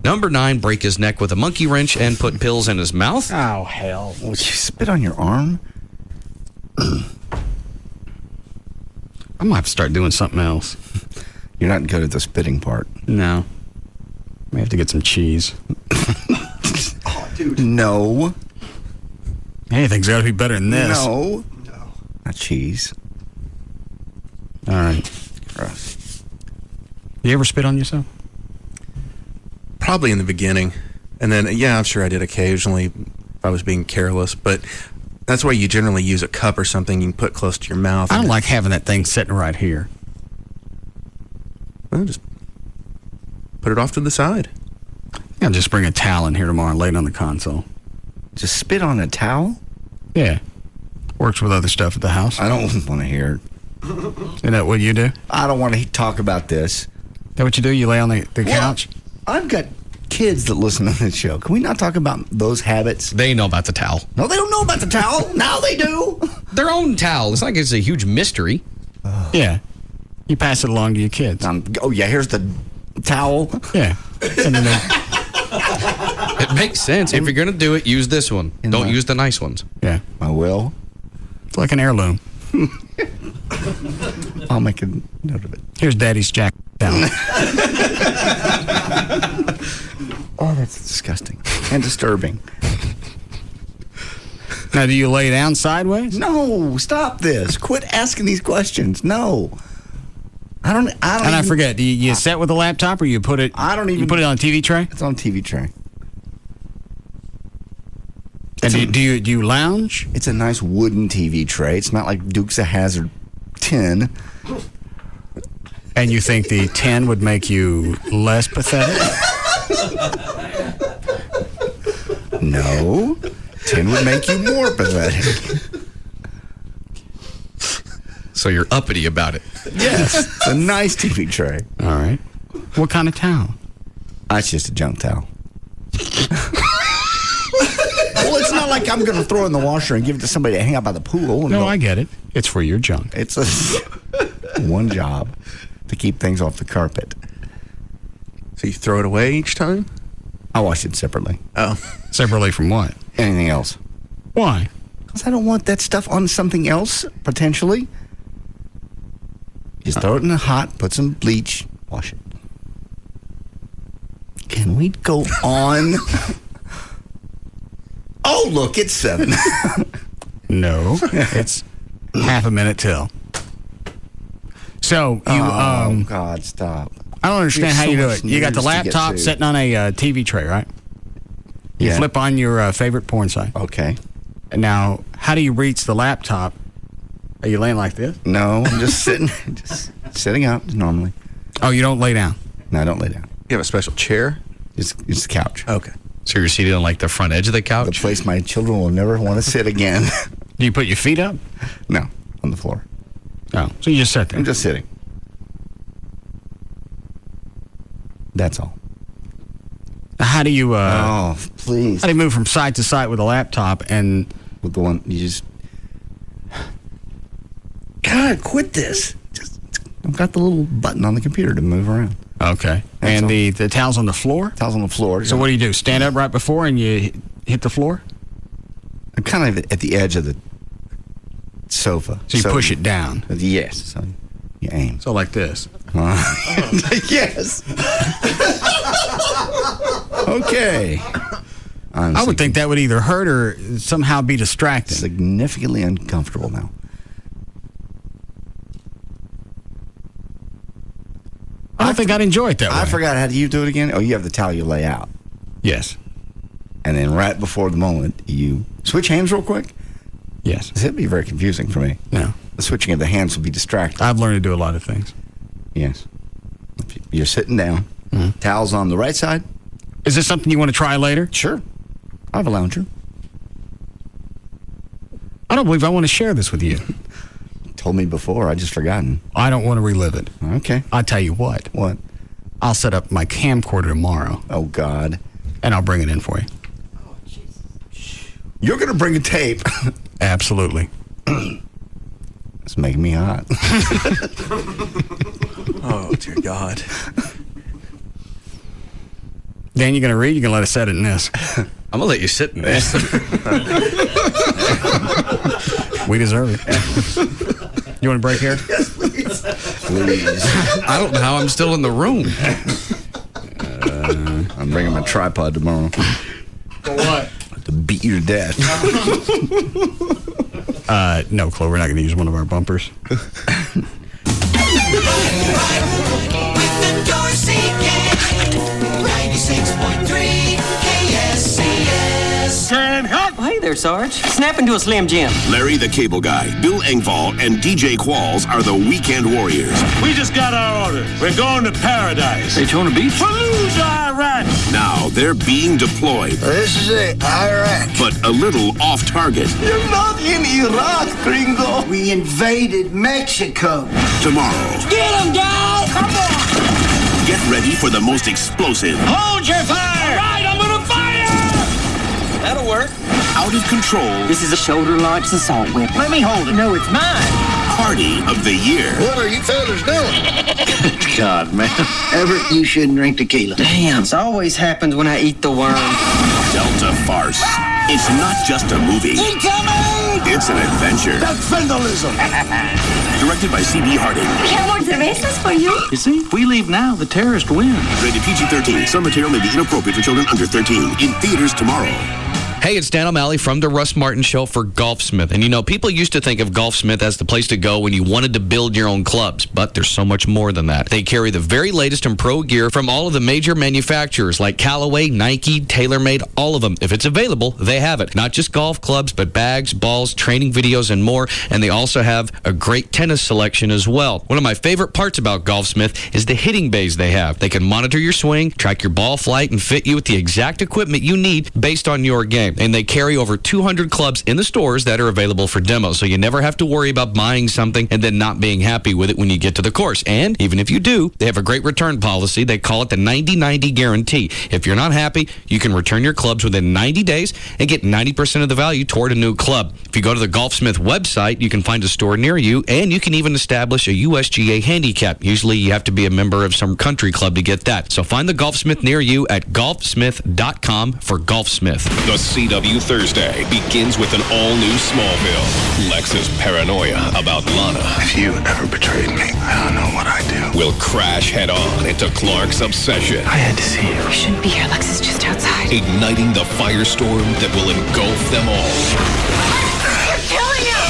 S10: Number 9, break his neck with a monkey wrench and put pills in his mouth.
S9: Oh, hell.
S1: Would you spit on your arm?
S9: I might have to start doing something else.
S1: You're not good at the spitting part.
S9: No. May have to get some cheese.
S1: Oh, dude. No.
S9: Anything's got to be better than this.
S1: No. Not cheese.
S9: All right.
S1: Gross.
S9: You ever spit on yourself?
S3: Probably in the beginning. And then, yeah, I'm sure I did occasionally if I was being careless. But that's why you generally use a cup or something you can put close to your mouth.
S9: I don't like having that thing sitting right here.
S3: Well, just put it off to the side.
S9: I'll just bring a towel in here tomorrow and lay it on the console.
S1: Just spit on a towel?
S9: Yeah. Works with other stuff at the house.
S1: I don't want to hear it.
S9: Isn't that what you do?
S1: I don't want to talk about this.
S9: Is that what you do? You lay on the couch?
S1: I've got kids that listen to this show. Can we not talk about those habits?
S10: They know about the towel.
S1: No, they don't know about the towel. Now they do.
S10: Their own towel. It's like it's a huge mystery.
S9: Yeah. You pass it along to your kids.
S1: Here's the towel.
S9: Yeah. And then
S10: it makes sense. If you're going to do it, use this one. Don't use the nice ones.
S9: Yeah.
S1: I will.
S9: It's like an heirloom.
S1: I'll make a note of it.
S9: Here's Daddy's Jack towel.
S1: Oh, that's disgusting and disturbing.
S9: Now, do you lay down sideways?
S1: No, stop this. Quit asking these questions. No. I don't.
S9: And I forget. Do you sit with the laptop, or you put it?
S1: I don't even.
S9: You put it on a TV tray.
S1: It's on a TV tray.
S9: And do you lounge?
S1: It's a nice wooden TV tray. It's not like Dukes of Hazzard tin.
S9: And you think the 10 would make you less pathetic?
S1: No. 10 would make you more pathetic.
S10: So you're uppity about it.
S1: Yes. It's a nice TV tray.
S9: All right. What kind of towel?
S1: It's just a junk towel. Well, it's not like I'm going to throw it in the washer and give it to somebody to hang out by the pool.
S9: No, I get it. It's for your junk.
S1: It's one job to keep things off the carpet.
S3: So you throw it away each time?
S1: I wash it separately.
S3: Oh.
S9: Separately from what?
S1: Anything else.
S9: Why?
S1: Because I don't want that stuff on something else, potentially. Just throw it in the hot, put some bleach, wash it. Can we go on? Oh, look, it's 7.
S9: No, it's half a minute till. So you,
S1: God, stop.
S9: I don't understand how you do it. You got the laptop sitting on a TV tray, right? You flip on your favorite porn site.
S1: Okay.
S9: And now, how do you reach the laptop? Are you laying like this?
S1: No, I'm just sitting up normally.
S9: Oh, you don't lay down?
S1: No, I don't lay down.
S3: You have a special chair?
S1: It's the couch.
S3: Okay.
S10: So you're seated on like the front edge of the couch?
S1: The place my children will never want to sit again.
S9: Do you put your feet up?
S1: No, on the floor.
S9: Oh, so you just sit there?
S1: I'm just sitting. That's all.
S9: How do you?
S1: Oh, please.
S9: How do you move from side to side with a laptop and
S1: with the one you just? God, quit this! I've got the little button on the computer to move around.
S9: Okay.
S1: That's
S9: and the towel's on the floor?
S1: Towel's on the floor.
S9: So what do you do? Stand up right before and you hit the floor?
S1: I'm kind of at the edge of the sofa.
S9: So you push it down?
S1: Yes. So you aim.
S9: So like this?
S1: Yes. Okay.
S9: I would think that would either hurt or somehow be distracting.
S1: Significantly uncomfortable now.
S9: I don't think I'd enjoy it that way.
S1: I forgot, how do you do it again? Oh, you have the towel you lay out.
S9: Yes.
S1: And then right before the moment, you switch hands real quick?
S9: Yes.
S1: It'd be very confusing for me.
S9: No.
S1: The switching of the hands will be distracting.
S9: I've learned to do a lot of things.
S1: Yes. You're sitting down, Towels on the right side.
S9: Is this something you want to try later?
S1: Sure. I have a lounger.
S9: I don't believe I want to share this with you.
S1: Told me before. I just forgotten.
S9: I don't want to relive it.
S1: Okay.
S9: I'll tell you what.
S1: What?
S9: I'll set up my camcorder tomorrow.
S1: Oh, God.
S9: And I'll bring it in for you.
S1: You're going to bring a tape.
S9: Absolutely.
S1: It's making me hot.
S3: Oh, dear God.
S9: Dan, you going to read? You're going to let us set it in this?
S10: I'm going to let you sit in this.
S9: We deserve it. You want a break here?
S1: Yes, please.
S10: I don't know how I'm still in the room.
S1: I'm bringing my tripod tomorrow.
S9: For what?
S1: To beat you to death.
S9: No, Chloe, we're not going to use one of our bumpers.
S6: Turn hot. Hey there, Sarge. Snap into a Slim Jim.
S5: Larry the Cable Guy, Bill Engvall, and DJ Qualls are the Weekend Warriors.
S21: We just got our orders. We're going to paradise.
S6: Daytona Beach.
S21: Fallujah, Iraq.
S5: Now they're being deployed.
S21: This is it, Iraq.
S5: But a little off target.
S21: You're not in Iraq, gringo. We invaded Mexico.
S5: Tomorrow,
S21: Get him, guys! Come on!
S5: get ready for the most explosive,
S21: Hold your fire! All right, I'm gonna fire! That'll work.
S5: out of control
S6: This is a shoulder-launched assault weapon. Let me hold it. No, it's mine.
S5: party of the year.
S21: What are you fellas doing? God, man. Everett, you shouldn't drink tequila. Damn. This always happens when I eat the worm.
S5: Delta Farce. It's not just a movie.
S21: Incoming!
S5: It's an adventure.
S21: That's vandalism.
S5: Directed by C.B. Harding.
S29: We have more cervezas for you.
S6: You see, if we leave now, the terrorists win.
S5: Rated PG-13. Some material may be inappropriate for children under 13. In theaters tomorrow.
S10: Hey, it's Dan O'Malley from the Russ Martin Show for Golfsmith. And you know, people used to think of Golfsmith as the place to go when you wanted to build your own clubs, but there's so much more than that. They carry the very latest in pro gear from all of the major manufacturers like Callaway, Nike, TaylorMade, all of them. If it's available, they have it. Not just golf clubs, but bags, balls, training videos, and more. And they also have a great tennis selection as well. One of my favorite parts about Golfsmith is the hitting bays they have. They can monitor your swing, track your ball flight, and fit you with the exact equipment you need based on your game. And they carry over 200 clubs in the stores that are available for demos, so you never have to worry about buying something and then not being happy with it when you get to the course. And even if you do, they have a great return policy. They call it the 90-90 guarantee. If you're not happy, you can return your clubs within 90 days and get 90% of the value toward a new club. If you go to the Golfsmith website, you can find a store near you, and you can even establish a USGA handicap. Usually you have to be a member of some country club to get that. So find the Golfsmith near you at golfsmith.com for Golfsmith.
S5: The CW Thursday begins with an all-new Smallville. Lex's paranoia about Lana.
S8: If you ever betrayed me, I don't know what I'd do.
S5: Will crash head-on into Clark's obsession.
S8: I had to see you.
S29: We shouldn't be here. Lex is just outside.
S5: Igniting the firestorm that will engulf them all.
S29: You're killing him!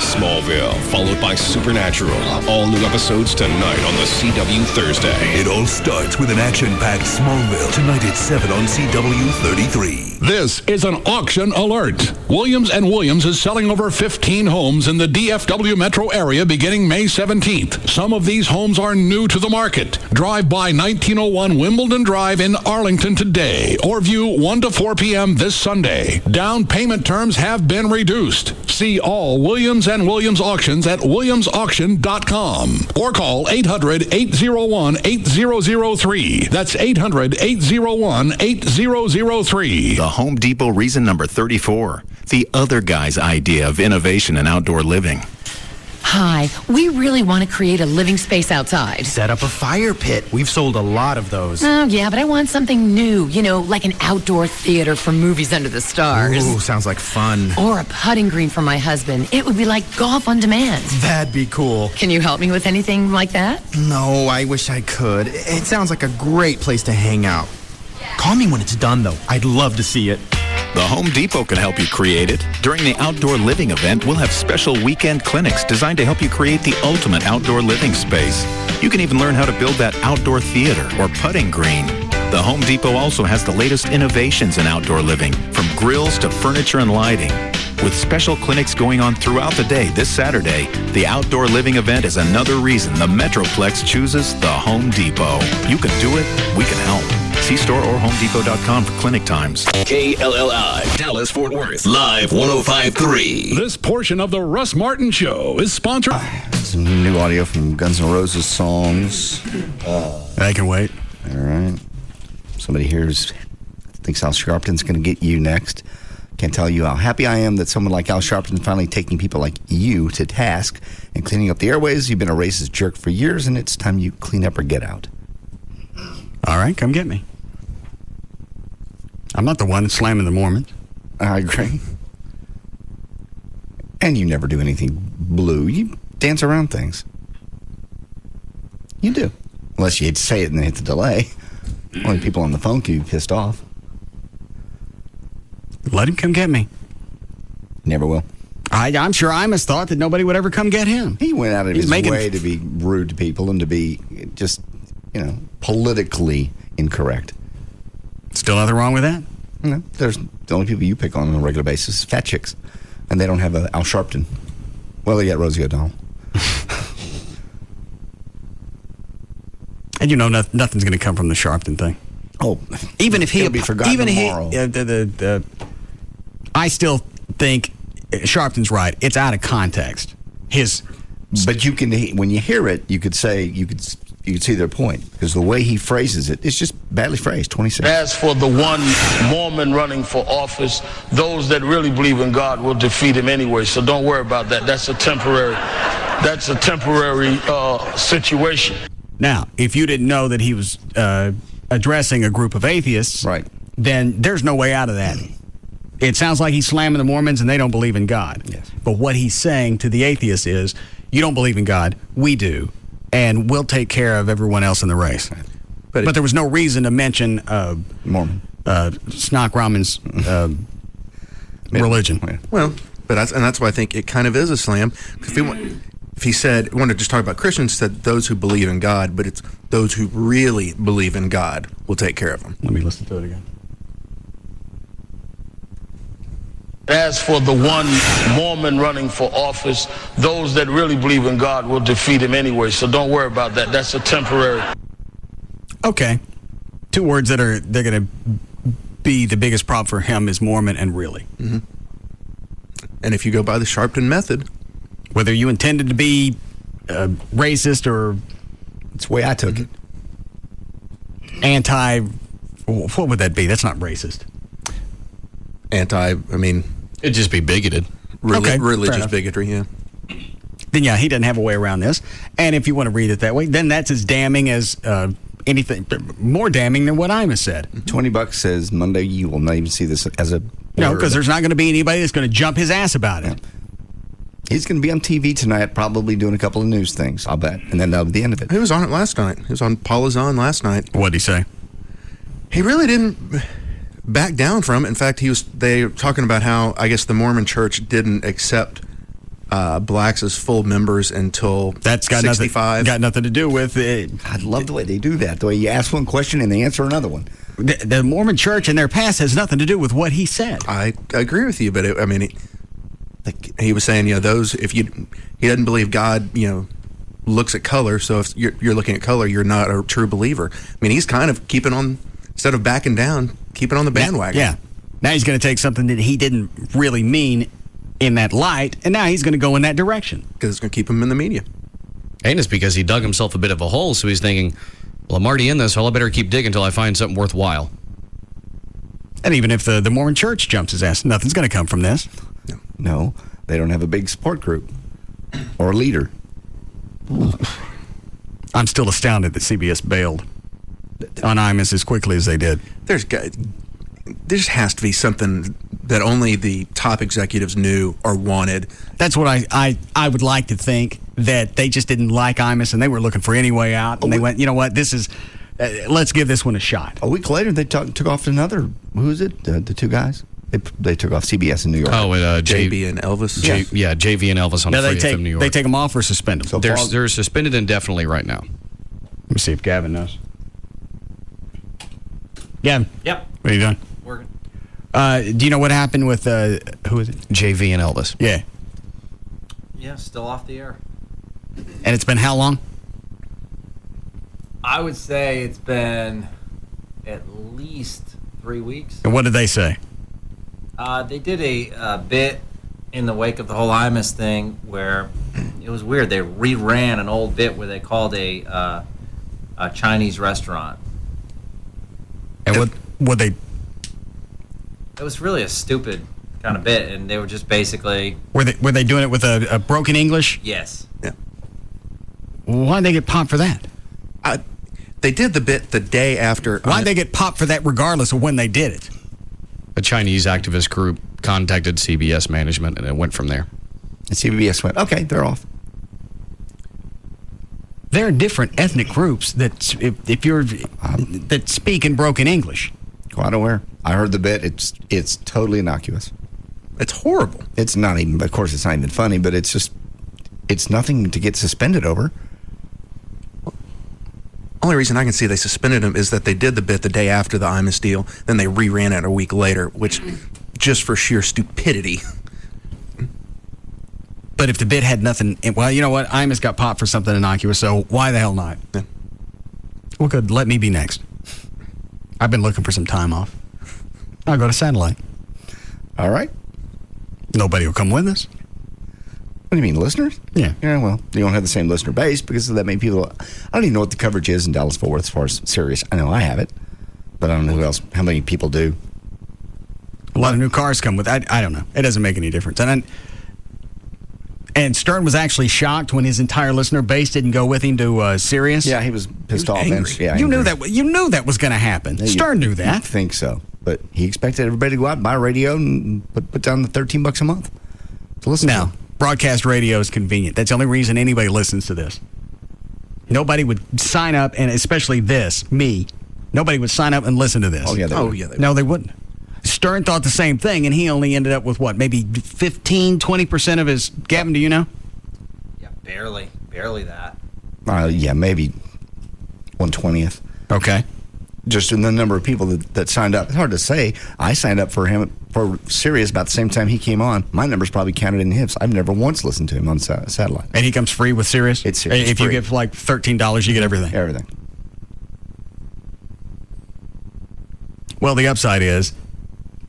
S5: Smallville, followed by Supernatural. All new episodes tonight on the CW Thursday.
S4: It all starts with an action-packed Smallville. Tonight at 7 on CW 33.
S16: This is an auction alert. Williams & Williams is selling over 15 homes in the DFW metro area beginning May 17th. Some of these homes are new to the market. Drive by 1901 Wimbledon Drive in Arlington today or view 1 to 4 p.m. this Sunday. Down payment terms have been reduced. See all Williams & Williams auctions at williamsauction.com or call 800-801-8003. That's 800-801-8003.
S11: The Home Depot reason number 34. The other guy's idea of innovation in outdoor living.
S13: Hi, we really want to create a living space outside.
S18: Set up a fire pit. We've sold a lot of those.
S13: Oh, yeah, but I want something new. You know, like an outdoor theater for movies under the stars.
S18: Ooh, sounds like fun.
S13: Or a putting green for my husband. It would be like golf on demand.
S18: That'd be cool.
S13: Can you help me with anything like that?
S18: No, I wish I could. It sounds like a great place to hang out. Call me when it's done, though. I'd love to see it.
S11: The Home Depot can help you create it. During the outdoor living event, we'll have special weekend clinics designed to help you create the ultimate outdoor living space. You can even learn how to build that outdoor theater or putting green. The Home Depot also has the latest innovations in outdoor living, from grills to furniture and lighting. With With special clinics going on throughout the day this Saturday, the outdoor living event is another reason the Metroplex chooses the Home Depot. You can do it, we can help. See store or homedepot.com for clinic times.
S5: KLLI, Dallas, Fort Worth, live 105.3.
S16: This portion of the Russ Martin Show is sponsored.
S1: Some new audio from Guns N' Roses songs.
S9: I can wait.
S1: All right. Somebody here thinks Al Sharpton's going to get you next. Can't tell you how happy I am that someone like Al Sharpton finally taking people like you to task and cleaning up the airways. You've been a racist jerk for years, and it's time you clean up or get out.
S9: All right, come get me. I'm not the one slamming the Mormons.
S1: I agree. And you never do anything blue. You dance around things. You do. Unless you hate to say it and then hit the delay. Only people on the phone can be pissed off.
S9: Let him come get me.
S1: Never will.
S9: I'm sure Imus thought that nobody would ever come get him.
S1: He went out of his way to be rude to people and to be just, politically incorrect.
S9: Still nothing wrong with that?
S1: No. There's the only people you pick on a regular basis is fat chicks. And they don't have a Al Sharpton. Well, they got Rosie O'Donnell.
S9: And nothing's going to come from the Sharpton thing.
S1: Oh,
S9: even if
S1: it'll be forgotten tomorrow.
S9: I still think Sharpton's right. It's out of context.
S1: But you can, when you hear it, you could see their point because the way he phrases it, it's just badly phrased. 26.
S2: As for the one Mormon running for office, those that really believe in God will defeat him anyway. So don't worry about that. That's a temporary situation.
S9: Now, if you didn't know that he was addressing a group of atheists,
S1: right,
S9: then there's no way out of that. It sounds like he's slamming the Mormons and they don't believe in God.
S1: Yes.
S9: But what he's saying to the atheists is, you don't believe in God, we do, and we'll take care of everyone else in the race. But there was no reason to mention
S1: Mormon,
S9: Snock Raman's religion.
S3: Well, that's why I think it kind of is a slam. If he wanted to just talk about Christians, said those who believe in God, but it's those who really believe in God will take care of them.
S9: Let me listen to it again.
S2: As for the one Mormon running for office, those that really believe in God will defeat him anyway. So don't worry about that. That's a temporary.
S9: Okay. Two words they're going to be the biggest problem for him is Mormon and really.
S3: Mm-hmm. And if you go by the Sharpton method,
S9: whether you intended to be racist or
S1: it's the way I took it.
S9: What would that be? That's not racist.
S10: It'd just be bigoted.
S3: Religious bigotry, yeah.
S9: Then, he doesn't have a way around this. And if you want to read it that way, then that's as damning as anything, more damning than what Imus said.
S1: $20 says Monday you will not even see this as a...
S9: No, because there's not going to be anybody that's going to jump his ass about it.
S1: Yeah. He's going to be on TV tonight, probably doing a couple of news things, I'll bet. And then that'll be the end of it.
S3: He was on it last night. He was on Paula's On last night.
S9: What'd he say?
S3: He really didn't back down from it. In fact, they were talking about how, I guess, the Mormon church didn't accept blacks as full members until
S9: that's got
S3: 65.
S9: Got nothing to do with it.
S1: I love the way they do that. The way you ask one question and they answer another one.
S9: The Mormon church and their past has nothing to do with what he said.
S3: I agree with you, but he was saying, those, he doesn't believe God, looks at color. So if you're looking at color, you're not a true believer. He's kind of keeping on, instead of backing down, keeping on the bandwagon.
S9: Now he's going to take something that he didn't really mean in that light, and now he's going to go in that direction.
S3: Because it's going to keep him in the media.
S10: And it's because he dug himself a bit of a hole, so he's thinking, well, I'm already in this, so I better keep digging until I find something worthwhile.
S9: And even if the Mormon church jumps his ass, nothing's going to come from this.
S1: No, they don't have a big support group or a leader.
S9: I'm still astounded that CBS bailed on Imus as quickly as they did.
S3: There just has to be something that only the top executives knew or wanted.
S9: That's what I would like to think, that they just didn't like Imus and they were looking for any way out. And they went, you know what, this is, let's give this one a shot.
S1: A week later, they took off to another, who is it? The two guys? They took off CBS in New York.
S10: Oh,
S3: JB and Elvis.
S10: JV and Elvis on Free FM New York.
S9: They take them off or suspend them?
S10: So they're suspended indefinitely right now.
S9: Let me see if Gavin knows. Gavin.
S7: Yep.
S9: What are you doing?
S7: Working.
S9: Do you know what happened with, who is it?
S10: JV and Elvis.
S9: Yeah.
S14: Yeah, still off the air.
S9: And it's been how long?
S14: I would say it's been at least 3 weeks.
S9: And what did they say?
S14: They did a bit in the wake of the whole Imus thing where it was weird. They reran an old bit where they called a Chinese restaurant.
S9: And what they...
S14: It was really a stupid kind of bit, and they were just basically...
S9: Were they doing it with a broken English?
S14: Yes.
S3: Yeah.
S9: Why'd they get popped for that?
S3: They did the bit the day after.
S9: Why'd they get popped for that regardless of when they did it?
S10: A Chinese activist group contacted CBS management, and it went from there.
S1: And CBS went, okay, they're off.
S9: There are different ethnic groups that, if you're that speak in broken English.
S1: Quite aware. I heard the bit. It's totally innocuous.
S3: It's horrible.
S1: It's not even. Of course, it's not even funny. But it's just. It's nothing to get suspended over.
S3: Only reason I can see they suspended him is that they did the bit the day after the Imus deal, then they reran it a week later, which just for sheer stupidity.
S9: But if the bit had nothing, well, you know what? Imus got popped for something innocuous, so why the hell not?
S3: Yeah.
S9: Well, good. Let me be next. I've been looking for some time off. I'll go to satellite.
S1: All right.
S9: Nobody will come with us.
S1: What do you mean, listeners?
S9: Yeah.
S1: Yeah, well, you don't have the same listener base because of that many people. I don't even know what the coverage is in Dallas-Fort Worth as far as Sirius. I know I have it, but I don't know who else, how many people do.
S9: A lot of new cars come with I don't know. It doesn't make any difference. And Stern was actually shocked when his entire listener base didn't go with him to Sirius.
S1: Yeah, he was pissed off.
S9: Angry.
S1: Yeah,
S9: you knew that was going to happen.
S1: Yeah,
S9: Stern knew that.
S1: I think so, but he expected everybody to go out and buy a radio and put down the $13 a month to listen.
S9: Now, broadcast radio is convenient. That's the only reason anybody listens to this. Nobody would sign up, and especially me. Nobody would sign up and listen to this.
S1: Oh yeah, they would.
S9: They wouldn't. Stern thought the same thing, and he only ended up with what, maybe 15-20% of his. Gavin, do you know?
S14: Yeah, barely that.
S1: Yeah, maybe 1/20th.
S9: Okay.
S1: Just in the number of people that signed up. It's hard to say. I signed up for him for Sirius about the same time he came on. My number's probably counted in his. I've never once listened to him on satellite.
S9: And he comes free with Sirius?
S1: It's Sirius.
S9: If you give like $13, you get everything.
S1: Everything.
S9: Well, the upside is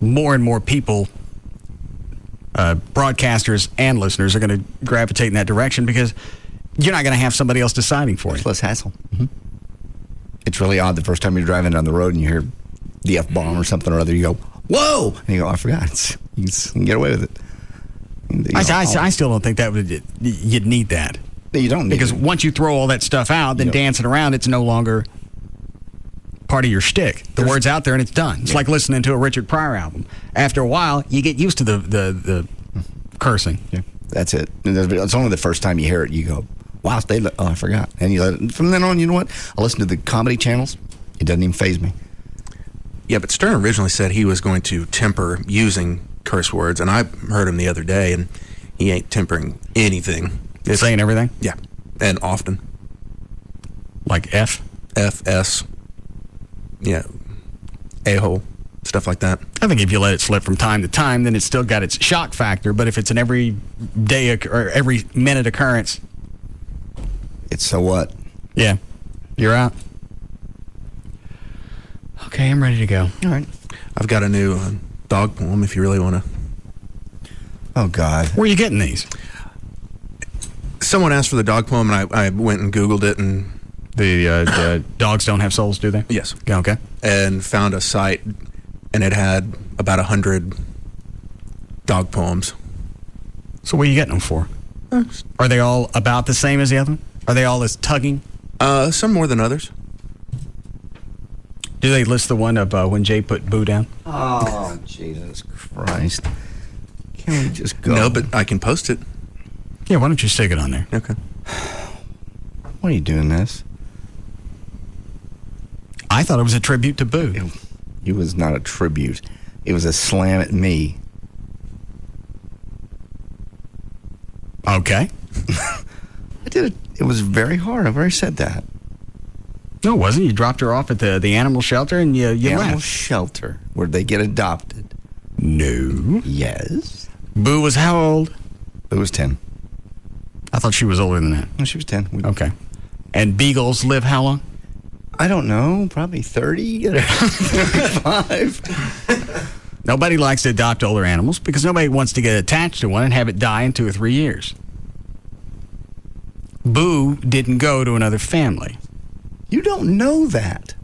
S9: more and more people, broadcasters and listeners, are going to gravitate in that direction because you're not going to have somebody else deciding for you.
S1: It's less hassle. Mm-hmm. It's really odd the first time you're driving down the road and you hear the F-bomb or something or other, you go, whoa! And you go, I forgot. You can get away with it.
S9: I still don't think that you'd need that.
S1: You don't need
S9: because
S1: it.
S9: Once you throw all that stuff out, then dancing around, it's no longer part of your shtick. The word's out there and it's done. It's like listening to a Richard Pryor album. After a while, you get used to the cursing.
S1: Yeah, that's it. It's only the first time you hear it, you go, wow, I forgot. And from then on, you know what? I listen to the comedy channels. It doesn't even faze me.
S3: Yeah, but Stern originally said he was going to temper using curse words, and I heard him the other day, and he ain't tempering anything.
S9: It's saying everything?
S3: Yeah, and often.
S9: Like F?
S3: F, S, a-hole, stuff like that.
S9: I think if you let it slip from time to time, then it's still got its shock factor, but if it's an every day or every minute occurrence...
S1: It's so what?
S9: Yeah. You're out. Okay, I'm ready to go.
S1: All right.
S3: I've got a new dog poem if you really want to.
S1: Oh, God.
S9: Where are you getting these?
S3: Someone asked for the dog poem, and I went and Googled it, and...
S9: The dogs don't have souls, do they?
S3: Yes.
S9: Okay.
S3: And found a site, and it had about 100 dog poems.
S9: So what are you getting them for? Are they all about the same as the other one? Are they all as tugging?
S3: Some more than others.
S9: Do they list the one of when Jay put Boo down?
S1: Oh, Jesus Christ. Can't we just go?
S3: No, but I can post it.
S9: Yeah, why don't you stick it on there?
S3: Okay.
S1: Why are you doing this?
S9: I thought it was a tribute to Boo.
S1: It was not a tribute. It was a slam at me.
S9: Okay.
S1: I did it. It was very hard. I've already said that.
S9: No, it wasn't. You dropped her off at the animal shelter and you
S1: animal
S9: left.
S1: shelter where they get adopted.
S9: No.
S1: Yes.
S9: Boo was how old?
S1: Boo was 10.
S9: I thought she was older than that.
S1: No, she was 10.
S9: Okay. And beagles live how long?
S1: I don't know. Probably 30 or 35.
S9: Nobody likes to adopt older animals because nobody wants to get attached to one and have it die in 2 or 3 years. Boo didn't go to another family.
S1: You don't know that.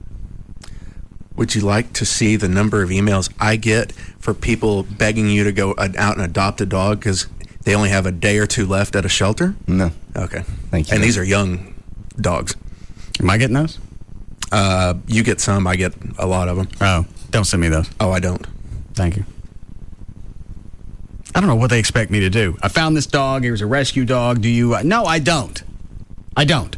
S3: Would you like to see the number of emails I get for people begging you to go out and adopt a dog because they only have a day or two left at a shelter?
S1: No.
S3: Okay.
S1: Thank you.
S3: And these are young dogs.
S9: Am I getting those?
S3: You get some. I get a lot of them.
S9: Oh, don't send me those.
S3: Oh, I don't.
S9: Thank you. I don't know what they expect me to do. I found this dog. He was a rescue dog. Do you? No, I don't. I don't.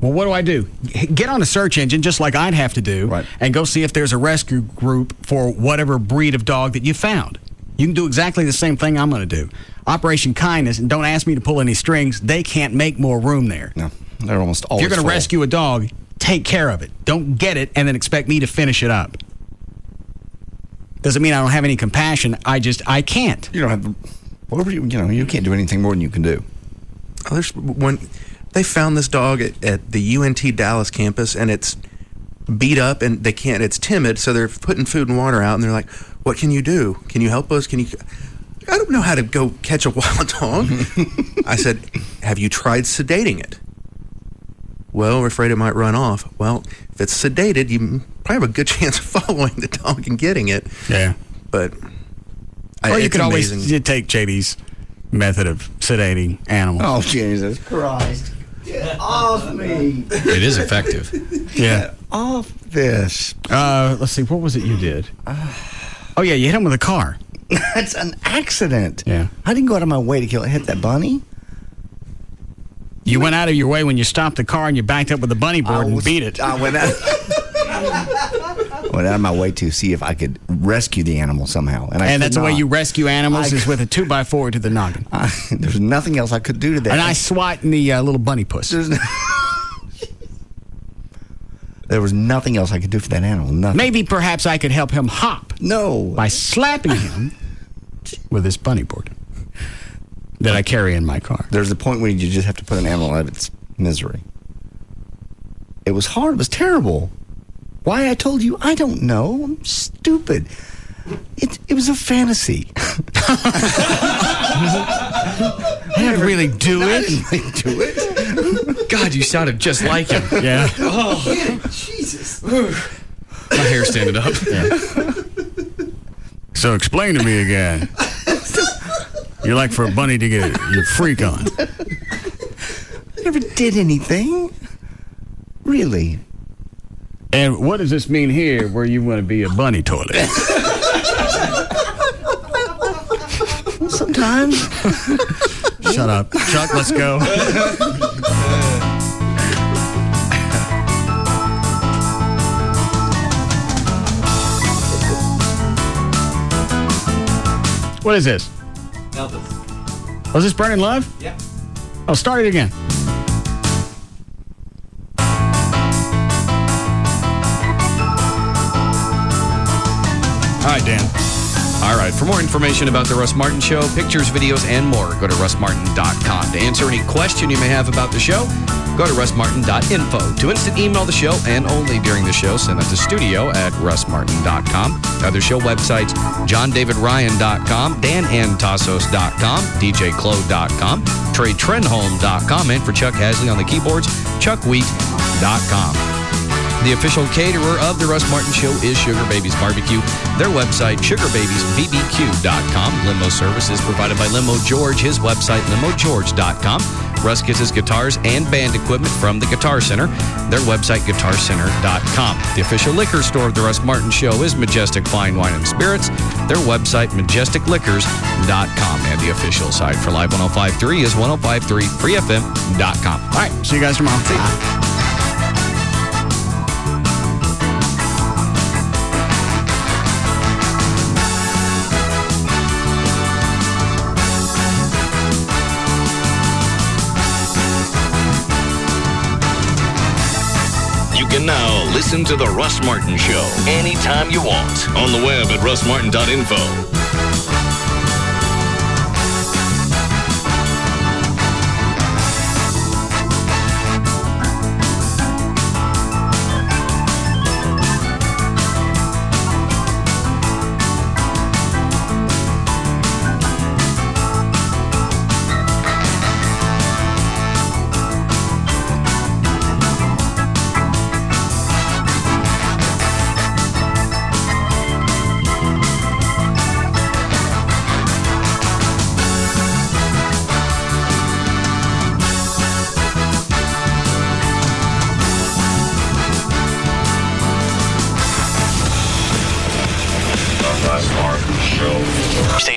S9: Well, what do I do? Get on a search engine, just like I'd have to do, and go see if there's a rescue group for whatever breed of dog that you found. You can do exactly the same thing I'm going to do. Operation Kindness, and don't ask me to pull any strings. They can't make more room there.
S1: No, they're almost always
S9: If you're going to
S1: full.
S9: rescue a dog, take care of it. Don't get it and then expect me to finish it up. Doesn't mean I don't have any compassion. I can't.
S1: You don't have, whatever you can't do anything more than you can do.
S3: Oh, there's when they found this dog at the UNT Dallas campus, and it's beat up, and they can't. It's timid, so they're putting food and water out, and they're like, "What can you do? Can you help us? Can you?" I don't know how to go catch a wild dog. I said, "Have you tried sedating it?" Well, we're afraid it might run off. Well, if it's sedated, you probably have a good chance of following the dog and getting it.
S9: Yeah.
S3: But
S9: Or you could always take JD's method of sedating animals.
S1: Oh, Jesus Christ. Get off me.
S10: It is effective.
S9: Yeah.
S1: Get off this.
S9: Let's see. What was it you did? Oh, yeah. You hit him with a car.
S1: That's an accident.
S9: Yeah.
S1: I didn't go out of my way to hit that bunny.
S9: You went out of your way when you stopped the car and you backed up with the bunny board and beat it.
S1: I went out of my way to see if I could rescue the animal somehow.
S9: And that's the way you rescue animals is with a 2x4 to the noggin.
S1: There's nothing else I could do to that.
S9: And I swat in the little bunny puss.
S1: There was nothing else I could do for that animal. Nothing.
S9: Maybe perhaps I could help him hop.
S1: No.
S9: By slapping him with this bunny board that I carry in my car.
S1: There's a point where you just have to put an animal out of its misery. It was hard. It was terrible. Why I told you, I don't know. I'm stupid. It was a fantasy.
S9: I didn't really do it.
S1: I didn't really do it.
S10: God, you sounded just like him.
S9: Yeah.
S10: Oh,
S1: Jesus.
S10: My hair's standing up.
S9: Yeah. So explain to me again. You're like for a bunny to get your freak on.
S1: I never did anything. Really.
S9: And what does this mean here where you want to be a bunny toilet?
S1: Sometimes.
S9: Shut up. Chuck, let's go. What is this?
S14: Elvis.
S9: Oh, is this Burning Love?
S14: Yeah.
S9: Oh, start it again. All right, Dan.
S10: All right, for more information about The Russ Martin Show, pictures, videos, and more, go to russmartin.com. To answer any question you may have about the show, go to russmartin.info. To instant email the show, and only during the show, send that to studio@russmartin.com. Other show websites, johndavidryan.com, danantasos.com, djclo.com, treytrenholm.com, and for Chuck Hasley on the keyboards, chuckwheat.com. The official caterer of The Russ Martin Show is Sugar Babies Barbecue. Their website, sugarbabiesbbq.com. Limo service is provided by Limo George. His website, limogeorge.com. Russ gets his guitars and band equipment from the Guitar Center. Their website, guitarcenter.com. The official liquor store of The Russ Martin Show is Majestic Fine Wine and Spirits. Their website, majesticliquors.com. And the official site for Live 105.3 is 105.3freefm.com.
S9: All right, see you guys tomorrow. See you.
S5: You can now listen to The Russ Martin Show anytime you want on the web at russmartin.info.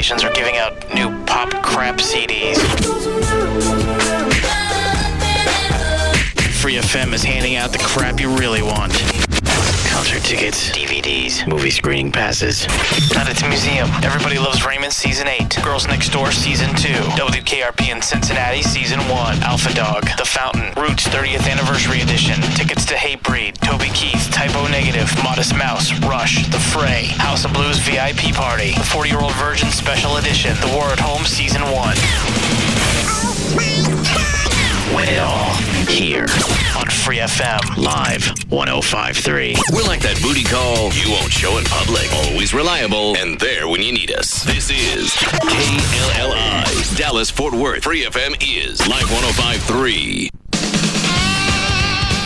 S15: stations are giving out new pop crap CDs. Free FM is handing out the crap you really want. Concert tickets, DVDs, movie screening passes. Not at the museum. Everybody Loves Raymond Season 8. Girls Next Door Season 2. WKRP in Cincinnati Season 1. Alpha Dog. The Fountain. Roots 30th Anniversary Edition. Tickets to Hatebreed. Toby Keith. Typo Negative. Modest Mouse. Rush. The Fray. House of Blues VIP Party. The 40-Year-Old Virgin Special Edition. The War at Home Season 1. Win it all here on Free FM Live 105.3.
S5: We're like that booty call you won't show in public. Always reliable and there when you need us. This is KLLI. Dallas Fort Worth. Free FM is Live 105.3.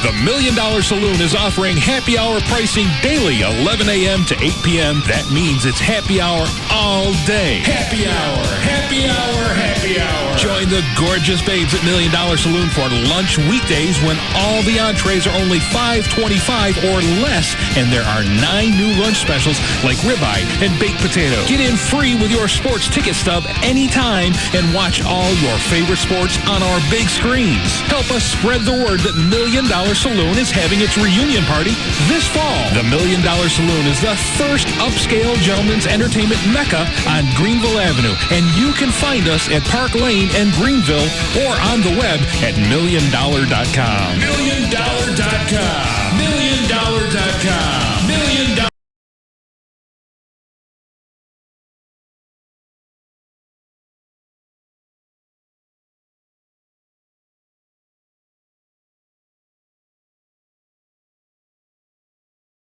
S16: The $1 Million Saloon is offering happy hour pricing daily, 11 a.m. to 8 p.m. That means it's happy hour all day. Happy hour, happy hour, happy hour. Join the gorgeous babes at $1 Million Saloon for lunch weekdays when all the entrees are only $5.25 or less, and there are 9 new lunch specials like ribeye and baked potato. Get in free with your sports ticket stub anytime and watch all your favorite sports on our big screens. Help us spread the word that $1 Million Saloon is having its reunion party this fall. The $1 Million Saloon is the first upscale gentleman's entertainment mecca on Greenville Avenue, and you can find us at Park Lane and Greenville or on the web at $1,000,000.com. $1,000,000.com.